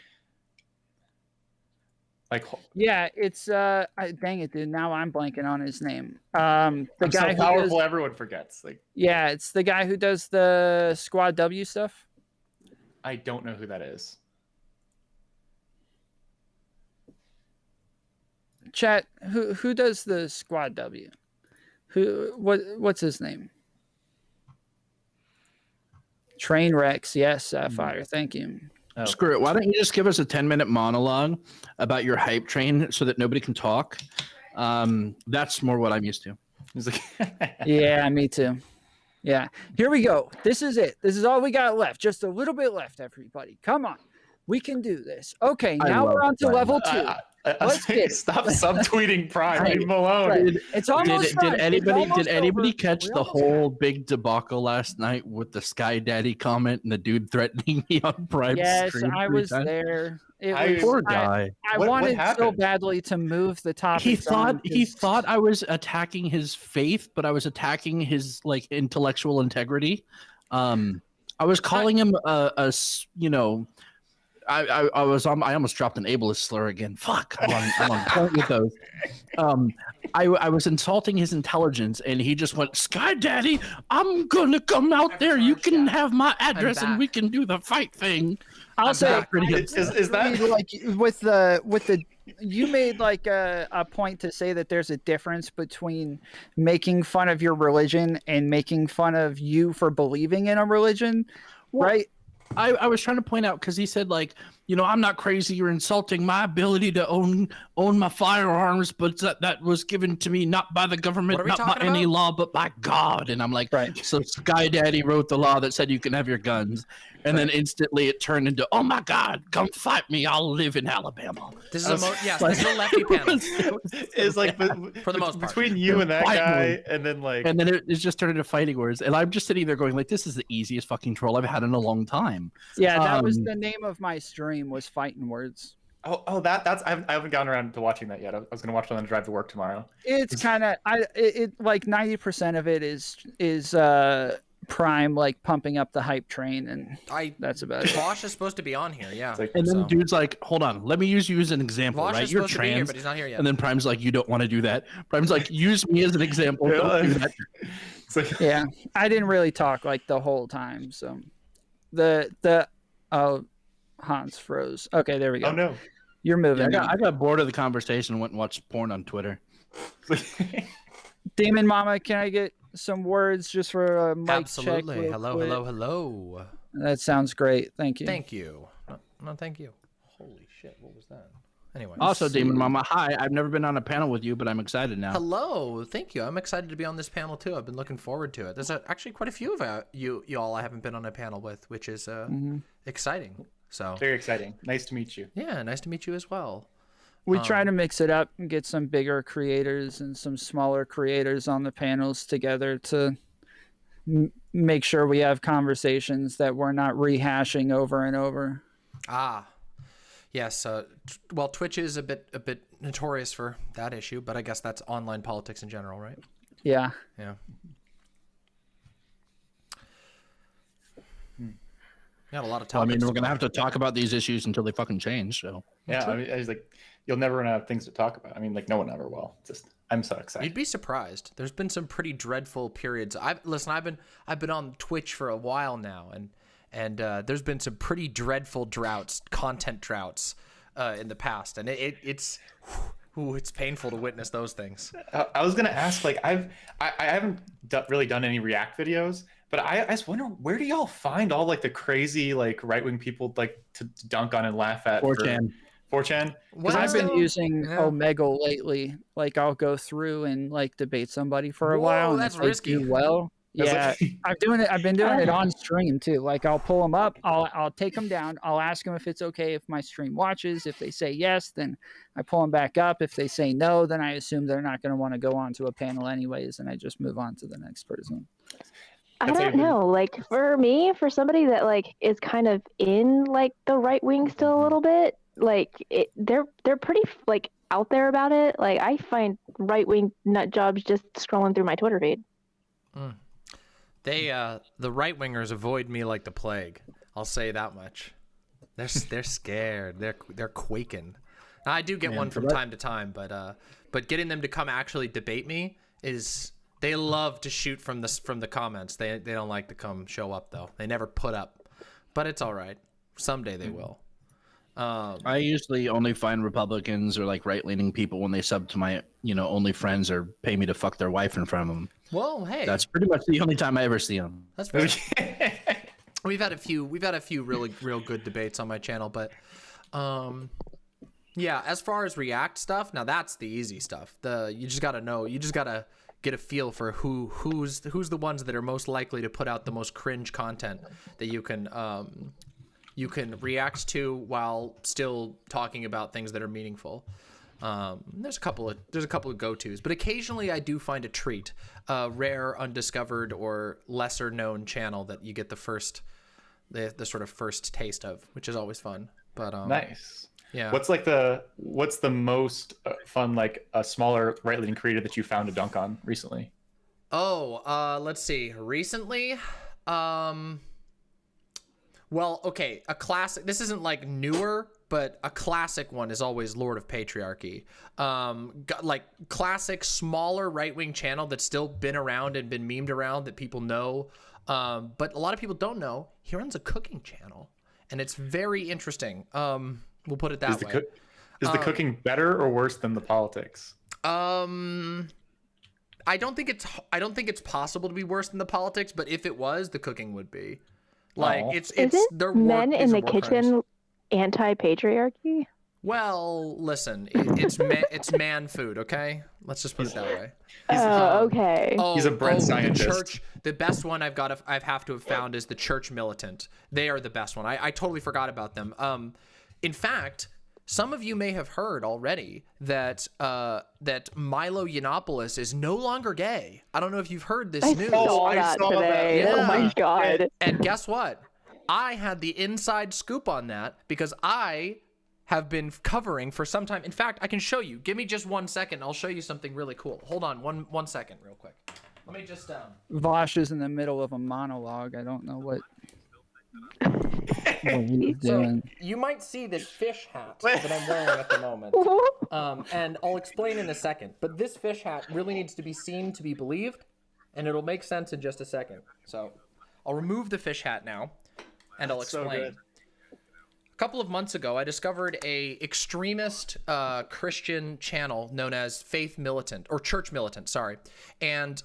Yeah, it's dang it, dude. Now I'm blanking on his name. The I'm guy so who powerful, does, everyone forgets. Like yeah, it's the guy who does the Squad W stuff. I don't know who that is. Chat, who does the Squad W? What's his name? Trainwrecks, yes, Sapphire. Thank you. Oh. Screw it. Why don't you just give us a 10-minute monologue about your hype train so that nobody can talk? That's more what I'm used to. He's like, Yeah, me too. Yeah. Here we go. This is it. This is all we got left. Just a little bit left, everybody. Come on. We can do this. Okay, I now love we're on to Prime. level 2. Let's get it. Stop subtweeting Prime. Leave him alone. Right. It's almost done. Did It's anybody almost over. catch We the almost whole big debacle last night with the Sky Daddy comment and the dude threatening me on Prime Yes, stream? I 3 was times? there. Poor guy. I What wanted so happened? badly to move the topic. He thought I was attacking his faith, but I was attacking his like intellectual integrity. I was calling him I almost dropped an ableist slur again. Fuck, I'm on point with those. I was insulting his intelligence, and he just went, "Sky Daddy, I'm gonna come out there. You can have my address, and we can do the fight thing." I'll say, Is that like with the you made like a point to say that there's a difference between making fun of your religion and making fun of you for believing in a religion, right? I was trying to point out because he said like, I'm not crazy. You're insulting my ability to own my firearms, but that was given to me not by the government, not by any law, but by God. And I'm like, right. So Sky Daddy wrote the law that said you can have your guns, and then instantly it turned into, oh my God, come fight me. I'll live in Alabama. This is this is a lefty panel. It's like for the most part between you and that guy, and then it's just turned into fighting words. And I'm just sitting there going like, this is the easiest fucking troll I've had in a long time. Yeah, that was the name of my stream, was Fighting Words. That's I haven't gotten around to watching that yet. I was gonna watch it on the drive to work tomorrow. It's kind of like 90% of it is Prime like pumping up the hype train, and that's about it. Vosh is supposed to be on here, yeah. And then dude's like, hold on, let me use you as an example, Vosh right? is You're supposed to be here, trans, but he's not here yet. and then Prime's like, you don't want to do that. Prime's like, use me as an example. Don't do that. Yeah, I didn't really talk like the whole time, so Hans froze. Okay, there we go. Oh no, you're moving. Yeah, I got bored of the conversation and went and watched porn on Twitter. Demon Mama, can I get some words just for a mic Absolutely. check? Hello. That sounds great. Thank you. Thank you. No, thank you. Holy shit, what was that? Anyway. Also, Demon Mama, hi. I've never been on a panel with you, but I'm excited now. Hello. Thank you. I'm excited to be on this panel too. I've been looking forward to it. There's actually quite a few of you all I haven't been on a panel with, which is exciting. So very exciting. Nice to meet you. Yeah, nice to meet you as well. We try to mix it up and get some bigger creators and some smaller creators on the panels together to make sure we have conversations that we're not rehashing over and over. Yes. Well, Twitch is a bit notorious for that issue, but I guess that's online politics in general, right? Yeah. Yeah. Got a lot of topics. Well, I mean, we're gonna have to talk about these issues until they fucking change. So yeah, I mean, it's like you'll never run out of things to talk about. I mean, like no one ever will. I'm so excited. You'd be surprised. There's been some pretty dreadful periods. I've been on Twitch for a while now, and there's been some pretty dreadful content droughts in the past, and it's painful to witness those things. I was gonna ask, like, I haven't really done any React videos, but I just wonder, where do y'all find all like the crazy like right wing people like to dunk on and laugh at? 4chan. 4chan. Because I've been using Omegle lately. Like I'll go through and like debate somebody for a while, and that's if they risky. do well. Yeah, I've been doing it on stream too. Like I'll pull them up, I'll take them down, I'll ask them if it's okay if my stream watches. If they say yes, then I pull them back up. If they say no, then I assume they're not going to want to go on to a panel anyways, and I just move on to the next person. I don't know. Like for me, for somebody that like is kind of in like the right wing still a little bit, like they're pretty like out there about it. Like I find right wing nut jobs just scrolling through my Twitter feed. The right wingers avoid me like the plague. I'll say that much. They're scared. They're quaking. Now, I do get one from time to time, but getting them to come actually debate me is, they love to shoot from the comments. They don't like to come show up though. They never put up, but it's all right. Someday they will. I usually only find Republicans or like right-leaning people when they sub to my, OnlyFriends or pay me to fuck their wife in front of them. Well, hey, that's pretty much the only time I ever see them. That's fair. We've had a few really real good debates on my channel, but yeah, as far as React stuff, now that's the easy stuff. You just gotta get a feel for who's the ones that are most likely to put out the most cringe content that you can react to while still talking about things that are meaningful. There's a couple of go-tos, but occasionally I do find a treat, a rare, undiscovered, or lesser known channel that you get the sort of first taste of, which is always fun. But nice. Yeah. What's the most fun, like a smaller right-leaning creator that you found to dunk on recently? Oh, let's see. Recently, well, okay, a classic. This isn't like newer, but a classic one is always Lord of Patriarchy. Like classic, smaller right-wing channel that's still been around and been memed around that people know, but a lot of people don't know. He runs a cooking channel, and it's very interesting. We'll put it that way. Is the cooking better or worse than the politics? I don't think it's possible to be worse than the politics, but if it was, the cooking would be. Like Isn't men in the kitchen anti-patriarchy? Well, listen, it's man food, okay? Let's just put it that way. Okay. He's a bread scientist. The best one I have to have found is the Church Militant. They are the best one. I totally forgot about them. In fact, some of you may have heard already that Milo Yiannopoulos is no longer gay. I don't know if you've heard this news. I saw that today. Yeah. Oh my god. And guess what? I had the inside scoop on that because I have been covering for some time. In fact, I can show you. Give me just 1 second. I'll show you something really cool. Hold on one second real quick. Let me just Vosh is in the middle of a monologue. I don't know what he's So doing. you might see this fish hat that I'm wearing at the moment, and I'll explain in a second. But this fish hat really needs to be seen to be believed, and it'll make sense in just a second. So I'll remove the fish hat now, and I'll explain. So good. A couple of months ago, I discovered a extremist Christian channel known as Faith Militant, or Church Militant, sorry. And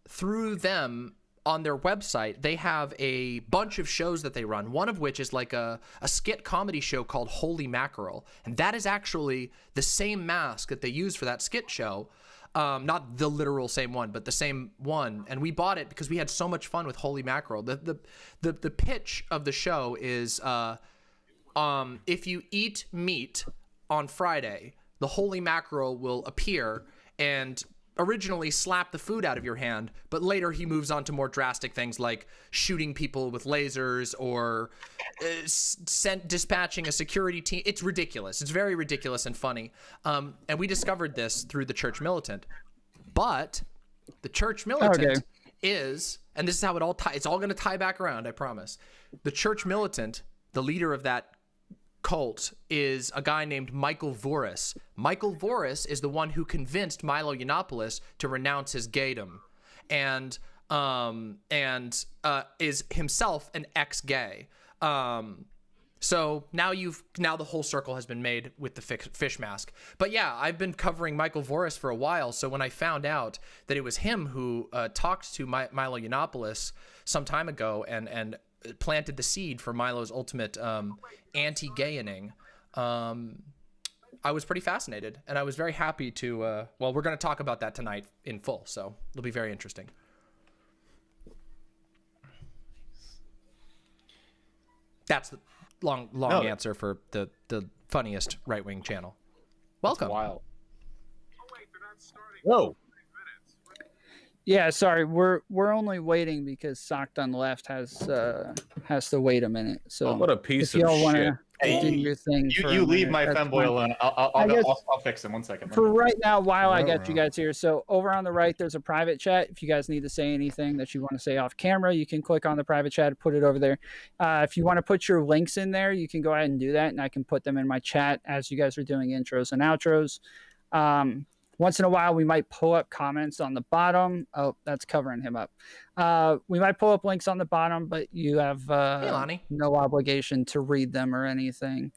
through them, on their website, they have a bunch of shows that they run, one of which is like a skit comedy show called Holy Mackerel. And that is actually the same mask that they use for that skit show. Not the literal same one, but the same one. And we bought it because we had so much fun with Holy Mackerel. The pitch of the show is if you eat meat on Friday, the Holy Mackerel will appear and originally slap the food out of your hand, but later he moves on to more drastic things like shooting people with lasers or dispatching a security team. It's ridiculous. It's very ridiculous and funny. And we discovered this through the Church Militant. But the Church Militant is, and this is how it's all going to tie back around, I promise. The Church Militant, the leader of that cult, is a guy named Michael Voris. Michael Voris is the one who convinced Milo Yiannopoulos to renounce his gaydom, and is himself an ex-gay. So now the whole circle has been made with the fish mask. But yeah, I've been covering Michael Voris for a while. So when I found out that it was him who talked to Milo Yiannopoulos some time ago and planted the seed for Milo's ultimate anti-gayening, I was pretty fascinated, and I was very happy to well, we're going to talk about that tonight in full, so it'll be very interesting. That's the long answer for the funniest right-wing channel. Welcome. That's wild. Whoa. Yeah, sorry, we're only waiting because Sockdon Left has to wait a minute. So what a piece if y'all of wanna, shit. do your thing. You leave my femboy alone. I'll fix him. 1 second. For right now, while I got you guys here, so over on the right, there's a private chat. If you guys need to say anything that you want to say off camera, you can click on the private chat and put it over there. If you want to put your links in there, you can go ahead and do that, and I can put them in my chat as you guys are doing intros and outros. Once in a while, we might pull up comments on the bottom. Oh, that's covering him up. We might pull up links on the bottom, but you have no obligation to read them or anything.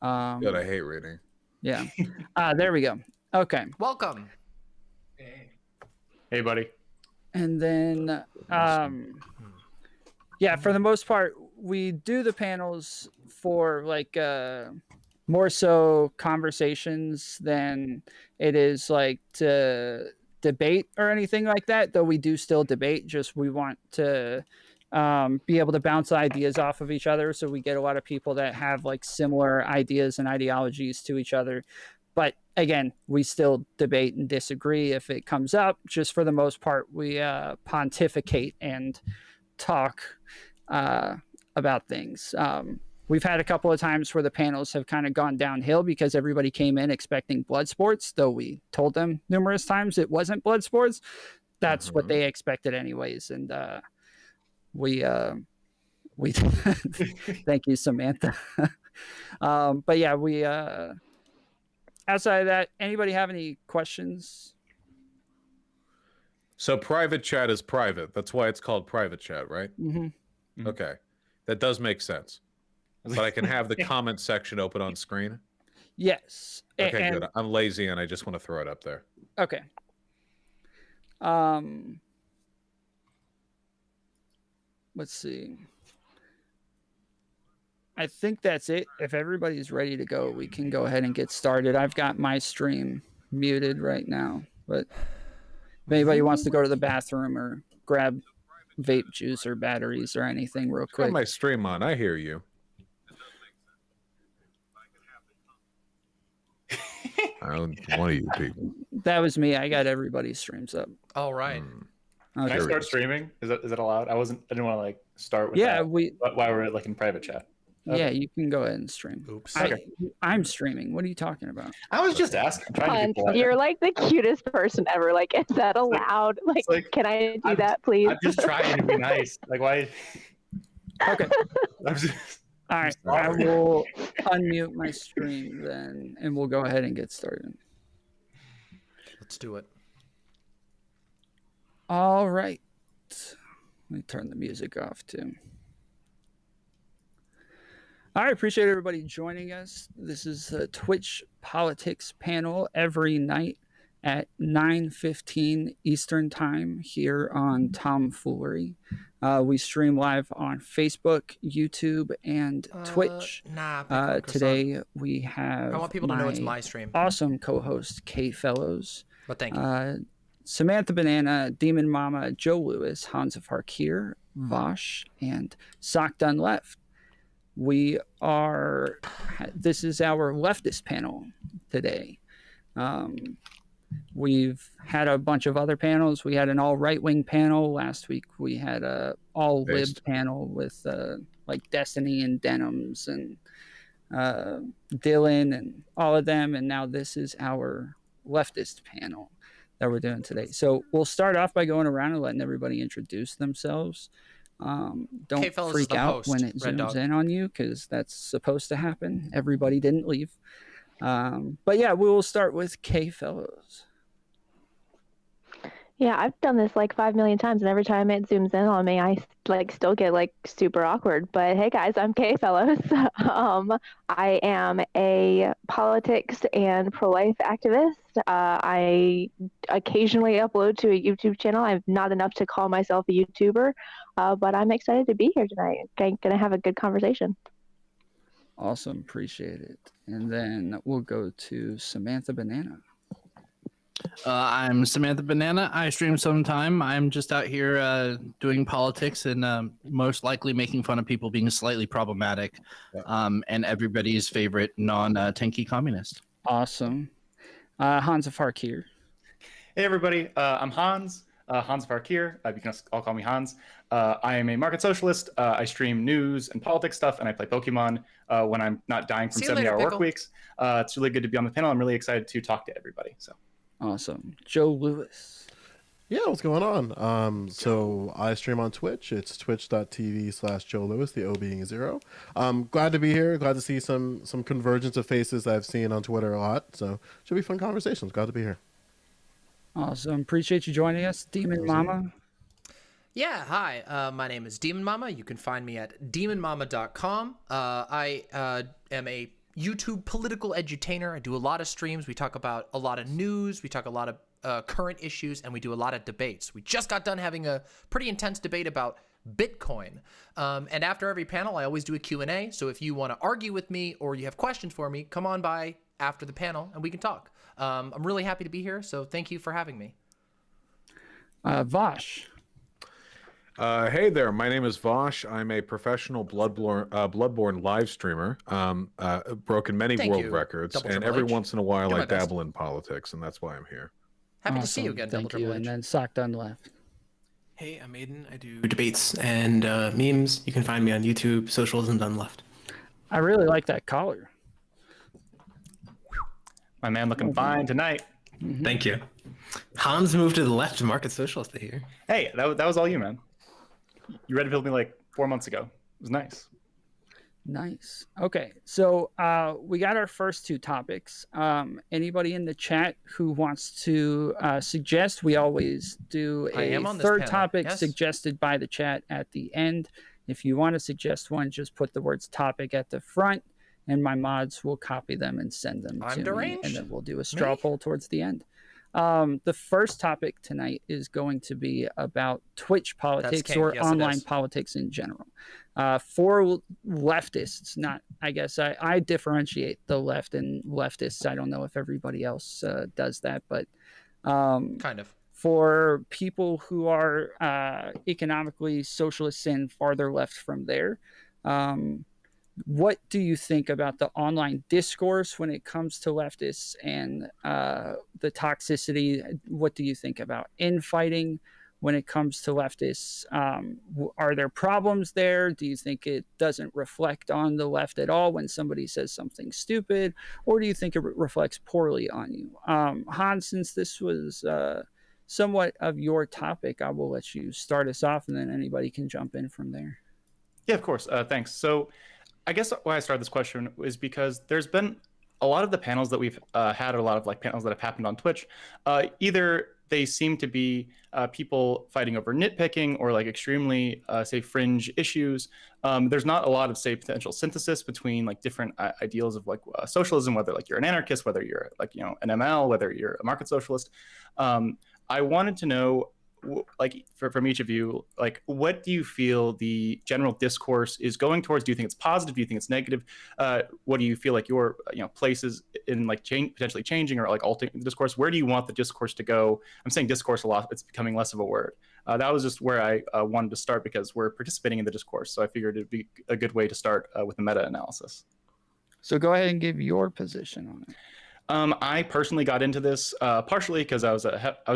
God, I hate reading. Yeah. There we go. Okay. Welcome. Hey, buddy. And then, yeah, for the most part, we do the panels for like more so conversations than it is like to debate or anything like that, though we do still debate. Just we want to be able to bounce ideas off of each other, so we get a lot of people that have like similar ideas and ideologies to each other. But again, we still debate and disagree if it comes up. Just for the most part, we pontificate and talk about things. We've had a couple of times where the panels have kind of gone downhill because everybody came in expecting blood sports, though we told them numerous times it wasn't blood sports. That's what they expected anyways. And we thank you, Samantha. But yeah, we outside of that, anybody have any questions? So private chat is private. That's why it's called private chat, right? Mm-hmm. Okay. That does make sense. But I can have the comment section open on screen? Yes. Okay, good. I'm lazy and I just want to throw it up there. Okay. Let's see. I think that's it. If everybody's ready to go, we can go ahead and get started. I've got my stream muted right now, but if anybody wants to go to the bathroom or grab vape juice or batteries or anything real quick. Got my stream on. I hear you. One of you people. That was me. I got everybody's streams up. All right. Can I start streaming? Is that allowed? I didn't want to like start with that while we're like in private chat. Okay. Yeah, you can go ahead and stream. Oops. I'm streaming. What are you talking about? I was just asking. You're like the cutest person ever. Like, is that allowed? Like, can I do that, please? I'm just trying to be nice. Like, why? Okay. All right. I will unmute my stream then, and we'll go ahead and get started. Let's do it. All right. Let me turn the music off too. All right, appreciate everybody joining us. This is the Twitch Politics panel every night at 9:15 Eastern Time here on Tomfoolery. We stream live on Facebook, YouTube, and Twitch. Today we have I want people to know it's my stream. Awesome co-host K Fellows. But thank you. Samantha Banana, Demon Mama, Joe Lewis, Hans of Harkir, Vosh, and Sock Done Left. This is our leftist panel today. We've had a bunch of other panels. We had an all right-wing panel last week. We had a all lib panel with like Destiny and Denims and Dylan and all of them. And now this is our leftist panel that we're doing today. So we'll start off by going around and letting everybody introduce themselves. Don't freak out when it zooms in on you, because that's supposed to happen. Everybody didn't leave. But yeah, we will start with K Fellows. Yeah, I've done this like 5 million times, and every time it zooms in on me, I like still get like super awkward. But hey guys, I'm K Fellows. I am a politics and pro-life activist. I occasionally upload to a YouTube channel. I'm not enough to call myself a YouTuber, but I'm excited to be here tonight. Gonna have a good conversation. Awesome, appreciate it. And then we'll go to Samantha Banana. I'm Samantha Banana. I stream sometime. I'm just out here doing politics and most likely making fun of people being slightly problematic, and everybody's favorite non-tanky communist. Awesome. Hans of Harkir. Hey everybody, I'm Hans. Hans Varkir. You can all call me Hans. I am a market socialist. I stream news and politics stuff, and I play Pokemon when I'm not dying from 70-hour work weeks. It's really good to be on the panel. I'm really excited to talk to everybody. So awesome. Joe Lewis. Yeah, what's going on? So I stream on Twitch. It's twitch.tv/Joe Lewis, the O being a 0. Glad to be here. Glad to see some convergence of faces I've seen on Twitter a lot. So should be fun conversations. Glad to be here. Awesome. Appreciate you joining us, Demon Mama. Yeah, hi. My name is Demon Mama. You can find me at demonmama.com. I am a YouTube political edutainer. I do a lot of streams. We talk about a lot of news. We talk a lot of current issues, and we do a lot of debates. We just got done having a pretty intense debate about Bitcoin. And after every panel, I always do a Q&A. So if you want to argue with me or you have questions for me, come on by after the panel and we can talk. I'm really happy to be here. So thank you for having me. Vosh. Hey there, my name is Vosh. I'm a professional Bloodborne live streamer. Broken many world records, and every once in a while I dabble in politics, and that's why I'm here. Happy to see you again, Thank you. And then Sock Done left. Hey, I'm Aiden. I do debates and memes. You can find me on YouTube, Socialism Done Left. I really like that collar. My man looking fine tonight. Thank you. Hans moved to the left, market socialist here. Hey, that was all you, man. You red pilled me like 4 months ago. It was nice. Nice. Okay, so we got our first two topics. Anybody in the chat who wants to suggest, we always do a third topic suggested by the chat at the end. If you want to suggest one, just put the words topic at the front, and my mods will copy them and send them to me, and then we'll do a straw poll towards the end. The first topic tonight is going to be about Twitch politics or online politics in general. For leftists, I guess I differentiate the left and leftists. I don't know if everybody else does that, but kind of. For people who are economically socialists and farther left from there, what do you think about the online discourse when it comes to leftists and the toxicity? What do you think about infighting when it comes to leftists? Are there problems there? Do you think it doesn't reflect on the left at all when somebody says something stupid? Or do you think it reflects poorly on you? Hans, since this was somewhat of your topic, I will let you start us off, and then anybody can jump in from there. Yeah, of course. Thanks. So I guess why I started this question is because there's been a lot of the panels that we've had, a lot of like panels that have happened on Twitch. Either they seem to be people fighting over nitpicking or like extremely, say, fringe issues. There's not a lot of, say, potential synthesis between like different ideals of like socialism, whether like you're an anarchist, whether you're like, you know, an ML, whether you're a market socialist. I wanted to know, like, from each of you, like, what do you feel the general discourse is going towards? Do you think it's positive? Do you think it's negative? What do you feel like your places in like potentially changing or like altering the discourse? Where do you want the discourse to go? I'm saying discourse a lot. It's becoming less of a word. That was just where I wanted to start because we're participating in the discourse. So I figured it'd be a good way to start with a meta-analysis. So go ahead and give your position on it. I personally got into this partially because I was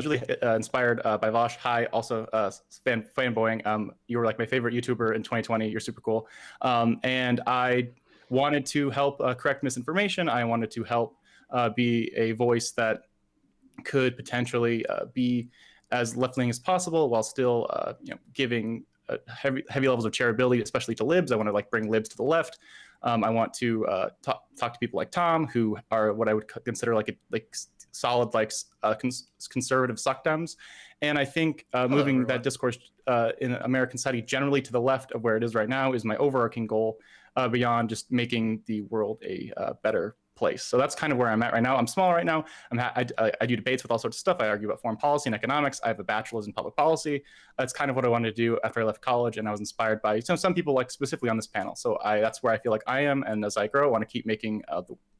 really inspired by Vosh. Hi, also fanboying. You were like my favorite YouTuber in 2020. You're super cool. And I wanted to help correct misinformation. I wanted to help be a voice that could potentially be as left-leaning as possible while still giving heavy levels of charitability, especially to libs. I want to like bring libs to the left. I want to talk to people like Tom, who are what I would consider like solid conservative suckdems. And I think moving that discourse in American society generally to the left of where it is right now is my overarching goal beyond just making the world a better place. So that's kind of where I'm at right now. I'm small right now. I do debates with all sorts of stuff. I argue about foreign policy and economics. I have a bachelor's in public policy. That's kind of what I wanted to do after I left college, and I was inspired by some people like specifically on this panel. So that's where I feel like I am, and as I grow, I want to keep making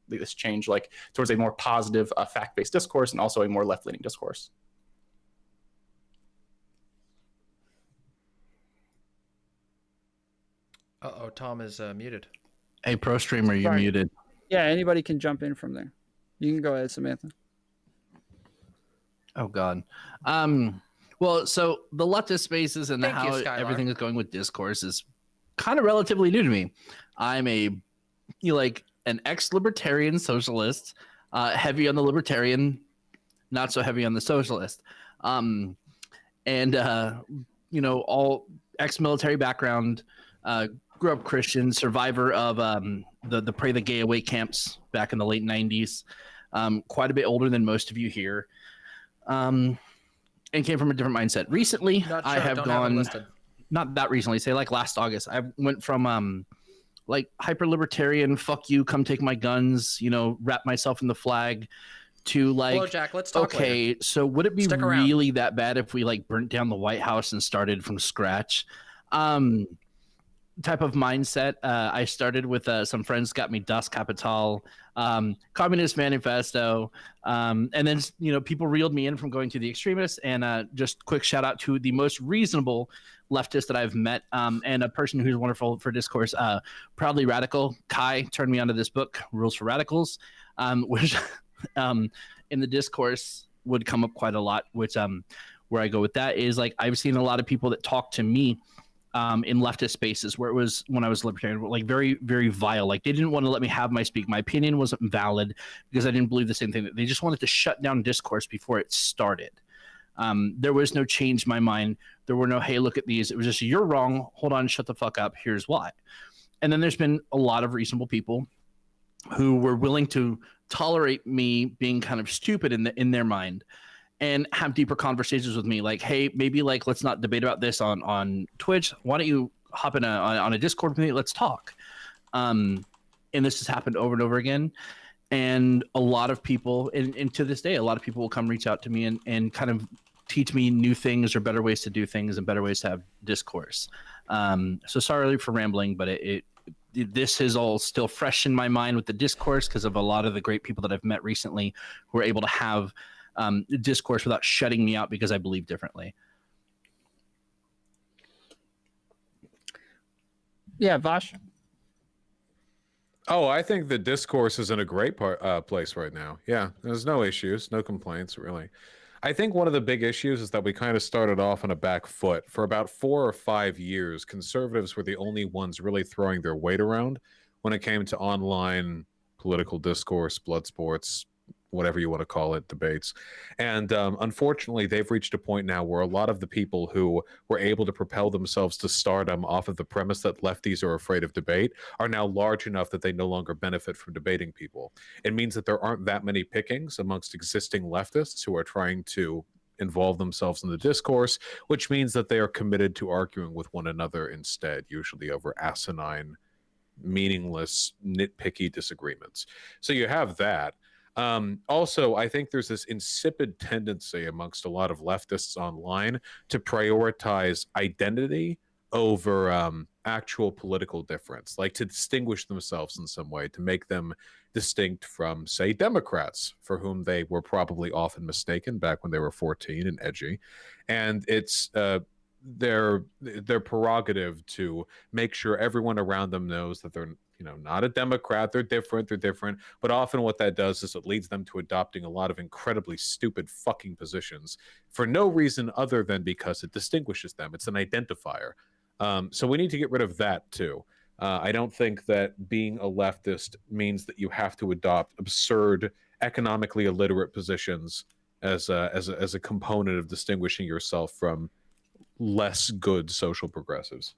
this change like towards a more positive fact-based discourse and also a more left-leaning discourse. Uh-oh, Tom is muted. Hey, pro streamer, you're muted. Yeah, anybody can jump in from there. You can go ahead, Samantha. Oh God. Well, so the leftist spaces and Thank you, how Skylar. everything is going with discourse is kind of relatively new to me. I'm an ex-libertarian socialist, heavy on the libertarian, not so heavy on the socialist, all ex-military background. Grew up Christian, survivor of the Pray the Gay Away camps back in the late 90s. Quite a bit older than most of you here. And came from a different mindset. Recently, I have gone, not that recently, say like last August, I went from hyper libertarian, fuck you, come take my guns, wrap myself in the flag, to like, hello, Jack, let's talk okay, later. So would it be really that bad if we like burnt down the White House and started from scratch? Type of mindset. I started with some friends got me Das Kapital, Communist Manifesto, and then people reeled me in from going to the extremists. And just quick shout out to the most reasonable leftist that I've met, and a person who's wonderful for discourse. Proudly Radical Kai turned me onto this book, Rules for Radicals, which in the discourse would come up quite a lot. Which where I go with that is like I've seen a lot of people that talk to me in leftist spaces where it was when I was libertarian, like very, very vile. Like they didn't want to let me have my speak. My opinion wasn't valid because I didn't believe the same thing. They just wanted to shut down discourse before it started. There was no change my mind. There were no, hey, look at these. It was just, you're wrong. Hold on, shut the fuck up. Here's why. And then there's been a lot of reasonable people who were willing to tolerate me being kind of stupid in their mind, and have deeper conversations with me, like, hey, maybe like let's not debate about this on Twitch. Why don't you hop in on a Discord with me? Let's talk. And this has happened over and over again. And a lot of people, and to this day, a lot of people will come reach out to me and kind of teach me new things or better ways to do things and better ways to have discourse. So sorry for rambling, but this is all still fresh in my mind with the discourse because of a lot of the great people that I've met recently who are able to have discourse without shutting me out because I believe differently. Yeah, Vosh. Oh, I think the discourse is in a great place right now. Yeah, there's no issues, no complaints, really. I think one of the big issues is that we kind of started off on a back foot. For about 4 or 5 years, conservatives were the only ones really throwing their weight around when it came to online political discourse, blood sports, whatever you want to call it, debates. And unfortunately, they've reached a point now where a lot of the people who were able to propel themselves to stardom off of the premise that lefties are afraid of debate are now large enough that they no longer benefit from debating people. It means that there aren't that many pickings amongst existing leftists who are trying to involve themselves in the discourse, which means that they are committed to arguing with one another instead, usually over asinine, meaningless, nitpicky disagreements. So you have that. Also, I think there's this insipid tendency amongst a lot of leftists online to prioritize identity over actual political difference, like to distinguish themselves in some way, to make them distinct from, say, Democrats, for whom they were probably often mistaken back when they were 14 and edgy. And it's their prerogative to make sure everyone around them knows that they're not a Democrat. They're different. But often what that does is it leads them to adopting a lot of incredibly stupid fucking positions for no reason other than because it distinguishes them. It's an identifier. So we need to get rid of that too. I don't think that being a leftist means that you have to adopt absurd, economically illiterate positions as a component of distinguishing yourself from less good social progressives,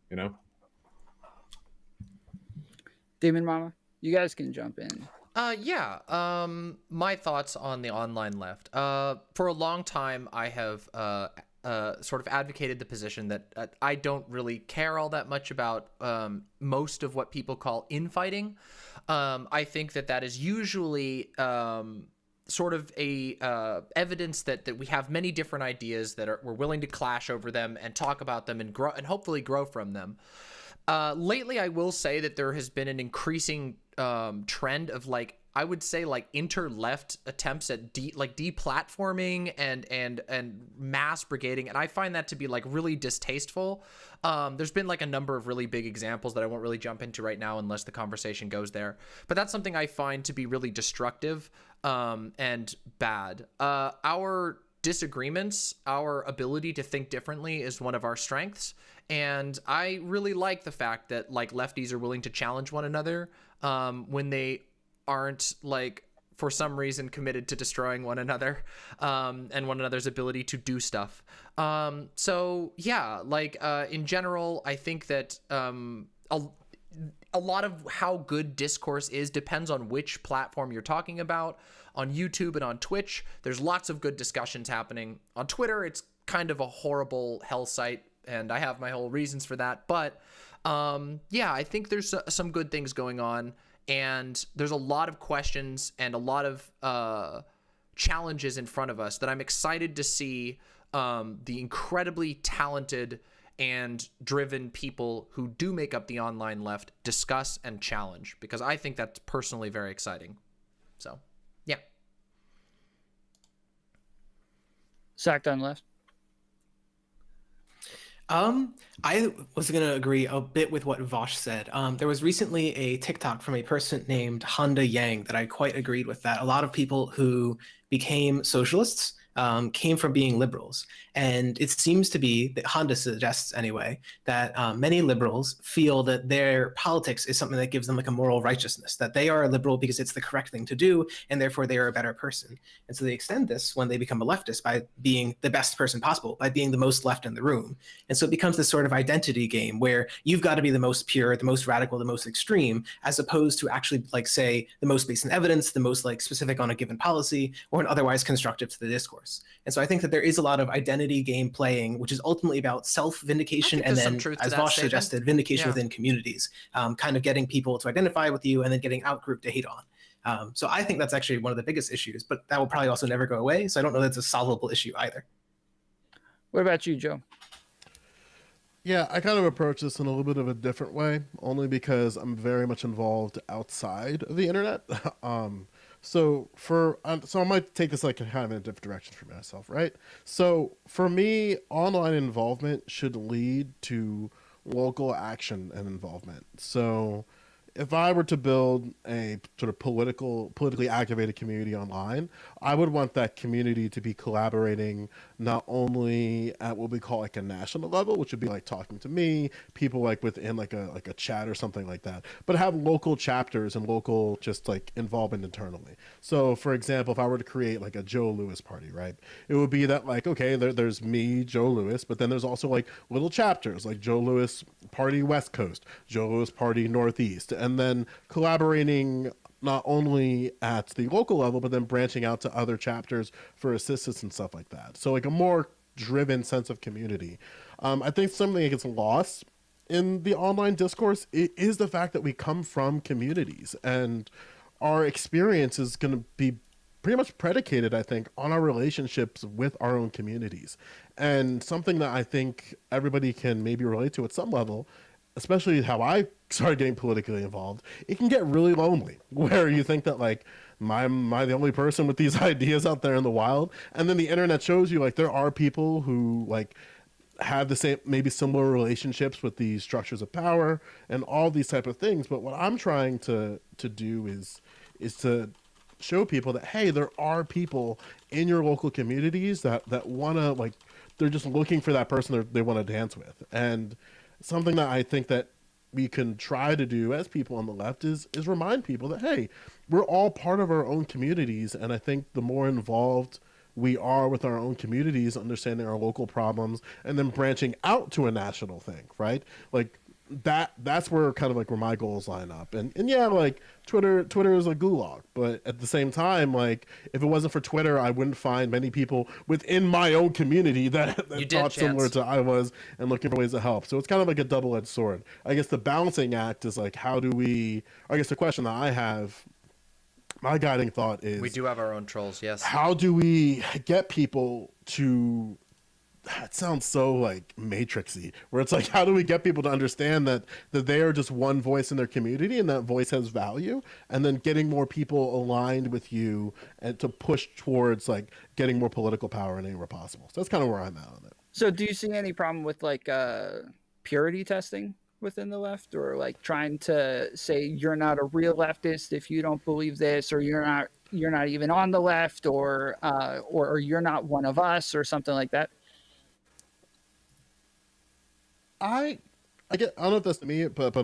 Demon Mama, you guys can jump in. My thoughts on the online left. For a long time, I have sort of advocated the position that I don't really care all that much about most of what people call infighting. I think that is usually sort of a evidence that we have many different ideas that we're willing to clash over them and talk about them and grow and hopefully grow from them. Lately, I will say that there has been an increasing trend of I would say inter-left attempts at deplatforming and mass brigading, and I find that to be really distasteful. There's been a number of really big examples that I won't really jump into right now unless the conversation goes there. But that's something I find to be really destructive and bad. Our disagreements, our ability to think differently is one of our strengths. And I really like the fact that like lefties are willing to challenge one another when they aren't like for some reason committed to destroying one another and one another's ability to do stuff. So yeah, like in general, I think that a lot of how good discourse is depends on which platform you're talking about. On YouTube and on Twitch, there's lots of good discussions happening. On Twitter, it's kind of a horrible hell site, and I have my whole reasons for that. But yeah, I think there's some good things going on, and there's a lot of questions and a lot of challenges in front of us that I'm excited to see the incredibly talented and driven people who do make up the online left discuss and challenge, because I think that's personally very exciting. So, yeah. Sacked on left. I was going to agree a bit with what Vosh said. There was recently a TikTok from a person named Honda Yang that I quite agreed with, that a lot of people who became socialists came from being liberals. And it seems to be, that Honda suggests anyway, that many liberals feel that their politics is something that gives them like a moral righteousness, that they are a liberal because it's the correct thing to do, and therefore they are a better person. And so they extend this when they become a leftist by being the best person possible, by being the most left in the room. And so it becomes this sort of identity game where you've got to be the most pure, the most radical, the most extreme, as opposed to actually like say the most based in evidence, the most like specific on a given policy, or an otherwise constructive to the discourse. And so I think that there is a lot of identity game playing, which is ultimately about self-vindication and then, as Vosh suggested, vindication within communities, kind of getting people to identify with you and then getting out-grouped to hate on. So I think that's actually one of the biggest issues, but that will probably also never go away. So I don't know that's a solvable issue either. What about you, Joe? Yeah, I kind of approach this in a little bit of a different way, only because I'm very much involved outside of the internet. So I might take this like kind of in a different direction for myself, right? So for me, online involvement should lead to local action and involvement. So if I were to build a sort of politically activated community online, I would want that community to be collaborating not only at what we call like a national level, which would be like talking to me, people like within like a chat or something like that, but have local chapters and local just like involvement internally. So for example, if I were to create like a Joe Lewis party, right, it would be that like, okay, there's me, Joe Lewis, but then there's also like little chapters like Joe Lewis Party West Coast, Joe Lewis Party Northeast, and then collaborating not only at the local level, but then branching out to other chapters for assistance and stuff like that. So like a more driven sense of community. I think something that gets lost in the online discourse is the fact that we come from communities, and our experience is going to be pretty much predicated, I think, on our relationships with our own communities. And something that I think everybody can maybe relate to at some level, especially how I started getting politically involved, it can get really lonely, where you think that like, am I the only person with these ideas out there in the wild? And then the internet shows you like there are people who like have the same, maybe similar relationships with these structures of power and all these type of things. But what I'm trying to do is to show people that, hey, there are people in your local communities that want to like, they're just looking for that person they want to dance with. And something that I think that we can try to do as people on the left is remind people that, hey, we're all part of our own communities. And I think the more involved we are with our own communities, understanding our local problems, and then branching out to a national thing, right? Like that's where kind of like where my goals line up. And yeah, like Twitter is a gulag, but at the same time, like if it wasn't for Twitter, I wouldn't find many people within my own community that thought similar to I was and looking for ways to help. So it's kind of like a double-edged sword. I guess the balancing act is like, I guess the question that I have, my guiding thought is, we do have our own trolls, yes. How do we get people to, that sounds so like matrixy, where it's like, how do we get people to understand that they are just one voice in their community and that voice has value, and then getting more people aligned with you and to push towards like getting more political power anywhere possible. So that's kind of where I'm at on it. So do you see any problem with like purity testing within the left, or like trying to say you're not a real leftist if you don't believe this, or you're not you're not even on the left, or you're not one of us, or something like that? I don't know if that's me, but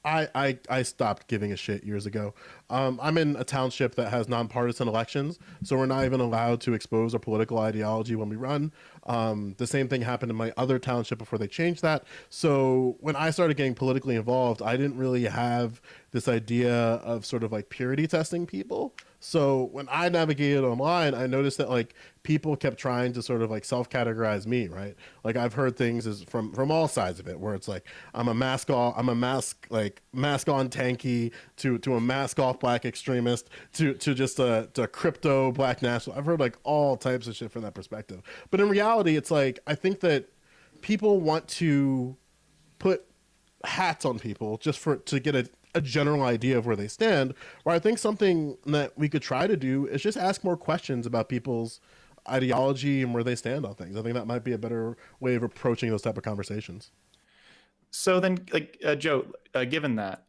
I stopped giving a shit years ago. I'm in a township that has nonpartisan elections, so we're not even allowed to expose our political ideology when we run. The same thing happened in my other township before they changed that. So when I started getting politically involved, I didn't really have this idea of sort of like purity testing people. So when I navigated online, I noticed that like people kept trying to sort of like self-categorize me, right? Like I've heard things as from all sides of it, where it's like I'm a mask on tanky to a mask off black extremist to just a crypto black national. I've heard like all types of shit from that perspective. But in reality, it's like I think that people want to put hats on people just to get a general idea of where they stand, where I think something that we could try to do is just ask more questions about people's ideology and where they stand on things. I think that might be a better way of approaching those type of conversations. So then, like Joe, given that,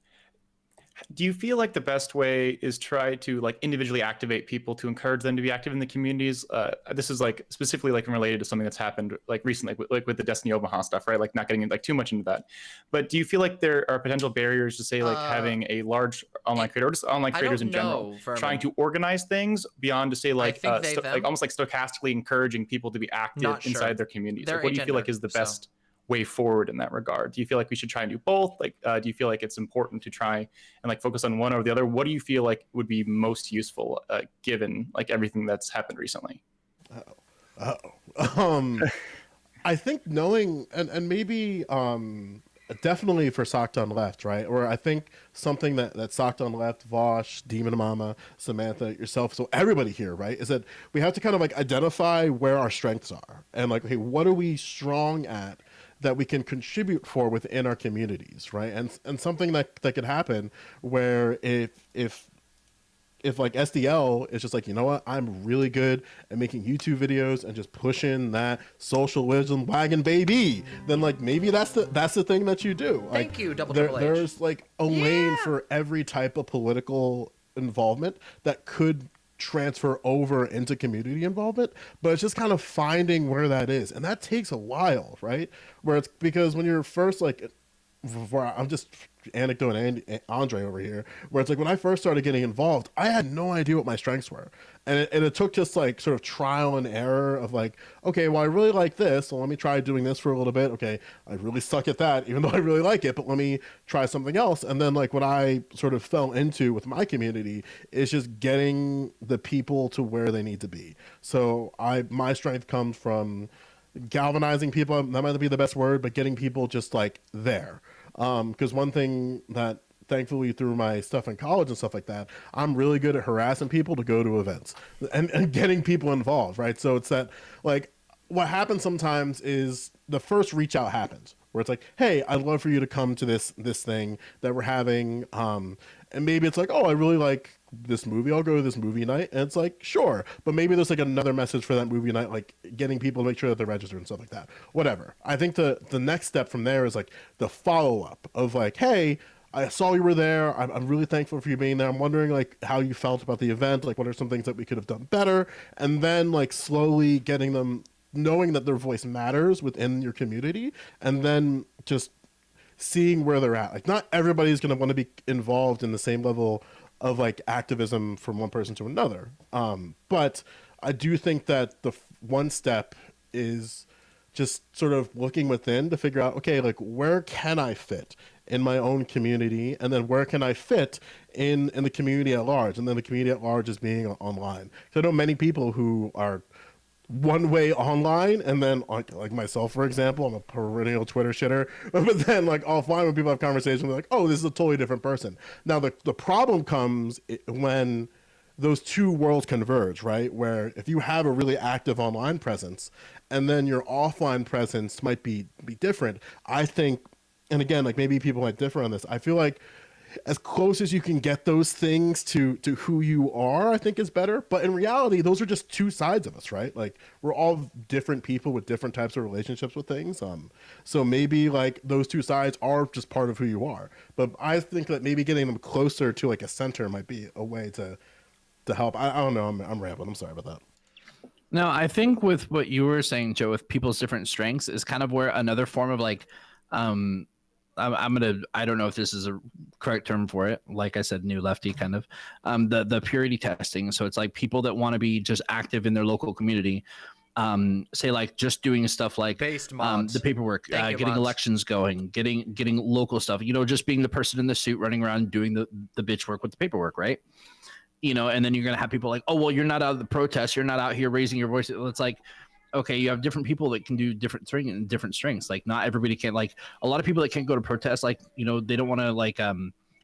do you feel like the best way is try to like individually activate people to encourage them to be active in the communities? This is like specifically like related to something that's happened like recently, like with the Destiny Omaha stuff, right? Like not getting like too much into that. But do you feel like there are potential barriers to say like having a large online creator or just online creators in general trying to organize things beyond to say like like almost like stochastically encourage people to be active inside their communities? Like, what do you feel like is the best way forward in that regard? Do you feel like we should try and do both? Like, do you feel like it's important to try and like focus on one or the other? What do you feel like would be most useful given like everything that's happened recently? I think knowing and maybe definitely for Socked on Left, right? Or I think something that Socked on Left, Vosh, Demon Mama, Samantha, yourself, so everybody here, right, is that we have to kind of like identify where our strengths are and like, okay, what are we strong at that we can contribute for within our communities, right? And something that could happen where if like SDL is just like, you know what, I'm really good at making YouTube videos and just pushing that socialism wagon, baby, then like maybe that's the thing that you do. Like, Thank you, Double H. There's like a lane for every type of political involvement that could transfer over into community involvement, but it's just kind of finding where that is, and that takes a while, right? Where it's because when you're first like, I'm just anecdote Andre over here, where it's like when I first started getting involved, I had no idea what my strengths were, and it took just like sort of trial and error of like, okay, well I really like this, so let me try doing this for a little bit. Okay, I really suck at that, even though I really like it, but let me try something else. And then like what I sort of fell into with my community is just getting the people to where they need to be. So my strength comes from galvanizing people. That might not be the best word, but getting people just like there. Because one thing that thankfully through my stuff in college and stuff like that, I'm really good at harassing people to go to events and getting people involved, right? So it's that like what happens sometimes is the first reach out happens where it's like, hey, I'd love for you to come to this thing that we're having. And maybe it's like, oh, I really like this movie, I'll go to this movie night. And it's like, sure. But maybe there's like another message for that movie night, like getting people to make sure that they're registered and stuff like that. Whatever. I think the next step from there is like the follow-up of like, hey, I saw you were there. I'm really thankful for you being there. I'm wondering like how you felt about the event. Like what are some things that we could have done better? And then like slowly getting them knowing that their voice matters within your community, and then just seeing where they're at. Like not everybody's going to want to be involved in the same level of like activism from one person to another. But I do think that the one step is just sort of looking within to figure out, okay, like where can I fit in my own community, and then where can I fit in the community at large, and then the community at large is being online. So I know many people who are one way online, and then like myself, for example, I'm a perennial Twitter shitter, but then like offline when people have conversations, they're like, oh, this is a totally different person. Now the problem comes when those two worlds converge, right? Where if you have a really active online presence and then your offline presence might be different, I think, and again, like maybe people might differ on this, I feel like as close as you can get those things to who you are, I think is better. But in reality, those are just two sides of us, right? Like we're all different people with different types of relationships with things. So maybe like those two sides are just part of who you are. But I think that maybe getting them closer to like a center might be a way to to help. I don't know. I'm rambling. I'm sorry about that. No, I think with what you were saying, Joe, with people's different strengths is kind of where another form of like, I don't know if this is a correct term for it. Like I said, new lefty kind of, the purity testing. So it's like people that want to be just active in their local community. Say like just doing stuff like the paperwork, getting elections going, getting local stuff, just being the person in the suit running around doing the bitch work with the paperwork. Right. And then you're going to have people like, oh, well, you're not out of the protest. You're not out here raising your voice. It's like, okay, you have different people that can do different things and different strengths. Like not everybody can, like a lot of people that can't go to protests, like, they don't want to like,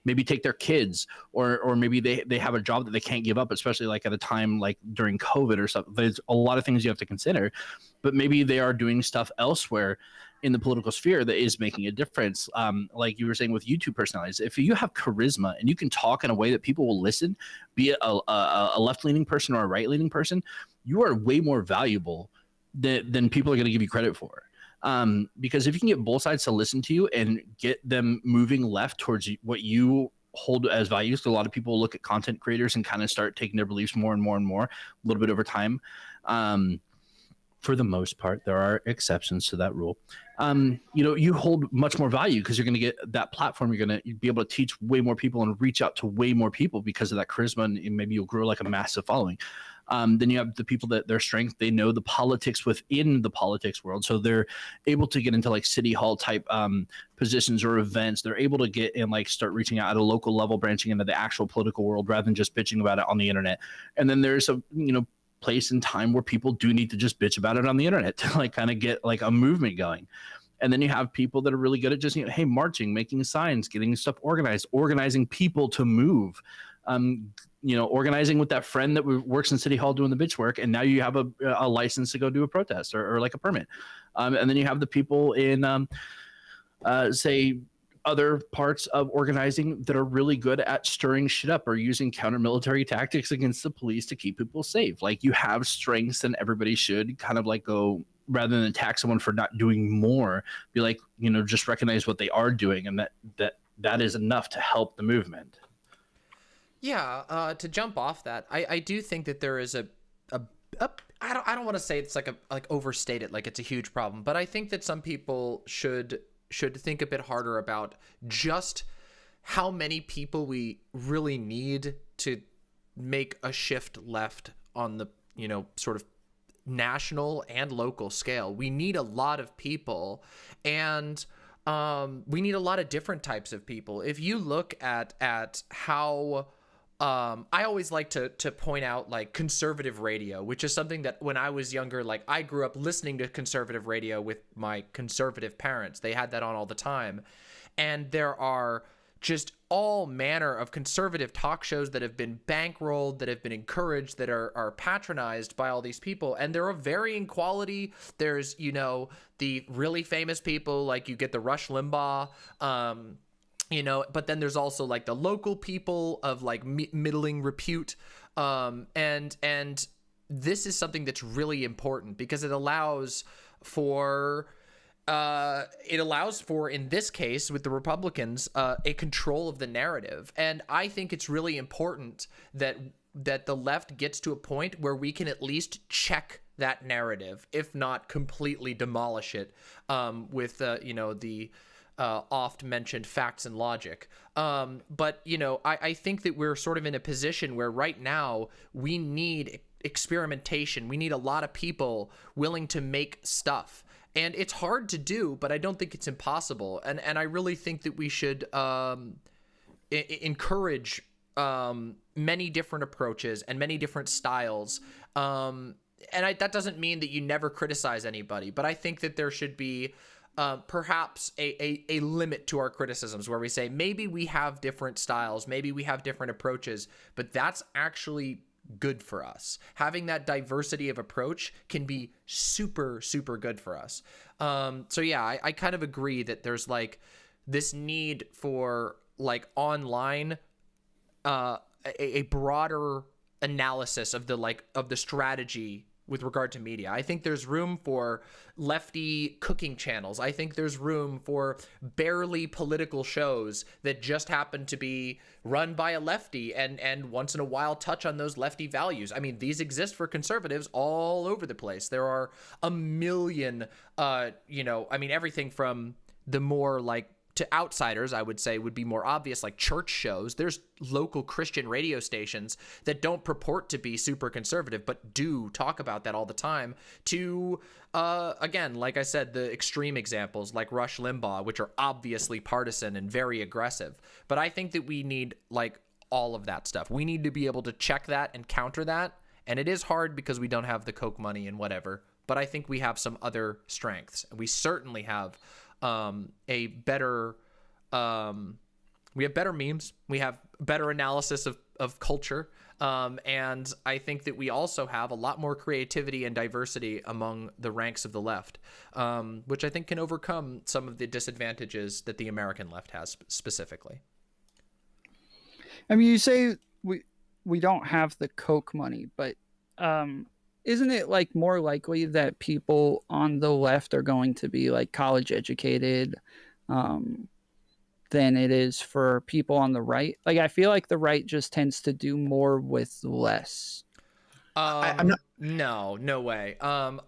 maybe take their kids or maybe they have a job that they can't give up, especially like at a time like during COVID or something. There's a lot of things you have to consider, but maybe they are doing stuff elsewhere in the political sphere that is making a difference. Like you were saying with YouTube personalities, if you have charisma and you can talk in a way that people will listen, be it a left-leaning person or a right-leaning person, you are way more valuable than people are going to give you credit for. Because if you can get both sides to listen to you and get them moving left towards what you hold as values, a lot of people look at content creators and kind of start taking their beliefs more and more and more, a little bit over time. For the most part, there are exceptions to that rule. You hold much more value because you're going to get that platform. You're going to be able to teach way more people and reach out to way more people because of that charisma, and maybe you'll grow like a massive following. Then you have the people that their strength, they know the politics within the politics world. So they're able to get into like city hall type positions or events. They're able to get and like start reaching out at a local level, branching into the actual political world rather than just bitching about it on the internet. And then there's a, place and time where people do need to just bitch about it on the internet to like kind of get like a movement going. And then you have people that are really good at just, hey, marching, making signs, getting stuff organized, organizing people to move, organizing with that friend that works in City Hall doing the bitch work. And now you have a license to go do a protest or like a permit. And then you have the people in, say, other parts of organizing that are really good at stirring shit up or using counter-military tactics against the police to keep people safe. Like you have strengths and everybody should kind of like go, rather than attack someone for not doing more, be like, just recognize what they are doing and that is enough to help the movement. Yeah, to jump off that, I do think that there is I don't want to say it's like overstate it, like it's a huge problem, but I think that some people should think a bit harder about just how many people we really need to make a shift left on the, sort of national and local scale. We need a lot of people, and we need a lot of different types of people. If you look at how I always like to point out like conservative radio, which is something that when I was younger, like I grew up listening to conservative radio with my conservative parents. They had that on all the time. And there are just all manner of conservative talk shows that have been bankrolled, that have been encouraged, that are patronized by all these people. And they're of varying quality. There's, the really famous people, like you get the Rush Limbaugh, but then there's also like the local people of like middling repute. And this is something that's really important because it allows for, in this case with the Republicans, a control of the narrative. And I think it's really important that the left gets to a point where we can at least check that narrative, if not completely demolish it, with, the oft mentioned facts and logic. But I think that we're sort of in a position where right now we need experimentation. We need a lot of people willing to make stuff, and it's hard to do, but I don't think it's impossible. And I really think that we should encourage many different approaches and many different styles. And that doesn't mean that you never criticize anybody, but I think that there should be perhaps a limit to our criticisms where we say maybe we have different styles, maybe we have different approaches, but that's actually good for us. Having that diversity of approach can be super, super good for us. So yeah, I kind of agree that there's like this need for like online, a broader analysis of the strategy with regard to media. I think there's room for lefty cooking channels. I think there's room for barely political shows that just happen to be run by a lefty and once in a while touch on those lefty values. I mean, these exist for conservatives all over the place. There are a million, everything from the more like to outsiders, I would say, would be more obvious, like church shows. There's local Christian radio stations that don't purport to be super conservative, but do talk about that all the time. To, again, like I said, the extreme examples like Rush Limbaugh, which are obviously partisan and very aggressive. But I think that we need like all of that stuff. We need to be able to check that and counter that. And it is hard because we don't have the Coke money and whatever. But I think we have some other strengths. We certainly have we have better memes, we have better analysis of culture, and I think that we also have a lot more creativity and diversity among the ranks of the left, which I think can overcome some of the disadvantages that the American left has specifically. I mean, you say we don't have the Coke money, but isn't it like more likely that people on the left are going to be like college educated than it is for people on the right? Like, I feel like the right just tends to do more with less. No way.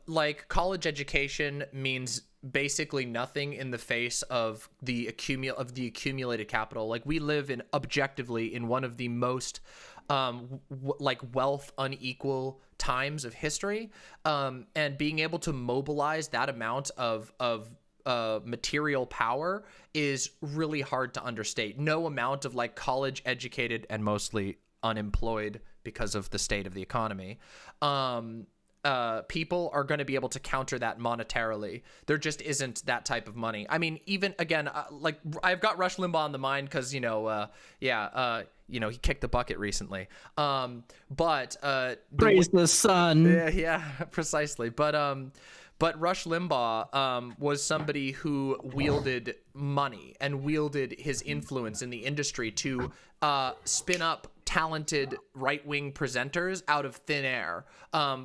Like college education means basically nothing in the face of the accumulated capital. Like, we live objectively in one of the most like wealth unequal times of history, and being able to mobilize that amount of material power is really hard to understate. No amount of like college educated and mostly unemployed because of the state of the economy people are going to be able to counter that monetarily. There just isn't that type of money. I mean, even again, like I've got Rush Limbaugh on the mind because he kicked the bucket recently. Praise the sun. Yeah, precisely. But Rush Limbaugh was somebody who wielded money and wielded his influence in the industry to spin up talented right-wing presenters out of thin air.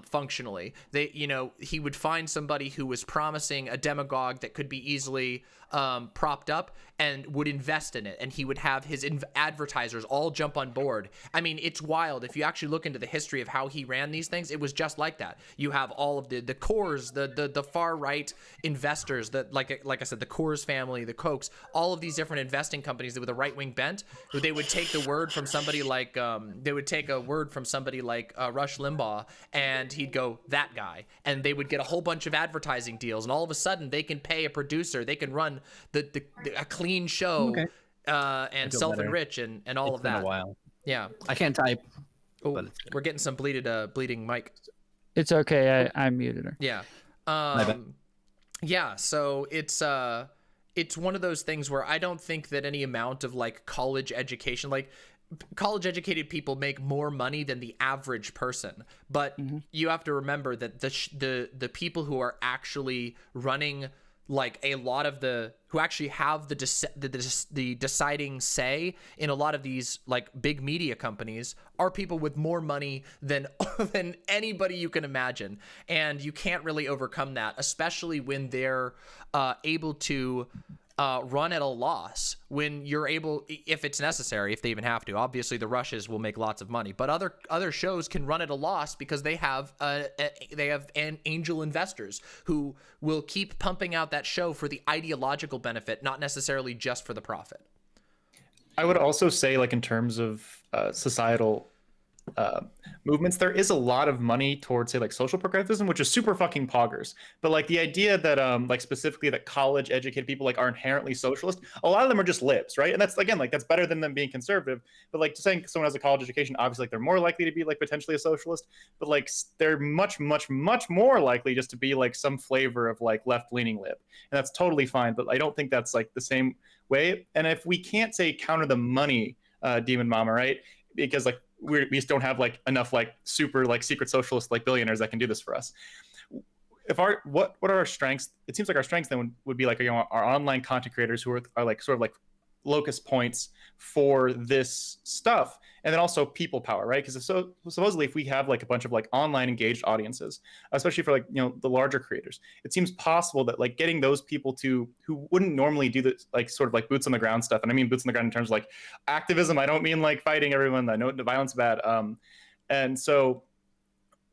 Functionally, he would find somebody who was promising a demagogue that could be easily propped up and would invest in it, and he would have his advertisers all jump on board. I mean, it's wild. If you actually look into the history of how he ran these things, it was just like that. You have all of the Coors, the far right investors, that like I said, the Coors family, the Kochs, all of these different investing companies with a right-wing bent. They would take the word from somebody like Rush Limbaugh, and he'd go, that guy, and they would get a whole bunch of advertising deals, and all of a sudden they can pay a producer, they can run a clean show, and self-enrich and all of that. Been a while. Yeah, I can't type. Oh, we're getting some bleeding mic. It's okay. I muted her. Yeah. Yeah. So it's one of those things where I don't think that any amount of like college education, like college educated people make more money than the average person, but you have to remember that the people who are actually running like a lot of who actually have the deciding say in a lot of these like big media companies are people with more money than anybody you can imagine, and you can't really overcome that, especially when they're able to run at a loss, when you're able, if it's necessary, if they even have to. Obviously the Rushes will make lots of money, but other shows can run at a loss because they have angel investors who will keep pumping out that show for the ideological benefit, not necessarily just for the profit. I would also say, like, in terms of societal movements, there is a lot of money towards, say, like social progressivism, which is super fucking poggers. But like the idea that like specifically that college educated people like are inherently socialist, a lot of them are just libs, right? And that's, again, like that's better than them being conservative. But like saying someone has a college education, obviously like they're more likely to be like potentially a socialist, but like they're much more likely just to be like some flavor of like left-leaning lib, and that's totally fine. But I don't think that's like the same way. And if we can't say counter the money, Demon Mama, right? Because like we just don't have like enough like super like secret socialist like billionaires that can do this for us. If what are our strengths? It seems like our strengths then would be like, you know, our online content creators who are like sort of like locus points for this stuff. and then also people power, right? Because so supposedly if we have like a bunch of like online engaged audiences, especially for like, you know, the larger creators, it seems possible that like getting those people to who wouldn't normally do this like sort of like boots on the ground stuff, and I mean boots on the ground in terms of like activism, I don't mean like fighting everyone, I know the violence is bad, and so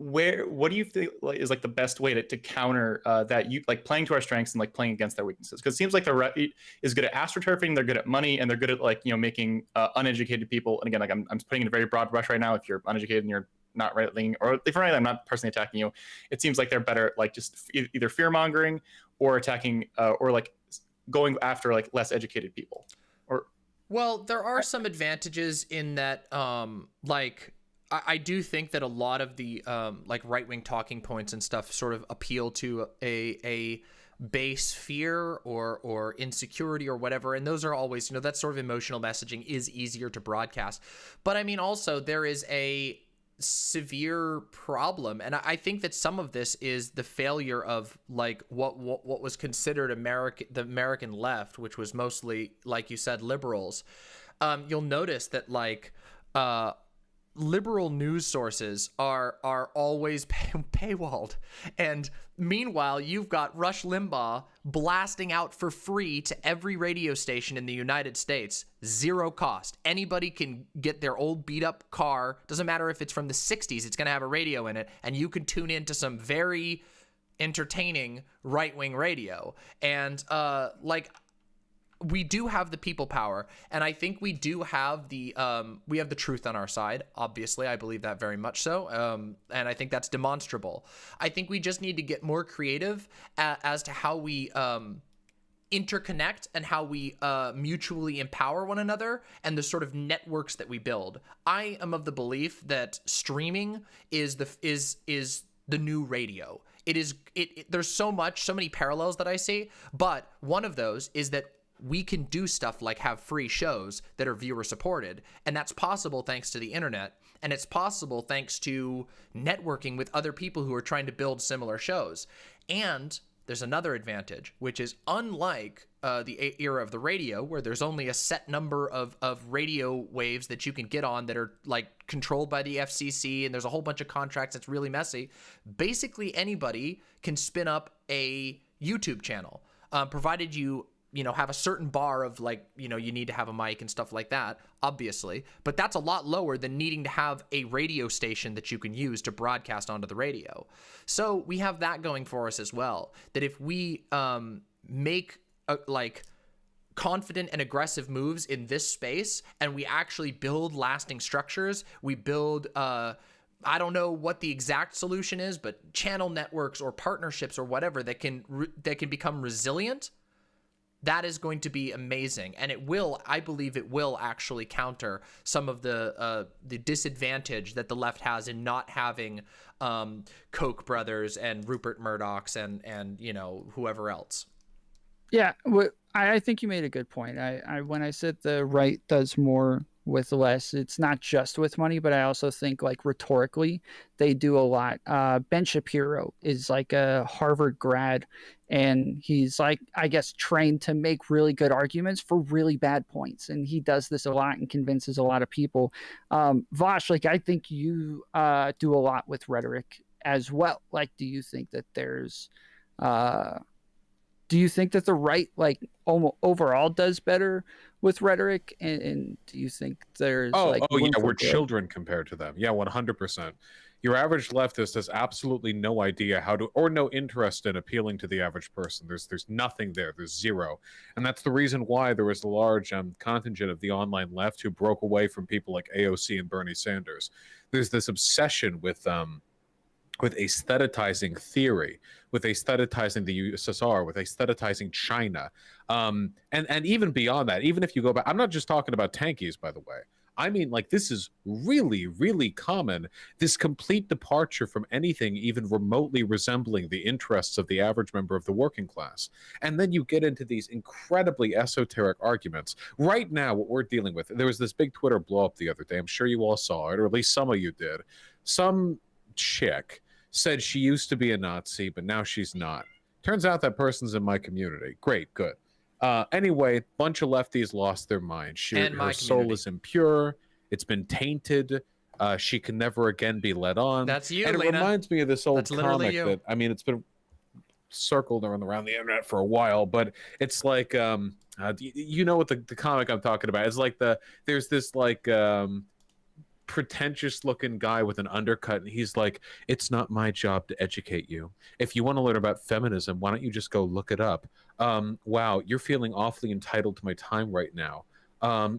what do you think is like the best way to counter that, you like playing to our strengths and like playing against their weaknesses? Because it seems like the right is good at astroturfing, they're good at money, and they're good at like, you know, making uneducated people. And again, like I'm putting in a very broad brush right now. If you're uneducated and you're not right leaning, or if I'm not personally attacking you, it seems like they're better at like just either fear mongering or attacking or like going after like less educated people. Or well, there are some advantages in that like I do think that a lot of the like right-wing talking points and stuff sort of appeal to a base fear or insecurity or whatever, and those are always, you know, that sort of emotional messaging is easier to broadcast. But I mean, also there is a severe problem, and I think that some of this is the failure of like what was considered the American left, which was mostly, like you said, liberals. You'll notice that like liberal news sources are always paywalled, and meanwhile you've got Rush Limbaugh blasting out for free to every radio station in the United States, zero cost. Anybody can get their old beat up car, doesn't matter if it's from the 60s, it's going to have a radio in it, and you can tune into some very entertaining right-wing radio. And like, we do have the people power, and I think we do have the truth on our side. Obviously, I believe that very much so, and I think that's demonstrable. I think we just need to get more creative as to how we interconnect and how we mutually empower one another, and the sort of networks that we build. I am of the belief that streaming is the new radio. There's so many parallels that I see, but one of those is that we can do stuff like have free shows that are viewer supported, and that's possible thanks to the internet, and it's possible thanks to networking with other people who are trying to build similar shows. And there's another advantage, which is unlike the era of the radio, where there's only a set number of radio waves that you can get on that are like controlled by the FCC, and there's a whole bunch of contracts. It's really messy. Basically anybody can spin up a YouTube channel, provided you have a certain bar of like, you need to have a mic and stuff like that, obviously, but that's a lot lower than needing to have a radio station that you can use to broadcast onto the radio. So we have that going for us as well, that if we make like confident and aggressive moves in this space, and we actually build lasting structures, we build I don't know what the exact solution is, but channel networks or partnerships or whatever that can become resilient, that is going to be amazing. And I believe it will actually counter some of the disadvantage that the left has in not having Koch brothers and Rupert Murdochs and whoever else. Yeah, I think you made a good point. When I said the right does more with less, it's not just with money, but I also think like rhetorically they do a lot. Ben Shapiro is like a Harvard grad, and he's like, I guess, trained to make really good arguments for really bad points, and he does this a lot and convinces a lot of people. Vosh, like, I think you do a lot with rhetoric as well. Like, do you think that the right, like, overall does better with rhetoric? And do you think there's we're children compared to them? Yeah, 100%. Your average leftist has absolutely no idea how to, or no interest in appealing to the average person. There's nothing there. There's zero. And that's the reason why there was a large contingent of the online left who broke away from people like AOC and Bernie Sanders. There's this obsession with aesthetizing theory, with aesthetizing the USSR, with aesthetizing China. And even beyond that, even if you go back, I'm not just talking about tankies, by the way. I mean, like, this is really, really common, this complete departure from anything even remotely resembling the interests of the average member of the working class. And then you get into these incredibly esoteric arguments. Right now, what we're dealing with, there was this big Twitter blow up the other day. I'm sure you all saw it, or at least some of you did. Some chick said she used to be a Nazi, but now she's not. Turns out that person's in my community. Great, good. Anyway, bunch of lefties lost their mind. Her soul is impure, It's been tainted. She can never again be led on. That's you, and it Lena. reminds me of this old That's literally comic you. that, I mean, it's been circled around the internet for a while, but it's like you know what the comic I'm talking about. It's like there's this like pretentious looking guy with an undercut, and he's like, it's not my job to educate you. If you want to learn about feminism, why don't you just go look it up? Wow, you're feeling awfully entitled to my time right now.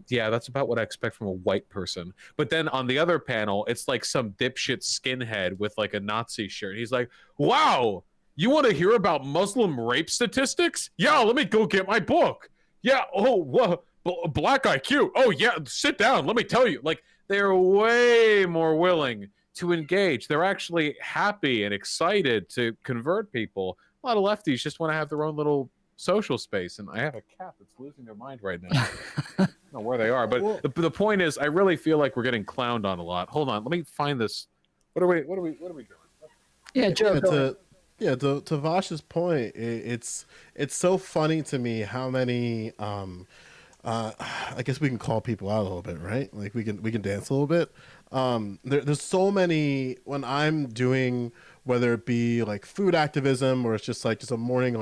Yeah, that's about what I expect from a white person. But then on the other panel, it's like some dipshit skinhead with like a Nazi shirt. He's like, wow, you want to hear about Muslim rape statistics? Yeah, let me go get my book. Yeah, oh, whoa, black IQ. Oh yeah, sit down, let me tell you. Like, they're way more willing to engage. They're actually happy and excited to convert people. A lot of lefties just want to have their own little social space, and I have a cat that's losing their mind right now. I don't know where they are, but the point is, I really feel like we're getting clowned on a lot. Hold on, let me find this. What are we doing? Yeah, Joe. To Vosh's point, it's so funny to me how many I guess we can call people out a little bit, right? Like we can dance a little bit. There's so many when I'm doing, whether it be like food activism or it's just a morning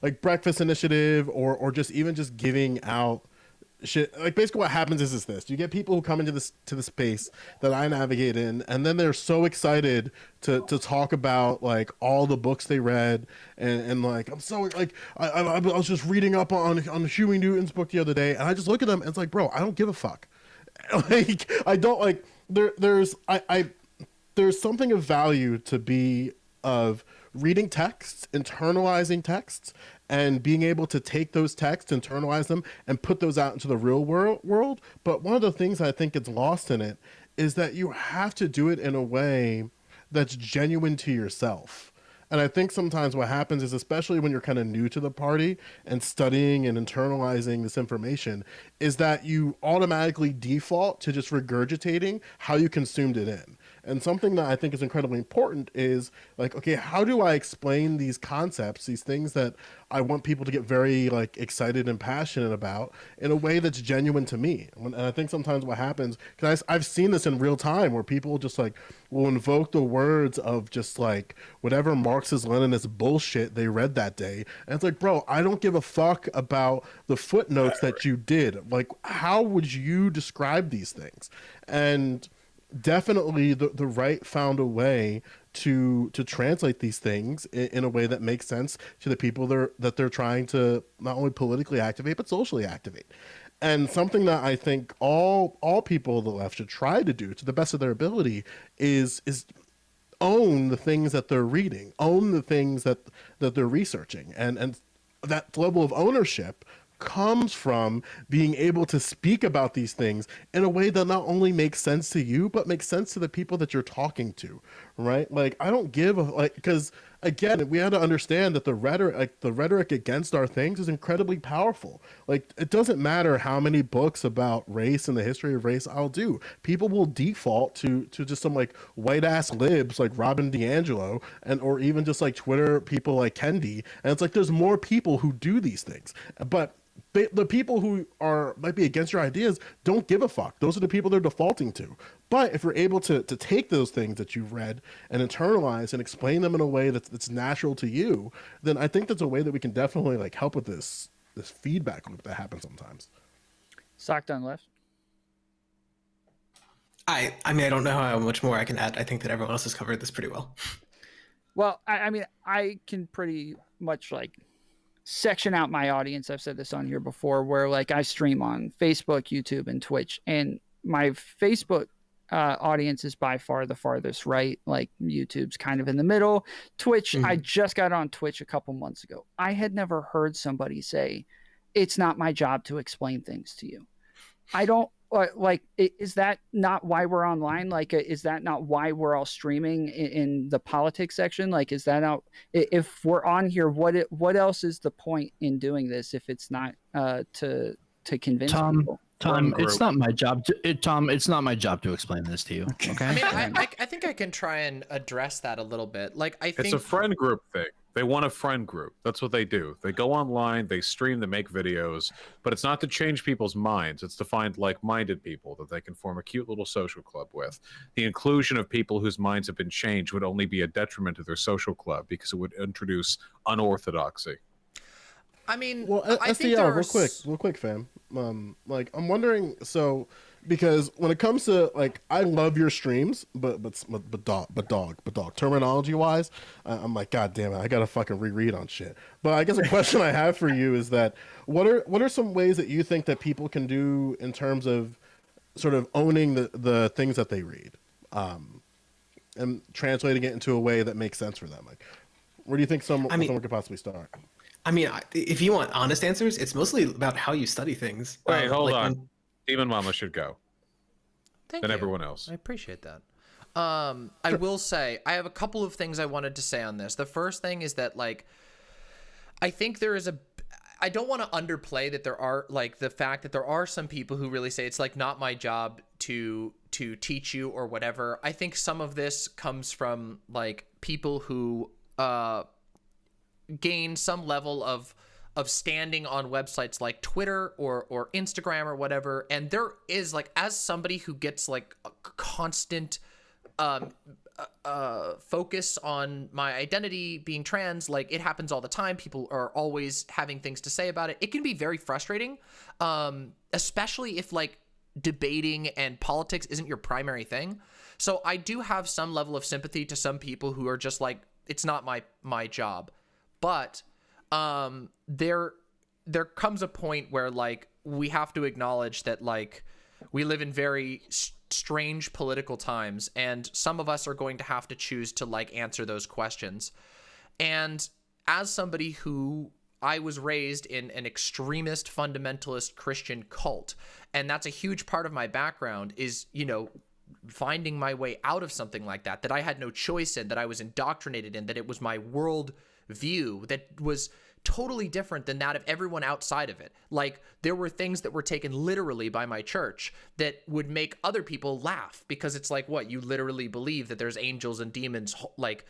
like breakfast initiative or just even just giving out shit. Like basically what happens is this: you get people who come into the space that I navigate in, and then they're so excited to talk about like all the books they read and like I'm so like I was just reading up on Huey Newton's book the other day, and I just look at them and it's like, bro, I don't give a fuck. Like I don't like there's something of value to be of reading texts, internalizing texts, and being able to take those texts, internalize them, and put those out into the real world. But one of the things I think gets lost in it is that you have to do it in a way that's genuine to yourself. And I think sometimes what happens is, especially when you're kind of new to the party and studying and internalizing this information, is that you automatically default to just regurgitating how you consumed it in. And something that I think is incredibly important is like, okay, how do I explain these concepts, these things that I want people to get very like excited and passionate about in a way that's genuine to me? And I think sometimes what happens, because I've seen this in real time where people just like will invoke the words of just like whatever Marxist Leninist bullshit they read that day. And it's like, bro, I don't give a fuck about the footnotes that you did. Like, how would you describe these things? And definitely the right found a way to translate these things in a way that makes sense to the people that they're trying to not only politically activate but socially activate. And something that I think all people of the left should try to do to the best of their ability is own the things that they're reading, own the things that they're researching, and that level of ownership comes from being able to speak about these things in a way that not only makes sense to you but makes sense to the people that you're talking to, right? Like I don't give a like, because again, we had to understand that the rhetoric against our things is incredibly powerful. Like it doesn't matter how many books about race and the history of race I'll do, people will default to just some like white ass libs like Robin DiAngelo or even just like Twitter people like Kendi, and it's like there's more people who do these things, but the people who might be against your ideas don't give a fuck. Those are the people they're defaulting to. But if you're able to take those things that you've read and internalize and explain them in a way that's natural to you, then I think that's a way that we can definitely like help with this feedback loop that happens sometimes. Sock done left. I mean, I don't know how much more I can add. I think that everyone else has covered this pretty well. Well, I mean, I can pretty much like section out my audience. I've said this on here before, where like I stream on Facebook, YouTube, and Twitch, and my Facebook audience is by far the farthest right. Like YouTube's kind of in the middle. Twitch, I just got on Twitch a couple months ago. I had never heard somebody say, "It's not my job to explain things to you." I don't like. Is that not why we're online? Like, is that not why we're all streaming in the politics section? Like, is that not? If we're on here, what else is the point in doing this if it's not to convince people? Tom, it's not my job it's not my job to explain this to you. Okay. I mean, I think I can try and address that a little bit. Like, I think it's a friend group thing. They want a friend group. That's what they do. They go online, they stream, they make videos, but it's not to change people's minds. It's to find like-minded people that they can form a cute little social club with. The inclusion of people whose minds have been changed would only be a detriment to their social club because it would introduce unorthodoxy. I mean, well, I think real quick, fam. Like, I'm wondering, so because when it comes to like, I love your streams, but dog, terminology wise, I'm like, God damn it, I gotta fucking reread on shit. But I guess a question I have for you is that what are some ways that you think that people can do in terms of sort of owning the things that they read, and translating it into a way that makes sense for them? Like, where do you think someone could possibly start? I mean, if you want honest answers, it's mostly about how you study things. Wait, hold on. Demon Mama should go. Thank Than you. everyone else. I appreciate that. I will say, I have a couple of things I wanted to say on this. The first thing is that, like, I think there is I don't want to underplay that there are, like, the fact that there are some people who really say it's, like, not my job to teach you or whatever. I think some of this comes from, like, people who gain some level of standing on websites like Twitter or Instagram or whatever. And there is, like, as somebody who gets, like, a constant focus on my identity being trans, like, it happens all the time. People are always having things to say about it. It can be very frustrating, especially if, like, debating and politics isn't your primary thing. So I do have some level of sympathy to some people who are just like, it's not my job. But there comes a point where, like, we have to acknowledge that, like, we live in very strange political times, and some of us are going to have to choose to, like, answer those questions. And as somebody who I was raised in an extremist fundamentalist Christian cult, and that's a huge part of my background is, you know, finding my way out of something like that I had no choice in, that I was indoctrinated in, that it was my world view that was totally different than that of everyone outside of it. Like, there were things that were taken literally by my church that would make other people laugh, because it's like, what, you literally believe that there's angels and demons, like,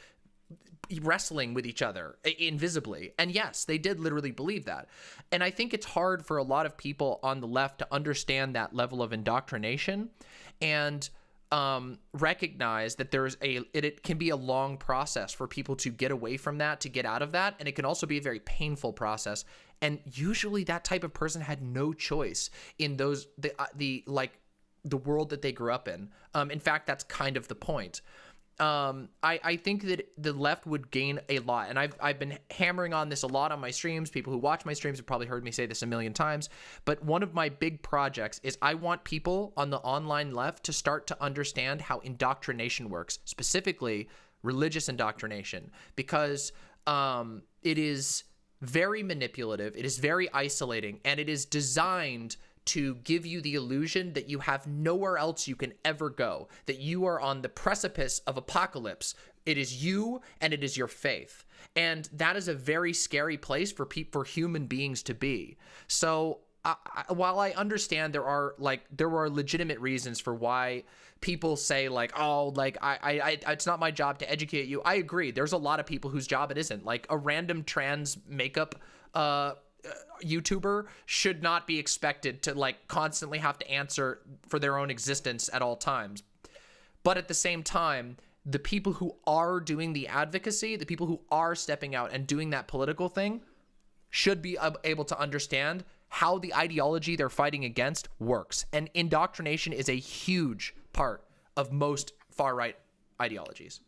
wrestling with each other invisibly? And yes, they did literally believe that. And I think it's hard for a lot of people on the left to understand that level of indoctrination and recognize that it can be a long process for people to get away from that, to get out of that. And it can also be a very painful process. And usually that type of person had no choice in the world that they grew up in. In fact, that's kind of the point. I think that the left would gain a lot, and I've been hammering on this a lot on my streams. People who watch my streams have probably heard me say this a million times, but one of my big projects is I want people on the online left to start to understand how indoctrination works, specifically religious indoctrination, because it is very manipulative, it is very isolating, and it is designed to give you the illusion that you have nowhere else you can ever go, that you are on the precipice of apocalypse. It is you and it is your faith. And that is a very scary place for human beings to be. So while I understand there are legitimate reasons for why people say, like, oh, like, I it's not my job to educate you. I agree. There's a lot of people whose job it isn't. Like, a random trans makeup YouTuber should not be expected to, like, constantly have to answer for their own existence at all times. But at the same time, the people who are doing the advocacy, the people who are stepping out and doing that political thing, should be able to understand how the ideology they're fighting against works. And indoctrination is a huge part of most far-right ideologies.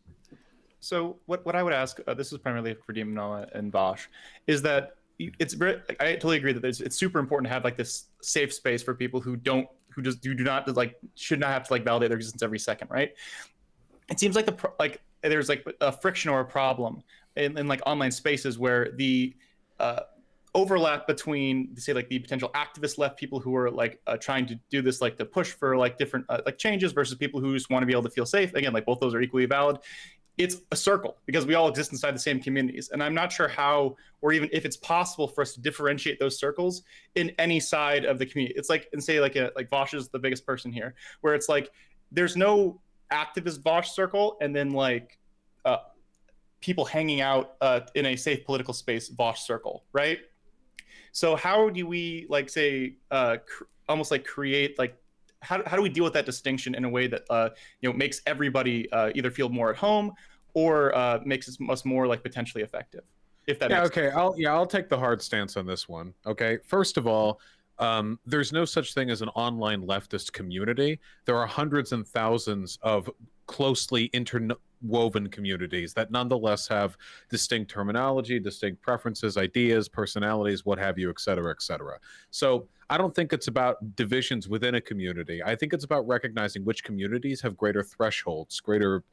So what I would ask, this is primarily for Demon Mama and Bosch, is that I totally agree that it's super important to have, like, this safe space for people who do not like, should not have to, like, validate their existence every second, right? It seems like there's, like, a friction or a problem in like online spaces where the overlap between, say, like, the potential activist left people who are, like, trying to do this, like, to push for, like, different like changes, versus people who just want to be able to feel safe. Again, like, both those are equally valid. It's a circle because we all exist inside the same communities. And I'm not sure how, or even if it's possible for us to differentiate those circles in any side of the community. It's like, and say, like Vosh is the biggest person here, where it's like, there's no activist Vosh circle, and then, like, people hanging out in a safe political space, Vosh circle, right? So how do we like say almost like create like how do we deal with that distinction in a way that makes everybody either feel more at home or makes us more like potentially effective? If that makes sense. I'll take the hard stance on this one. Okay, first of all, there's no such thing as an online leftist community. There are hundreds and thousands of closely interwoven communities that nonetheless have distinct terminology, distinct preferences, ideas, personalities, what have you, et cetera, et cetera. So I don't think it's about divisions within a community. I think it's about recognizing which communities have greater thresholds, greater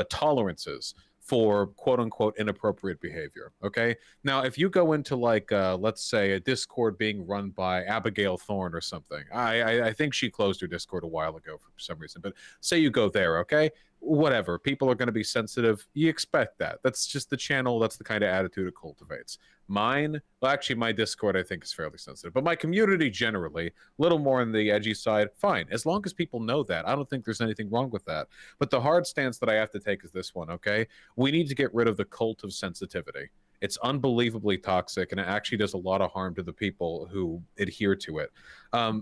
tolerances for quote unquote inappropriate behavior. Okay. Now, if you go into like, let's say a Discord being run by Abigail Thorne or something, I think she closed her Discord a while ago for some reason, but say you go there. Okay. Whatever. People are going to be sensitive. You expect that. That's just the channel. That's the kind of attitude it cultivates. Mine, well, actually, my Discord, I think, is fairly sensitive. But my community generally, a little more on the edgy side, fine. As long as people know that, I don't think there's anything wrong with that. But the hard stance that I have to take is this one, okay? We need to get rid of the cult of sensitivity. It's unbelievably toxic, and it actually does a lot of harm to the people who adhere to it.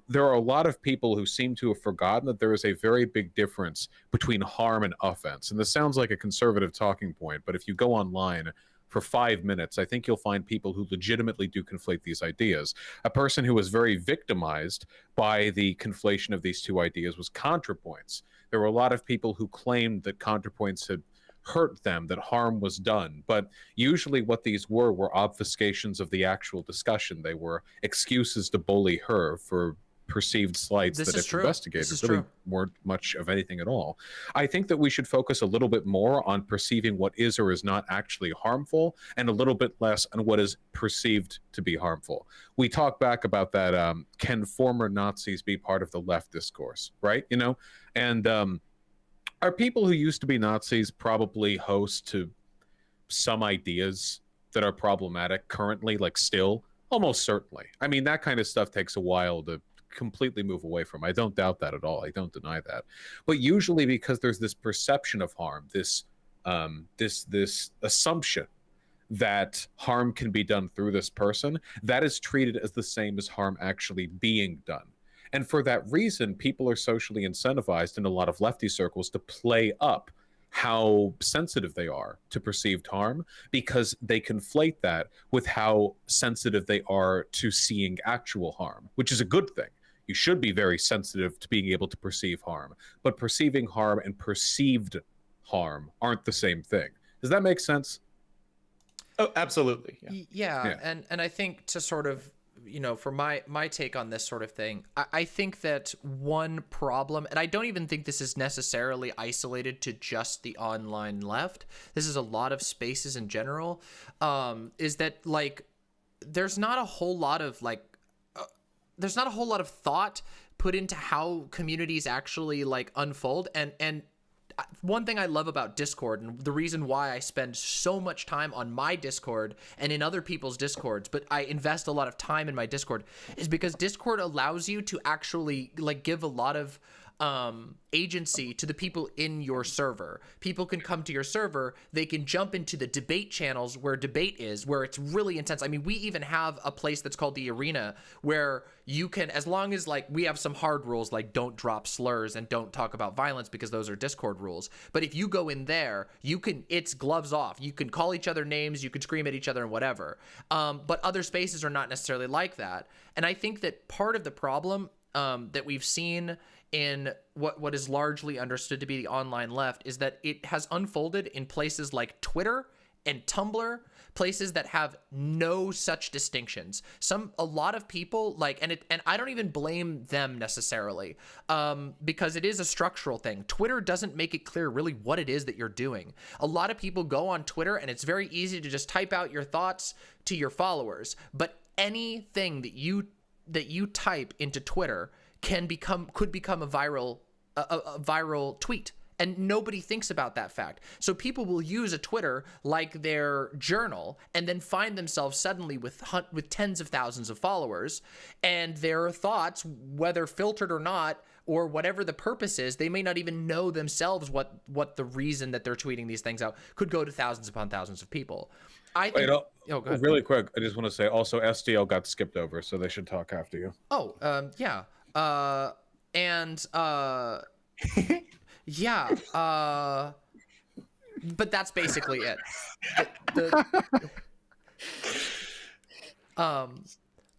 There are a lot of people who seem to have forgotten that there is a very big difference between harm and offense. And this sounds like a conservative talking point, but if you go online for 5 minutes, I think you'll find people who legitimately do conflate these ideas. A person who was very victimized by the conflation of these two ideas was ContraPoints. There were a lot of people who claimed that ContraPoints had hurt them, that harm was done. But usually what these were obfuscations of the actual discussion. They were excuses to bully her for perceived slights that if investigated really weren't much of anything at all. I think that we should focus a little bit more on perceiving what is or is not actually harmful and a little bit less on what is perceived to be harmful. We talk back about that, can former Nazis be part of the left discourse, right? You know, and are people who used to be Nazis probably host to some ideas that are problematic currently, like still? Almost certainly. I mean, that kind of stuff takes a while to completely move away from. I don't doubt that at all. I don't deny that. But usually because there's this perception of harm, this assumption that harm can be done through this person, that is treated as the same as harm actually being done. And for that reason, people are socially incentivized in a lot of lefty circles to play up how sensitive they are to perceived harm, because they conflate that with how sensitive they are to seeing actual harm, which is a good thing. You should be very sensitive to being able to perceive harm, but perceiving harm and perceived harm aren't the same thing. Does that make sense? Oh, absolutely. Yeah. And I think to sort of, you know, for my take on this sort of thing, I think that one problem, and I don't even think this is necessarily isolated to just the online left, this is a lot of spaces in general, is that like there's not a whole lot of thought put into how communities actually like unfold. And one thing I love about Discord, and the reason why I spend so much time on my Discord and in other people's Discords, but I invest a lot of time in my Discord, is because Discord allows you to actually like give a lot of agency to the people in your server. People can come to your server, they can jump into the debate channels where debate is, where it's really intense. I mean, we even have a place that's called the Arena where you can, as long as like we have some hard rules like don't drop slurs and don't talk about violence because those are Discord rules. But if you go in there, you can, it's gloves off. You can call each other names, you can scream at each other and whatever. But other spaces are not necessarily like that. And I think that part of the problem that we've seen in what is largely understood to be the online left is that it has unfolded in places like Twitter and Tumblr, places that have no such distinctions. A lot of people like, and I don't even blame them necessarily, because it is a structural thing. Twitter doesn't make it clear really what it is that you're doing. A lot of people go on Twitter and it's very easy to just type out your thoughts to your followers, but anything that you type into Twitter could become a viral tweet, and nobody thinks about that fact. So people will use a Twitter like their journal and then find themselves suddenly with tens of thousands of followers, and their thoughts, whether filtered or not, or whatever the purpose is, they may not even know themselves what the reason that they're tweeting these things out could go to thousands upon thousands of people. I think. Go ahead. Really quick, I just want to say also SDL got skipped over, so they should talk after you. Oh, yeah. Yeah. But that's basically it.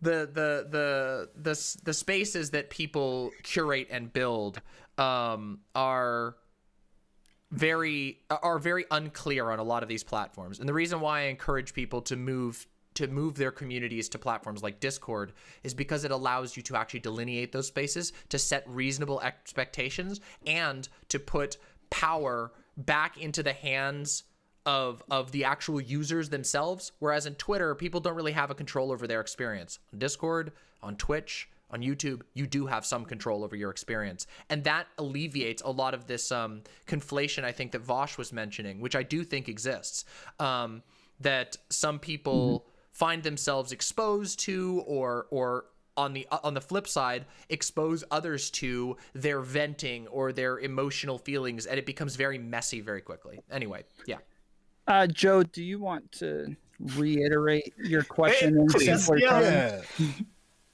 The spaces that people curate and build are very unclear on a lot of these platforms. And the reason why I encourage people to move their communities to platforms like Discord is because it allows you to actually delineate those spaces, to set reasonable expectations, and to put power back into the hands of the actual users themselves. Whereas in Twitter, people don't really have a control over their experience. On Discord, on Twitch, on YouTube, you do have some control over your experience. And that alleviates a lot of this conflation, I think, that Vosh was mentioning, which I do think exists, that some people find themselves exposed to, or on the flip side, expose others to their venting or their emotional feelings, and it becomes very messy very quickly. Anyway, yeah. Joe, do you want to reiterate your question in Please. simpler terms?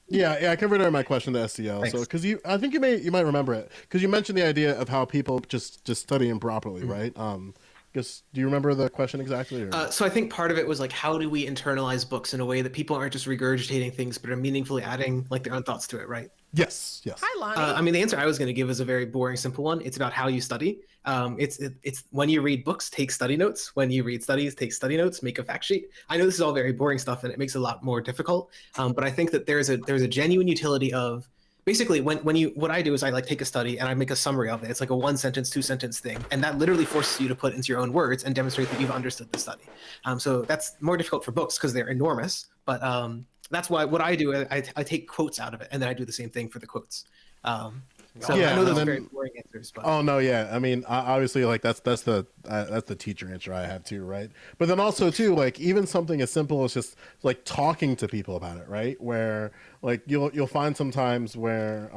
Yeah, I can reiterate my question to SCL. Thanks. So, because I think you might remember it, because you mentioned the idea of how people just study improperly, right? Do you remember the question exactly? So I think part of it was like, how do we internalize books in a way that people aren't just regurgitating things, but are meaningfully adding like their own thoughts to it, right? Yes. Hi, Lonnie. I mean, the answer I was going to give is a very boring, simple one. It's about how you study. It's when you read books, take study notes. When you read studies, take study notes. Make a fact sheet. I know this is all very boring stuff, and it makes it a lot more difficult. But I think that there's a genuine utility of basically what I do is I like take a study and I make a summary of it. It's like a 1 sentence, 2 sentence thing, and that literally forces you to put into your own words and demonstrate that you've understood the study. So that's more difficult for books because they're enormous. But that's why what I do, I take quotes out of it, and then I do the same thing for the quotes. So yeah, I know those are very boring answers, but oh no, yeah. I mean, obviously, like that's the teacher answer I have too, right? But then also too, like even something as simple as just like talking to people about it, right? Where like you'll find sometimes where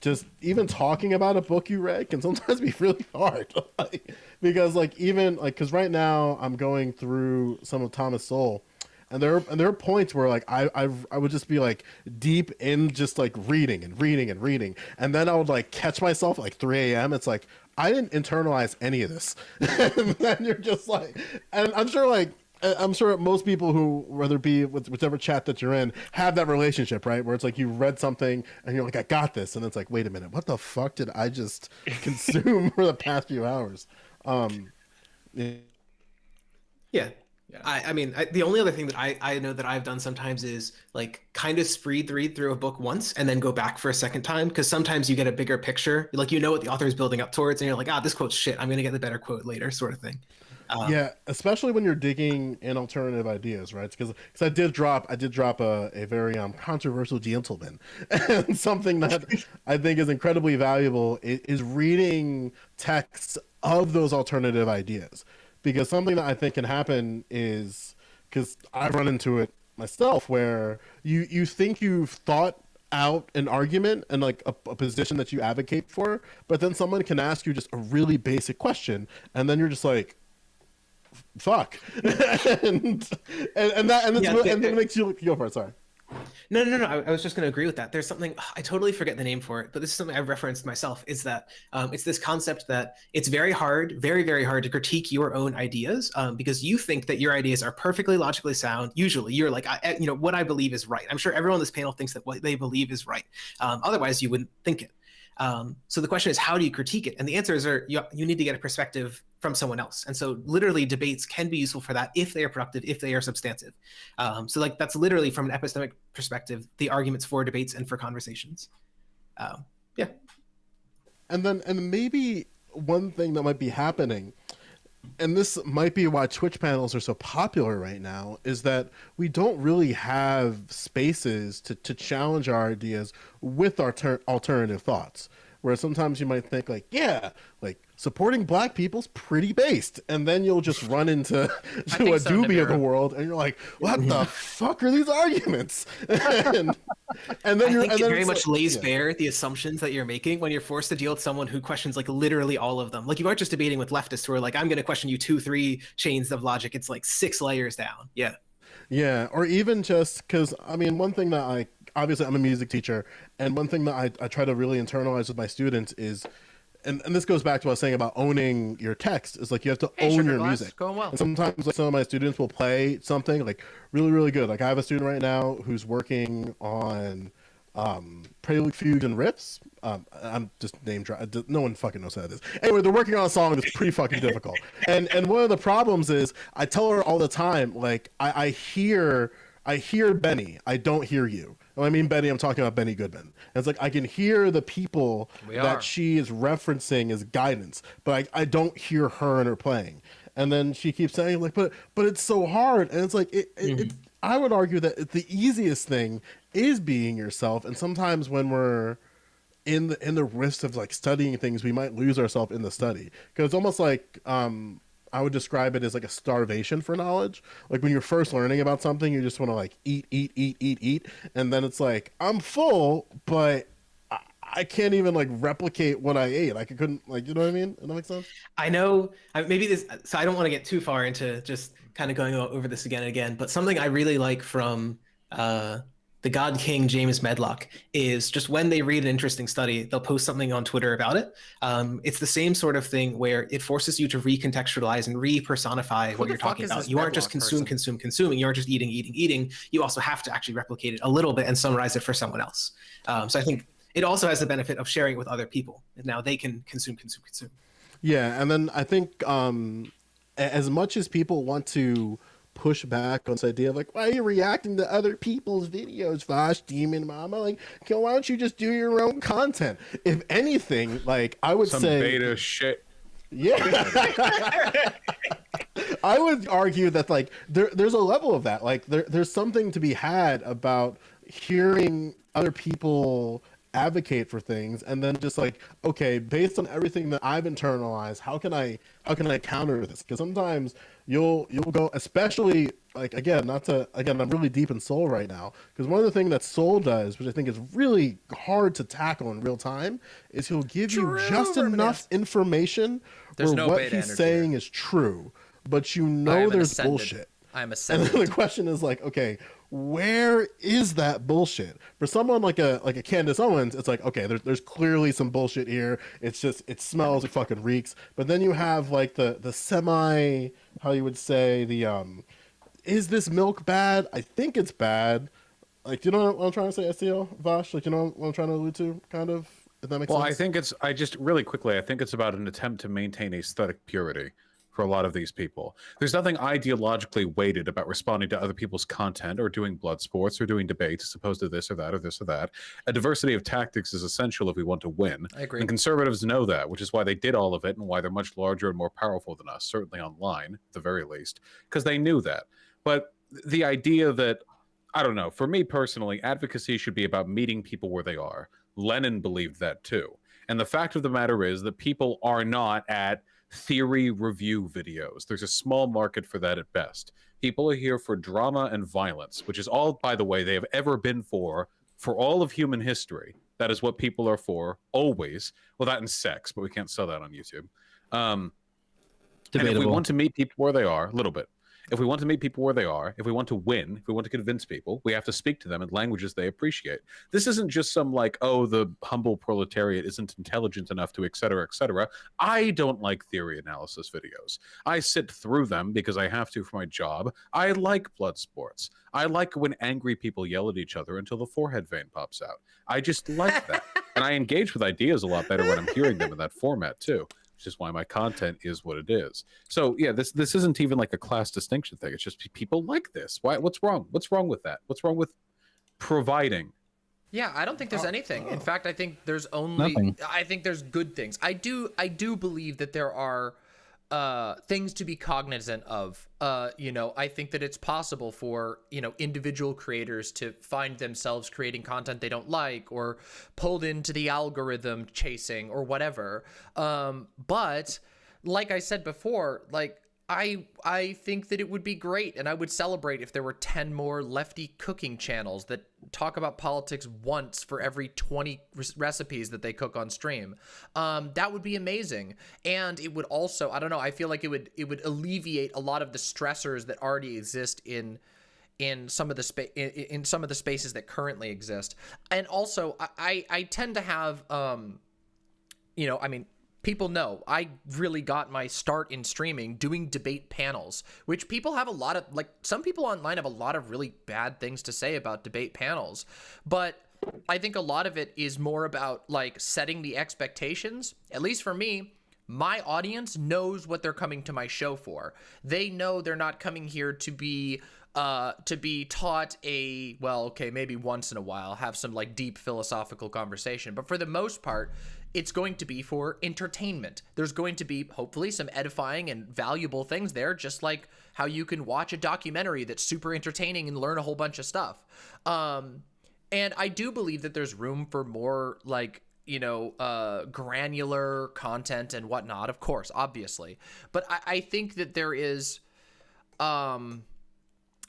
just even talking about a book you read can sometimes be really hard, like, because like even like because right now I'm going through some of Thomas Sowell. And there are points where like I would just be like deep in just like reading, and then I would like catch myself at like 3 a.m. It's like I didn't internalize any of this, and then you're just like, and I'm sure most people who, whether it be with whichever chat that you're in, have that relationship, right? Where it's like you read something and you're like, I got this, and it's like, wait a minute, what the fuck did I just consume for the past few hours? Yeah. I mean, the only other thing that I know that I've done sometimes is like kind of read through a book once and then go back for a second time, because sometimes you get a bigger picture, like you know what the author is building up towards, and you're like, this quote's shit, I'm gonna get the better quote later, sort of thing. Yeah, especially when you're digging in alternative ideas, right? Because I did drop a very controversial gentleman, and something that I think is incredibly valuable is reading texts of those alternative ideas. Because something that I think can happen is, because I've run into it myself, where you think you've thought out an argument and like a position that you advocate for, but then someone can ask you just a really basic question, and then you're just like, fuck, and it makes you go for it. Sorry. No. I was just going to agree with that. There's something, I totally forget the name for it, but this is something I've referenced myself, is that it's this concept that it's very hard, very, very hard to critique your own ideas because you think that your ideas are perfectly logically sound. Usually you're like, what I believe is right. I'm sure everyone on this panel thinks that what they believe is right. Otherwise you wouldn't think it. So the question is, how do you critique it? And the answers are, you need to get a perspective from someone else. And so literally debates can be useful for that if they are productive, if they are substantive. So like that's literally from an epistemic perspective, the arguments for debates and for conversations. Yeah. And maybe one thing that might be happening, and this might be why Twitch panels are so popular right now, is that we don't really have spaces to challenge our ideas with our alternative thoughts. where sometimes you might think like, yeah, like supporting black people's pretty based, and then you'll just run into to a doobie of the world, and you're like, what the fuck are these arguments? and then I think it very much lays bare the assumptions that you're making when you're forced to deal with someone who questions like literally all of them. Like you aren't just debating with leftists who are like, I'm going to question you 2-3 chains of logic. It's like 6 layers down. Yeah, or even just because I mean, one thing that obviously I'm a music teacher, and one thing that I try to really internalize with my students is, and this goes back to what I was saying about owning your text, is like you have to own your music. Going well. And sometimes like some of my students will play something like really, really good. Like I have a student right now who's working on Prelude, Fugue, and Riffs. I'm just name dropping. No one fucking knows how that is. Anyway, they're working on a song that's pretty fucking difficult. And one of the problems is I tell her all the time, like I hear Benny, I don't hear you. When I mean Benny, I'm talking about Benny Goodman. And it's like I can hear the people that she is referencing as guidance, but I don't hear her and her playing. And then she keeps saying like, but it's so hard. And it's like I would argue that the easiest thing is being yourself. And sometimes when we're in the risk of like studying things, we might lose ourselves in the study, because it's almost like I would describe it as like a starvation for knowledge. Like when you're first learning about something, you just want to like eat. And then it's like, I'm full, but I can't even like replicate what I ate. Like I couldn't, like, you know what I mean? Does that make sense? I know maybe this, so I don't want to get too far into just kind of going over this again and again, but something I really like from the God King James Medlock is just when they read an interesting study, they'll post something on Twitter about it. It's the same sort of thing where it forces you to recontextualize and re-personify what you're talking about. You aren't just consuming. You aren't just eating. You also have to actually replicate it a little bit and summarize it for someone else. So I think it also has the benefit of sharing it with other people. Now they can consume. Yeah, and then I think as much as people want to push back on this idea of like, why are you reacting to other people's videos, Vosh, Demon Mama? Like, why don't you just do your own content? If anything, like I would say beta shit. Yeah. I would argue that like there's a level of that. Like there's something to be had about hearing other people advocate for things, and then just like, okay, based on everything that I've internalized, how can I counter this? Because sometimes you'll go, especially like I'm really deep in Soul right now, because one of the things that Soul does, which I think is really hard to tackle in real time, is he'll give you just enough information where what he's saying is true, but there's bullshit. I'm ascendant. And then the question is like, okay, where is that bullshit? For someone like a Candace Owens, it's like, okay, there's clearly some bullshit here. It's just, it smells, it fucking reeks. But then you have like the semi, how you would say, is this milk bad? I think it's bad. Like, you know what I'm trying to say, STL, Vosh? Like, you know what I'm trying to allude to, kind of? If that makes sense? Well, I think I think it's about an attempt to maintain aesthetic purity for a lot of these people. There's nothing ideologically weighted about responding to other people's content or doing blood sports or doing debates as opposed to this or that or this or that. A diversity of tactics is essential if we want to win. I agree. And conservatives know that, which is why they did all of it and why they're much larger and more powerful than us, certainly online, at the very least, because they knew that. But the idea that, I don't know, for me personally, advocacy should be about meeting people where they are. Lenin believed that too. And the fact of the matter is that people are not at theory review videos. There's a small market for that at best. People are here for drama and violence, which is all, by the way, they have ever been for all of human history. That is what people are for, always. Well, that and sex, but we can't sell that on YouTube. And if we want to meet people where they are, a little bit. If we want to meet people where they are, if we want to win, if we want to convince people, we have to speak to them in languages they appreciate. This isn't just some like, oh, the humble proletariat isn't intelligent enough to, et cetera, et cetera. I don't like theory analysis videos. I sit through them because I have to for my job. I like blood sports. I like when angry people yell at each other until the forehead vein pops out. I just like that. And I engage with ideas a lot better when I'm hearing them in that format too. Which is why my content is what it is. So yeah, this isn't even like a class distinction thing. It's just people like this. Why? What's wrong? What's wrong with that? What's wrong with providing? Yeah, I don't think there's anything. In fact, I think there's only. Nothing. I think there's good things. I do believe that there are things to be cognizant of. I think that it's possible for, individual creators to find themselves creating content they don't like, or pulled into the algorithm chasing or whatever. But like I said before, like, I think that it would be great, and I would celebrate if there were 10 more lefty cooking channels that talk about politics once for every 20 recipes that they cook on stream. That would be amazing. And it would also, I don't know, I feel like it would alleviate a lot of the stressors that already exist in some of the in some of the spaces that currently exist. And also, I tend to have people know I really got my start in streaming doing debate panels, which people have a lot of, like, some people online have a lot of really bad things to say about debate panels. But I think a lot of it is more about, like, setting the expectations. At least for me, my audience knows what they're coming to my show for. They know they're not coming here to be taught maybe once in a while, have some, like, deep philosophical conversation. But for the most part, it's going to be for entertainment. There's going to be, hopefully, some edifying and valuable things there, just like how you can watch a documentary that's super entertaining and learn a whole bunch of stuff. And I do believe that there's room for more, like, granular content and whatnot, of course, obviously. But I think that there is,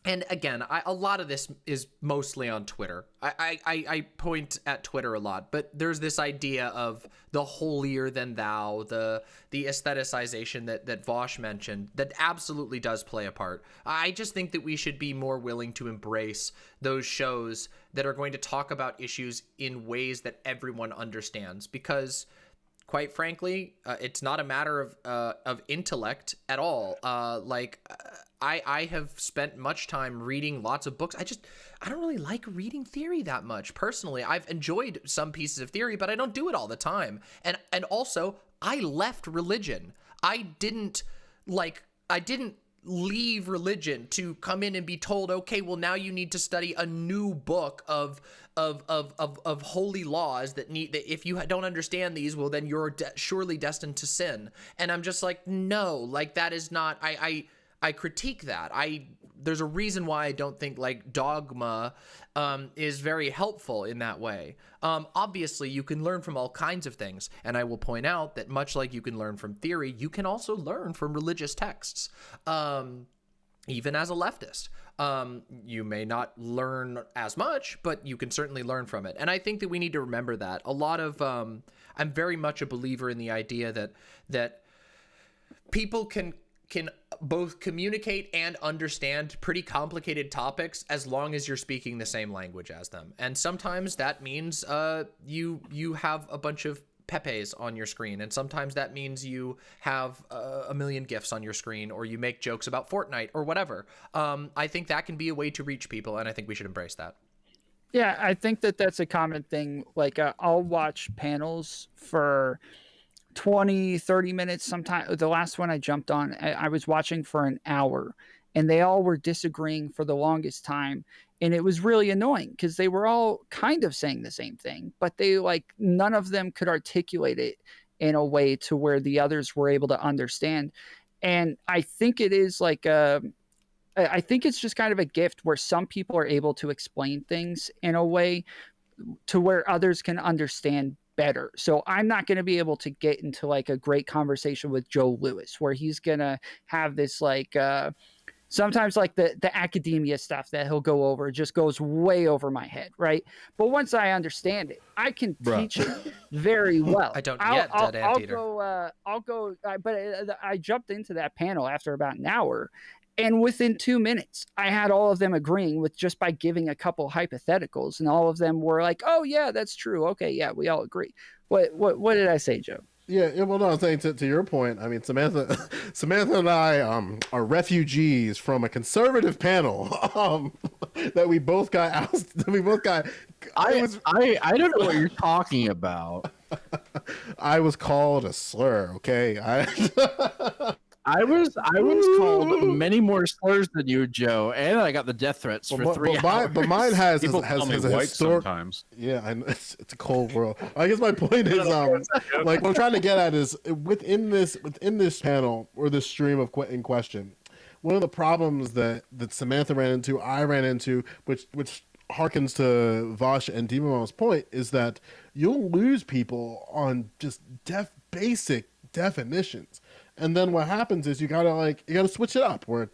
and again, a lot of this is mostly on Twitter. I point at Twitter a lot, but there's this idea of the holier than thou, the aestheticization that Vosh mentioned, that absolutely does play a part. I just think that we should be more willing to embrace those shows that are going to talk about issues in ways that everyone understands, because quite frankly, it's not a matter of intellect at all. I have spent much time reading lots of books. I don't really like reading theory that much personally. I've enjoyed some pieces of theory, but I don't do it all the time. And also, I left religion. I didn't leave religion to come in and be told, okay, well, now you need to study a new book of holy laws that if you don't understand these, well, then you're surely destined to sin. And I'm just like, no, like, that is not, I critique that. There's a reason why I don't think, like, dogma is very helpful in that way. Obviously, you can learn from all kinds of things, and I will point out that much like you can learn from theory, you can also learn from religious texts, even as a leftist. You may not learn as much, but you can certainly learn from it. And I think that we need to remember that. A lot of, I'm very much a believer in the idea that people can both communicate and understand pretty complicated topics as long as you're speaking the same language as them. And sometimes that means you have a bunch of Pepes on your screen, and sometimes that means you have a million GIFs on your screen, or you make jokes about Fortnite or whatever. I think that can be a way to reach people, and I think we should embrace that. Yeah, I think that's a common thing. Like, I'll watch panels for 20, 30 minutes. Sometimes the last one I jumped on, I was watching for an hour, and they all were disagreeing for the longest time. And it was really annoying because they were all kind of saying the same thing, but none of them could articulate it in a way to where the others were able to understand. And I think it is I think it's just kind of a gift where some people are able to explain things in a way to where others can understand better. So I'm not going to be able to get into, like, a great conversation with Joe Lewis where he's going to have this, like, sometimes, like, the academia stuff that he'll go over just goes way over my head, right? But once I understand it, I can teach it very well. I don't yet, Dead Anteater. But I jumped into that panel after about an hour, and within 2 minutes, I had all of them agreeing with just by giving a couple hypotheticals, and all of them were like, "Oh yeah, that's true. Okay, yeah, we all agree." What did I say, Joe? Yeah. Well, no, I'm saying to your point. I mean, Samantha and I are refugees from a conservative panel that we both got ousted. We both got. I don't know what you're talking about. I was called a slur. Okay. I was called many more slurs than you, Joe, and I got the death threats for 3 hours. But mine has People has call me a white historic. sometimes. Yeah, I know, it's a cold world. I guess my point is, like what I'm trying to get at is within this panel or this stream in question, one of the problems that Samantha ran into, I ran into, which harkens to Vosh and Demon's point, is that you'll lose people on just basic definitions. And then what happens is you gotta switch it up where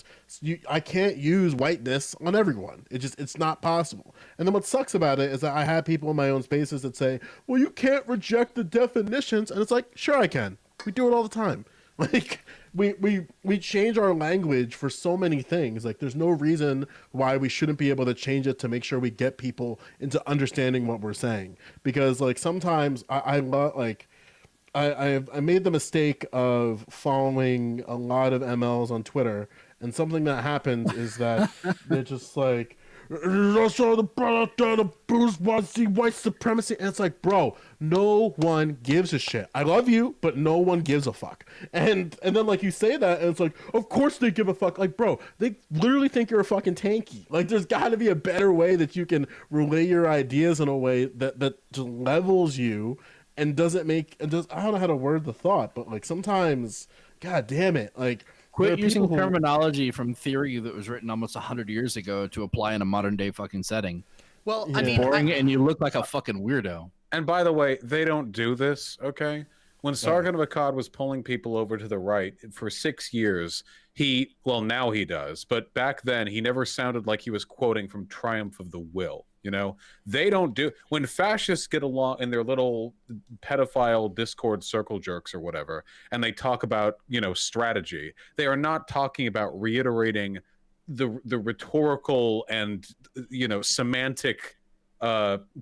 I can't use whiteness on everyone. It's not possible. And then what sucks about it is that I have people in my own spaces that say, well, you can't reject the definitions. And it's like, sure I can. We do it all the time. Like we change our language for so many things. Like there's no reason why we shouldn't be able to change it to make sure we get people into understanding what we're saying. Because like sometimes I made the mistake of following a lot of MLs on Twitter, and something that happens is that they're just like, that's all the bourgeoisie, white supremacy, and it's like, bro, no one gives a shit. I love you, but no one gives a fuck. And then like you say that, and it's like, of course they give a fuck. Like, bro, they literally think you're a fucking tanky. Like, there's got to be a better way that you can relay your ideas in a way that just levels you. And I don't know how to word the thought, but like sometimes, god damn it, like quit using terminology from theory that was written almost 100 years ago to apply in a modern day fucking setting. Well, I mean, boring, and you look like a fucking weirdo. And by the way, they don't do this, okay? When Sargon of Akkad was pulling people over to the right for 6 years, now he does, but back then he never sounded like he was quoting from Triumph of the Will. You know, they don't do when fascists get along in their little pedophile Discord circle jerks or whatever, and they talk about, strategy. They are not talking about reiterating the rhetorical and, semantic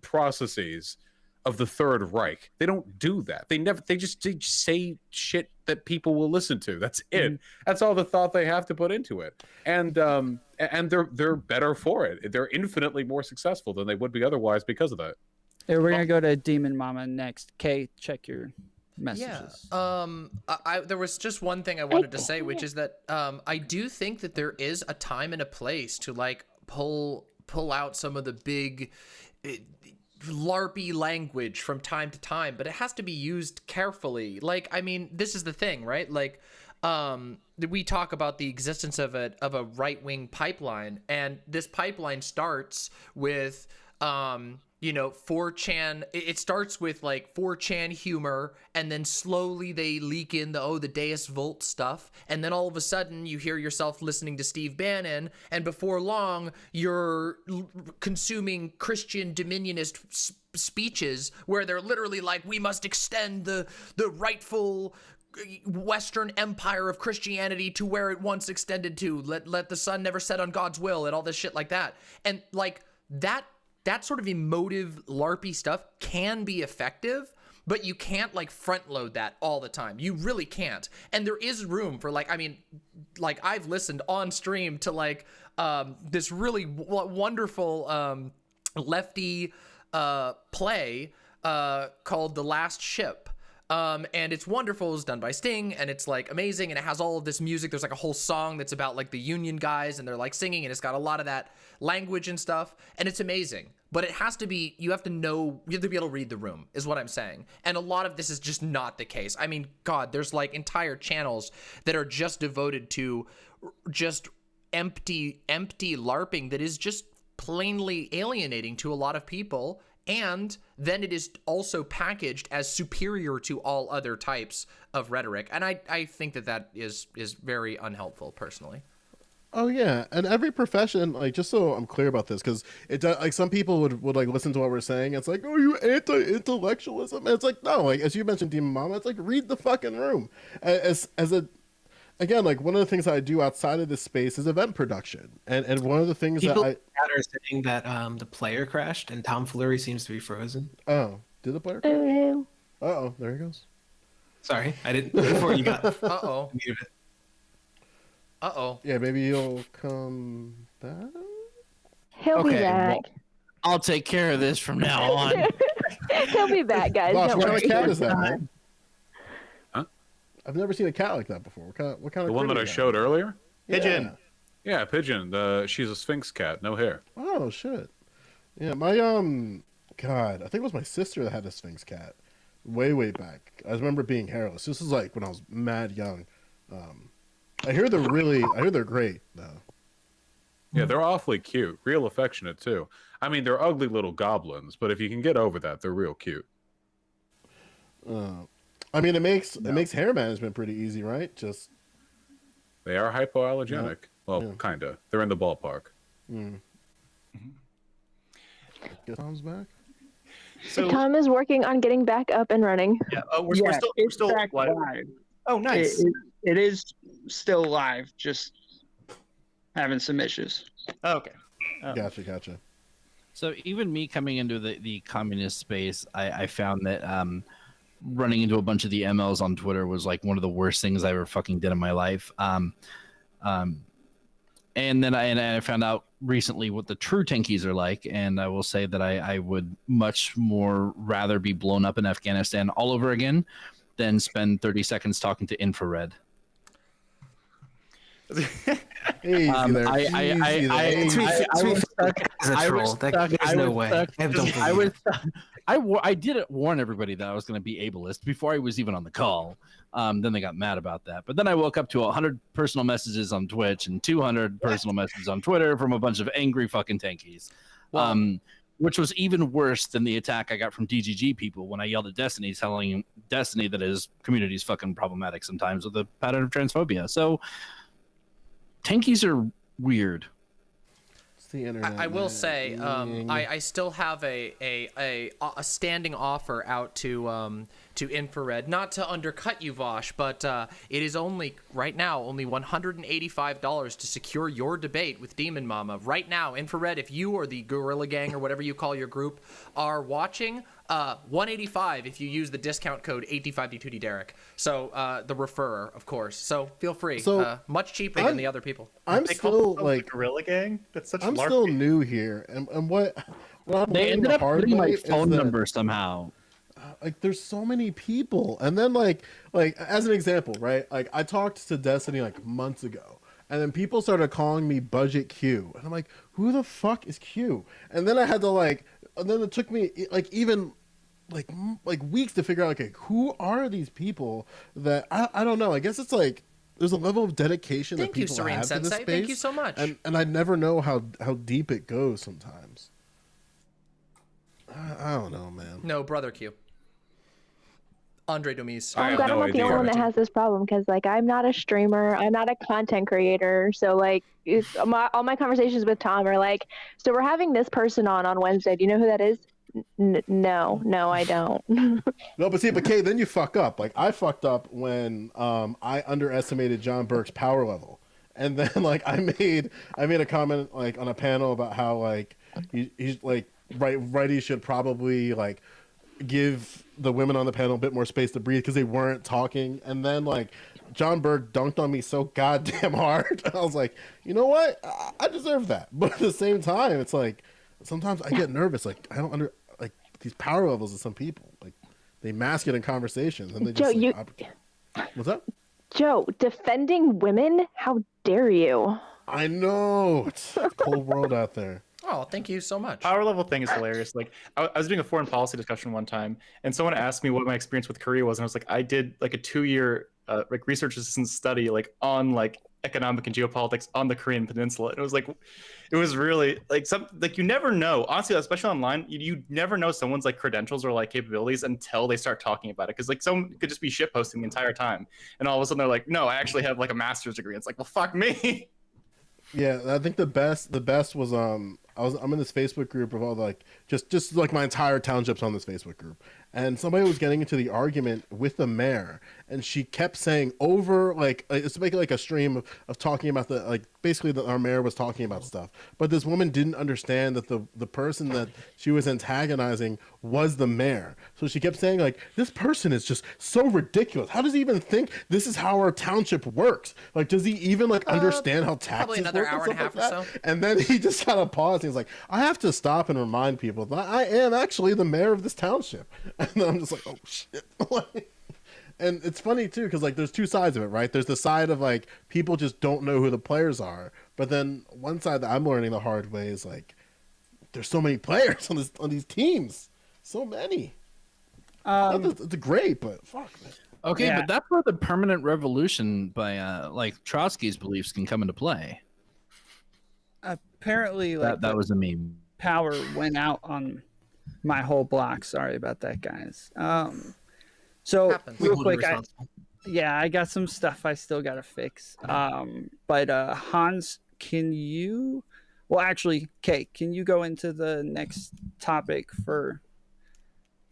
processes of the Third Reich. They don't do that. They just say shit that people will listen to. That's it. That's all the thought they have to put into it. And they're better for it. They're infinitely more successful than they would be otherwise because of that. Hey, we're gonna go to Demon Mama next. Kay, check your messages. Yeah. There was just one thing I wanted to say, which is that I do think that there is a time and a place to like pull out some of the big LARPy language from time to time, but it has to be used carefully. Like, I mean, this is the thing, right? Like, we talk about the existence of a right-wing pipeline, and this pipeline starts with 4chan. It starts with like 4chan humor, and then slowly they leak in the Deus Vult stuff, and then all of a sudden you hear yourself listening to Steve Bannon, and before long you're consuming Christian dominionist speeches where they're literally like, we must extend the rightful Western empire of Christianity to where it once extended to. Let the sun never set on God's will, and all this shit like that. And like that sort of emotive LARPy stuff can be effective, but you can't like front load that all the time. You really can't. And there is room for like, I mean, like I've listened on stream to like this really wonderful lefty play called The Last Ship. And it's wonderful. It's done by Sting, and it's like amazing, and it has all of this music. There's like a whole song that's about like the Union guys, and they're like singing, and it's got a lot of that language and stuff, and it's amazing. But it has to be, you have to be able to read the room, is what I'm saying. And a lot of this is just not the case. I mean, God, there's like entire channels that are just devoted to just empty LARPing that is just plainly alienating to a lot of people. And then it is also packaged as superior to all other types of rhetoric. And I think that is very unhelpful, personally. Oh yeah, and every profession, like, just so I'm clear about this, because it does, like, some people would like listen to what we're saying. It's like, oh, you anti-intellectualism, and it's like, no, like as you mentioned, Demon Mama, it's like, read the fucking room. Again, like one of the things that I do outside of this space is event production, and one of the things people that are saying that the player crashed and Tom Fleury seems to be frozen. Oh, did the player crash? Uh-oh, there he goes. Sorry, I didn't before you got. Uh-oh. Muted. Uh-oh. Yeah, maybe he'll come back. He'll be back. Well, I'll take care of this from now on. He'll be back, guys. Boss, Don't what kind worry. of cat is that, man? Huh? I've never seen a cat like that before. What kind of the one that I critter showed earlier? Pigeon. Yeah, pigeon. She's a Sphinx cat, no hair. Oh shit. Yeah, my God, I think it was my sister that had a Sphinx cat, way back. I remember it being hairless. This is like when I was mad young. I hear they're great though. Yeah, they're awfully cute, real affectionate too. I mean, they're ugly little goblins, but if you can get over that, they're real cute. I mean, it makes hair management pretty easy, right? Just they are hypoallergenic. Yeah. Well, kinda. They're in the ballpark. Get Tom's back. So Tom is working on getting back up and running. Yeah. Oh, we're still live. Oh, nice. It is still live. Just having some issues. Oh, okay. Gotcha. So even me coming into the communist space, I found that running into a bunch of the MLs on Twitter was like one of the worst things I ever fucking did in my life. And then I found out recently what the true tankies are like, and I will say that I would much more rather be blown up in Afghanistan all over again than spend 30 seconds talking to infrared. Easy there. I did warn everybody that I was going to be ableist before I was even on the call. Then they got mad about that. But then I woke up to 100 personal messages on Twitch and 200 personal messages on Twitter from a bunch of angry fucking tankies. Which was even worse than the attack I got from DGG people when I yelled at Destiny, telling Destiny that his community is fucking problematic sometimes with a pattern of transphobia. So tankies are weird. It's the internet. I will say, I still have a standing offer out to Infrared, not to undercut you, Vosh, but it is only $185 to secure your debate with Demon Mama. Right now, Infrared, if you or the Guerrilla Gang or whatever you call your group are watching, $185 if you use the discount code 85D2D Derek. So the referrer, of course. So feel free. So much cheaper than the other people. I'm still like Guerrilla Gang. That's such. I'm still new here, and what I'm they ended up putting my phone number somehow. Like there's so many people, and then like as an example, right? Like I talked to Destiny like months ago, and then people started calling me Budget Q, and I'm like, who the fuck is Q? And then I had to and then it took me like even like weeks to figure out like who are these people that I don't know. I guess it's like there's a level of dedication that people have to this space. Thank you so much. And I never know how deep it goes sometimes. I don't know, man. No, Brother Q. Andre Domise. I'm glad I'm not the only one that has this problem, because like I'm not a streamer, I'm not a content creator, so like all my conversations with Tom are like, so we're having this person on Wednesday. Do you know who that is? No, I don't. No, but Kay, then you fuck up. Like I fucked up when I underestimated John Burke's power level, and then like I made a comment like on a panel about how like he's like righty should probably like give the women on the panel a bit more space to breathe because they weren't talking, and then like John Burke dunked on me so goddamn hard. I was like, you know what, I deserve that. But at the same time, it's like sometimes I get nervous. Like I don't like these power levels of some people. Like they mask it in conversations, and they just Joe, what's up? Joe, defending women? How dare you? I know it's a cold world out there. Oh, thank you so much. Power level thing is hilarious. Like I was doing a foreign policy discussion one time, and someone asked me what my experience with Korea was, and I was like, I did like a 2-year like research assistant study like on like economic and geopolitics on the Korean Peninsula. And it was like, it was really like you never know, honestly, especially online, you never know someone's like credentials or like capabilities until they start talking about it. Because like someone could just be shitposting the entire time, and all of a sudden they're like, no, I actually have like a master's degree. It's like, well, fuck me. Yeah, I think the best was I'm in this Facebook group of all like just like my entire township's on this Facebook group, and somebody was getting into the argument with the mayor, and she kept saying over like it's making like a stream of talking about the like basically our mayor was talking about stuff, but this woman didn't understand that the person that she was antagonizing was the mayor, so she kept saying like, this person is just so ridiculous. How does he even think this is how our township works? Like, does he even like understand how taxes probably another work hour and a half or so. And then he just kind of paused. He's like, I have to stop and remind people that I am actually the mayor of this township. And then I'm just like, oh shit. And it's funny too, because like there's two sides of it, right? There's the side of like people just don't know who the players are, but then one side that I'm learning the hard way is like there's so many players on these teams, so many. It's great, but fuck, man. Okay, but that's where the permanent revolution by like Trotsky's beliefs can come into play. Apparently, like that was a meme. Power went out on my whole block. Sorry about that, guys. So real quick, I got some stuff I still gotta fix. But Hans, can you? Well, actually, Kate, can you go into the next topic for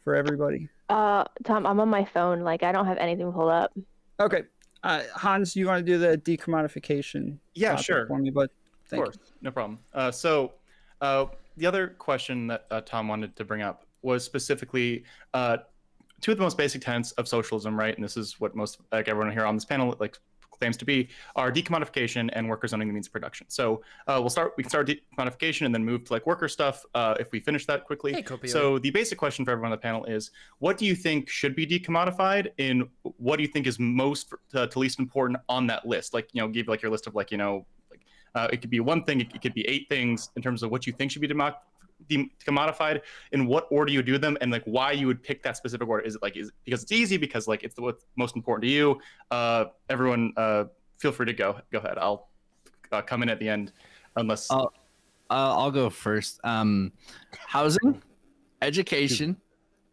everybody? Tom, I'm on my phone. Like, I don't have anything pulled up. Okay. Hans, you want to do the decommodification? Yeah, sure. For me, but of course, no problem. So the other question that Tom wanted to bring up was specifically two of the most basic tenets of socialism, right? And this is what most, like everyone here on this panel, like claims to be, are decommodification and workers owning the means of production. So we can start decommodification and then move to like worker stuff if we finish that quickly. Hey, Copio. So the basic question for everyone on the panel is, what do you think should be decommodified, and what do you think is most to least important on that list? Like, you know, give like your list of like, you know, like it could be one thing, it could be 8 things in terms of what you think should be decommodified, in what order you do them, and like why you would pick that specific order. Is it like because it's easy, because like it's what's most important to you? Everyone, feel free to go ahead. I'll come in at the end, unless I'll go first. Housing, education,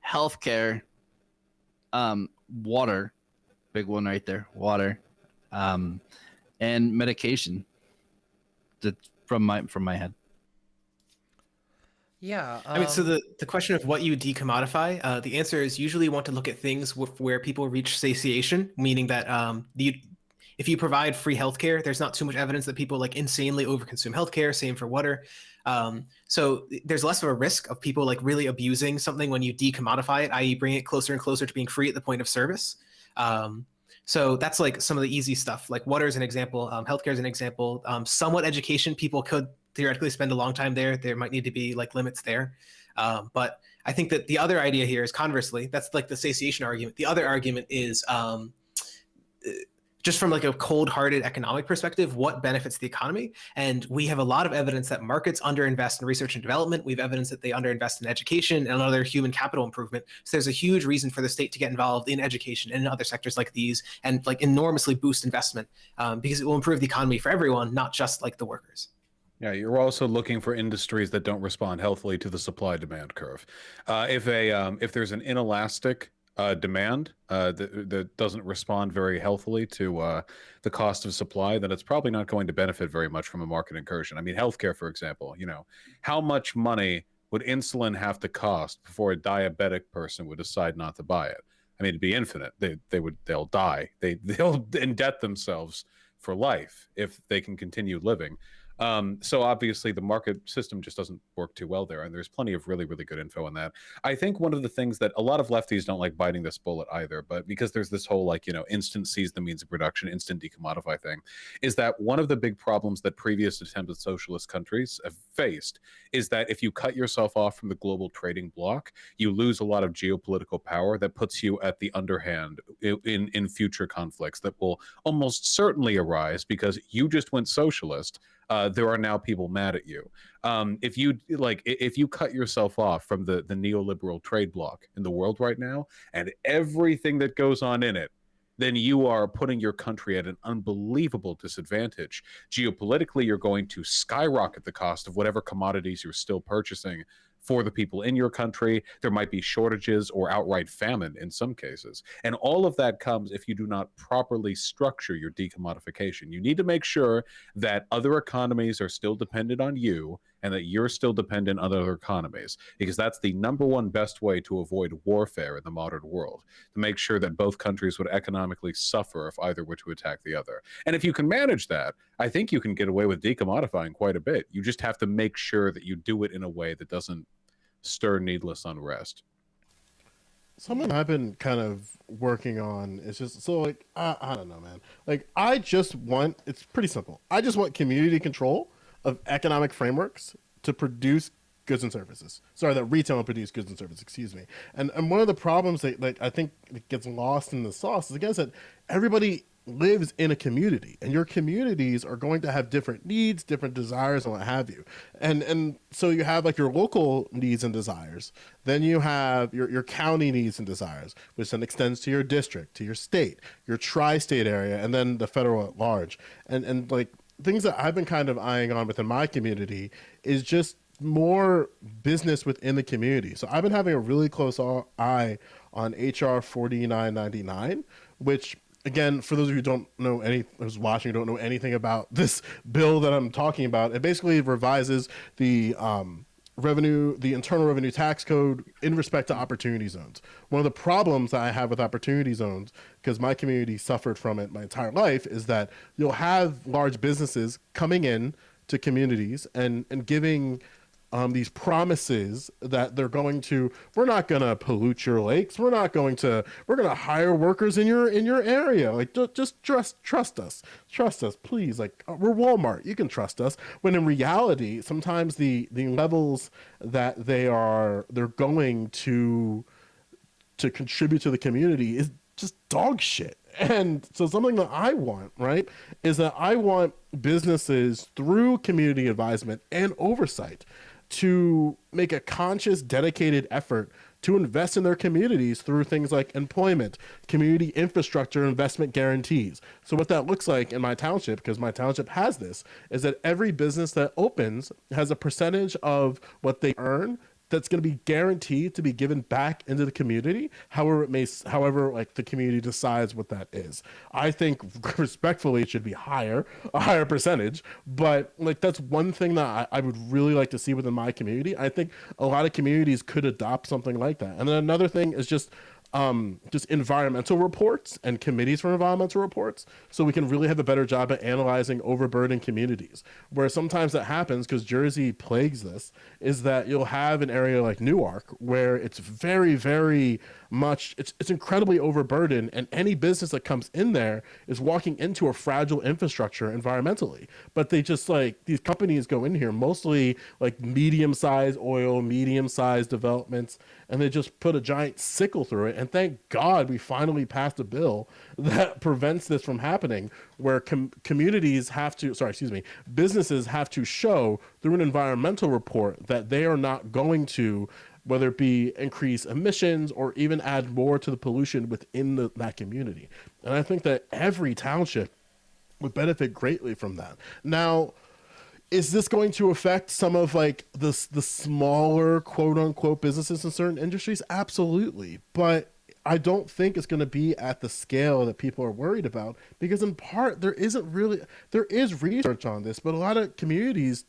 healthcare, water, big one right there. Water, and medication. That's from my head. Yeah. I mean, so the question of what you decommodify, the answer is usually you want to look at things where people reach satiation, meaning that if you provide free healthcare, there's not too much evidence that people like insanely overconsume healthcare. Same for water. So there's less of a risk of people like really abusing something when you decommodify it, i.e. bring it closer and closer to being free at the point of service. So that's like some of the easy stuff. Like water is an example, healthcare is an example. Somewhat education, people could theoretically spend a long time there. There might need to be like limits there. But I think that the other idea here is conversely, that's like the satiation argument. The other argument is just from like a cold-hearted economic perspective, what benefits the economy? And we have a lot of evidence that markets underinvest in research and development. We have evidence that they underinvest in education and other human capital improvement. So there's a huge reason for the state to get involved in education and in other sectors like these, and like enormously boost investment because it will improve the economy for everyone, not just like the workers. Yeah, you're also looking for industries that don't respond healthily to the supply-demand curve. If there's an inelastic demand that doesn't respond very healthily to the cost of supply, then it's probably not going to benefit very much from a market incursion. I mean, healthcare, for example, you know, how much money would insulin have to cost before a diabetic person would decide not to buy it? I mean, it'd be infinite. They'll die. They'll indebt themselves for life if they can continue living. So obviously the market system just doesn't work too well there, and there's plenty of really, really good info on that. I think one of the things that a lot of lefties don't like biting this bullet either, but because there's this whole like, you know, instant seize the means of production, instant decommodify thing, is that one of the big problems that previous attempts at socialist countries have faced is that if you cut yourself off from the global trading bloc, you lose a lot of geopolitical power that puts you at the underhand in future conflicts that will almost certainly arise because you just went socialist. There are now people mad at you. If you cut yourself off from the neoliberal trade bloc in the world right now and everything that goes on in it, then you are putting your country at an unbelievable disadvantage. Geopolitically, you're going to skyrocket the cost of whatever commodities you're still purchasing for the people in your country. There might be shortages or outright famine in some cases. And all of that comes if you do not properly structure your decommodification. You need to make sure that other economies are still dependent on you and that you're still dependent on other economies, because that's the number one best way to avoid warfare in the modern world, to make sure that both countries would economically suffer if either were to attack the other. And if you can manage that, I think you can get away with decommodifying quite a bit. You just have to make sure that you do it in a way that doesn't stir needless unrest. Something I've been kind of working on is just so like I don't know, man. Like it's pretty simple. I just want community control of economic frameworks to produce goods and services. Sorry, that retail and produce goods and services. Excuse me. And one of the problems that like I think gets lost in the sauce is again that everybody lives in a community, and your communities are going to have different needs, different desires, and what have you. And so you have like your local needs and desires. Then you have your county needs and desires, which then extends to your district, to your state, your tri-state area, and then the federal at large. And like things that I've been kind of eyeing on within my community is just more business within the community. So I've been having a really close eye on HR 4999, which again, for those of you who don't know who's watching, don't know anything about this bill that I'm talking about, it basically revises the the Internal Revenue Tax Code in respect to opportunity zones. One of the problems that I have with opportunity zones, because my community suffered from it my entire life, is that you'll have large businesses coming in to communities and giving these promises that they're we're not going to pollute your lakes. We're going to hire workers in your area. Like just trust us, please. Like we're Walmart. You can trust us. When in reality, sometimes the levels that they're going to contribute to the community is just dog shit. And so something that I want, right, is that I want businesses through community advisement and oversight to make a conscious, dedicated effort to invest in their communities through things like employment, community infrastructure, investment guarantees. So what that looks like in my township, because my township has this, is that every business that opens has a percentage of what they earn that's going to be guaranteed to be given back into the community, however like the community decides what that is. I think respectfully it should be a higher percentage, but like that's one thing that I would really like to see within my community. I think a lot of communities could adopt something like that. And then another thing is just environmental reports and committees for environmental reports, so we can really have a better job at analyzing overburdened communities. Where sometimes that happens, because Jersey plagues this, is that you'll have an area like Newark where it's very, very much, it's incredibly overburdened, and any business that comes in there is walking into a fragile infrastructure environmentally. But they just like, these companies go in here, mostly like medium-sized oil, medium-sized developments, and they just put a giant sickle through it. And thank God we finally passed a bill that prevents this from happening, where businesses have to show through an environmental report that they are not going to, whether it be increase emissions or even add more to the pollution within that community. And I think that every township would benefit greatly from that. Now, is this going to affect some of like the smaller quote unquote businesses in certain industries? Absolutely. But I don't think it's going to be at the scale that people are worried about, because in part there is research on this, but a lot of communities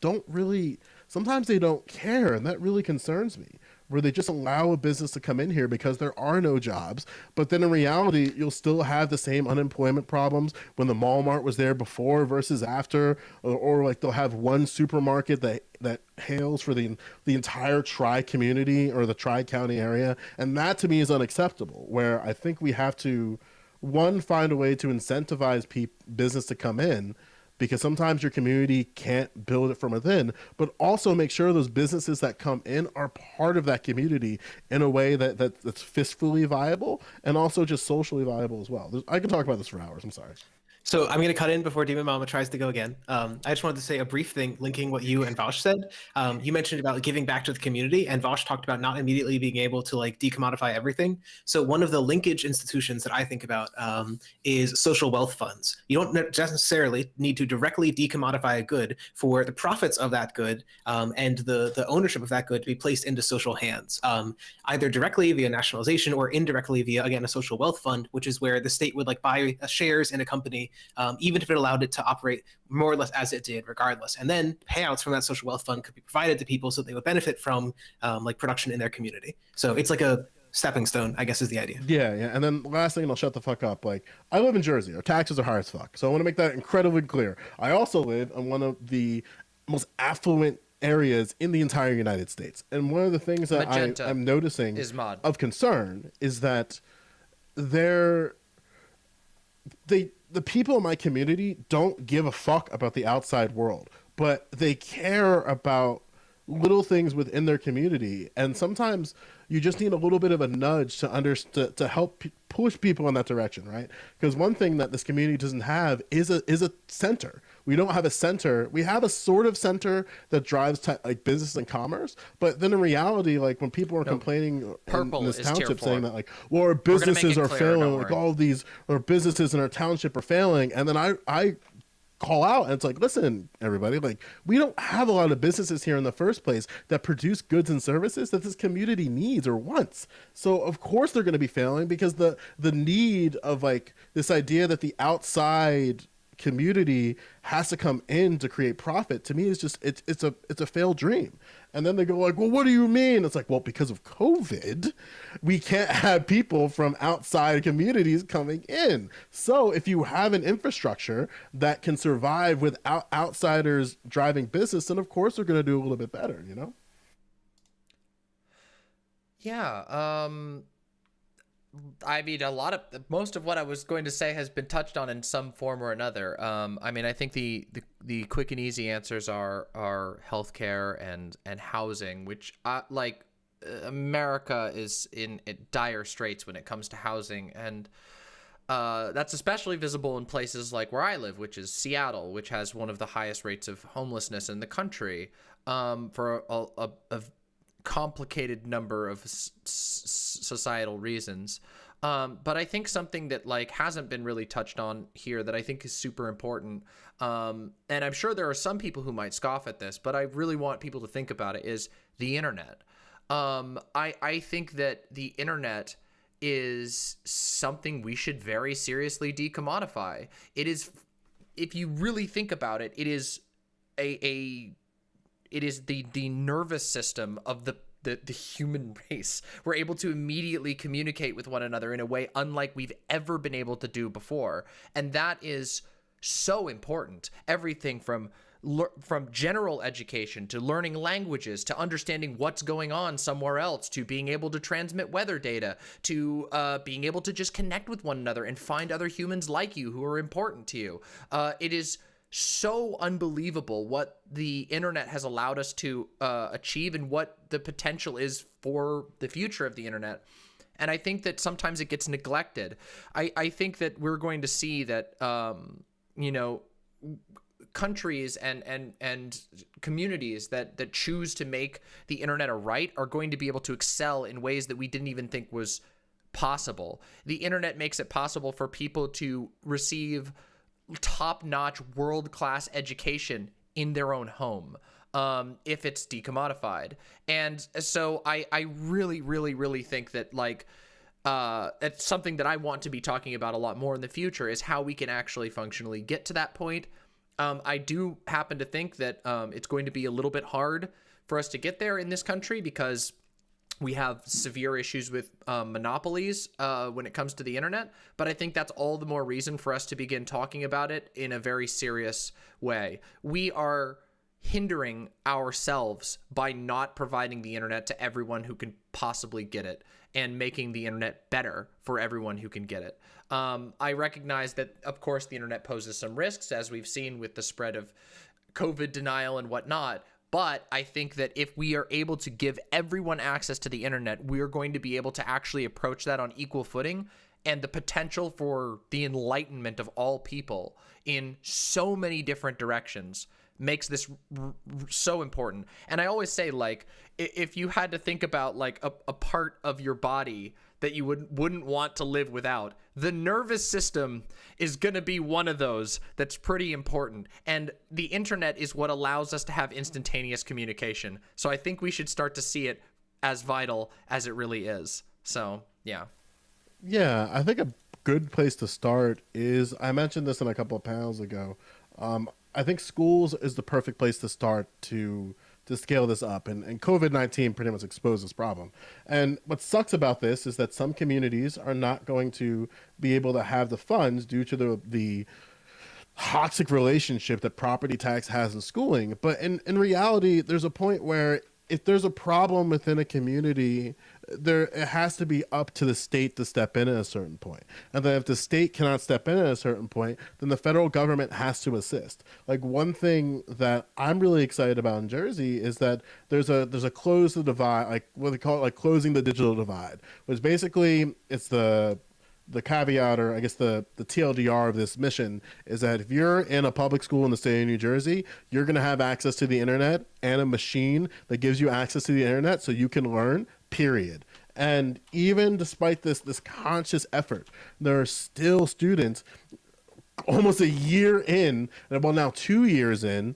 sometimes they don't care. And that really concerns me, where they just allow a business to come in here because there are no jobs. But then in reality, you'll still have the same unemployment problems when the Walmart was there before versus after, or like they'll have one supermarket that hails for the entire tri-community or the tri-county area. And that to me is unacceptable, where I think we have to, one, find a way to incentivize business to come in, because sometimes your community can't build it from within, but also make sure those businesses that come in are part of that community in a way that's fiscally viable and also just socially viable as well. I can talk about this for hours. I'm sorry. So I'm going to cut in before Demon Mama tries to go again. I just wanted to say a brief thing linking what you and Vosh said. You mentioned about giving back to the community, and Vosh talked about not immediately being able to like decommodify everything. So one of the linkage institutions that I think about is social wealth funds. You don't necessarily need to directly decommodify a good for the profits of that good and the ownership of that good to be placed into social hands, either directly via nationalization or indirectly via, again, a social wealth fund, which is where the state would like buy shares in a company, even if it allowed it to operate more or less as it did regardless. And then payouts from that social wealth fund could be provided to people so they would benefit from like production in their community. So it's like a stepping stone, I guess, is the idea. Yeah. And then last thing, and I'll shut the fuck up. Like, I live in Jersey. Our taxes are high as fuck. So I want to make that incredibly clear. I also live in one of the most affluent areas in the entire United States. And one of the things that I'm noticing of concern is that the people in my community don't give a fuck about the outside world, but they care about little things within their community, and sometimes you just need a little bit of a nudge to help push people in that direction, right? Because one thing that this community doesn't have is a center. We don't have a center. We have a sort of center that drives like business and commerce, but then in reality, like when people are complaining in this township saying that like, well, our businesses are failing, like all of these our businesses in our township are failing, and then I call out and it's like, listen, everybody, like we don't have a lot of businesses here in the first place that produce goods and services that this community needs or wants. So of course they're going to be failing, because the need of like this idea that the outside community has to come in to create profit, to me is just it's a failed dream. And then they go like, well, what do you mean? It's like, well, because of COVID, we can't have people from outside communities coming in. So if you have an infrastructure that can survive without outsiders driving business, then of course they're going to do a little bit better, you know? Yeah. I mean, most of what I was going to say has been touched on in some form or another. I mean, I think the quick and easy answers are healthcare and housing, which America is in dire straits when it comes to housing, and that's especially visible in places like where I live, which is Seattle, which has one of the highest rates of homelessness in the country, for a complicated number of societal reasons. But I think something that like hasn't been really touched on here that I think is super important, and I'm sure there are some people who might scoff at this, but I really want people to think about it, is the internet. I think that the internet is something we should very seriously decommodify. It is, if you really think about it, it is it is the nervous system of the human race. We're able to immediately communicate with one another in a way unlike we've ever been able to do before. And that is so important. Everything from general education to learning languages to understanding what's going on somewhere else to being able to transmit weather data to being able to just connect with one another and find other humans like you who are important to you. It is so unbelievable what the internet has allowed us to achieve and what the potential is for the future of the internet. And I think that sometimes it gets neglected. I think that we're going to see that, countries and communities that choose to make the internet a right are going to be able to excel in ways that we didn't even think was possible. The internet makes it possible for people to receive top-notch world-class education in their own home, if it's decommodified. And so I really, really, really think that like it's something that I want to be talking about a lot more in the future, is how we can actually functionally get to that point. I do happen to think that it's going to be a little bit hard for us to get there in this country because we have severe issues with monopolies when it comes to the internet, but I think that's all the more reason for us to begin talking about it in a very serious way. We are hindering ourselves by not providing the internet to everyone who can possibly get it and making the internet better for everyone who can get it. I recognize that, of course, the internet poses some risks, as we've seen with the spread of COVID denial and whatnot. But I think that if we are able to give everyone access to the internet, we're going to be able to actually approach that on equal footing, and the potential for the enlightenment of all people in so many different directions makes this so important. And I always say, like, if you had to think about like a part of your body that you wouldn't want to live without, the nervous system is going to be one of those that's pretty important. And the internet is what allows us to have instantaneous communication. So I think we should start to see it as vital as it really is. So, yeah. Yeah, I think a good place to start is, I mentioned this in a couple of panels ago, I think schools is the perfect place to start to scale this up. And COVID-19 pretty much exposed this problem. And what sucks about this is that some communities are not going to be able to have the funds due to the toxic relationship that property tax has in schooling. But in reality, there's a point where if there's a problem within a community, it has to be up to the state to step in at a certain point. And then if the state cannot step in at a certain point, then the federal government has to assist. Like, one thing that I'm really excited about in Jersey is that there's a close the divide, like what they call it, like closing the digital divide, which basically it's the caveat, or I guess the TLDR of this mission, is that if you're in a public school in the state of New Jersey, you're going to have access to the internet and a machine that gives you access to the internet so you can learn, period. And even despite this conscious effort, there are still students almost a year in, and well, now 2 years in,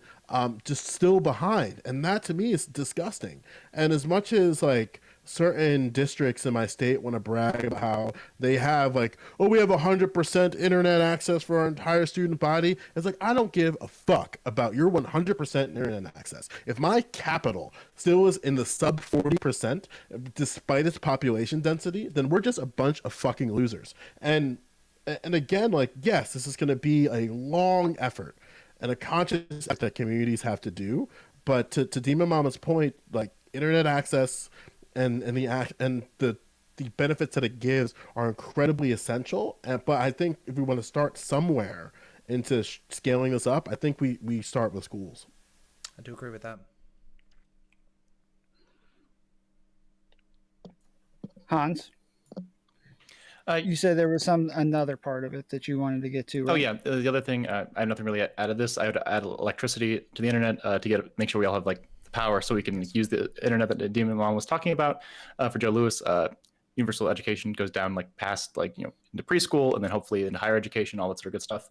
just still behind. And that to me is disgusting. And as much as like certain districts in my state want to brag about how they have like, oh, we have 100% internet access for our entire student body. It's like, I don't give a fuck about your 100% internet access. If my capital still is in the sub 40%, despite its population density, then we're just a bunch of fucking losers. And again, like, yes, this is going to be a long effort and a conscious effort that communities have to do. But to Dima Mama's point, like, internet access and the benefits that it gives are incredibly essential. But I think if we want to start somewhere into scaling this up, I think we start with schools. I do agree with that. Hans, you said there was another part of it that you wanted to get to, right? Oh yeah, the other thing, I have nothing really out of this. I would add electricity to the internet to make sure we all have like power so we can use the internet that Demon Mom was talking about. For Joe Lewis, universal education goes down like past like, into preschool and then hopefully into higher education, all that sort of good stuff.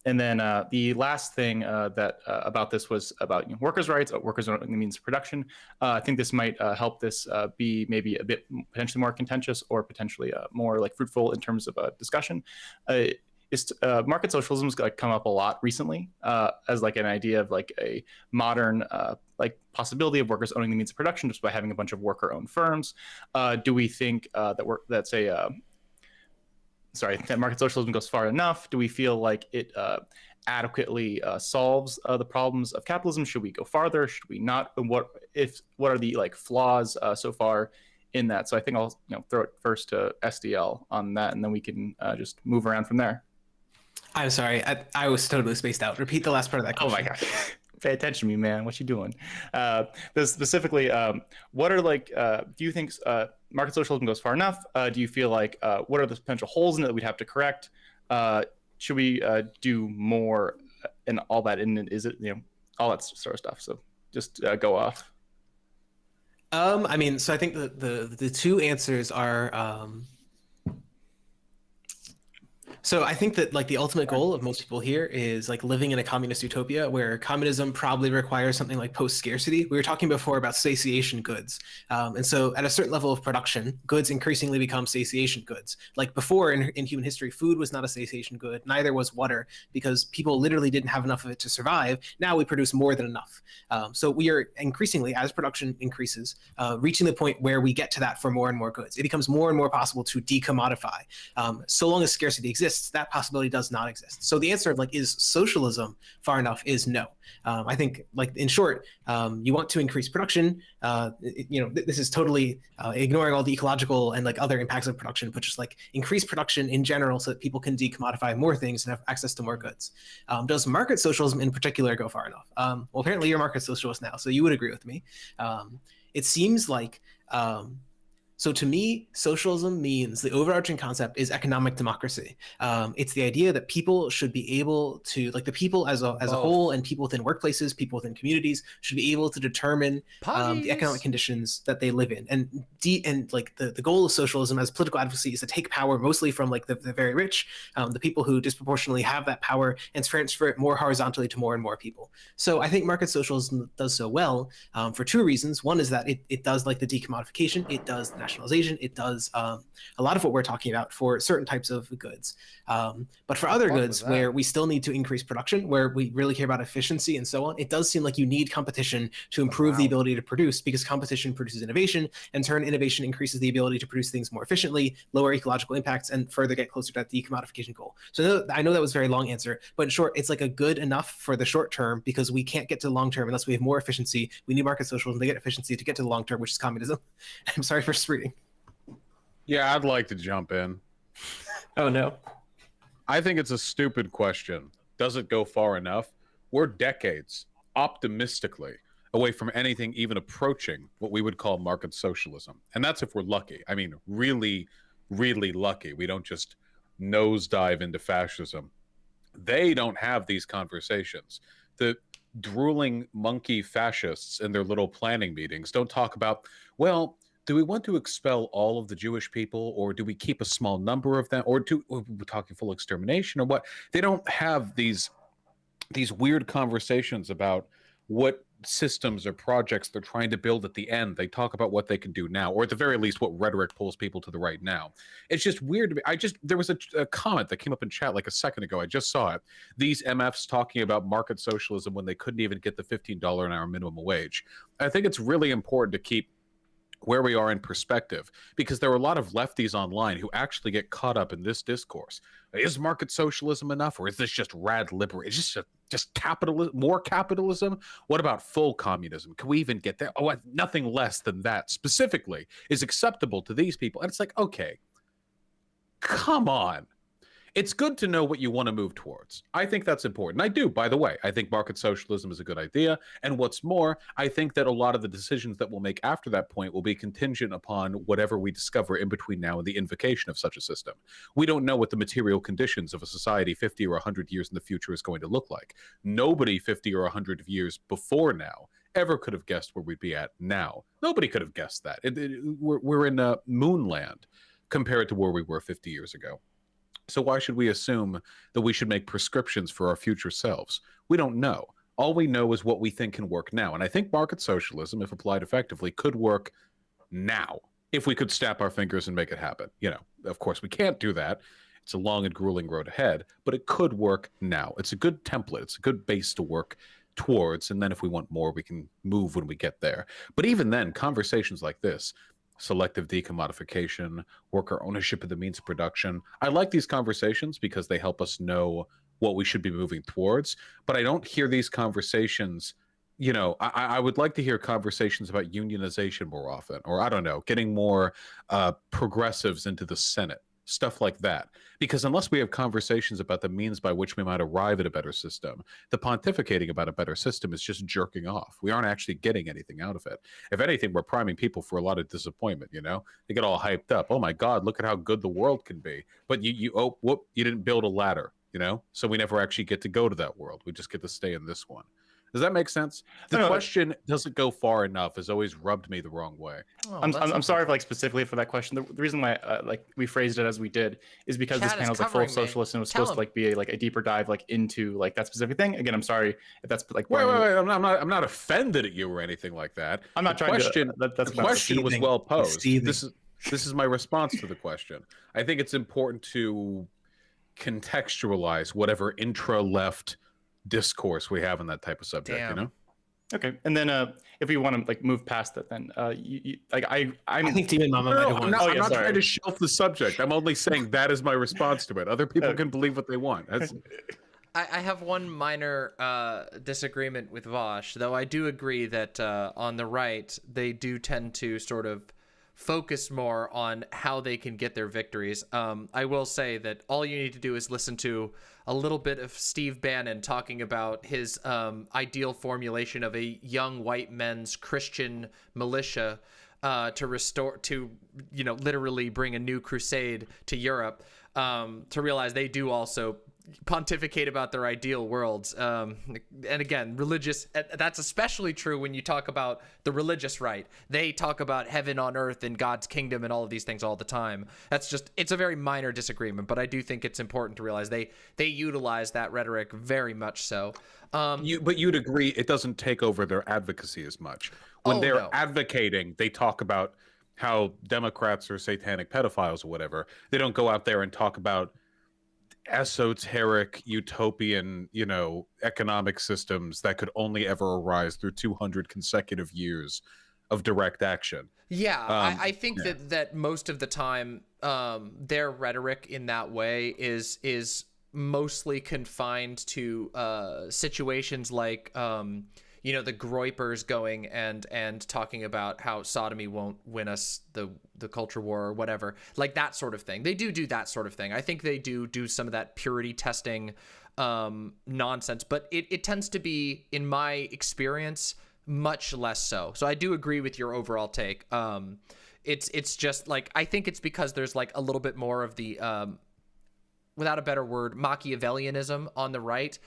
And then the last thing that about this was about workers' rights, workers' own means of production. I think this might help this be maybe a bit potentially more contentious or potentially more like fruitful in terms of discussion. Market socialism has come up a lot recently as like an idea of like a modern like possibility of workers owning the means of production just by having a bunch of worker-owned firms. Do we think that market socialism goes far enough? Do we feel like it adequately solves the problems of capitalism? Should we go farther? Should we not? And what are the like flaws so far in that? So I think I'll throw it first to SDL on that, and then we can just move around from there. I'm sorry, I was totally spaced out. Repeat the last part of that question. Oh my gosh. Pay attention to me, man. What you doing? Specifically, what are like, do you think market socialism goes far enough? Do you feel like, what are the potential holes in it that we'd have to correct? Should we do more and all that? And is it, all that sort of stuff. So just go off. I mean, so I think the two answers are, so I think that like the ultimate goal of most people here is like living in a communist utopia where communism probably requires something like post-scarcity. We were talking before about satiation goods. And so at a certain level of production, goods increasingly become satiation goods. Like before in human history, food was not a satiation good, neither was water, because people literally didn't have enough of it to survive. Now we produce more than enough. So we are increasingly, as production increases, reaching the point where we get to that for more and more goods. It becomes more and more possible to decommodify. So long as scarcity exists, that possibility does not exist. So the answer of like, is socialism far enough is no. I think like in short, you want to increase production. This is totally ignoring all the ecological and like other impacts of production, but just like increase production in general so that people can decommodify more things and have access to more goods. Does market socialism in particular go far enough? Well, apparently you're a market socialist now, so you would agree with me. It seems like so to me, socialism means the overarching concept is economic democracy. It's the idea that people should be able to, like the people as a whole and people within workplaces, people within communities should be able to determine the economic conditions that they live in. And like the goal of socialism as political advocacy is to take power mostly from like the very rich, the people who disproportionately have that power, and transfer it more horizontally to more and more people. So I think market socialism does so well for two reasons. One is that it does like the decommodification, it does nationalization. It does a lot of what we're talking about for certain types of goods. But for other goods where we still need to increase production, where we really care about efficiency and so on, it does seem like you need competition to improve the ability to produce, because competition produces innovation, and in turn innovation increases the ability to produce things more efficiently, lower ecological impacts, and further get closer to that decommodification goal. So I know that was a very long answer, but in short, it's like a good enough for the short term, because we can't get to the long term unless we have more efficiency. We need market socialism to get efficiency to get to the long term, which is communism. I'm sorry for reading. Yeah, I'd like to jump in. Oh no. I think it's a stupid question. Does it go far enough? We're decades, optimistically, away from anything even approaching what we would call market socialism. And that's if we're lucky. I mean, really, really lucky. We don't just nosedive into fascism. They don't have these conversations. The drooling monkey fascists in their little planning meetings don't talk about, well, do we want to expel all of the Jewish people, or do we keep a small number of them, or we're talking full extermination, or what? They don't have these weird conversations about what systems or projects they're trying to build at the end. They talk about what they can do now, or at the very least what rhetoric pulls people to the right now. It's just weird to me. There was a comment that came up in chat like a second ago. I just saw it. These MFs talking about market socialism when they couldn't even get the $15 an hour minimum wage. I think it's really important to keep where we are in perspective, because there are a lot of lefties online who actually get caught up in this discourse. Is market socialism enough, or is this just rad liberal? Is this just capitalism, more capitalism? What about full communism? Can we even get there? Oh, nothing less than that specifically is acceptable to these people. And it's like, okay, come on. It's good to know what you want to move towards. I think that's important. I do, by the way. I think market socialism is a good idea. And what's more, I think that a lot of the decisions that we'll make after that point will be contingent upon whatever we discover in between now and the invocation of such a system. We don't know what the material conditions of a society 50 or 100 years in the future is going to look like. Nobody 50 or 100 years before now ever could have guessed where we'd be at now. Nobody could have guessed that. We're in a moonland compared to where we were 50 years ago. So why should we assume that we should make prescriptions for our future selves? We don't know. All we know is what we think can work now. And I think market socialism, if applied effectively, could work now if we could snap our fingers and make it happen. You know, of course, we can't do that. It's a long and grueling road ahead, but it could work now. It's a good template. It's a good base to work towards. And then if we want more, we can move when we get there. But even then, conversations like this, selective decommodification, worker ownership of the means of production. I like these conversations because they help us know what we should be moving towards. But I don't hear these conversations, you know, I would like to hear conversations about unionization more often, or I don't know, getting more progressives into the Senate, stuff like that. Because unless we have conversations about the means by which we might arrive at a better system, the pontificating about a better system is just jerking off. We aren't actually getting anything out of it. If anything, we're priming people for a lot of disappointment, you know? They get all hyped up. Oh my God, look at how good the world can be. But you didn't build a ladder, you know? So we never actually get to go to that world. We just get to stay in this one. Does that make sense? The question, does it go far enough, has always rubbed me the wrong way. Oh, I'm sorry for like specifically for that question. The reason why like we phrased it as we did is because this panel is like full of socialists and it was supposed to like be a deeper dive like into like that specific thing. Again, I'm sorry if that's like wait. I'm not offended at you or anything like that. I'm not trying to. The question was well posed. This is my response to the question. I think it's important to contextualize whatever intra-left discourse we have on that type of subject. You know. Okay, and then if we want to like move past that, then I think Demon Mama might have won. I'm not trying to shelf the subject. I'm only saying that is my response to it. Other people can believe what they want. I have one minor disagreement with Vosh, though I do agree that on the right they do tend to sort of focus more on how they can get their victories. I will say that all you need to do is listen to a little bit of Steve Bannon talking about his ideal formulation of a young white men's Christian militia to literally bring a new crusade to Europe, to realize they do also pontificate about their ideal worlds. And again, religious, that's especially true when you talk about the religious right. They talk about heaven on earth and God's kingdom and all of these things all the time. It's a very minor disagreement, but I do think it's important to realize they utilize that rhetoric very much so. But you'd agree it doesn't take over their advocacy as much. When they're advocating, they talk about how Democrats are satanic pedophiles or whatever. They don't go out there and talk about esoteric utopian, economic systems that could only ever arise through 200 consecutive years of direct action. Yeah, I think that most of the time, their rhetoric in that way is mostly confined to situations like the Groypers going and talking about how sodomy won't win us the culture war or whatever, like that sort of thing. They do that sort of thing. I think they do some of that purity testing nonsense, but it tends to be, in my experience, much less so. So I do agree with your overall take. It's just like, I think it's because there's like a little bit more of the without a better word, Machiavellianism on the right.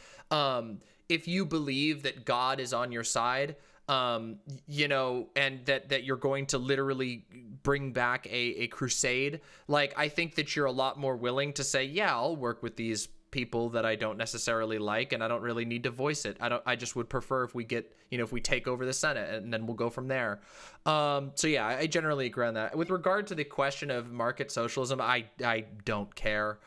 If you believe that God is on your side, and that you're going to literally bring back a crusade, like, I think that you're a lot more willing to say, yeah, I'll work with these people that I don't necessarily like, and I don't really need to voice it. I just would prefer if we get, if we take over the Senate, and then we'll go from there. So yeah, I generally agree on that. With regard to the question of market socialism, I don't care.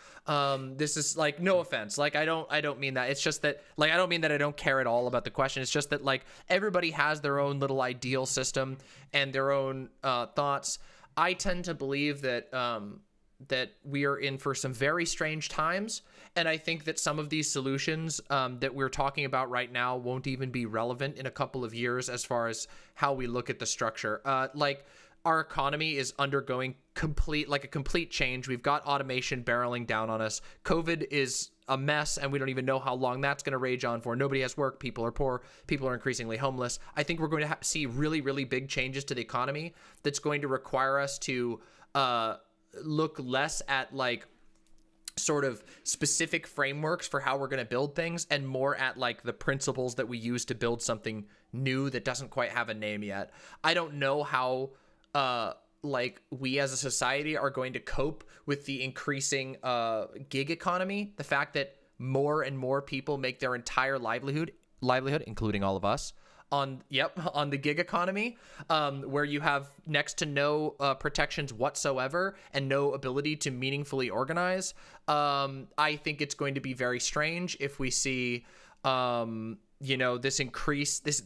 This is like, no offense, like I don't mean that. It's just that, like, I don't mean that I don't care at all about the question. It's just that, like, everybody has their own little ideal system and their own thoughts. I tend to believe that that we are in for some very strange times. And I think that some of these solutions that we're talking about right now won't even be relevant in a couple of years as far as how we look at the structure. Like, our economy is undergoing a complete change. We've got automation barreling down on us. COVID is a mess, and we don't even know how long that's going to rage on for. Nobody has work. People are poor. People are increasingly homeless. I think we're going to see really, really big changes to the economy that's going to require us to look less at, like, sort of specific frameworks for how we're going to build things, and more at, like, the principles that we use to build something new that doesn't quite have a name yet. I don't know how like, we as a society are going to cope with the increasing gig economy, the fact that more and more people make their entire livelihood, including all of us, on the gig economy, where you have next to no protections whatsoever and no ability to meaningfully organize. I think it's going to be very strange if we see the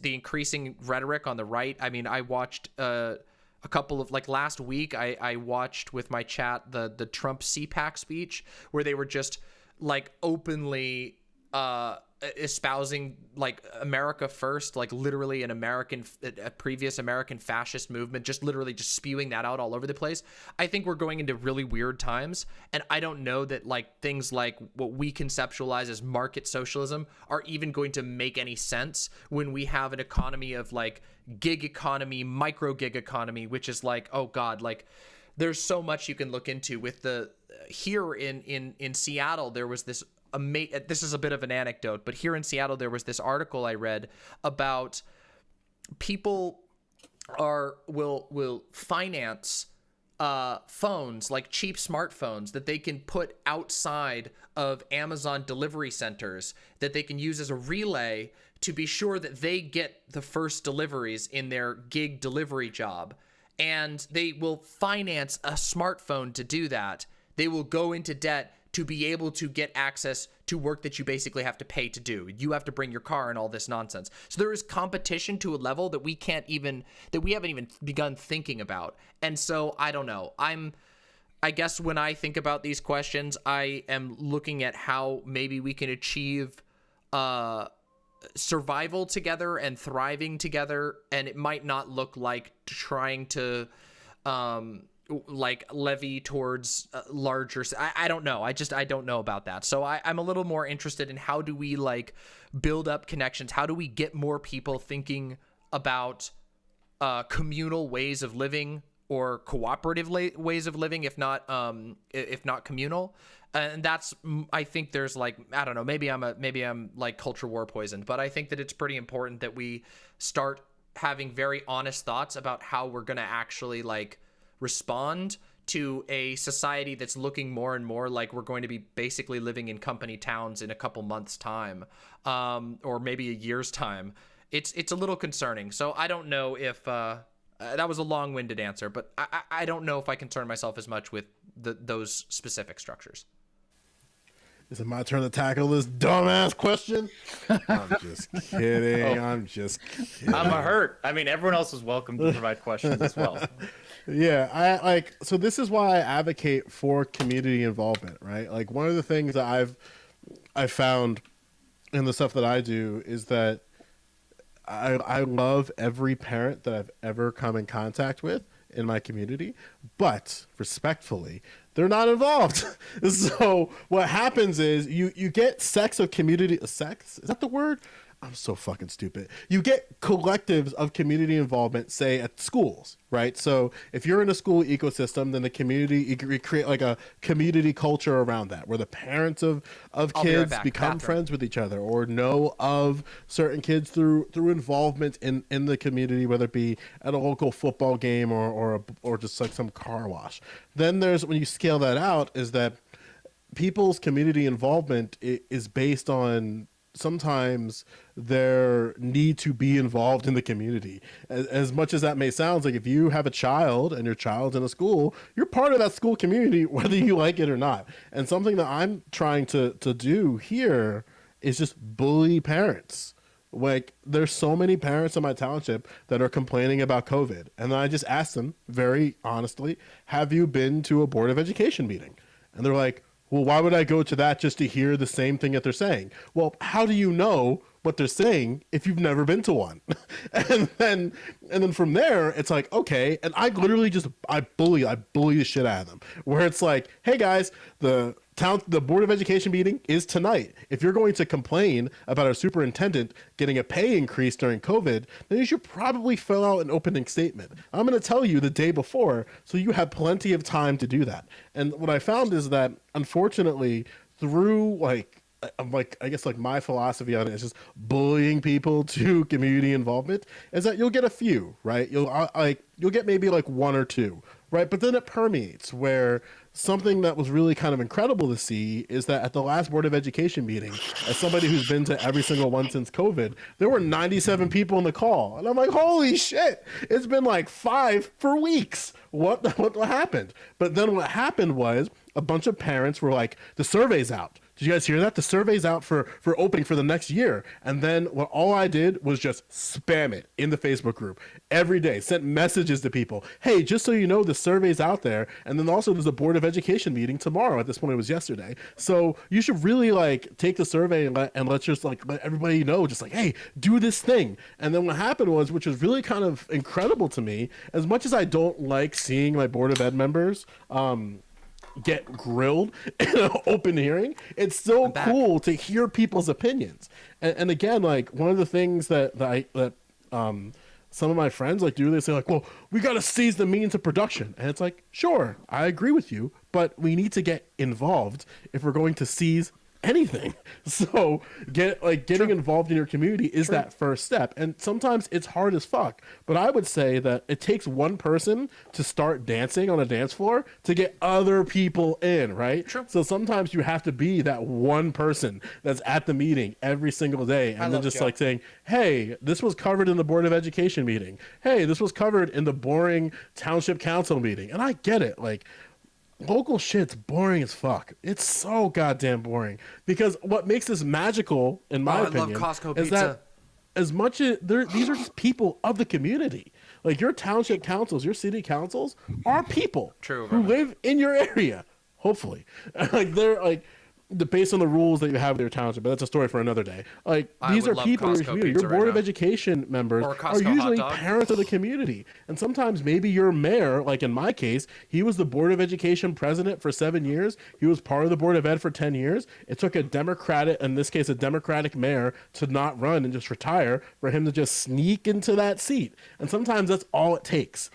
increasing rhetoric on the right. I mean, I watched a couple of, like, last week, I watched with my chat the Trump CPAC speech, where they were just, like, openly espousing, like, America first, like, literally a previous American fascist movement, just literally just spewing that out all over the place. I think we're going into really weird times, and I don't know that, like, things like what we conceptualize as market socialism are even going to make any sense when we have an economy of, like, gig economy, micro gig economy, which is like, oh God, like, there's so much you can look into with the here in Seattle. There was this this is a bit of an anecdote, but here in Seattle, there was this article I read about people will finance phones, like cheap smartphones, that they can put outside of Amazon delivery centers that they can use as a relay to be sure that they get the first deliveries in their gig delivery job. And they will finance a smartphone to do that. They will go into debt to be able to get access to work that you basically have to pay to do. You have to bring your car and all this nonsense. So there is competition to a level that we haven't even begun thinking about. And so I don't know. I guess when I think about these questions, I am looking at how maybe we can achieve survival together and thriving together, and it might not look like trying to like levy towards larger. I don't know. I don't know about that. So I'm a little more interested in how do we, like, build up connections? How do we get more people thinking about communal ways of living, or cooperative ways of living, if not communal? And that's, I think there's, like, I don't know, maybe I'm like culture war poisoned, but I think that it's pretty important that we start having very honest thoughts about how we're going to actually, like, respond to a society that's looking more and more like we're going to be basically living in company towns in a couple months' time, or maybe a year's time. It's a little concerning. So I don't know if That was a long-winded answer, but I don't know if I concern myself as much with those specific structures. Is it my turn to tackle this dumbass question? I'm just kidding. I'm just kidding. I'm a hurt. I mean, everyone else is welcome to provide questions as well. Yeah, so this is why I advocate for community involvement, right? Like, one of the things that I've found in the stuff that I do is that I love every parent that I've ever come in contact with in my community, but respectfully, they're not involved. So what happens is you get sex? Is that the word? I'm so fucking stupid. You get collectives of community involvement, say at schools, right? So if you're in a school ecosystem, then the community, you create like a community culture around that, where the parents of kids become friends with each other or know of certain kids through involvement in the community, whether it be at a local football game or just like some car wash. Then when you scale that out, is that people's community involvement is based on sometimes their need to be involved in the community. As much as that may sound, like if you have a child and your child's in a school, you're part of that school community, whether you like it or not. And something that I'm trying to do here is just bully parents. Like, there's so many parents in my township that are complaining about COVID. And then I just ask them very honestly, have you been to a Board of Education meeting? And they're like, well, why would I go to that just to hear the same thing that they're saying? Well, how do you know what they're saying if you've never been to one? and then from there, it's like, okay. And I literally just, I bully the shit out of them, where it's like, hey guys, the Board of Education meeting is tonight. If you're going to complain about our superintendent getting a pay increase during COVID, then you should probably fill out an opening statement. I'm going to tell you the day before, so you have plenty of time to do that. And what I found is that, unfortunately, through I guess my philosophy on it is just bullying people to community involvement, is that you'll get a few, right? You'll get maybe like one or two, right? But then it permeates, where something that was really kind of incredible to see is that at the last Board of Education meeting, as somebody who's been to every single one since COVID, there were 97 people in the call. And I'm like, holy shit, it's been like 5 for weeks. What happened? But then what happened was a bunch of parents were like, the survey's out. Did you guys hear that? The survey's out for opening for the next year. And then all I did was just spam it in the Facebook group every day, sent messages to people. Hey, just so you know, the survey's out there. And then also there's a Board of Education meeting tomorrow. At this point, it was yesterday. So you should really take the survey and let's just let everybody know, just hey, do this thing. And then what happened was, which was really kind of incredible to me, as much as I don't like seeing my Board of Ed members, get grilled in an open hearing, it's so cool to hear people's opinions. And again, one of the things that some of my friends do, they say well, we got to seize the means of production. And it's like, sure, I agree with you, but we need to get involved if we're going to seize anything. So getting involved in your community is that first step. And sometimes it's hard as fuck, but I would say that it takes one person to start dancing on a dance floor to get other people in, right? So sometimes you have to be that one person that's at the meeting every single day, and then just saying, hey, this was covered in the Board of Education meeting. Hey, this was covered in the boring township council meeting. And I get it. Local shit's boring as fuck. It's so goddamn boring, because what makes this magical, in my opinion, I love Costco is pizza. that as much as these are just people of the community. Your township councils, your city councils are people who live in your area. Hopefully, they're based on the rules that you have with your township, but that's a story for another day. These are people in your community. Your Board of Education members are usually parents of the community. And sometimes maybe your mayor, in my case, he was the Board of Education president for 7 years. He was part of the Board of Ed for 10 years. It took a Democratic mayor to not run and just retire for him to just sneak into that seat. And sometimes that's all it takes.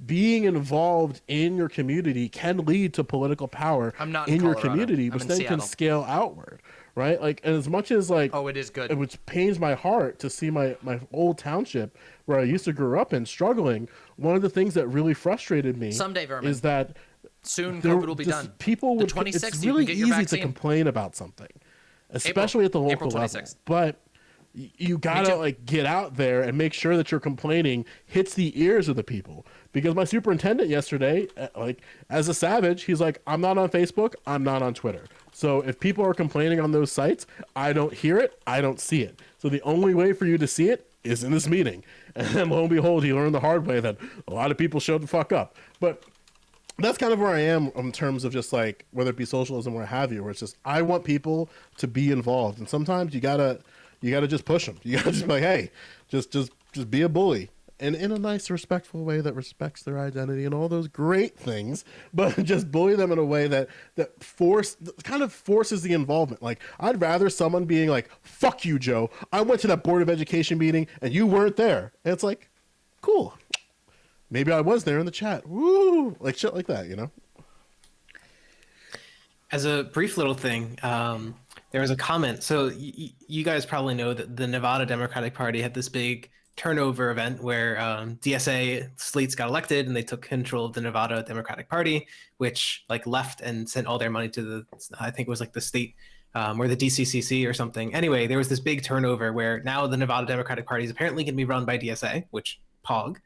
Being involved in your community can lead to political power in your community, which then can scale outward, right? And as much as oh, it is good, which pains my heart to see my old township where I used to grow up in struggling. One of the things that really frustrated me someday, Vermin, is that soon COVID will be done. People would. It's really easy to complain about something, especially at the local level. But you gotta like get out there and make sure that your complaining hits the ears of the people. Because my superintendent yesterday, like as a savage, he's like, I'm not on Facebook, I'm not on Twitter. So if people are complaining on those sites, I don't hear it, I don't see it. So the only way for you to see it is in this meeting. And then lo and behold, he learned the hard way that a lot of people showed the fuck up. But that's kind of where I am in terms of just like, whether it be socialism or what have you, where it's just, I want people to be involved. And sometimes you gotta just push them. You gotta just be like, hey, just be a bully. And in a nice, respectful way that respects their identity and all those great things, but just bully them in a way that kind of forces the involvement. Like, I'd rather someone being like, fuck you, Joe, I went to that Board of Education meeting and you weren't there. And it's like, cool. Maybe I was there in the chat. Woo! Like shit like that, you know? As a brief little thing, there was a comment. So you guys probably know that the Nevada Democratic Party had this big turnover event where DSA slates got elected and they took control of the Nevada Democratic Party, which like left and sent all their money to the, I think it was like the state or the DCCC or something. Anyway, there was this big turnover where now the Nevada Democratic Party is apparently going to be run by DSA, which POG.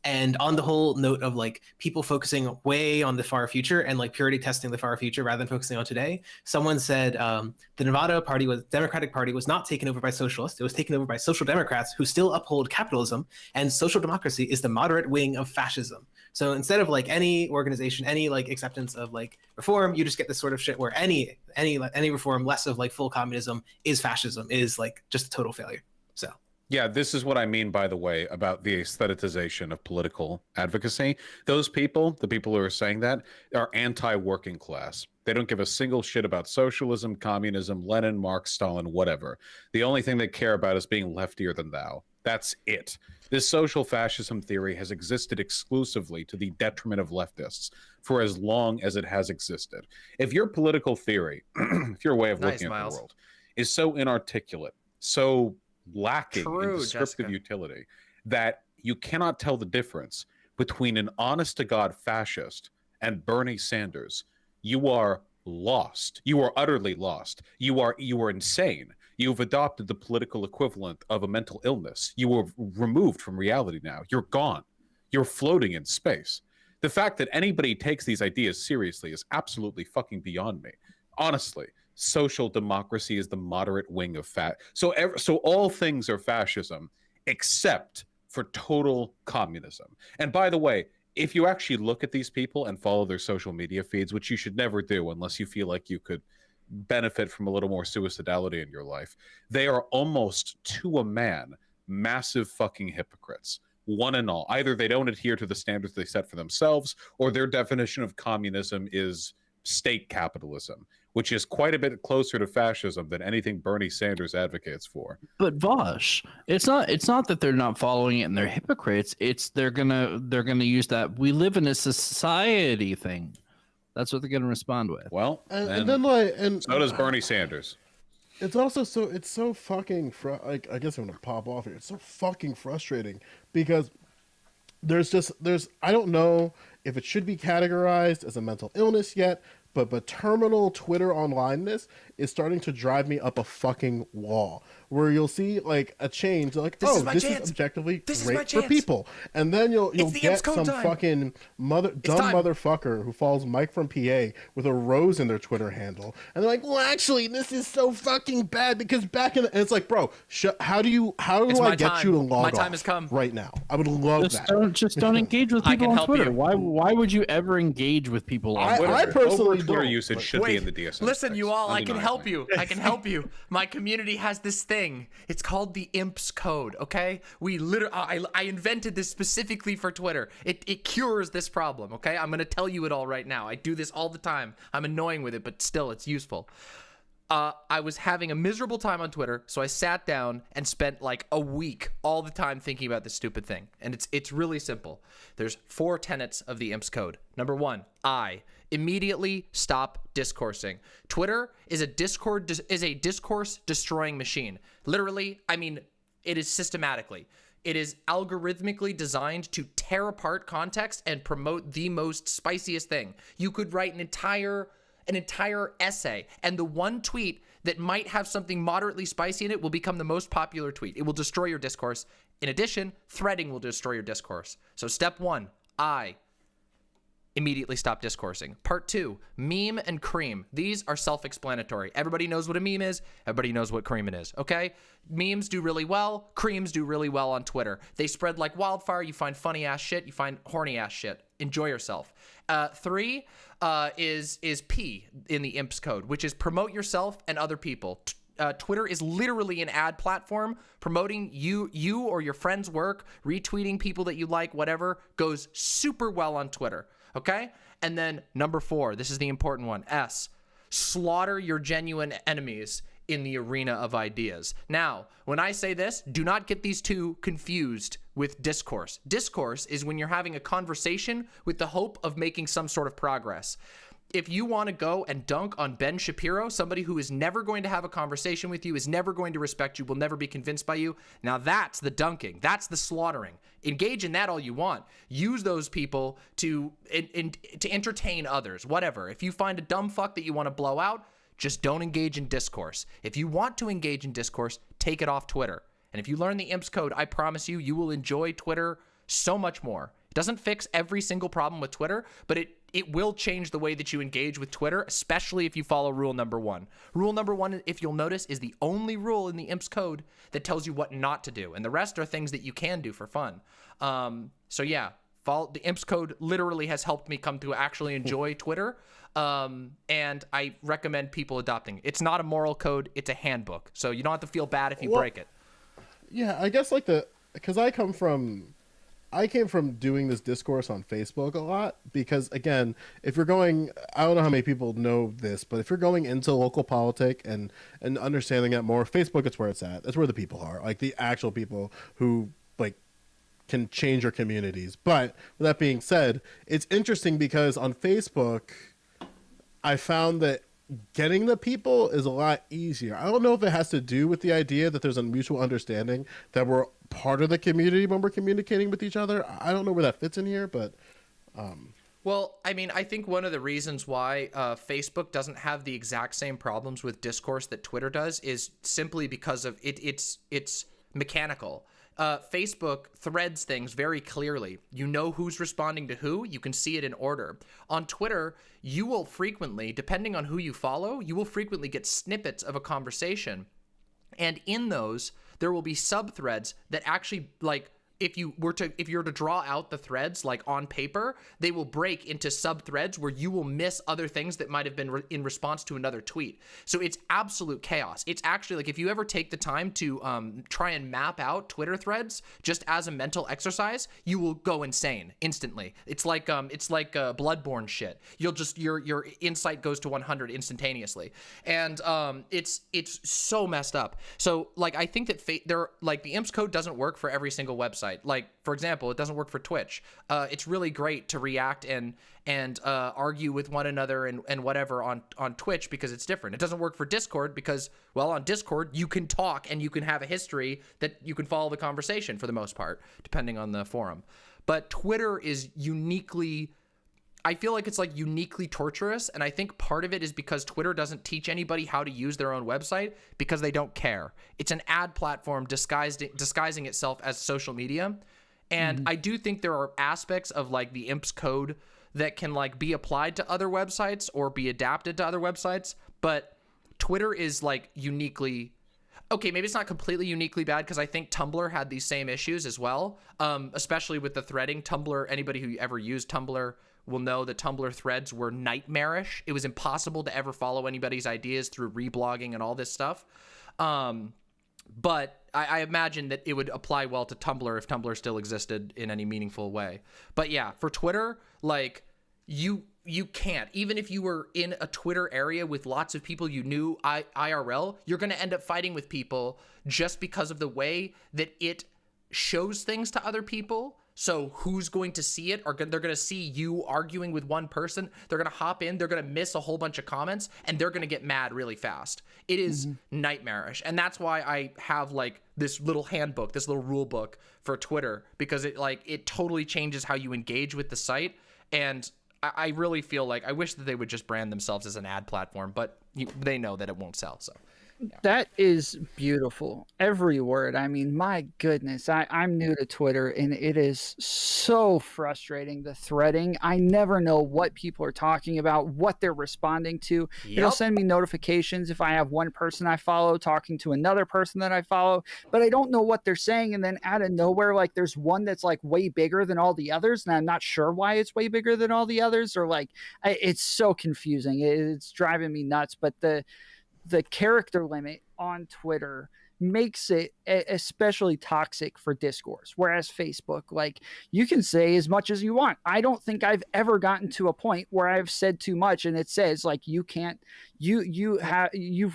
And on the whole note of like people focusing way on the far future and like purity testing the far future rather than focusing on today, someone said the Nevada Democratic Party was not taken over by socialists. It was taken over by social democrats who still uphold capitalism, and social democracy is the moderate wing of fascism. So instead of like any organization, any like acceptance of like reform, you just get this sort of shit where any reform less of like full communism is fascism, is like just a total failure. So. Yeah, this is what I mean, by the way, about the aestheticization of political advocacy. Those people, the people who are saying that, are anti-working class. They don't give a single shit about socialism, communism, Lenin, Marx, Stalin, whatever. The only thing they care about is being leftier than thou. That's it. This social fascism theory has existed exclusively to the detriment of leftists for as long as it has existed. If your political theory, if your way of looking at the world is so inarticulate, so lacking in descriptive utility that you cannot tell the difference between an honest-to-God fascist and Bernie Sanders, you are lost. You are utterly lost. You are insane. You've adopted the political equivalent of a mental illness. You were removed from reality now. You're gone. You're floating in space. The fact that anybody takes these ideas seriously is absolutely fucking beyond me. Honestly. Social democracy is the moderate wing of so all things are fascism except for total communism. And by the way, if you actually look at these people and follow their social media feeds, which you should never do unless you feel like you could benefit from a little more suicidality in your life, they are almost to a man massive fucking hypocrites, one and all. Either they don't adhere to the standards they set for themselves, or their definition of communism is state capitalism, which is quite a bit closer to fascism than anything Bernie Sanders advocates for. But Vosh, it's not that they're not following it and they're hypocrites. It's they're gonna use that we live in a society thing. That's what they're gonna respond with. Well, and then like, and so does Bernie Sanders. It's also so fucking like, I guess I'm gonna pop off here. It's so fucking frustrating because there's I don't know if it should be categorized as a mental illness yet, but terminal Twitter onlineness is starting to drive me up a fucking wall, where you'll see like a change, like, this is objectively great for people, and then you'll get some fucking motherfucker who follows Mike from PA with a rose in their Twitter handle, and they're like, well, actually, this is so fucking bad because back in the, and it's like, bro, how do I get you to log off? My time has come right now. I would love that. Don't engage with people on Twitter. Why would you ever engage with people on Twitter? I personally Twitter usage should be in the DSM. Listen, you all, I can help you. I can help you. My community has this thing. It's called the IMPS code, okay? We literally, I invented this specifically for Twitter. It cures this problem, okay? I'm going to tell you it all right now. I do this all the time. I'm annoying with it, but still, it's useful. I was having a miserable time on Twitter, so I sat down and spent like a week all the time thinking about this stupid thing. And it's really simple. There's 4 tenets of the IMPS code. Number 1, immediately stop discoursing. Twitter is a discourse destroying machine. Literally, I mean, it is systematically. It is algorithmically designed to tear apart context and promote the most spiciest thing. You could write an entire essay, and the one tweet that might have something moderately spicy in it will become the most popular tweet. It will destroy your discourse. In addition, threading will destroy your discourse. So step 1, immediately stop discoursing. Part 2, meme and cream. These are self-explanatory. Everybody knows what a meme is. Everybody knows what cream it is, okay? Memes do really well. Creams do really well on Twitter. They spread like wildfire. You find funny ass shit. You find horny ass shit. Enjoy yourself. 3 is P in the IMPS code, which is promote yourself and other people. Twitter is literally an ad platform. Promoting you or your friend's work, retweeting people that you like, whatever, goes super well on Twitter. Okay? And then number 4, this is the important one, S, slaughter your genuine enemies in the arena of ideas. Now, when I say this, do not get these two confused with discourse. Discourse is when you're having a conversation with the hope of making some sort of progress. If you want to go and dunk on Ben Shapiro, somebody who is never going to have a conversation with you, is never going to respect you, will never be convinced by you, now that's the dunking. That's the slaughtering. Engage in that all you want. Use those people to entertain others, whatever. If you find a dumb fuck that you want to blow out, just don't engage in discourse. If you want to engage in discourse, take it off Twitter. And if you learn the IMPS code, I promise you, you will enjoy Twitter so much more. It doesn't fix every single problem with Twitter, but it will change the way that you engage with Twitter, especially if you follow rule number 1. Rule number 1, if you'll notice, is the only rule in the IMPS code that tells you what not to do. And the rest are things that you can do for fun. So yeah, the IMPS code literally has helped me come to actually enjoy Twitter. And I recommend people adopting it. It's not a moral code, it's a handbook. So you don't have to feel bad if you break it. Yeah, I guess because I came from doing this discourse on Facebook a lot because, again, if you're going, I don't know how many people know this, but if you're going into local politics and understanding that more, Facebook is where it's at. That's where the people are, like the actual people who can change your communities. But with that being said, it's interesting because on Facebook, I found that getting the people is a lot easier. I don't know if it has to do with the idea that there's a mutual understanding that we're part of the community when we're communicating with each other. I don't know where that fits in here, but well, I mean, I think one of the reasons why Facebook doesn't have the exact same problems with discourse that Twitter does is simply because of it's mechanical. Facebook threads things very clearly. You know who's responding to who. You can see it in order. On Twitter, you will frequently, depending on who you follow, you will frequently get snippets of a conversation. And in those, there will be sub-threads that actually, like, if you were to draw out the threads like on paper, they will break into sub-threads where you will miss other things that might have been in response to another tweet. So it's absolute chaos. It's actually like if you ever take the time to try and map out Twitter threads just as a mental exercise, you will go insane instantly. It's like Bloodborne shit. You'll just your insight goes to 100 instantaneously, and it's so messed up. So like I think that the IMPS code doesn't work for every single website. Like, for example, it doesn't work for Twitch. It's really great to react and argue with one another and whatever on Twitch because it's different. It doesn't work for Discord because, well, on Discord, you can talk and you can have a history that you can follow the conversation for the most part, depending on the forum. But Twitter is uniquely... I feel like it's like uniquely torturous, and I think part of it is because Twitter doesn't teach anybody how to use their own website because they don't care. It's an ad platform disguising itself as social media, and I do think there are aspects of like the IMPS code that can like be applied to other websites or be adapted to other websites, but Twitter is like uniquely... Okay, maybe it's not completely uniquely bad because I think Tumblr had these same issues as well, especially with the threading. Tumblr, anybody who ever used Tumblr will know that Tumblr threads were nightmarish. It was impossible to ever follow anybody's ideas through reblogging and all this stuff. But I imagine that it would apply well to Tumblr if Tumblr still existed in any meaningful way. But yeah, for Twitter, like you can't. Even if you were in a Twitter area with lots of people you knew IRL, you're going to end up fighting with people just because of the way that it shows things to other people. So who's going to see it? They're going to see you arguing with one person. They're going to hop in. They're going to miss a whole bunch of comments, and they're going to get mad really fast. It is nightmarish, and that's why I have like this little handbook, this little rule book for Twitter, because it totally changes how you engage with the site. And I really feel like I wish that they would just brand themselves as an ad platform, but they know that it won't sell. So That is beautiful. Every word. I mean, my goodness. I'm new to Twitter and it is so frustrating, the threading. I never know what people are talking about, what they're responding to. It'll send me notifications if I have one person I follow talking to another person that I follow, but I don't know what they're saying. And then out of nowhere, like there's one that's like way bigger than all the others. And I'm not sure why it's way bigger than all the others, or like, it's so confusing. It's driving me nuts. But the character limit on Twitter makes it especially toxic for discourse, whereas Facebook, like, you can say as much as you want. I don't think I've ever gotten to a point where I've said too much and it says like you've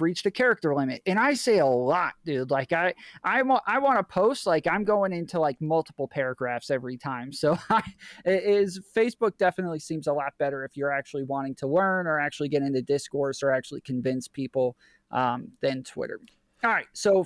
reached a character limit, and I say a lot, dude. Like I want to post, like I'm going into like multiple paragraphs every time. So Facebook definitely seems a lot better if you're actually wanting to learn or actually get into discourse or actually convince people than Twitter. All right. So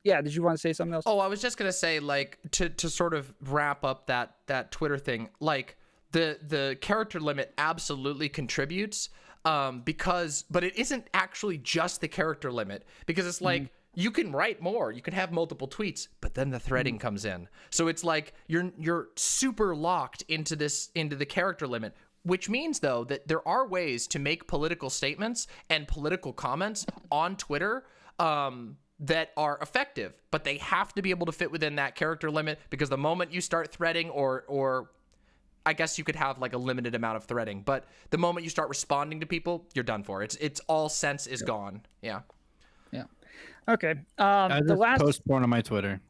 did you want to say something else? Oh, I was just gonna say, like, to sort of wrap up that Twitter thing, like the character limit absolutely contributes, but it isn't actually just the character limit, because it's like you can write more, you can have multiple tweets, but then the threading comes in. So it's like you're super locked into the character limit. Which means, though, that there are ways to make political statements and political comments on Twitter that are effective, but they have to be able to fit within that character limit, because the moment you start threading, or I guess you could have like a limited amount of threading, but the moment you start responding to people, you're done for. It's all sense is gone. Yeah. Yeah. Okay. I The just last post porn on my Twitter.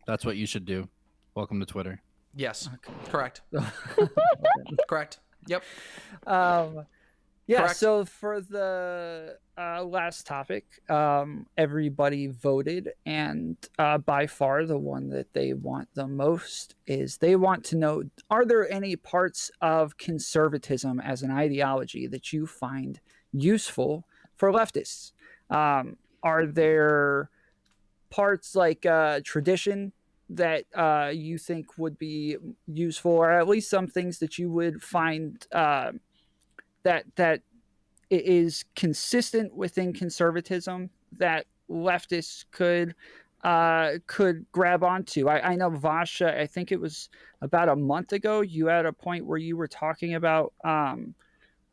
That's what you should do. Welcome to Twitter. Yes. Okay. Correct. Correct. Yep. Yeah. Correct. So for the last topic, everybody voted, and by far the one that they want the most is they want to know: are there any parts of conservatism as an ideology that you find useful for leftists? Are there parts like tradition that you think would be useful, or at least some things that you would find that it is consistent within conservatism that leftists could grab onto? I know, Vash, I think it was about a month ago, you had a point where you were talking about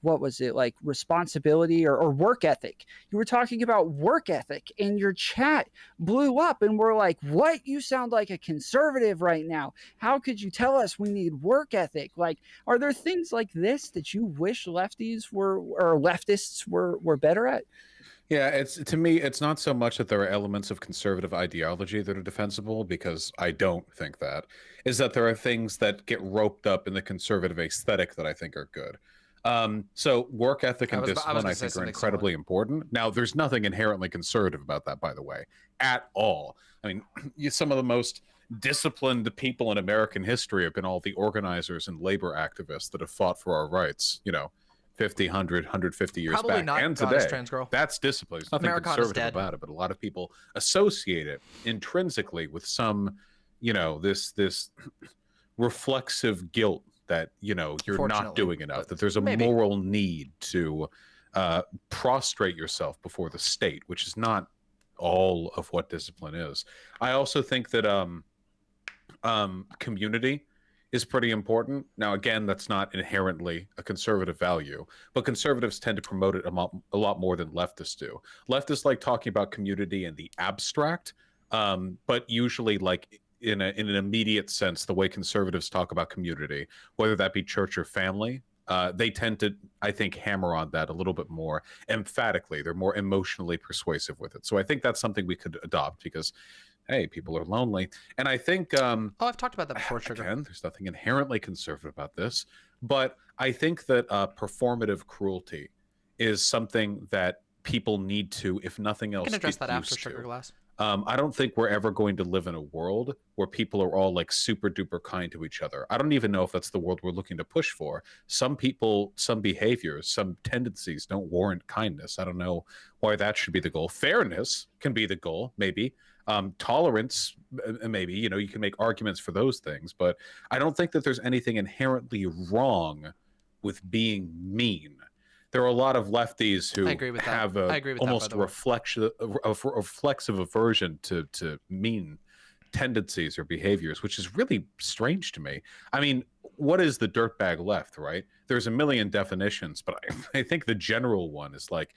what was it, like responsibility or work ethic. You were talking about work ethic, and your chat blew up, and we're like, what? You sound like a conservative right now. How could you tell us we need work ethic? Like, are there things like this that you wish leftists were better at? Yeah, to me, it's not so much that there are elements of conservative ideology that are defensible, because I don't think that, is that there are things that get roped up in the conservative aesthetic that I think are good. So work ethic and discipline, I think, are incredibly important. Now, there's nothing inherently conservative about that, by the way, at all. I mean, some of the most disciplined people in American history have been all the organizers and labor activists that have fought for our rights, 50, 100, 150 years Probably back. not And Goddess today, Trans Girl. that's discipline. There's nothing Americana's conservative dead. about it, but a lot of people associate it intrinsically with some, this reflexive guilt that you're not doing enough, that there's a moral need to prostrate yourself before the state, which is not all of what discipline is. I also think that community is pretty important. Now, again, that's not inherently a conservative value, but conservatives tend to promote it a lot more than leftists do. Leftists like talking about community in the abstract, but usually like in an immediate sense, the way conservatives talk about community, whether that be church or family, they tend to, I think, hammer on that a little bit more emphatically. They're more emotionally persuasive with it. So I think that's something we could adopt, because, hey, people are lonely. And I think... I've talked about that before, Sugar. Again, there's nothing inherently conservative about this, but I think that performative cruelty is something that people need to, if nothing else, I can address that after to. Sugar Glass. I don't think we're ever going to live in a world where people are all like super duper kind to each other. I don't even know if that's the world we're looking to push for. Some people, some behaviors, some tendencies don't warrant kindness. I don't know why that should be the goal. Fairness can be the goal, maybe. Tolerance, maybe, you can make arguments for those things, but I don't think that there's anything inherently wrong with being mean. there are a lot of lefties who I agree with that. have I agree with that, almost by the way. a reflexive aversion to mean tendencies or behaviors, which is really strange to me. I mean, what is the dirtbag left, right? There's a million definitions, but I think the general one is like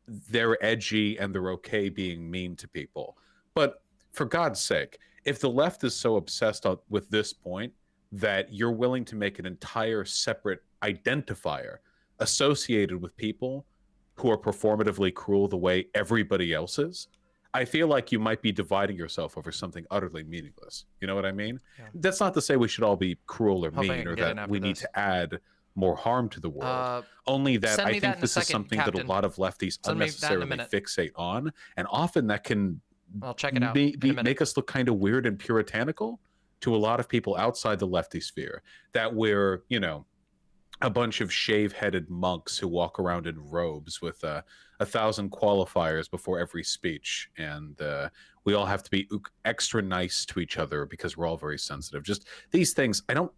they're edgy and they're okay being mean to people. But for God's sake, if the left is so obsessed with this point that you're willing to make an entire separate identifier associated with people who are performatively cruel the way everybody else is, I feel like you might be dividing yourself over something utterly meaningless. You know what I mean? Yeah. That's not to say we should all be cruel or mean, or that we need to add more harm to the world. Only that I think this is something that a lot of lefties unnecessarily fixate on, and often that can check it out. Make us look kind of weird and puritanical to a lot of people outside the lefty sphere, that we're, you know, a bunch of shave-headed monks who walk around in robes with 1,000 qualifiers before every speech, and we all have to be extra nice to each other because we're all very sensitive. Just these things, I don't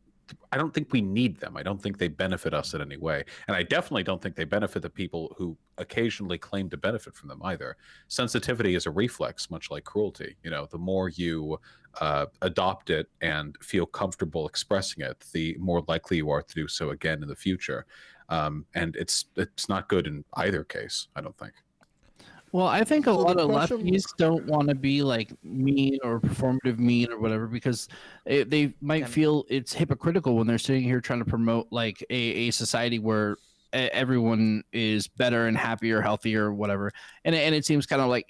think we need them. I don't think they benefit us in any way, and I definitely don't think they benefit the people who occasionally claim to benefit from them either. Sensitivity is a reflex, much like cruelty. You know, the more you adopt it and feel comfortable expressing it, the more likely you are to do so again in the future. And it's not good in either case, I don't think. Well, I think a lot of lefties don't want to be like mean or performative mean or whatever, because they might feel it's hypocritical when they're sitting here trying to promote like a society where everyone is better and happier, healthier, or whatever. And it seems kind of like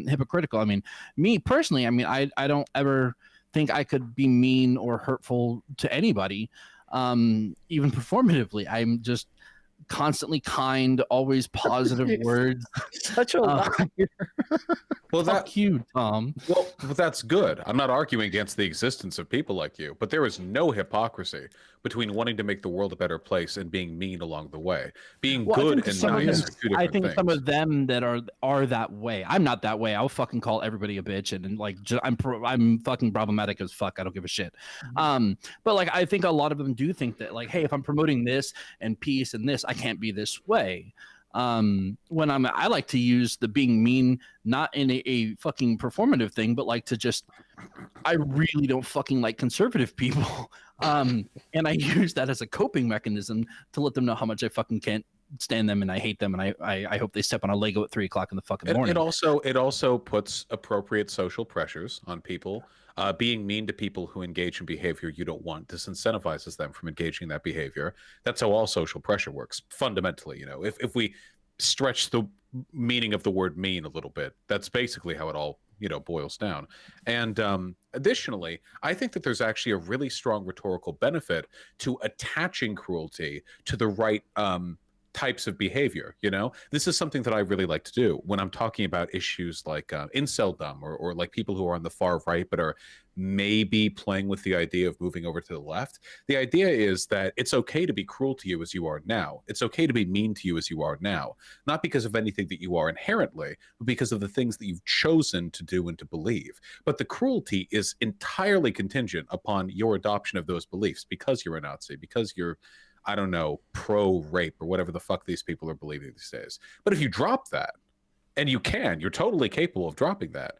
hypocritical. I mean, me personally, I mean, I don't ever think I could be mean or hurtful to anybody, even performatively. I'm just constantly kind, always positive words. Such a liar. Well, fuck you, Tom. Well, but that's good. I'm not arguing against the existence of people like you, but there is no hypocrisy between wanting to make the world a better place and being mean along the way. Being good and nice are two different I think things. some of them that are that way. I'm not that way. I'll fucking call everybody a bitch and like I'm fucking problematic as fuck. I don't give a shit. But like I think a lot of them do think that like, hey, if I'm promoting this and peace and this, I can't be this way. When I like to use the being mean not in a fucking performative thing, but like to just, I really don't fucking like conservative people, and I use that as a coping mechanism to let them know how much I fucking can't stand them and I hate them, and I hope they step on a Lego at 3 o'clock in the fucking morning. It also puts appropriate social pressures on people. Being mean to people who engage in behavior you don't want disincentivizes them from engaging in that behavior. That's how all social pressure works, fundamentally. You know, if we stretch the meaning of the word mean a little bit, that's basically how it all, you know, boils down. And additionally, I think that there's actually a really strong rhetorical benefit to attaching cruelty to the right types of behavior. You know, this is something that I really like to do when I'm talking about issues like inceldom or like people who are on the far right but are maybe playing with the idea of moving over to the left. The idea is that it's okay to be cruel to you as you are now. It's okay to be mean to you as you are now, not because of anything that you are inherently, but because of the things that you've chosen to do and to believe. But the cruelty is entirely contingent upon your adoption of those beliefs, because you're a Nazi, because you're, I don't know, pro-rape or whatever the fuck these people are believing these days. But if you drop that, and you're totally capable of dropping that,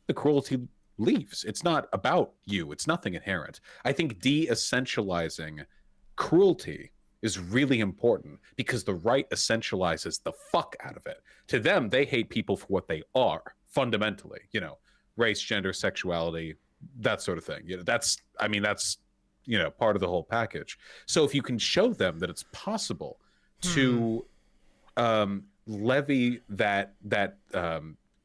the cruelty leaves. It's not about you. It's nothing inherent. I think de-essentializing cruelty is really important because the right essentializes the fuck out of it. To them, they hate people for what they are, fundamentally. You know, race, gender, sexuality, that sort of thing. You know, that's you know, part of the whole package. So if you can show them that it's possible to levy that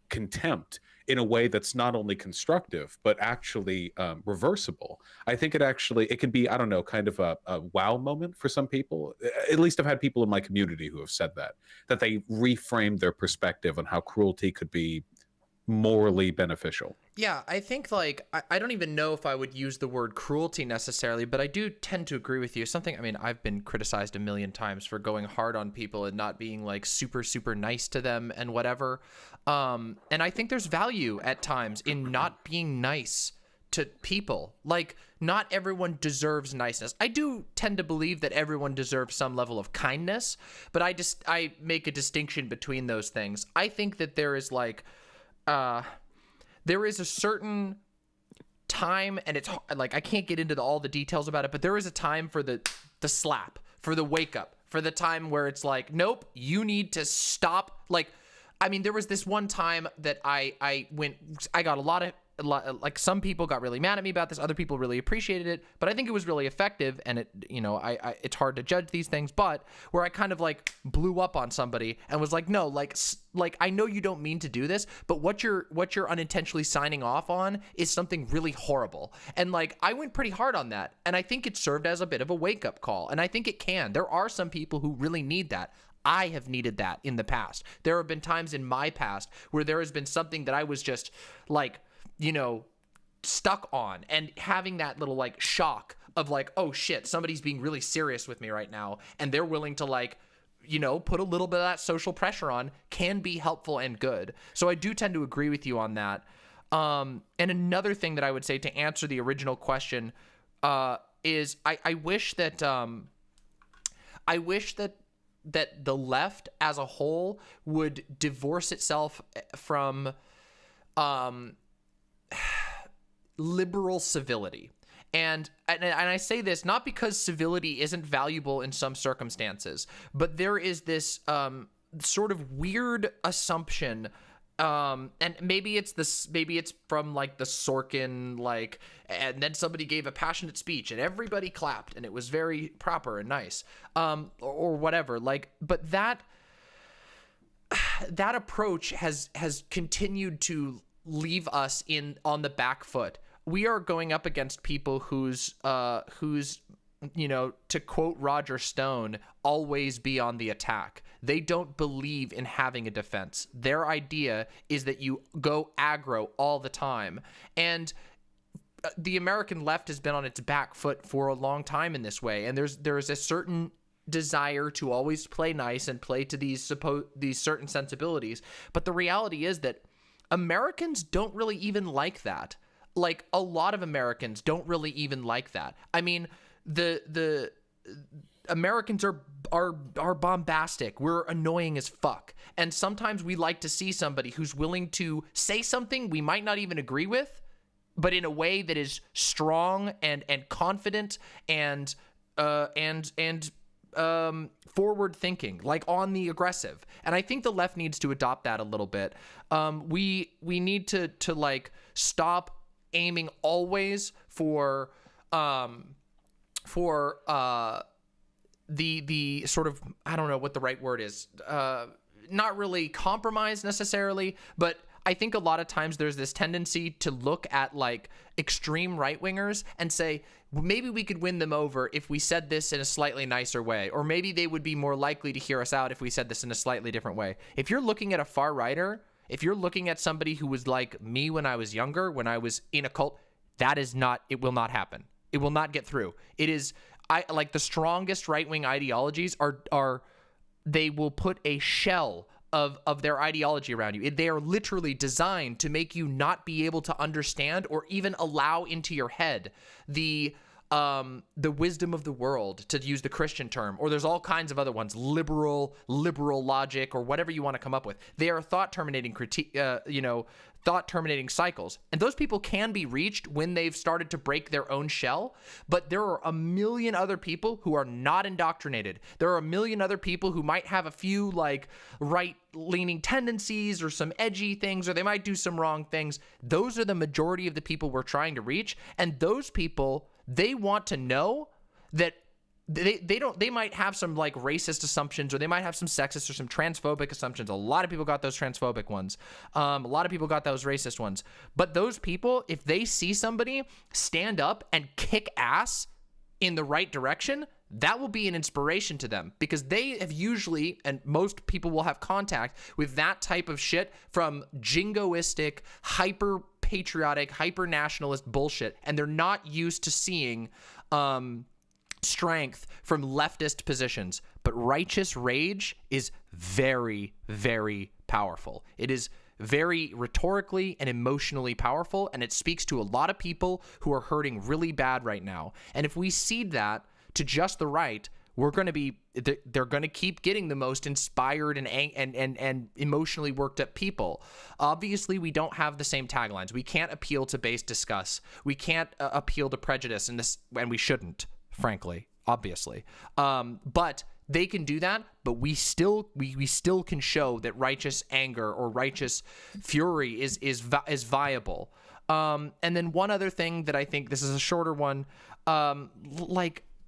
contempt in a way that's not only constructive but actually reversible, I think it can be, I don't know, kind of a wow moment for some people. At least I've had people in my community who have said that they reframed their perspective on how cruelty could be morally beneficial. Yeah, I think like I don't even know if I would use the word cruelty necessarily, but I do tend to agree with you. Something, I mean, I've been criticized a million times for going hard on people and not being like super nice to them and whatever. And I think there's value at times in not being nice people. Like, not everyone deserves niceness. I do tend to believe that everyone deserves some level of kindness, but I make a distinction between those things. I think that there is like there is a certain time, and it's like I can't get into all the details about it, but there is a time for the slap, for the wake up, for the time where it's like, nope, you need to stop. Like, I mean, there was this one time that I got a lot, like, some people got really mad at me about this, other people really appreciated it, but I think it was really effective, and it, you know, it's hard to judge these things, but where I kind of like blew up on somebody and was like, no, like I know you don't mean to do this, but what you're unintentionally signing off on is something really horrible. And like, I went pretty hard on that, and I think it served as a bit of a wake-up call, and I think it can. There are some people who really need that. I have needed that in the past. There have been times in my past where there has been something that I was just like, you know, stuck on, and having that little like shock of like, oh shit, somebody's being really serious with me right now, and they're willing to like, you know, put a little bit of that social pressure on, can be helpful and good. So I do tend to agree with you on that. And another thing that I would say to answer the original question is I wish that the left as a whole would divorce itself from liberal civility. And I say this not because civility isn't valuable in some circumstances, but there is this sort of weird assumption, and maybe it's from like the Sorkin, like, and then somebody gave a passionate speech and everybody clapped and it was very proper and nice, or whatever. Like, but that approach has continued to leave us on the back foot. We are going up against people whose you know, to quote Roger Stone, always be on the attack. They don't believe in having a defense. Their idea is that you go aggro all the time. And the American left has been on its back foot for a long time in this way. And there is a certain desire to always play nice and play to these certain sensibilities. But the reality is that Americans don't really even like that. Like, a lot of Americans don't really even like that. I mean, the Americans are bombastic. We're annoying as fuck. And sometimes we like to see somebody who's willing to say something we might not even agree with, but in a way that is strong and confident and forward thinking, like on the aggressive. And I think the left needs to adopt that a little bit. We need to like stop aiming always for the sort of, I don't know what the right word is, not really compromise necessarily, but I think a lot of times there's this tendency to look at like extreme right-wingers and say, maybe we could win them over if we said this in a slightly nicer way, or maybe they would be more likely to hear us out if we said this in a slightly different way. If you're looking at a far righter, if you're looking at somebody who was like me when I was younger, when I was in a cult, it will not happen. It will not get through. It is, like the strongest right-wing ideologies are they will put a shell of their ideology around you. They are literally designed to make you not be able to understand or even allow into your head the wisdom of the world, to use the Christian term, or there's all kinds of other ones, liberal logic, or whatever you want to come up with. They are thought terminating cycles. And those people can be reached when they've started to break their own shell, but there are a million other people who are not indoctrinated. There are a million other people who might have a few like right-leaning tendencies or some edgy things, or they might do some wrong things. Those are the majority of the people we're trying to reach. And those people, they want to know that they might have some like racist assumptions, or they might have some sexist or some transphobic assumptions. A lot of people got those transphobic ones. A lot of people got those racist ones. But those people, if they see somebody stand up and kick ass in the right direction, that will be an inspiration to them, because they have usually, and most people will have contact with that type of shit from jingoistic, hyper patriotic, hyper nationalist bullshit, and they're not used to seeing strength from leftist positions. But righteous rage is very, very powerful. It is very rhetorically and emotionally powerful, and it speaks to a lot of people who are hurting really bad right now. And if we cede that to just the right, they're going to keep getting the most inspired and emotionally worked up people. Obviously, we don't have the same taglines. We can't appeal to base discuss. We can't appeal to prejudice, and we shouldn't, frankly, obviously. But they can do that, but we still can show that righteous anger or righteous fury is viable. And then one other thing that I think, this is a shorter one,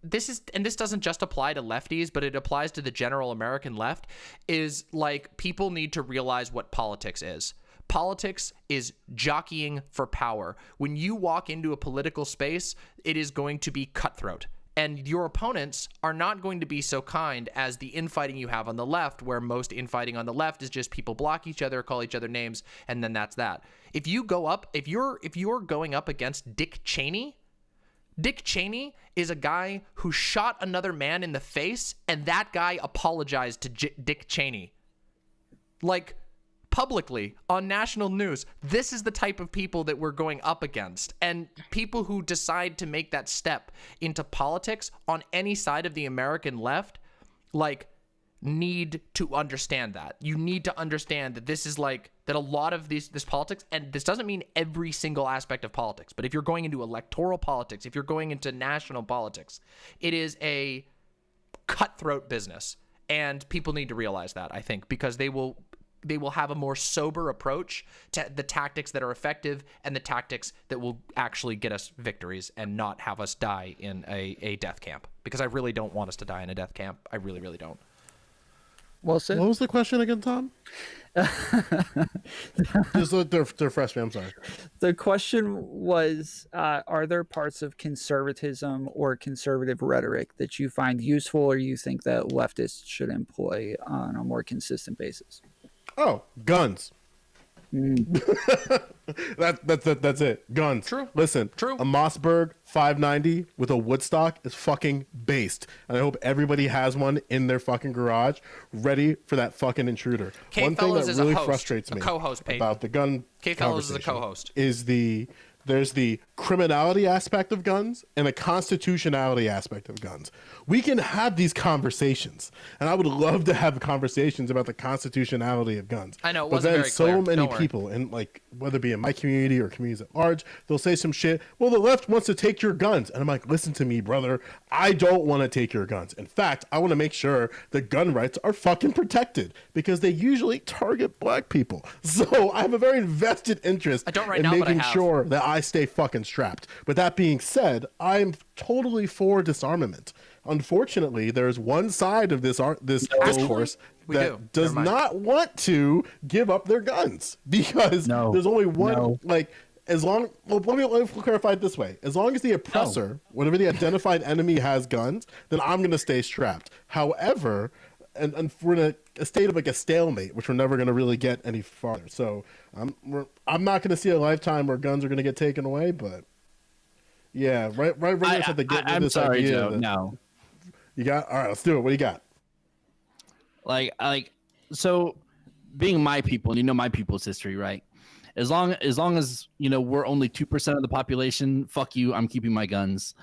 this doesn't just apply to lefties, but it applies to the general American left, is like, people need to realize what politics is. Politics is jockeying for power. When you walk into a political space, it is going to be cutthroat. And your opponents are not going to be so kind as the infighting you have on the left, where most infighting on the left is just people block each other, call each other names, and then that's that. If you're going up against Dick Cheney is a guy who shot another man in the face, and that guy apologized to Dick Cheney. Like, publicly, on national news. This is the type of people that we're going up against. And people who decide to make that step into politics on any side of the American left, like, need to understand that. You need to understand that this is like, that a lot of this politics, and this doesn't mean every single aspect of politics, but if you're going into electoral politics, if you're going into national politics, it is a cutthroat business. And people need to realize that, I think, because they will have a more sober approach to the tactics that are effective and the tactics that will actually get us victories and not have us die in a death camp. Because I really don't want us to die in a death camp. I really, really don't. Well said. What was the question again, Tom? Just refresh me. I'm sorry. The question was, are there parts of conservatism or conservative rhetoric that you find useful or you think that leftists should employ on a more consistent basis? Oh, guns. That's it. Guns. True. Listen. True. A Mossberg 590 with a Woodstock is fucking based, and I hope everybody has one in their fucking garage, ready for that fucking intruder. One thing that really frustrates me about the gun K-Fellows is a co-host. Is there's the criminality aspect of guns and the constitutionality aspect of guns. We can have these conversations, and I would love to have conversations about the constitutionality of guns. I know, it but wasn't then very so clear. many Don't worry. people, and like whether it be in my community or communities at large, they'll say some shit. Well, the left wants to take your guns, and I'm like, listen to me, brother. I don't want to take your guns. In fact, I want to make sure that gun rights are fucking protected because they usually target black people. So I have a very invested interest in making sure that I stay fucking strapped. But that being said, I'm totally for disarmament. Unfortunately, there's one side of this discourse that does not want to give up their guns because there's only one. Like, as long, well, let me clarify it this way: as long as the oppressor, whatever the identified enemy, has guns, then I'm going to stay strapped. However, and we're in a state of like a stalemate, which we're never going to really get any farther. So I'm not going to see a lifetime where guns are going to get taken away, but yeah, right. At the get I'm this sorry, idea Joe. that, No. You got all right. Let's do it. What do you got? So, being my people, and you know my people's history, right? As long as you know we're only 2% of the population, fuck you. I'm keeping my guns,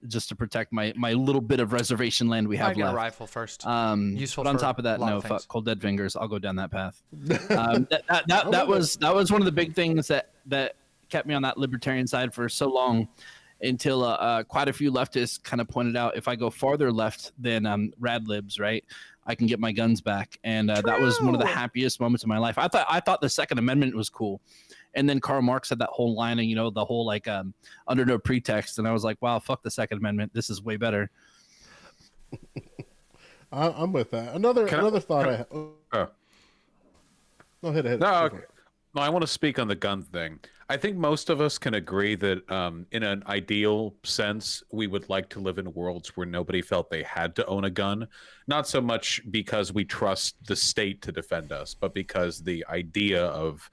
just to protect my little bit of reservation land we have I get left. a rifle first. Useful. But on for top of that, a lot no, of things. fuck cold dead fingers. I'll go down that path. That was one of the big things that kept me on that libertarian side for so long. Until quite a few leftists kind of pointed out, if I go farther left than rad libs, right, I can get my guns back, and that was one of the happiest moments of my life. I thought the Second Amendment was cool, and then Karl Marx had that whole line, and the whole like under no pretext, and I was like, wow, fuck the Second Amendment, this is way better. I'm with that. Another thought I have. No, hit it. No, okay. No, I want to speak on the gun thing. I think most of us can agree that in an ideal sense, we would like to live in worlds where nobody felt they had to own a gun. Not so much because we trust the state to defend us, but because the idea of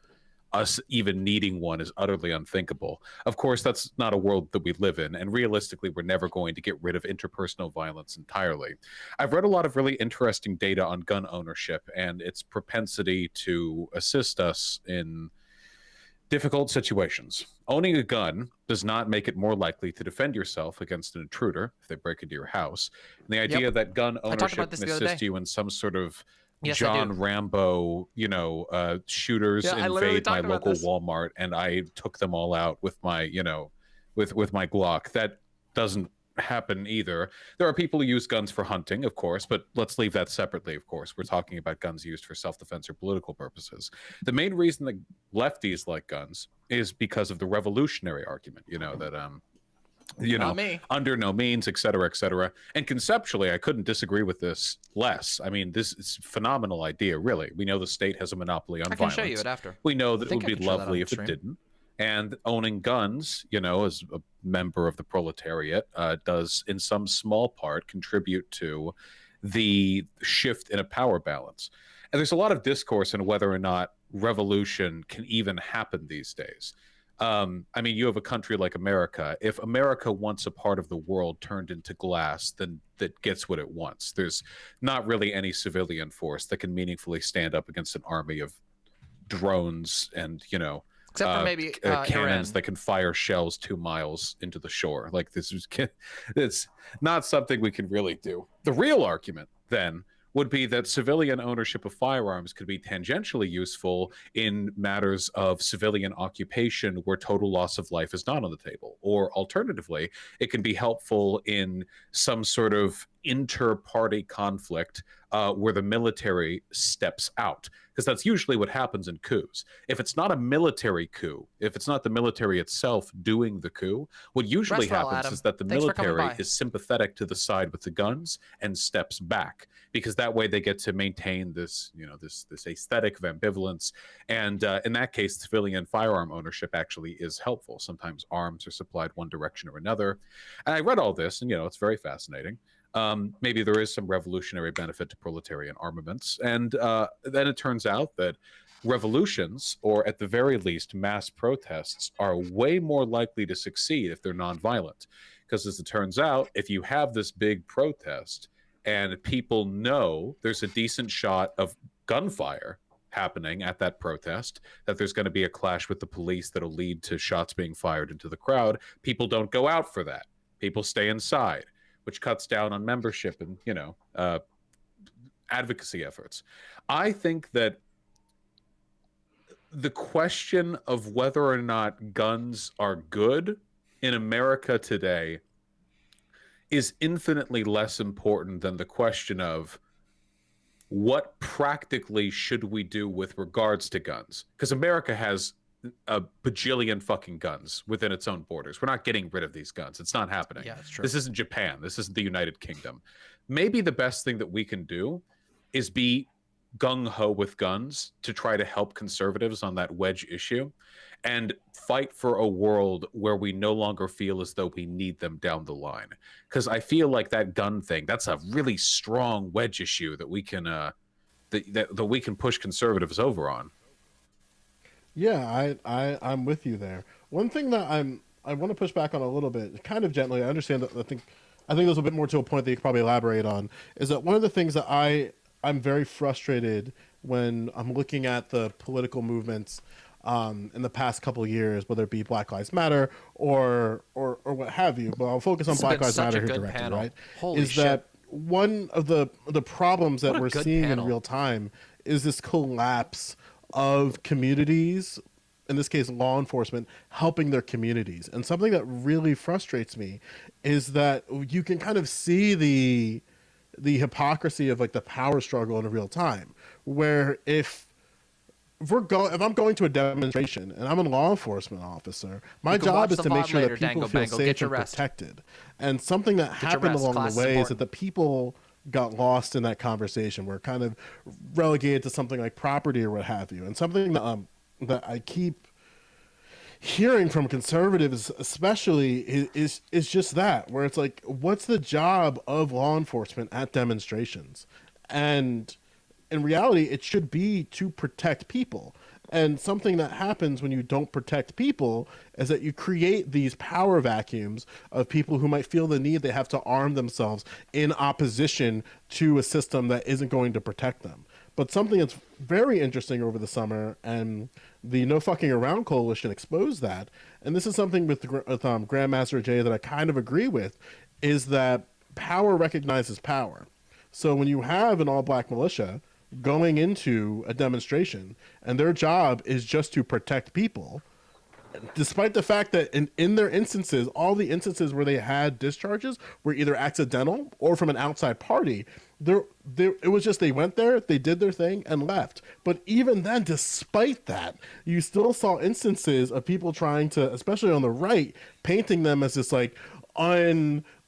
us even needing one is utterly unthinkable. Of course, that's not a world that we live in, and realistically, we're never going to get rid of interpersonal violence entirely. I've read a lot of really interesting data on gun ownership and its propensity to assist us in difficult situations. Owning a gun does not make it more likely to defend yourself against an intruder if they break into your house. And the idea that gun ownership can assist you in some sort of John Rambo, shooters invade my local Walmart and I took them all out with my, with my Glock. That doesn't happen either. There are people who use guns for hunting, of course, but let's leave that separately, of course. We're talking about guns used for self-defense or political purposes. The main reason that lefties like guns is because of the revolutionary argument, under no means, et cetera, et cetera. And conceptually, I couldn't disagree with this less. I mean, this is a phenomenal idea, really. We know the state has a monopoly on violence. I can show you it after. We know that it would be lovely if it didn't. And owning guns, as a member of the proletariat, does in some small part contribute to the shift in a power balance. And there's a lot of discourse on whether or not revolution can even happen these days. You have a country like America. If America wants a part of the world turned into glass, then that gets what it wants. There's not really any civilian force that can meaningfully stand up against an army of drones and, except for maybe cannons Iran. that can fire shells 2 miles into the shore. Like it's not something we can really do. The real argument then would be that civilian ownership of firearms could be tangentially useful in matters of civilian occupation where total loss of life is not on the table. Or alternatively, it can be helpful in some sort of inter-party conflict where the military steps out. Because that's usually what happens in coups. If it's not a military coup, if it's not the military itself doing the coup, what usually happens is that the military is sympathetic to the side with the guns and steps back, because that way they get to maintain this, this aesthetic of ambivalence. And in that case, civilian firearm ownership actually is helpful. Sometimes arms are supplied one direction or another. And I read all this, and it's very fascinating. Maybe there is some revolutionary benefit to proletarian armaments. And then it turns out that revolutions, or at the very least mass protests, are way more likely to succeed if they're nonviolent. Because as it turns out, if you have this big protest and people know there's a decent shot of gunfire happening at that protest, that there's going to be a clash with the police that'll lead to shots being fired into the crowd, people don't go out for that. People stay inside, which cuts down on membership and, advocacy efforts. I think that the question of whether or not guns are good in America today is infinitely less important than the question of what practically should we do with regards to guns? Because America has a bajillion fucking guns within its own borders. We're not getting rid of these guns. It's not happening. Yeah, that's true. This isn't Japan. This isn't the United Kingdom. Maybe the best thing that we can do is be gung-ho with guns to try to help conservatives on that wedge issue and fight for a world where we no longer feel as though we need them down the line. Because I feel like that gun thing, that's a really strong wedge issue that we can that we can push conservatives over on. Yeah, I'm with you there. One thing that I want to push back on a little bit, kind of gently. I understand that I think there's a bit more to a point that you could probably elaborate on, is that one of the things that I'm very frustrated when I'm looking at the political movements in the past couple of years, whether it be Black Lives Matter or what have you, but I'll focus on Black Lives Matter here directly, right? Holy shit. That one of the problems that we're seeing in real time is this collapse of communities, in this case law enforcement, helping their communities. And something that really frustrates me is that you can kind of see the hypocrisy of like the power struggle in real time, where if I'm going to a demonstration and I'm a law enforcement officer, my job is to make sure that people feel safe and protected. And something that happened along the way is that the people got lost in that conversation. We're kind of relegated to something like property or what have you. And something that I keep hearing from conservatives especially is just that, where it's like, what's the job of law enforcement at demonstrations? And in reality, it should be to protect people. And something that happens when you don't protect people is that you create these power vacuums of people who might feel the need they have to arm themselves in opposition to a system that isn't going to protect them. But something that's very interesting over the summer, and the No Fucking Around Coalition exposed that, and this is something with Grandmaster Jay that I kind of agree with, is that power recognizes power. So when you have an all-black militia going into a demonstration and their job is just to protect people, despite the fact that in their instances, all the instances where they had discharges were either accidental or from an outside party, it was just they went there, they did their thing and left. But even then, despite that, you still saw instances of people trying to, especially on the right, painting them as this like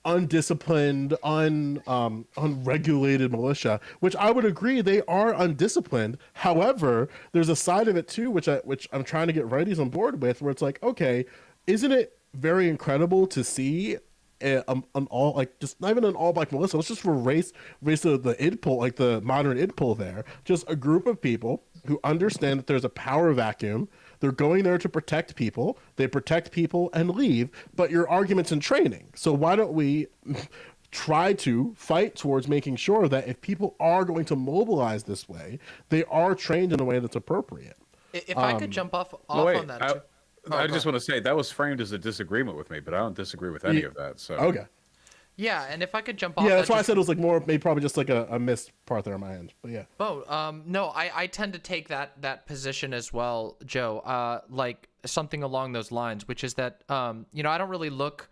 undisciplined, unregulated militia, which I would agree they are undisciplined. However, there's a side of it too, which I'm trying to get righties on board with, where it's like, okay, isn't it very incredible to see an all, like, just not even an all black militia, let's just race the id poll, like the modern id poll there, just a group of people who understand that there's a power vacuum. They're going there to protect people. They protect people and leave, but your argument's in training. So why don't we try to fight towards making sure that if people are going to mobilize this way, they are trained in a way that's appropriate. If I could jump off on that too. I just want to say that was framed as a disagreement with me, but I don't disagree with any of that. So okay. Yeah, and if I could jump off. Yeah, that's why I said it was like maybe probably just like a missed part there on my end. But yeah. Oh, no, I tend to take that position as well, Joe. Like something along those lines, which is that I don't really look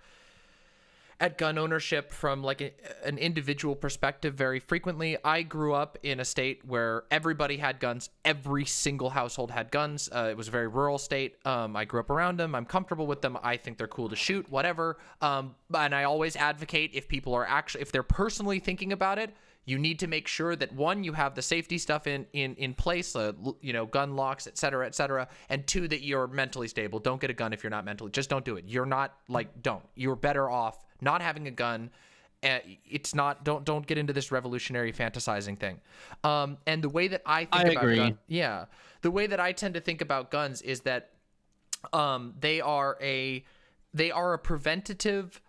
at gun ownership from like an individual perspective very frequently. I grew up in a state where everybody had guns. Every single household had guns. It was a very rural state. I grew up around them. I'm comfortable with them. I think they're cool to shoot, whatever. And I always advocate, if people are if they're personally thinking about it, you need to make sure that, one, you have the safety stuff in place, gun locks, et cetera, and two, that you're mentally stable. Don't get a gun if you're not mentally. Just don't do it. You're not don't. You're better off not having a gun. It's not. Don't get into this revolutionary fantasizing thing. And the way that I think about guns, the way that I tend to think about guns is that they are a preventative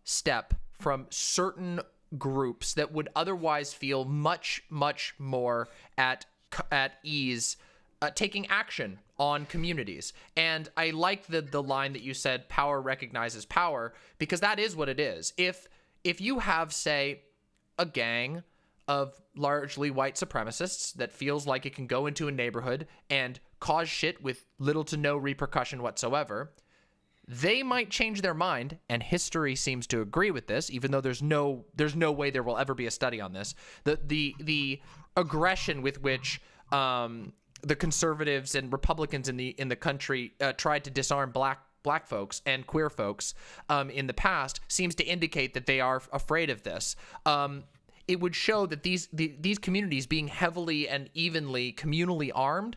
step from certain groups that would otherwise feel much more at ease taking action on communities. And I like the line that you said, power recognizes power, because that is what it is. If you have, say, a gang of largely white supremacists that feels like it can go into a neighborhood and cause shit with little to no repercussion whatsoever, they might change their mind, and history seems to agree with this, even though there's no way there will ever be a study on this. The aggression with which the conservatives and Republicans in the country tried to disarm black folks and queer folks in the past seems to indicate that they are afraid of this. It would show that these communities being heavily and evenly communally armed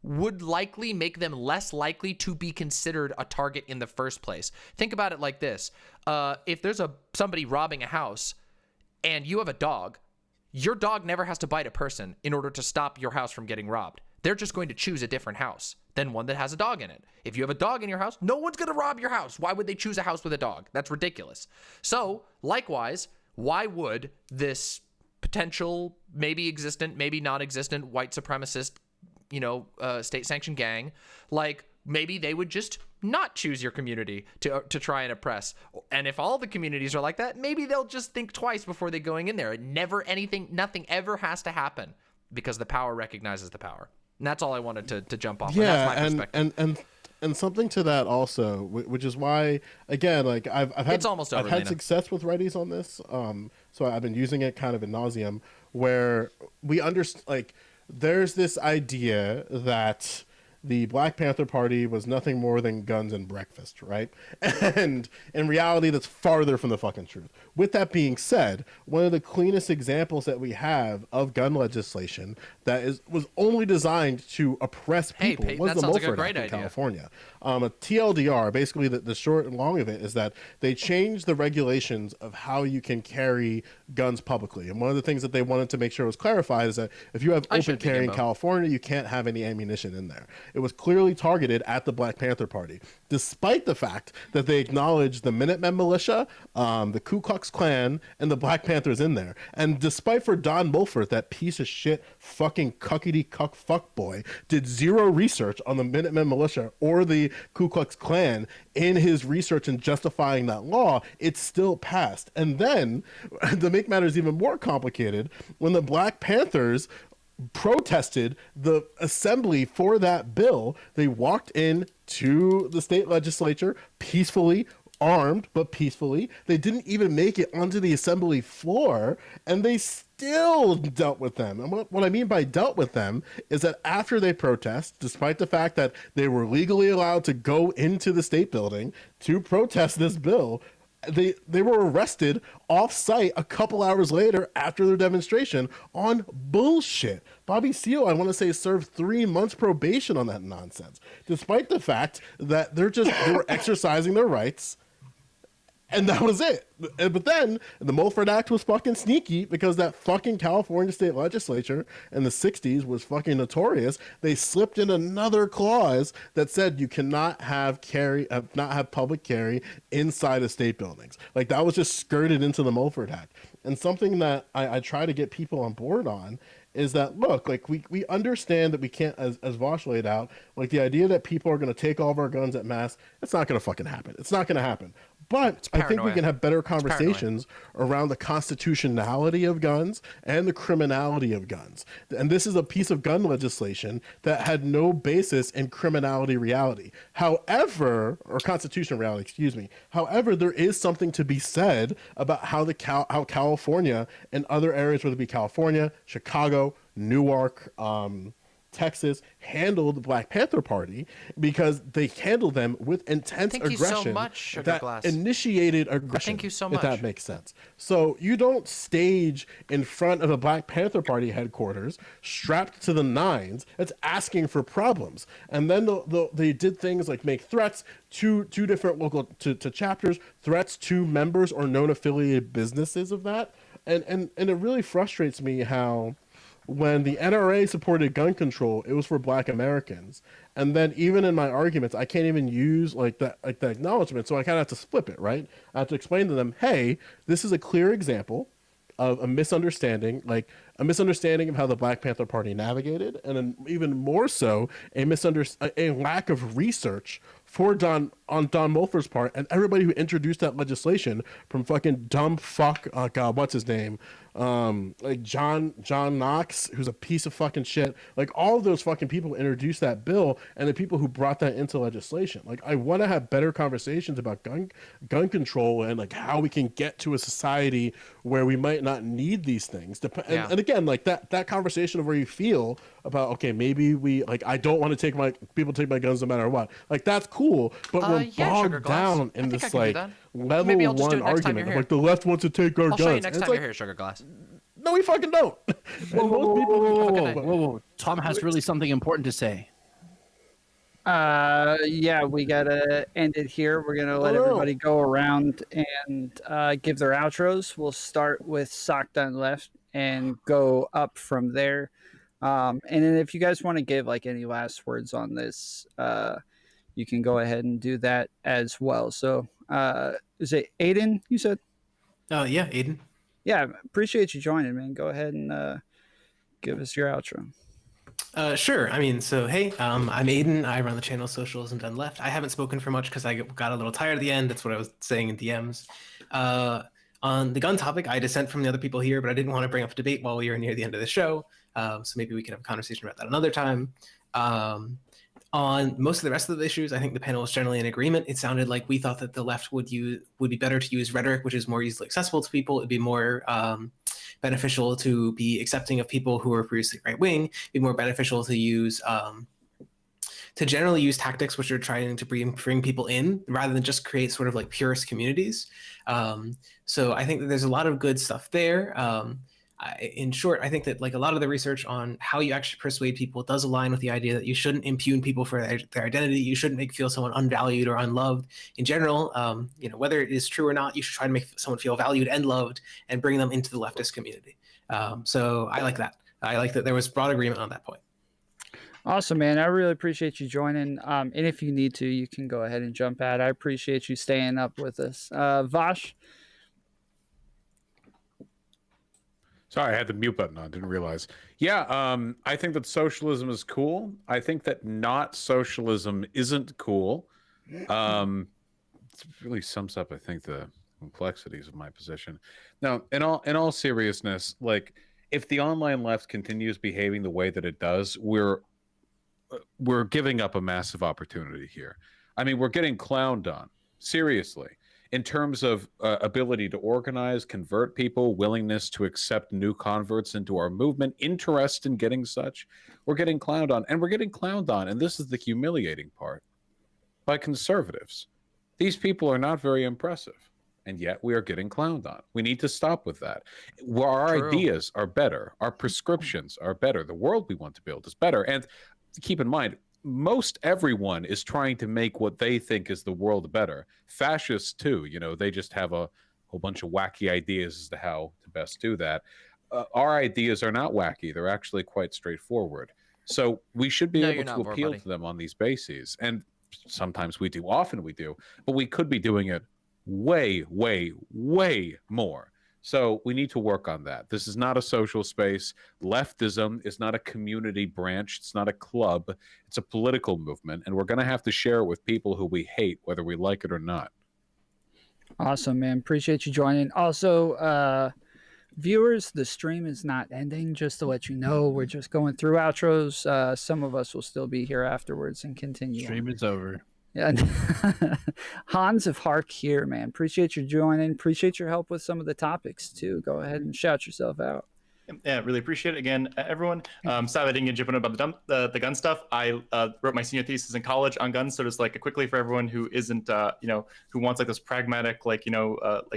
would likely make them less likely to be considered a target in the first place. Think about it like this. If there's somebody robbing a house and you have a dog, your dog never has to bite a person in order to stop your house from getting robbed. They're just going to choose a different house than one that has a dog in it. If you have a dog in your house, no one's going to rob your house. Why would they choose a house with a dog? That's ridiculous. So, likewise, why would this potential, maybe existent, maybe non-existent white supremacist state-sanctioned gang, maybe they would just not choose your community to try and oppress. And if all the communities are like that, maybe they'll just think twice before they going in there. Nothing ever has to happen because the power recognizes the power. And that's all I wanted to jump off. Yeah, and that's my perspective. And something to that also, which is why, again, like I've had success with righties on this. So I've been using it kind of ad nauseum, where we understand, like, there's this idea that the Black Panther Party was nothing more than guns and breakfast, right? And in reality, that's farther from the fucking truth. With that being said, one of the cleanest examples that we have of gun legislation that was only designed to oppress people was the Mulford Act in California. A TLDR, basically the short and long of it is that they changed the regulations of how you can carry guns publicly. And one of the things that they wanted to make sure was clarified is that if you have open carry in California, you can't have any ammunition in there. It was clearly targeted at the Black Panther Party, despite the fact that they acknowledged the Minutemen militia, the Ku Klux Klan, and the Black Panthers in there. And despite for Don Mulford, that piece of shit fucking cuckety cuck fuckboy, did zero research on the Minutemen militia or the Ku Klux Klan in his research and justifying that law, it still passed. And then, to make matters even more complicated, when the Black Panthers protested the assembly for that bill, they walked in to the state legislature peacefully, armed but peacefully. They didn't even make it onto the assembly floor, and they still dealt with them. And what I mean by dealt with them is that after they protest, despite the fact that they were legally allowed to go into the state building to protest this bill, they were arrested off-site a couple hours later after their demonstration on bullshit. Bobby Seale, I want to say, served 3 months probation on that nonsense, despite the fact that they were exercising their rights. And that was it. But then the Mulford Act was fucking sneaky because that fucking California state legislature in the 60s was fucking notorious. They slipped in another clause that said you cannot have public carry inside of state buildings. Like, that was just skirted into the Mulford Act. And something that I try to get people on board on is that, look, like, we understand that we can't, as Vosh laid out, like, the idea that people are going to take all of our guns at mass, it's not going to fucking happen. It's not going to happen. But I think we can have better conversations around the constitutionality of guns and the criminality of guns. And this is a piece of gun legislation that had no basis in criminality reality. However, or constitutional reality, excuse me. However, there is something to be said about how how California and other areas, whether it be California, Chicago, Newark, Texas, handled the Black Panther Party, because they handled them with intense aggression initiated aggression. Thank you so If much. that makes sense. So you don't stage in front of a Black Panther Party headquarters strapped to the nines. It's asking for problems. And then they did things like make threats to different local to chapters, threats to members or known affiliated businesses of that. And it really frustrates me how, when the NRA supported gun control, it was for Black Americans. And then even in my arguments, I can't even use like the acknowledgement. So I kind of have to flip it, right? I have to explain to them, hey, this is a clear example of a misunderstanding, like a misunderstanding of how the Black Panther Party navigated, and then even more so, a lack of research on Don Mulford's part and everybody who introduced that legislation, from fucking dumb fuck, God, what's his name? Like John Knox, who's a piece of fucking shit. Like, all of those fucking people introduced that bill, and the people who brought that into legislation. Like, I want to have better conversations about gun control and like how we can get to a society where we might not need these things. And again, like that conversation of where you feel about, okay, maybe I don't want to take people take my guns no matter what. Like, that's cool, but we're bogged down in this like level one argument of, like, the left wants to take our guns. I'll show you next time like, you're here, Sugar Glass. No, we fucking don't. Whoa. Tom has really something important to say. Yeah, we gotta end it here. We're gonna let everybody go around and give their outros. We'll start with Sock Done Left and go up from there. And then if you guys want to give like any last words on this, you can go ahead and do that as well. So is it Aiden, you said? Yeah, Aiden. Yeah, appreciate you joining, man. Go ahead and give us your outro. Sure. I mean, so hey, I'm Aiden. I run the channel Socialism Done Left. I haven't spoken for much because I got a little tired at the end. That's what I was saying in DMs. On the gun topic, I dissent from the other people here, but I didn't want to bring up a debate while we were near the end of the show. So maybe we can have a conversation about that another time. On most of the rest of the issues, I think the panel was generally in agreement. It sounded like we thought that the left would be better to use rhetoric, which is more easily accessible to people. It'd be more beneficial to be accepting of people who were previously right wing. It'd be more beneficial to use to generally use tactics which are trying to bring people in rather than just create sort of like purist communities. So I think that there's a lot of good stuff there. In short, I think that like a lot of the research on how you actually persuade people does align with the idea that you shouldn't impugn people for their identity. You shouldn't make feel someone unvalued or unloved. In general, whether it is true or not, you should try to make someone feel valued and loved and bring them into the leftist community. So I like that. I like that there was broad agreement on that point. Awesome, man. I really appreciate you joining. And if you need to, you can go ahead and jump out. I appreciate you staying up with us. Vosh? Sorry, I had the mute button on. Didn't realize. Yeah, I think that socialism is cool. I think that not socialism isn't cool. It really sums up, I think, the complexities of my position. Now, in all seriousness, like if the online left continues behaving the way that it does, we're giving up a massive opportunity here. I mean, we're getting clowned on, seriously. In terms of ability to organize, convert people, willingness to accept new converts into our movement, interest in getting such, we're getting clowned on. And we're getting clowned on, and this is the humiliating part, by conservatives. These people are not very impressive, and yet we are getting clowned on. We need to stop with that. Where our ideas are better, our prescriptions are better, the world we want to build is better. And keep in mind, most everyone is trying to make what they think is the world better. Fascists too, they just have a whole bunch of wacky ideas as to how to best do that. Our ideas are not wacky. They're actually quite straightforward. So we should be able to appeal to them on these bases. And sometimes we do, often we do, but we could be doing it way, way, way more. So we need to work on that. This is not a social space. Leftism is not a community branch. It's not a club. It's a political movement. And we're going to have to share it with people who we hate, whether we like it or not. Awesome, man. Appreciate you joining. Also, viewers, the stream is not ending. Just to let you know, we're just going through outros. Some of us will still be here afterwards and continue. Stream is over. Yeah. Hans of Hark here, man. Appreciate you joining. Appreciate your help with some of the topics too. Go ahead and shout yourself out. Yeah, really appreciate it. Again, everyone. Sorry I didn't get jumping about the gun stuff. I wrote my senior thesis in college on guns, so just like quickly for everyone who isn't, who wants like this pragmatic, like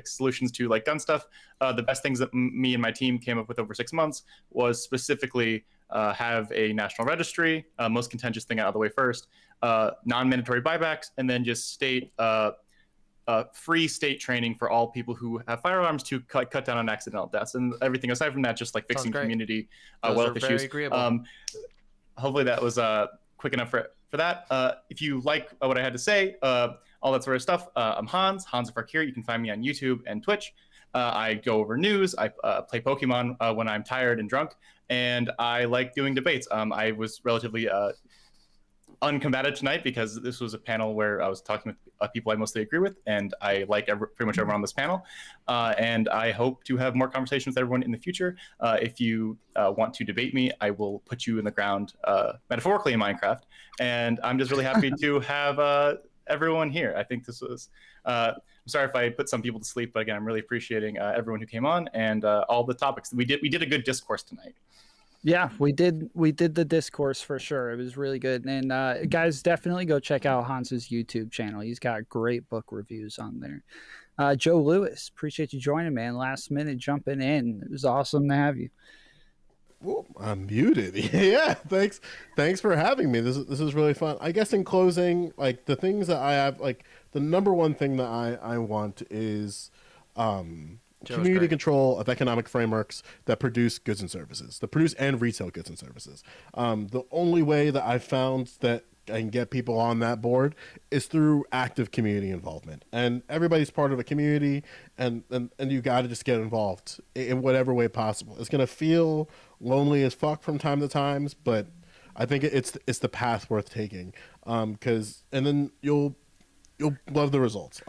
solutions to like gun stuff. The best things that me and my team came up with over 6 months was specifically have a national registry, most contentious thing out of the way first, non-mandatory buybacks, and then just state free state training for all people who have firearms to cut down on accidental deaths, and everything aside from that, just like fixing community wealth issues. Hopefully that was quick enough for that. If you like what I had to say, all that sort of stuff, I'm Hans of Arkir. You can find me on YouTube and Twitch. I go over news. I play Pokemon when I'm tired and drunk, and I like doing debates. I was relatively uncombated tonight because this was a panel where I was talking with people I mostly agree with, and I like pretty much everyone on this panel. And I hope to have more conversations with everyone in the future. If you want to debate me, I will put you in the ground, metaphorically in Minecraft. And I'm just really happy to have everyone here. I think this was, I'm sorry if I put some people to sleep, but again, I'm really appreciating everyone who came on and all the topics. We did a good discourse tonight. Yeah, we did the discourse for sure. It was really good. And guys, definitely go check out Hans's YouTube channel. He's got great book reviews on there. Joe Lewis, appreciate you joining, man. Last minute jumping in. It was awesome to have you. Well, I'm muted. Yeah, thanks for having me. This is really fun. I guess in closing, like the things that I have, like the number one thing that I want is community control of economic frameworks that produce goods and services, that produce and retail goods and services. The only way that I've found that I can get people on that board is through active community involvement. And everybody's part of a community, and you got to just get involved in whatever way possible. It's going to feel lonely as fuck from time to time, but I think it's the path worth taking. And then you'll love the results.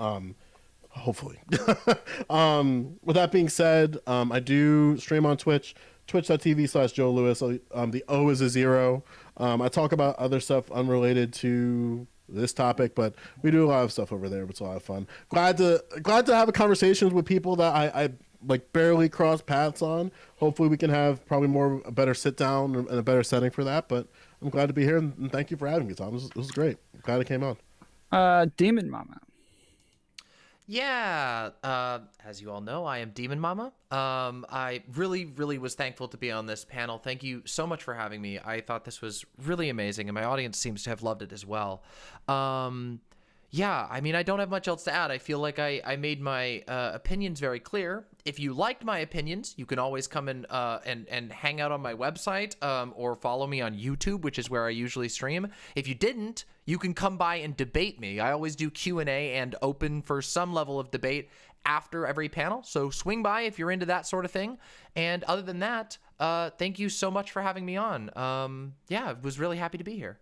Hopefully. With that being said, I do stream on Twitch, twitch.tv/Joe Lewis. The O is a 0. I talk about other stuff unrelated to this topic, but we do a lot of stuff over there. It's a lot of fun. Glad to have a conversation with people that I like barely cross paths on. Hopefully we can have probably a better sit down and a better setting for that. But I'm glad to be here, and thank you for having me, Tom. This was great. I'm glad I came on. Demon Mama. Yeah, as you all know, I am Demon Mama. I really was thankful to be on this panel. Thank you so much for having me. I thought this was really amazing, and my audience seems to have loved it as well. Yeah, I mean, I don't have much else to add. I feel like I made my opinions very clear. If you liked my opinions, you can always come in and hang out on my website or follow me on YouTube, which is where I usually stream. If you didn't, you can come by and debate me. I always do Q&A and open for some level of debate after every panel. So swing by if you're into that sort of thing. And other than that, thank you so much for having me on. Yeah, I was really happy to be here.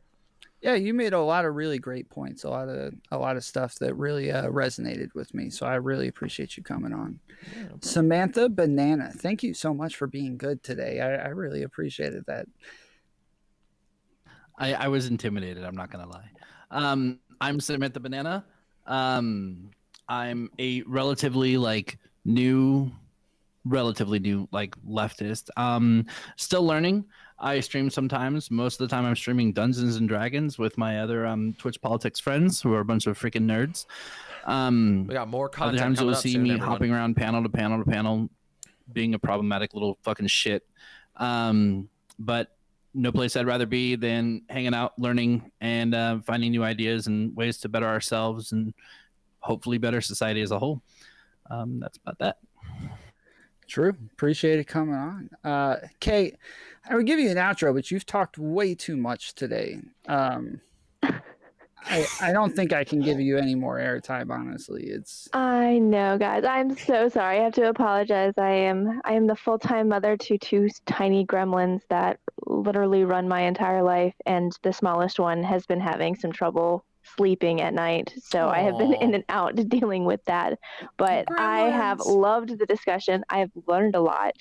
Yeah, you made a lot of really great points. A lot of stuff that really resonated with me. So I really appreciate you coming on. Yeah, no Samantha Banana, thank you so much for being good today. I really appreciated that. I was intimidated. I'm not gonna lie. I'm Samantha Banana. I'm a relatively new leftist. Still learning. I stream sometimes. Most of the time I'm streaming Dungeons and Dragons with my other Twitch politics friends who are a bunch of freaking nerds. We got more content. Other times you'll see me hopping around panel to panel to panel, being a problematic little fucking shit. But no place I'd rather be than hanging out, learning, and finding new ideas and ways to better ourselves and hopefully better society as a whole. That's about that. True. Appreciate it coming on. Kate, I would give you an outro, but you've talked way too much today. I don't think I can give you any more airtime, honestly. I know, guys. I'm so sorry. I have to apologize. I am the full-time mother to two tiny gremlins that literally run my entire life, and the smallest one has been having some trouble sleeping at night, so I have been in and out dealing with that, but I have loved the discussion. I have learned a lot,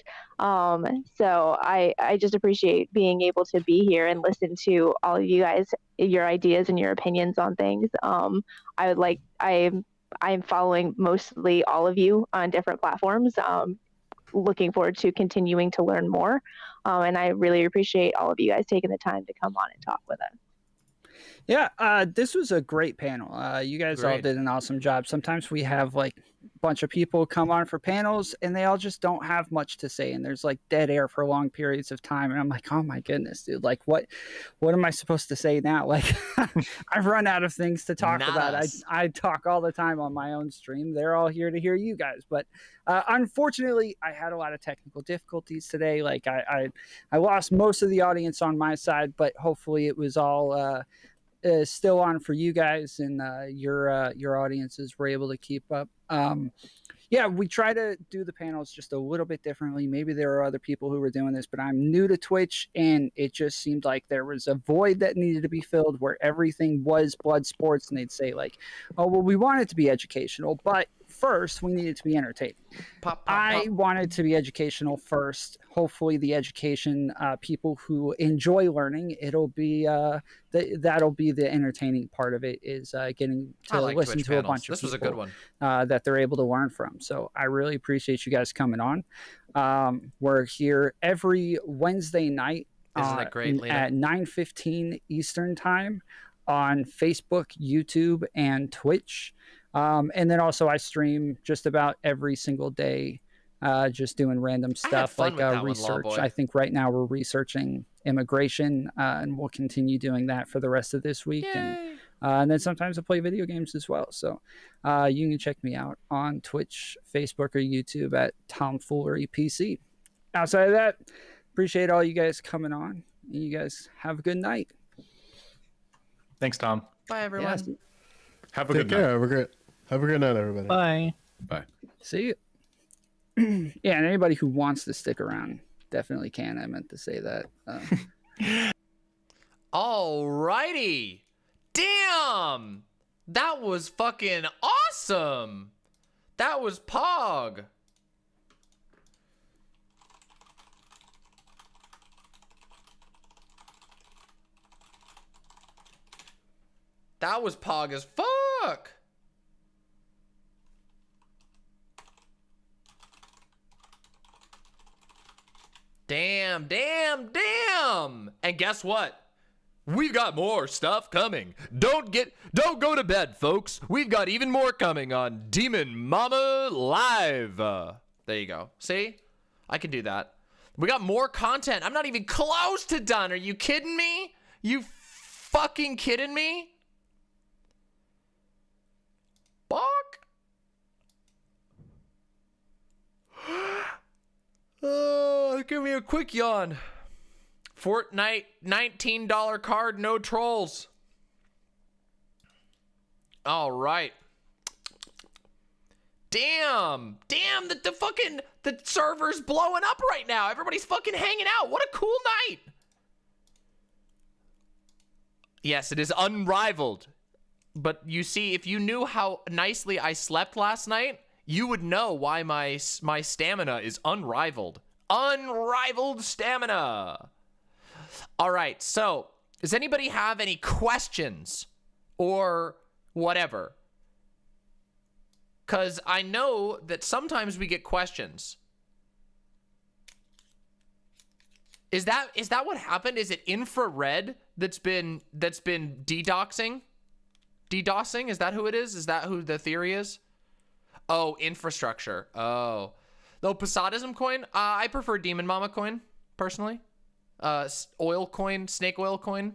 so I just appreciate being able to be here and listen to all of you guys, your ideas and your opinions on things. I'm following mostly all of you on different platforms, looking forward to continuing to learn more, and I really appreciate all of you guys taking the time to come on and talk with us. Yeah, this was a great panel. You guys all did an awesome job. Sometimes we have a bunch of people come on for panels and they all just don't have much to say, and there's dead air for long periods of time, and I'm like, oh my goodness, dude, what am I supposed to say now? I've run out of things to talk about. I talk all the time on my own stream. They're all here to hear you guys, but unfortunately I had a lot of technical difficulties today. I lost most of the audience on my side, but hopefully it was all still on for you guys, and your audiences were able to keep up. Yeah, we try to do the panels just a little bit differently. Maybe there are other people who were doing this, but I'm new to Twitch, and it just seemed like there was a void that needed to be filled where everything was blood sports, and they'd say oh, well, we want it to be educational, but first we need it to be entertaining. I wanted to be educational first. Hopefully the education, people who enjoy learning, it'll be that'll be the entertaining part of it, is getting to listen to a bunch of people. This was a good one that they're able to learn from. So I really appreciate you guys coming on. We're here every Wednesday night at 9:15 Eastern time on Facebook, YouTube, and Twitch. And then also I stream just about every single day, just doing random stuff research. I think right now we're researching immigration, and we'll continue doing that for the rest of this week. And then sometimes I play video games as well. So you can check me out on Twitch, Facebook, or YouTube at Tomfoolery PC. Outside of that, appreciate all you guys coming on. And you guys have a good night. Thanks, Tom. Bye, everyone. Yeah. Have a good night. Have a good night, everybody. Bye. Bye. See you. Yeah, and anybody who wants to stick around definitely can. I meant to say that. Alrighty. Damn. That was fucking awesome. That was Pog. That was Pog as fuck. Damn. And guess what? We've got more stuff coming. Don't go to bed, folks. We've got even more coming on Demon Mama Live. There you go. See? I can do that. We got more content. I'm not even close to done. Are you kidding me? You fucking kidding me? Fuck. Give me a quick yawn. Fortnite $19 card, no trolls. All right. Damn, the server's blowing up right now. Everybody's fucking hanging out. What a cool night. Yes, it is unrivaled. But you see, if you knew how nicely I slept last night, you would know why my stamina is unrivaled. Unrivaled stamina. All right, so does anybody have any questions or whatever? Because I know that sometimes we get questions. Is that what happened? Is it infrared that's been DDoSing? DDoSing? Is that who it is? Is that who the theory is? Oh, infrastructure. Oh. Though Posadism coin, I prefer Demon Mama coin, personally. Oil coin, snake oil coin.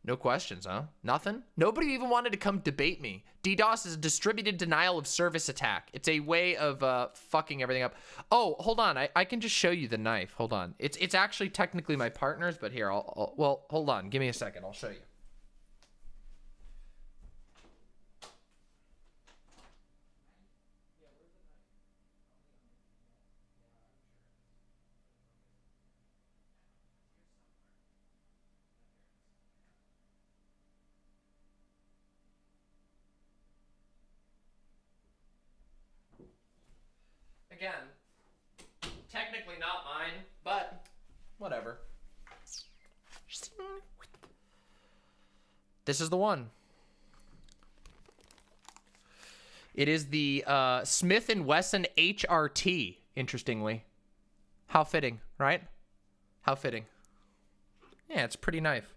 No questions, huh? Nothing? Nobody even wanted to come debate me. DDoS is a distributed denial of service attack. It's a way of fucking everything up. Oh, hold on. I can just show you the knife. Hold on. It's actually technically my partner's, but here, well, hold on. Give me a second. I'll show you. Again, technically not mine, but whatever. This is the one. It is the Smith & Wesson HRT, interestingly. How fitting, right? How fitting. Yeah, it's a pretty knife.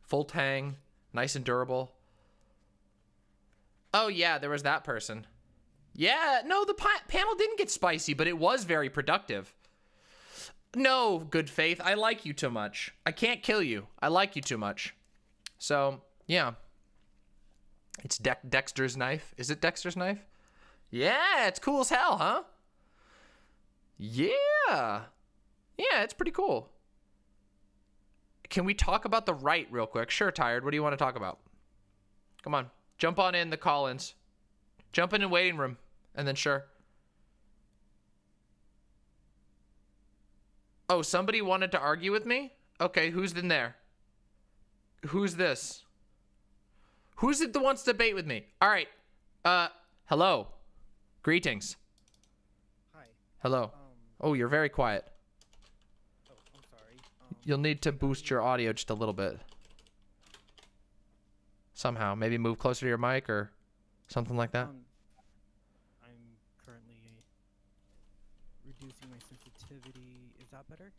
Full tang, nice and durable. Oh yeah, there was that person. Yeah, no, the panel didn't get spicy, but it was very productive. No, good faith, I like you too much. I can't kill you. I like you too much. So, yeah. It's Dexter's knife. Is it Dexter's knife? Yeah, it's cool as hell, huh? Yeah. Yeah, it's pretty cool. Can we talk about the right real quick? Sure, Tired. What do you want to talk about? Come on. Jump on in the call-ins. Jump in the waiting room. And then sure. Oh, somebody wanted to argue with me? Okay, who's in there? Who's this? Who's it that wants to debate with me? All right. Hello. Greetings. Hi. Hello. Oh, you're very quiet. Oh, I'm sorry. You'll need to boost your audio just a little bit. Somehow. Maybe move closer to your mic or something like that. I'm currently reducing my sensitivity. Is that better?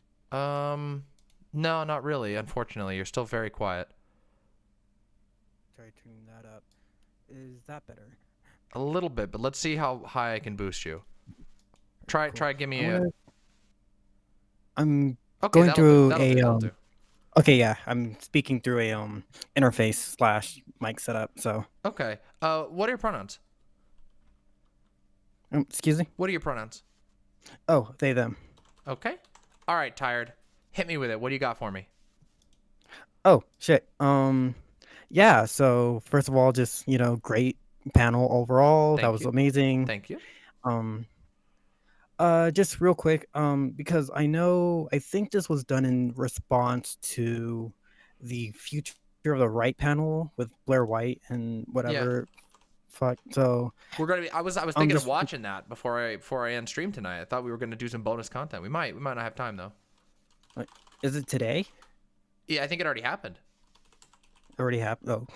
No, not really. Unfortunately, you're still very quiet. Try turning that up. Is that better? A little bit, but let's see how high I can boost you. Try give me a... I'm Okay, going through that'll do. Okay, yeah, I'm speaking through a interface / mic setup. So. Okay. What are your pronouns? Excuse me. What are your pronouns? Oh, they them. Okay. All right, Tired. Hit me with it. What do you got for me? Oh shit. Yeah. So first of all, just great panel overall. That was amazing. Thank you. Just real quick, because I think this was done in response to the future of the right panel with Blair White and whatever. Fuck. So we're gonna be. I was thinking of watching that before I end stream tonight. I thought we were gonna do some bonus content. We might not have time though. Is it today? Yeah, I think it already happened. Already happened. Oh,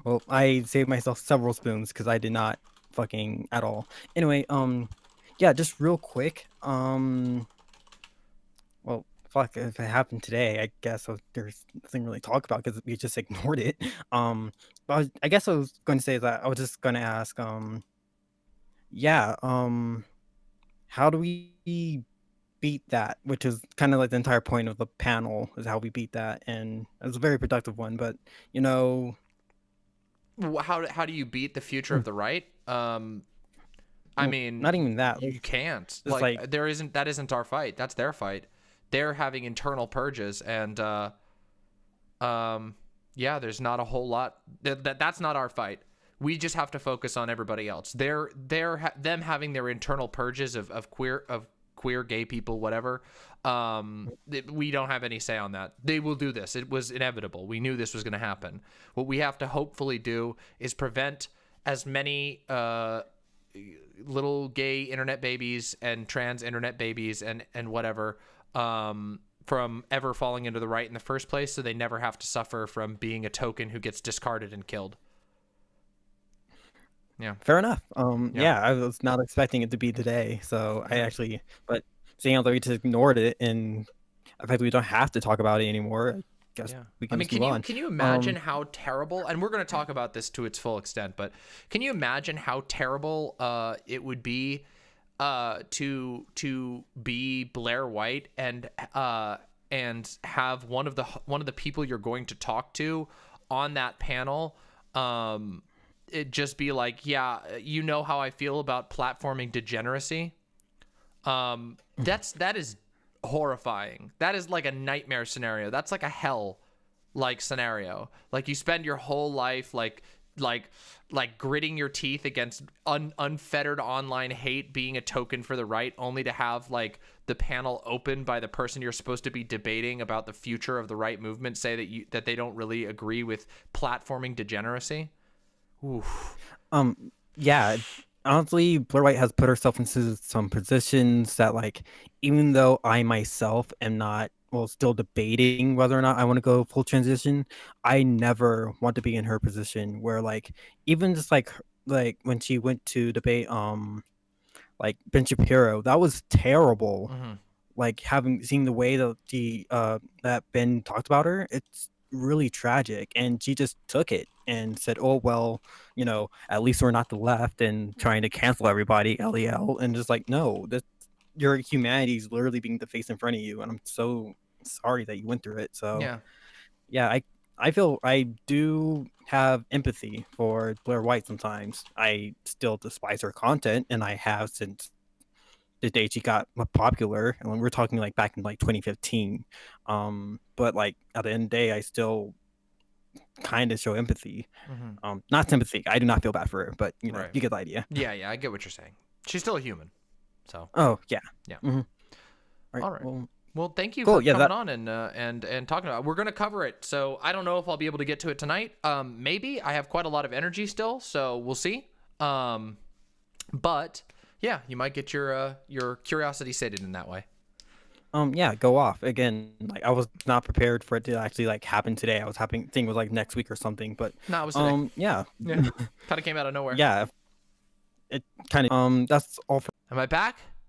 well, I saved myself several spoons because I did not fucking at all. Anyway, yeah, just real quick. Well, fuck, if it happened today, I guess there's nothing really to talk about because we just ignored it. But I guess I was going to say that I was just going to ask, yeah, how do we beat that? Which is kind of like the entire point of the panel is how we beat that, and it was a very productive one. But you know, how do you beat the future of the right? I mean, not even that. You can't. Like That isn't our fight. That's their fight. They're having internal purges, and yeah, there's not a whole lot. That's not our fight. We just have to focus on everybody else. Them having their internal purges of queer, gay people, whatever. We don't have any say on that. They will do this. It was inevitable. We knew this was going to happen. What we have to hopefully do is prevent as many little gay internet babies and trans internet babies and whatever from ever falling into the right in the first place, so they never have to suffer from being a token who gets discarded and killed. Yeah. Fair enough. Yeah, I was not expecting it to be today, so but seeing how we just ignored it, and in fact we don't have to talk about it anymore. I guess we can move on. Can you imagine how terrible? And we're going to talk about this to its full extent, but can you imagine how terrible it would be to be Blair White and have one of the people you're going to talk to on that panel it just be like, yeah, you know how I feel about platforming degeneracy. That is horrifying. That is like a nightmare scenario. That's like a hell like scenario. Like you spend your whole life like gritting your teeth against unfettered online hate, being a token for the right, only to have like the panel opened by the person you're supposed to be debating about the future of the right movement say that they don't really agree with platforming degeneracy. Oof. Yeah, honestly, Blair White has put herself into some positions that, like, even though I myself am not, still debating whether or not I want to go full transition, I never want to be in her position where, like, even just like when she went to debate, like Ben Shapiro, that was terrible. Mm-hmm. Like seeing the way that that Ben talked about her, it's really tragic, and she just took it and said, oh well, at least we're not the left and trying to cancel everybody, LEL. And just like, no, your humanity is literally being defaced in front of you, and I'm so sorry that you went through it. So yeah, I feel I do have empathy for Blair White sometimes. I still despise her content, and I have since the day she got popular, and when we're talking like back in like 2015. But like at the end of the day, I still kind of show empathy. Mm-hmm. Not sympathy. I do not feel bad for her, but you get the idea. Yeah, I get what you're saying. She's still a human. So. Oh yeah. Mm-hmm. All right. Well, thank you cool, for coming on and talking about it. We're gonna cover it. So I don't know if I'll be able to get to it tonight. Maybe. I have quite a lot of energy still, so we'll see. But yeah, you might get your curiosity sated in that way. Yeah, go off again. Like I was not prepared for it to actually like happen today. I was thinking it was like next week or something, but no, it was today. Yeah. Kind of came out of nowhere. Yeah, it kind of that's all. Am I back?